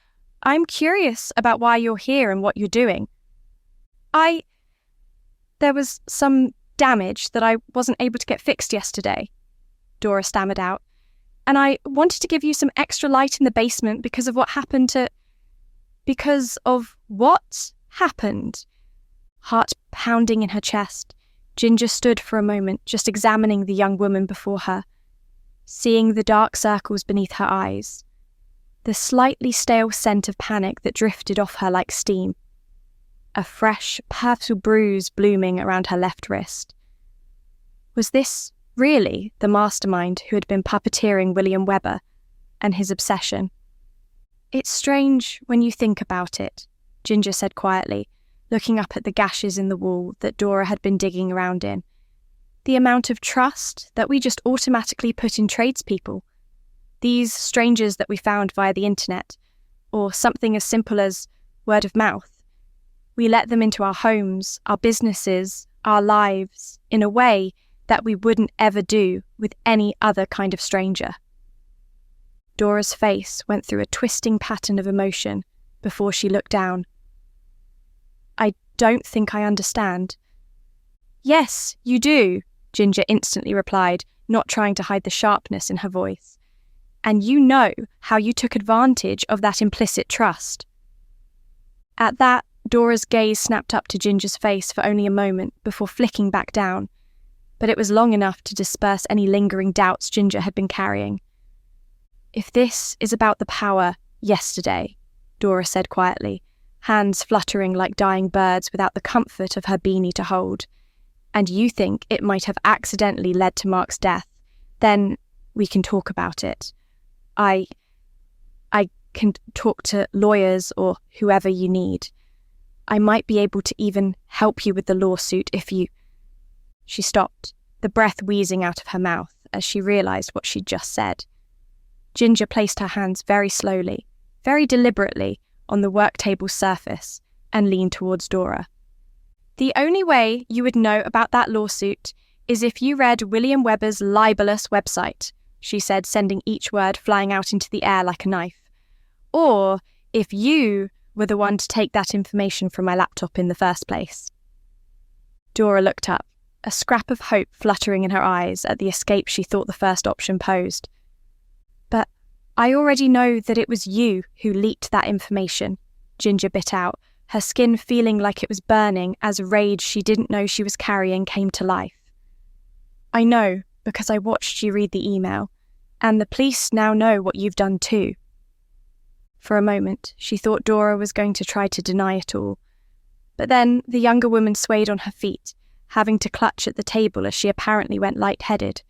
Speaker 1: I'm curious about why you're here and what you're doing. There was some damage that I wasn't able to get fixed yesterday, Dora stammered out, and I wanted to give you some extra light in the basement because of what happened to... Because of what happened? Heart pounding in her chest, Ginger stood for a moment, just examining the young woman before her. seeing the dark circles beneath her eyes, the slightly stale scent of panic that drifted off her like steam, a fresh, purple bruise blooming around her left wrist. Was this really the mastermind who had been puppeteering William Webber and his obsession? "It's strange when you think about it," Ginger said quietly, looking up at the gashes in the wall that Dora had been digging around in. "The amount of trust that we just automatically put in tradespeople. These strangers that we found via the internet, or something as simple as word of mouth. We let them into our homes, our businesses, our lives, in a way that we wouldn't ever do with any other kind of stranger." Dora's face went through a twisting pattern of emotion before she looked down. "I don't think I understand." "Yes, you do," Ginger instantly replied, not trying to hide the sharpness in her voice. "And you know how you took advantage of that implicit trust." At that, Dora's gaze snapped up to Ginger's face for only a moment before flicking back down, but it was long enough to disperse any lingering doubts Ginger had been carrying. "If this is about the power yesterday," Dora said quietly, hands fluttering like dying birds without the comfort of her beanie to hold, "and you think it might have accidentally led to Mark's death, then we can talk about it. I can talk to lawyers or whoever you need. I might be able to even help you with the lawsuit if you—" She stopped, the breath wheezing out of her mouth as she realised what she'd just said. Ginger placed her hands very slowly, very deliberately, on the work table's surface and leaned towards Dora. "The only way you would know about that lawsuit is if you read William Webber's libelous website," she said, sending each word flying out into the air like a knife. "Or if you were the one to take that information from my laptop in the first place." Dora looked up, a scrap of hope fluttering in her eyes at the escape she thought the first option posed. "But I already know that it was you who leaked that information," Ginger bit out, her skin feeling like it was burning as rage she didn't know she was carrying came to life. "I know because I watched you read the email, and the police now know what you've done too." For a moment, she thought Dora was going to try to deny it all, but then the younger woman swayed on her feet, having to clutch at the table as she apparently went lightheaded.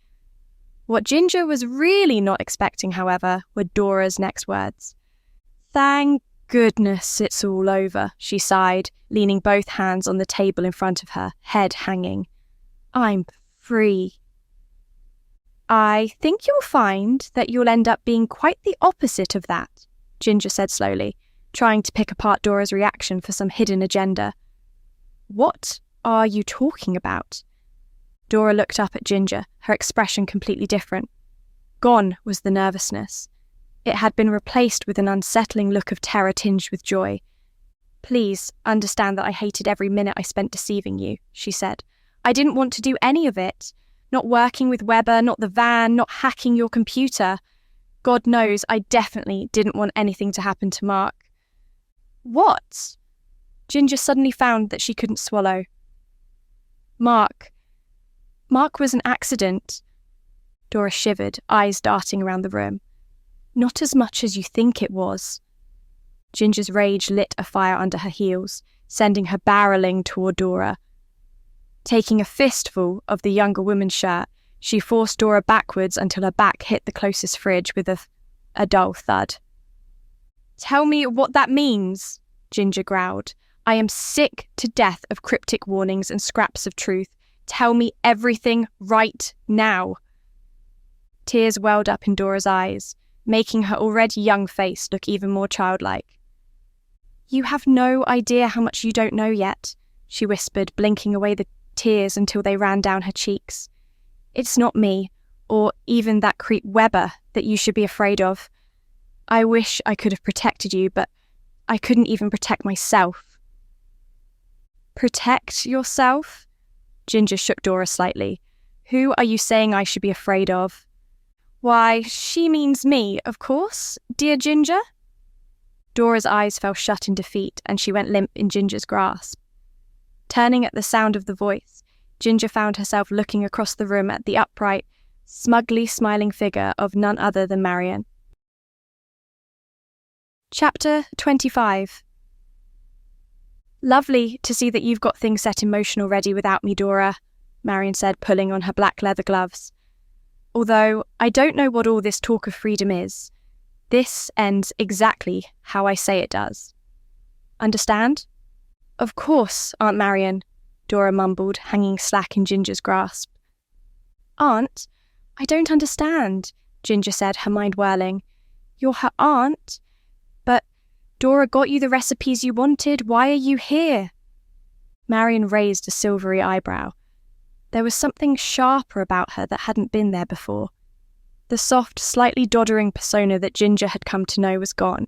Speaker 1: What Ginger was really not expecting, however, were Dora's next words. "Thank goodness it's all over," she sighed, leaning both hands on the table in front of her, head hanging. "I'm free." "I think you'll find that you'll end up being quite the opposite of that," Ginger said slowly, trying to pick apart Dora's reaction for some hidden agenda. "What are you talking about?" Dora looked up at Ginger, her expression completely different. Gone was the nervousness. It had been replaced with an unsettling look of terror tinged with joy. "Please understand that I hated every minute I spent deceiving you," she said. "I didn't want to do any of it. Not working with Webber, not the van, not hacking your computer. God knows I definitely didn't want anything to happen to Mark." "What?" Ginger suddenly found that she couldn't swallow. Mark was an accident." Dora shivered, eyes darting around the room. "Not as much as you think it was." Ginger's rage lit a fire under her heels, sending her barreling toward Dora. Taking a fistful of the younger woman's shirt, she forced Dora backwards until her back hit the closest fridge with a dull thud. "Tell me what that means," Ginger growled. "I am sick to death of cryptic warnings and scraps of truth. Tell me everything right now." Tears welled up in Dora's eyes, making her already young face look even more childlike. "You have no idea how much you don't know yet," she whispered, blinking away the tears until they ran down her cheeks. "It's not me, or even that creep Webber, that you should be afraid of. I wish I could have protected you, but I couldn't even protect myself." "Protect yourself?" Ginger shook Dora slightly. "Who are you saying I should be afraid of?" "Why, she means me, of course, dear Ginger." Dora's eyes fell shut in defeat, and she went limp in Ginger's grasp. Turning at the sound of the voice, Ginger found herself looking across the room at the upright, smugly smiling figure of none other than Marion. Chapter 25. Lovely to see that you've got things set in motion already without me, Dora, Marion said, pulling on her black leather gloves. Although I don't know what all this talk of freedom is, this ends exactly how I say it does. Understand? Of course, Aunt Marion, Dora mumbled, hanging slack in Ginger's grasp. Aunt? I don't understand, Ginger said, her mind whirling. You're her aunt? But Dora got you the recipes you wanted. Why are you here? Marion raised a silvery eyebrow. There was something sharper about her that hadn't been there before. The soft, slightly doddering persona that Ginger had come to know was gone,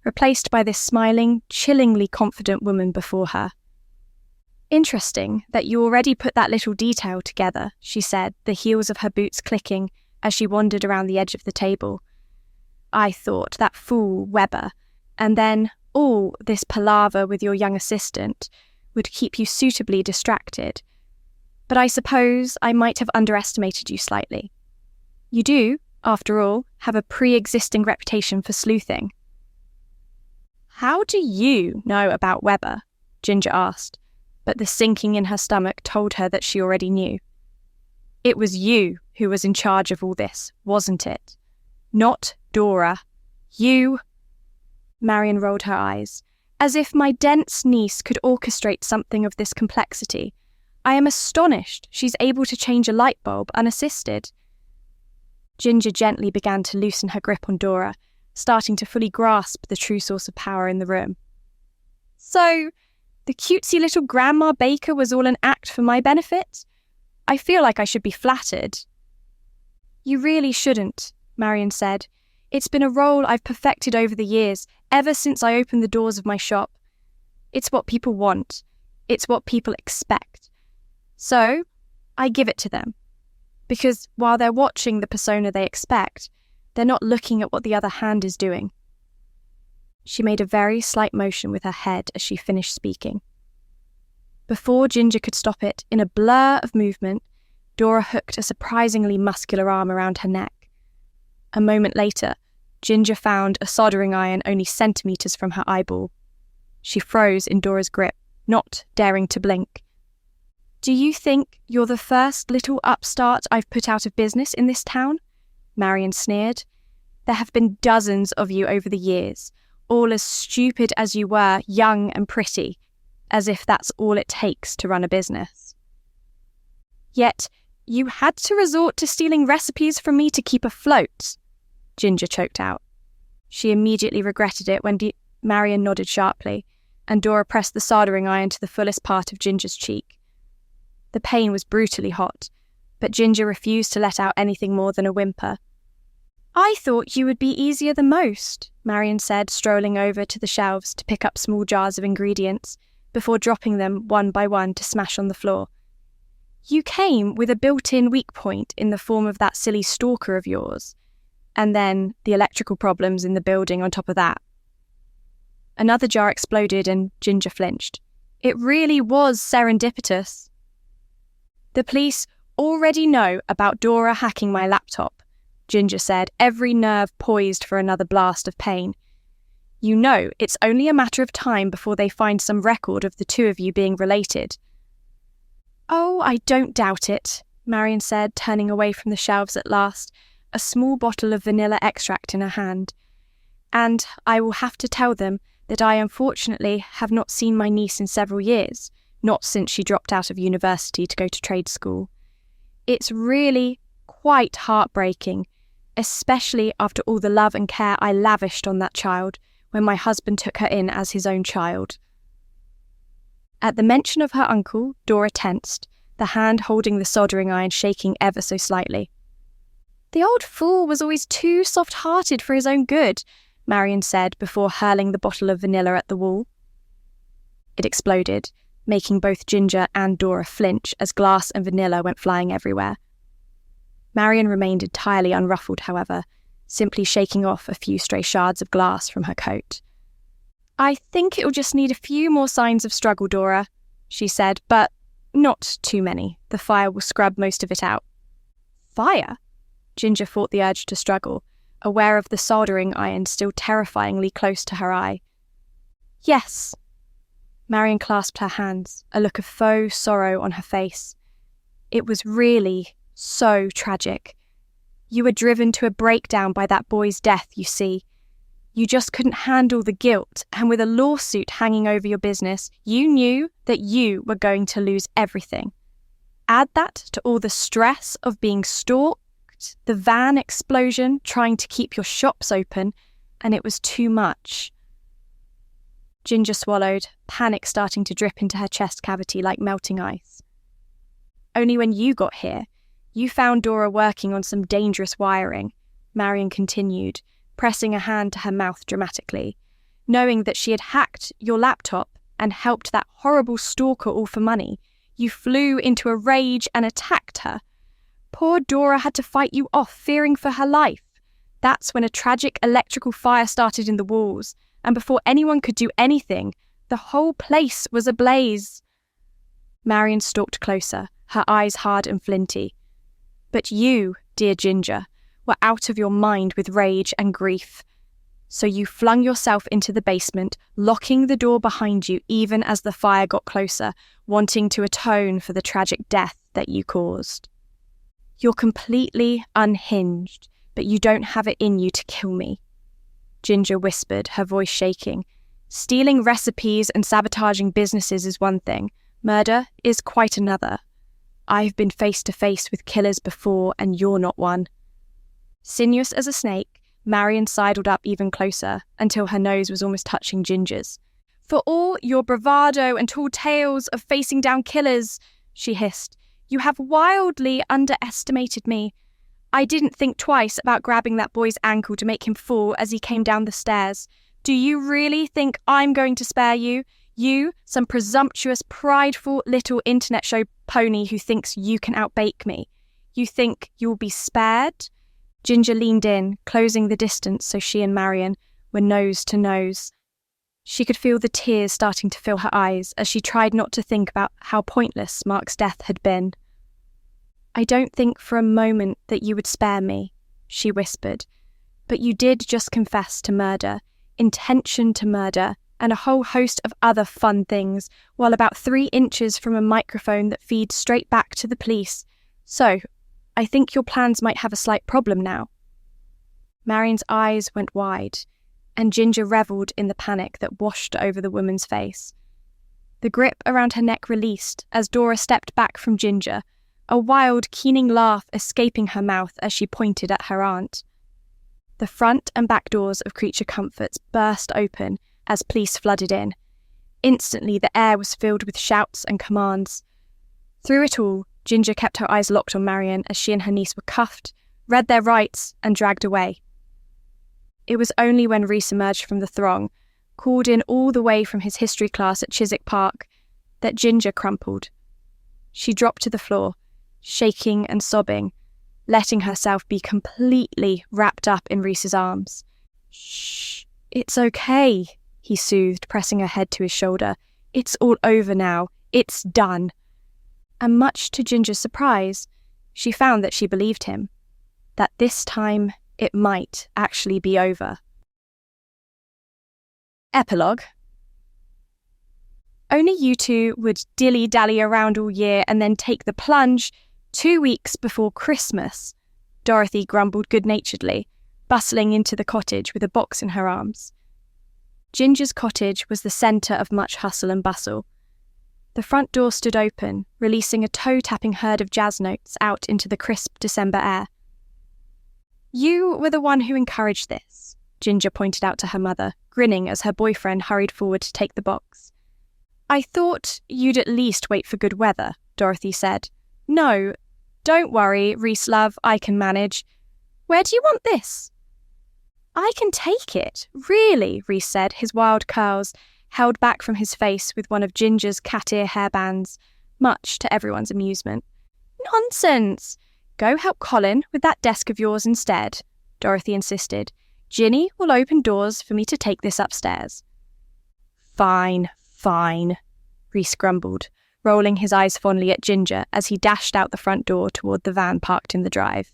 Speaker 1: replaced by this smiling, chillingly confident woman before her. Interesting that you already put that little detail together, she said, the heels of her boots clicking as she wandered around the edge of the table. I thought that fool, Webber, and then all this palaver with your young assistant would keep you suitably distracted. But I suppose I might have underestimated you slightly. You do, after all, have a pre-existing reputation for sleuthing. How do you know about Webber? Ginger asked, but the sinking in her stomach told her that she already knew. It was you who was in charge of all this, wasn't it? Not Dora. You. Marion rolled her eyes. As if my dense niece could orchestrate something of this complexity. I am astonished she's able to change a light bulb unassisted. Ginger gently began to loosen her grip on Dora, starting to fully grasp the true source of power in the room. So, the cutesy little Grandma Baker was all an act for my benefit? I feel like I should be flattered. You really shouldn't, Marion said. It's been a role I've perfected over the years, ever since I opened the doors of my shop. It's what people want. It's what people expect. So, I give it to them. Because while they're watching the persona they expect, they're not looking at what the other hand is doing. She made a very slight motion with her head as she finished speaking. Before Ginger could stop it, in a blur of movement, Dora hooked a surprisingly muscular arm around her neck. A moment later, Ginger found a soldering iron only centimetres from her eyeball. She froze in Dora's grip, not daring to blink. Do you think you're the first little upstart I've put out of business in this town? Marion sneered. There have been dozens of you over the years, all as stupid as you were, young and pretty, as if that's all it takes to run a business. Yet, you had to resort to stealing recipes from me to keep afloat, Ginger choked out. She immediately regretted it when Marion nodded sharply, and Dora pressed the soldering iron to the fullest part of Ginger's cheek. The pain was brutally hot, but Ginger refused to let out anything more than a whimper. I thought you would be easier than most, Marion said, strolling over to the shelves to pick up small jars of ingredients, before dropping them one by one to smash on the floor. You came with a built-in weak point in the form of that silly stalker of yours, and then the electrical problems in the building on top of that. Another jar exploded and Ginger flinched. It really was serendipitous. The police already know about Dora hacking my laptop, Ginger said, every nerve poised for another blast of pain. You know it's only a matter of time before they find some record of the two of you being related. Oh, I don't doubt it, Marion said, turning away from the shelves at last, a small bottle of vanilla extract in her hand. And I will have to tell them that I unfortunately have not seen my niece in several years, not since she dropped out of university to go to trade school. It's really quite heartbreaking, especially after all the love and care I lavished on that child when my husband took her in as his own child. At the mention of her uncle, Dora tensed, the hand holding the soldering iron shaking ever so slightly. The old fool was always too soft-hearted for his own good, Marion said before hurling the bottle of vanilla at the wall. It exploded, making both Ginger and Dora flinch as glass and vanilla went flying everywhere. Marion remained entirely unruffled, however, simply shaking off a few stray shards of glass from her coat. I think it'll just need a few more signs of struggle, Dora, she said, but not too many. The fire will scrub most of it out. Fire? Ginger fought the urge to struggle, aware of the soldering iron still terrifyingly close to her eye. Yes. Marion clasped her hands, a look of faux sorrow on her face. It was really so tragic. You were driven to a breakdown by that boy's death, you see. You just couldn't handle the guilt, and with a lawsuit hanging over your business, you knew that you were going to lose everything. Add that to all the stress of being stalked, the van explosion, trying to keep your shops open, and it was too much. Ginger swallowed, panic starting to drip into her chest cavity like melting ice. Only when you got here, you found Dora working on some dangerous wiring, Marion continued, pressing a hand to her mouth dramatically, knowing that she had hacked your laptop and helped that horrible stalker all for money. You flew into a rage and attacked her. Poor Dora had to fight you off, fearing for her life. That's when a tragic electrical fire started in the walls, and before anyone could do anything, the whole place was ablaze. Marion stalked closer, her eyes hard and flinty. But you, dear Ginger, were out of your mind with rage and grief. So you flung yourself into the basement, locking the door behind you even as the fire got closer, wanting to atone for the tragic death that you caused. You're completely unhinged, but you don't have it in you to kill me, Ginger whispered, her voice shaking. Stealing recipes and sabotaging businesses is one thing. Murder is quite another. I've been face to face with killers before, and you're not one. Sinuous as a snake, Marion sidled up even closer, until her nose was almost touching Ginger's. For all your bravado and tall tales of facing down killers, she hissed, you have wildly underestimated me. I didn't think twice about grabbing that boy's ankle to make him fall as he came down the stairs. Do you really think I'm going to spare you? You, some presumptuous, prideful little internet show pony who thinks you can outbake me. You think you'll be spared? Ginger leaned in, closing the distance so she and Marion were nose to nose. She could feel the tears starting to fill her eyes as she tried not to think about how pointless Mark's death had been. I don't think for a moment that you would spare me, she whispered, but you did just confess to murder, intention to murder, and a whole host of other fun things, while about 3 inches from a microphone that feeds straight back to the police. So, I think your plans might have a slight problem now. Marion's eyes went wide, and Ginger revelled in the panic that washed over the woman's face. The grip around her neck released as Dora stepped back from Ginger, a wild, keening laugh escaping her mouth as she pointed at her aunt. The front and back doors of Creature Comforts burst open as police flooded in. Instantly, the air was filled with shouts and commands. Through it all, Ginger kept her eyes locked on Marion as she and her niece were cuffed, read their rights, and dragged away. It was only when Reese emerged from the throng, called in all the way from his history class at Chiswick Park, that Ginger crumpled. She dropped to the floor, shaking and sobbing, letting herself be completely wrapped up in Reese's arms. Shh, it's okay, he soothed, pressing her head to his shoulder. It's all over now. It's done. And much to Ginger's surprise, she found that she believed him, that this time it might actually be over. Epilogue. Only you two would dilly-dally around all year and then take the plunge 2 weeks before Christmas, Dorothy grumbled good-naturedly, bustling into the cottage with a box in her arms. Ginger's cottage was the centre of much hustle and bustle. The front door stood open, releasing a toe-tapping herd of jazz notes out into the crisp December air. You were the one who encouraged this, Ginger pointed out to her mother, grinning as her boyfriend hurried forward to take the box. I thought you'd at least wait for good weather, Dorothy said. No, don't worry, Reese love, I can manage. Where do you want this? I can take it, really, Reese said, his wild curls held back from his face with one of Ginger's cat ear hairbands, much to everyone's amusement. Nonsense! Go help Colin with that desk of yours instead, Dorothy insisted. Ginny will open doors for me to take this upstairs. Fine, Reese grumbled, rolling his eyes fondly at Ginger as he dashed out the front door toward the van parked in the drive.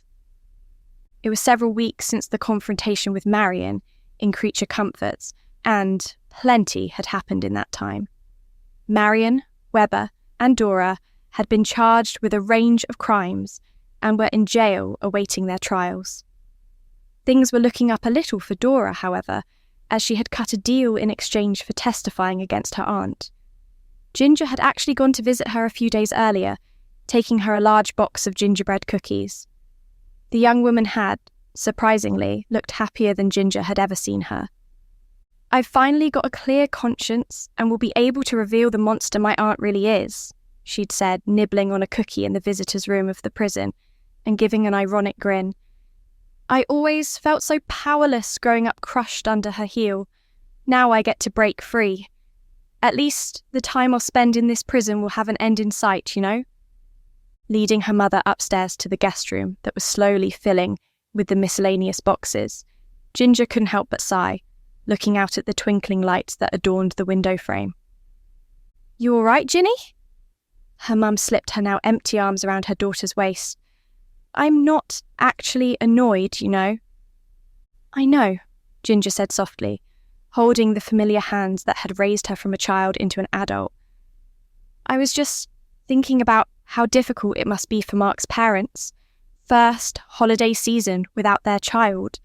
Speaker 1: It was several weeks since the confrontation with Marion in Creature Comforts, and plenty had happened in that time. Marion, Weber, and Dora had been charged with a range of crimes and were in jail awaiting their trials. Things were looking up a little for Dora, however, as she had cut a deal in exchange for testifying against her aunt. Ginger had actually gone to visit her a few days earlier, taking her a large box of gingerbread cookies. The young woman had, surprisingly, looked happier than Ginger had ever seen her. "I've finally got a clear conscience and will be able to reveal the monster my aunt really is," she'd said, nibbling on a cookie in the visitor's room of the prison and giving an ironic grin. "I always felt so powerless growing up crushed under her heel. Now I get to break free. At least the time I'll spend in this prison will have an end in sight, you know?" Leading her mother upstairs to the guest room that was slowly filling with the miscellaneous boxes, Ginger couldn't help but sigh, looking out at the twinkling lights that adorned the window frame. "You all right, Ginny?" Her mum slipped her now empty arms around her daughter's waist. "I'm not actually annoyed, you know." "I know," Ginger said softly, holding the familiar hands that had raised her from a child into an adult. "I was just thinking about how difficult it must be for Mark's parents. First holiday season without their child."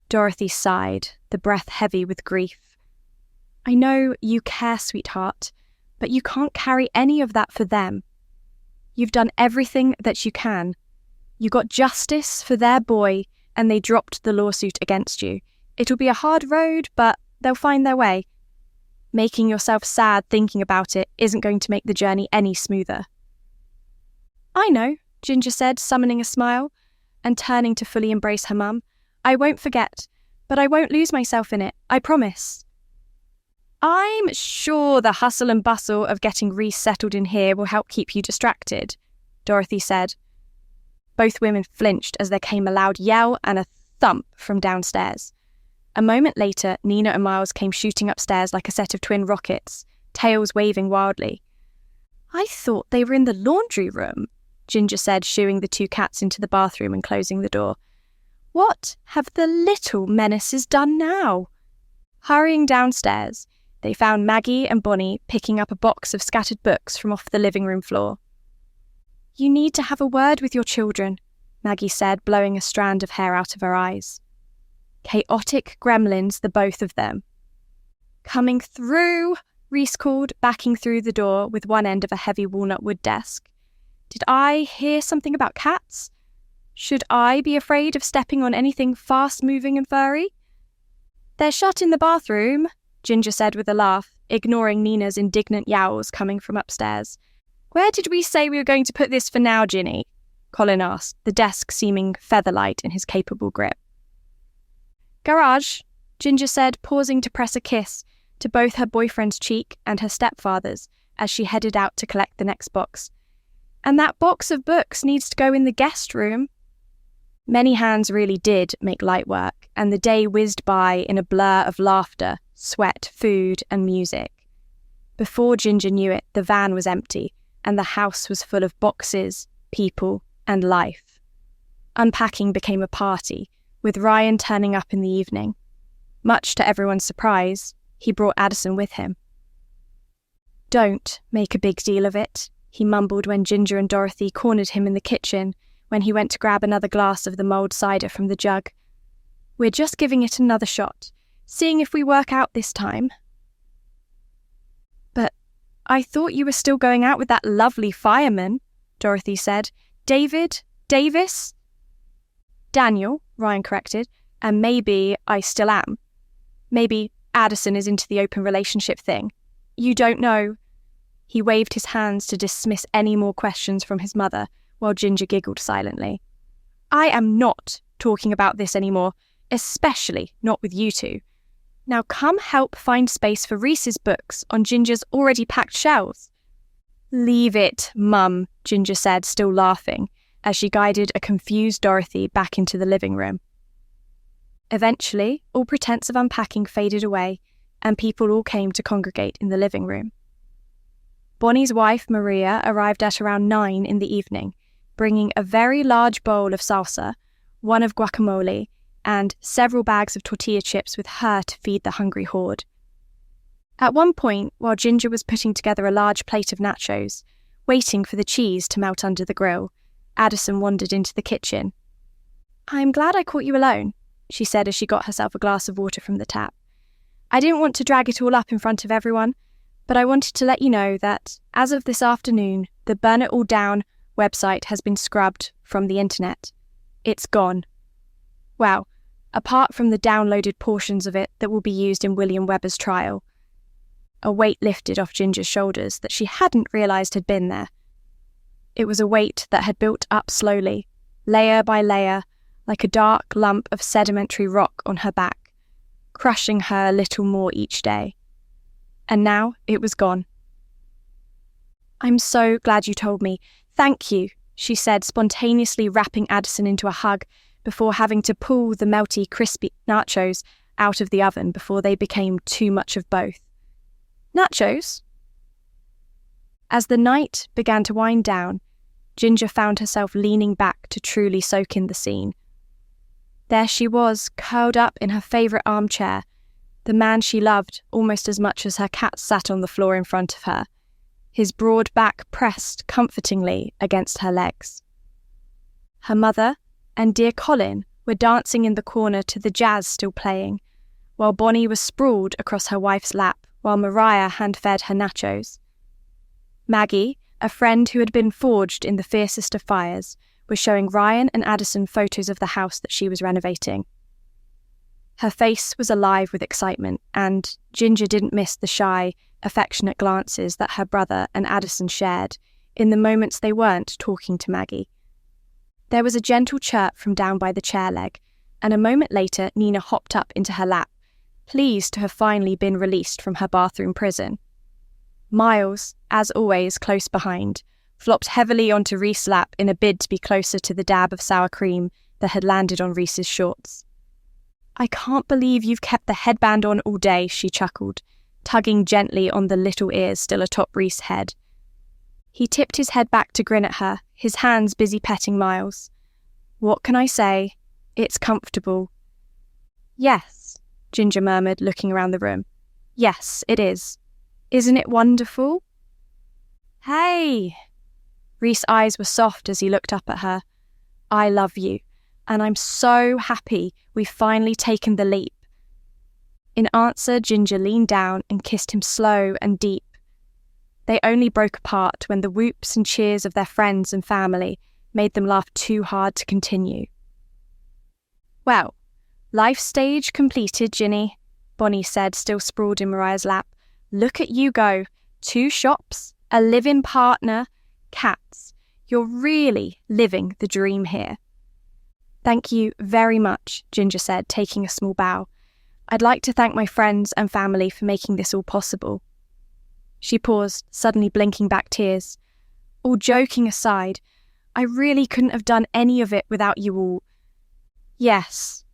Speaker 1: Dorothy sighed, the breath heavy with grief. "I know you care, sweetheart, but you can't carry any of that for them. You've done everything that you can. You got justice for their boy, and they dropped the lawsuit against you. It'll be a hard road, but they'll find their way. Making yourself sad thinking about it isn't going to make the journey any smoother." "I know," Ginger said, summoning a smile, and turning to fully embrace her mum. "I won't forget, but I won't lose myself in it, I promise." "I'm sure the hustle and bustle of getting Reese settled in here will help keep you distracted," Dorothy said. Both women flinched as there came a loud yell and a thump from downstairs. A moment later, Nina and Miles came shooting upstairs like a set of twin rockets, tails waving wildly. "I thought they were in the laundry room," Ginger said, shooing the two cats into the bathroom and closing the door. "What have the little menaces done now?" Hurrying downstairs, they found Maggie and Bonnie picking up a box of scattered books from off the living room floor. "You need to have a word with your children," Maggie said, blowing a strand of hair out of her eyes. Chaotic gremlins, the both of them. "Coming through," Reese called, backing through the door with one end of a heavy walnut wood desk. "Did I hear something about cats? Should I be afraid of stepping on anything fast-moving and furry?" "They're shut in the bathroom," Ginger said with a laugh, ignoring Nina's indignant yowls coming from upstairs. "Where did we say we were going to put this for now, Ginny?" Colin asked, the desk seeming featherlight in his capable grip. "Garage," Ginger said, pausing to press a kiss to both her boyfriend's cheek and her stepfather's as she headed out to collect the next box. "And that box of books needs to go in the guest room." Many hands really did make light work, and the day whizzed by in a blur of laughter, sweat, food, and music. Before Ginger knew it, the van was empty, and the house was full of boxes, people, and life. Unpacking became a party, with Ryan turning up in the evening. Much to everyone's surprise, he brought Addison with him. "Don't make a big deal of it," he mumbled when Ginger and Dorothy cornered him in the kitchen when he went to grab another glass of the mulled cider from the jug. "We're just giving it another shot, seeing if we work out this time." "But I thought you were still going out with that lovely fireman," Dorothy said. Davis? "Daniel," Ryan corrected, "and maybe I still am. Maybe Addison is into the open relationship thing. You don't know." He waved his hands to dismiss any more questions from his mother, while Ginger giggled silently. "I am not talking about this anymore, especially not with you two. Now come help find space for Reese's books on Ginger's already packed shelves." "Leave it, Mum," Ginger said, still laughing, as she guided a confused Dorothy back into the living room. Eventually, all pretense of unpacking faded away, and people all came to congregate in the living room. Bonnie's wife, Maria, arrived at around 9 in the evening, bringing a very large bowl of salsa, one of guacamole, and several bags of tortilla chips with her to feed the hungry horde. At one point, while Ginger was putting together a large plate of nachos, waiting for the cheese to melt under the grill, Addison wandered into the kitchen. "I'm glad I caught you alone," she said as she got herself a glass of water from the tap. "I didn't want to drag it all up in front of everyone, but I wanted to let you know that, as of this afternoon, the Burn It All Down website has been scrubbed from the internet. It's gone. Well, apart from the downloaded portions of it that will be used in William Webber's trial." A weight lifted off Ginger's shoulders that she hadn't realised had been there. It was a weight that had built up slowly, layer by layer, like a dark lump of sedimentary rock on her back, crushing her a little more each day. And now it was gone. "I'm so glad you told me. Thank you," she said, spontaneously wrapping Addison into a hug before having to pull the melty, crispy nachos out of the oven before they became too much of both. "Nachos?" As the night began to wind down, Ginger found herself leaning back to truly soak in the scene. There she was, curled up in her favourite armchair, the man she loved almost as much as her cat sat on the floor in front of her, his broad back pressed comfortingly against her legs. Her mother and dear Colin were dancing in the corner to the jazz still playing, while Bonnie was sprawled across her wife's lap while Mariah hand-fed her nachos. Maggie, a friend who had been forged in the fiercest of fires, was showing Ryan and Addison photos of the house that she was renovating. Her face was alive with excitement, and Ginger didn't miss the shy, affectionate glances that her brother and Addison shared in the moments they weren't talking to Maggie. There was a gentle chirp from down by the chair leg, and a moment later Nina hopped up into her lap, pleased to have finally been released from her bathroom prison. Miles, as always close behind, flopped heavily onto Reese's lap in a bid to be closer to the dab of sour cream that had landed on Reese's shorts. "I can't believe you've kept the headband on all day," she chuckled, tugging gently on the little ears still atop Reese's head. He tipped his head back to grin at her, his hands busy petting Miles. "What can I say? It's comfortable." "Yes," Ginger murmured, looking around the room. "Yes, it is. Isn't it wonderful?" "Hey!" Reese's eyes were soft as he looked up at her. "I love you, and I'm so happy we've finally taken the leap." In answer, Ginger leaned down and kissed him slow and deep. They only broke apart when the whoops and cheers of their friends and family made them laugh too hard to continue. "Well, life stage completed, Ginny," Bonnie said, still sprawled in Mariah's lap. "Look at you go. 2 shops, a live-in partner, cats. You're really living the dream here." "Thank you very much," Ginger said, taking a small bow. "I'd like to thank my friends and family for making this all possible." She paused, suddenly blinking back tears. "All joking aside, I really couldn't have done any of it without you all." Yes,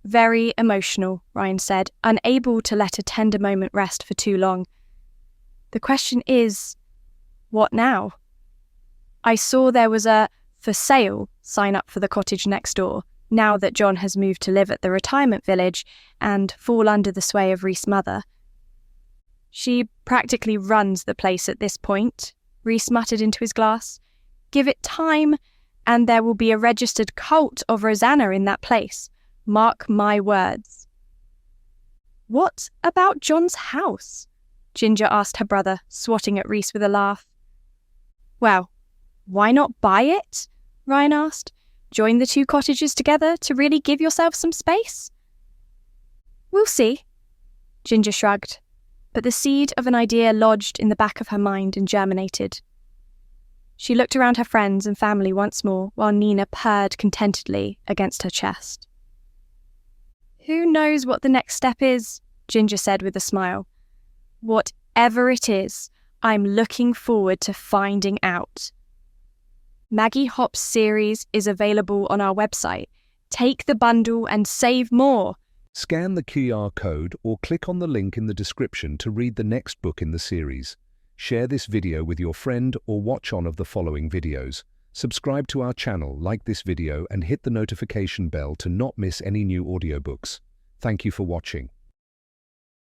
Speaker 1: very emotional," Ryan said, unable to let a tender moment rest for too long. "The question is, what now? I saw there was a 'for sale' sign up for the cottage next door, now that John has moved to live at the retirement village and fall under the sway of Reese's mother." "She practically runs the place at this point," Reese muttered into his glass. "Give it time, and there will be a registered cult of Rosanna in that place. Mark my words." "What about John's house?" Ginger asked her brother, swatting at Reese with a laugh. "Well, why not buy it?" Ryan asked. "Join the 2 cottages together to really give yourself some space?" "We'll see," Ginger shrugged, but the seed of an idea lodged in the back of her mind and germinated. She looked around her friends and family once more while Nina purred contentedly against her chest. "Who knows what the next step is?" Ginger said with a smile. "Whatever it is, I'm looking forward to finding out." Maggie Hop's series is available on our website. Take the bundle and save more.
Speaker 2: Scan the QR code or click on the link in the description to read the next book in the series. Share this video with your friend or watch one of the following videos. Subscribe to our channel, like this video, and hit the notification bell to not miss any new audiobooks. Thank you for watching.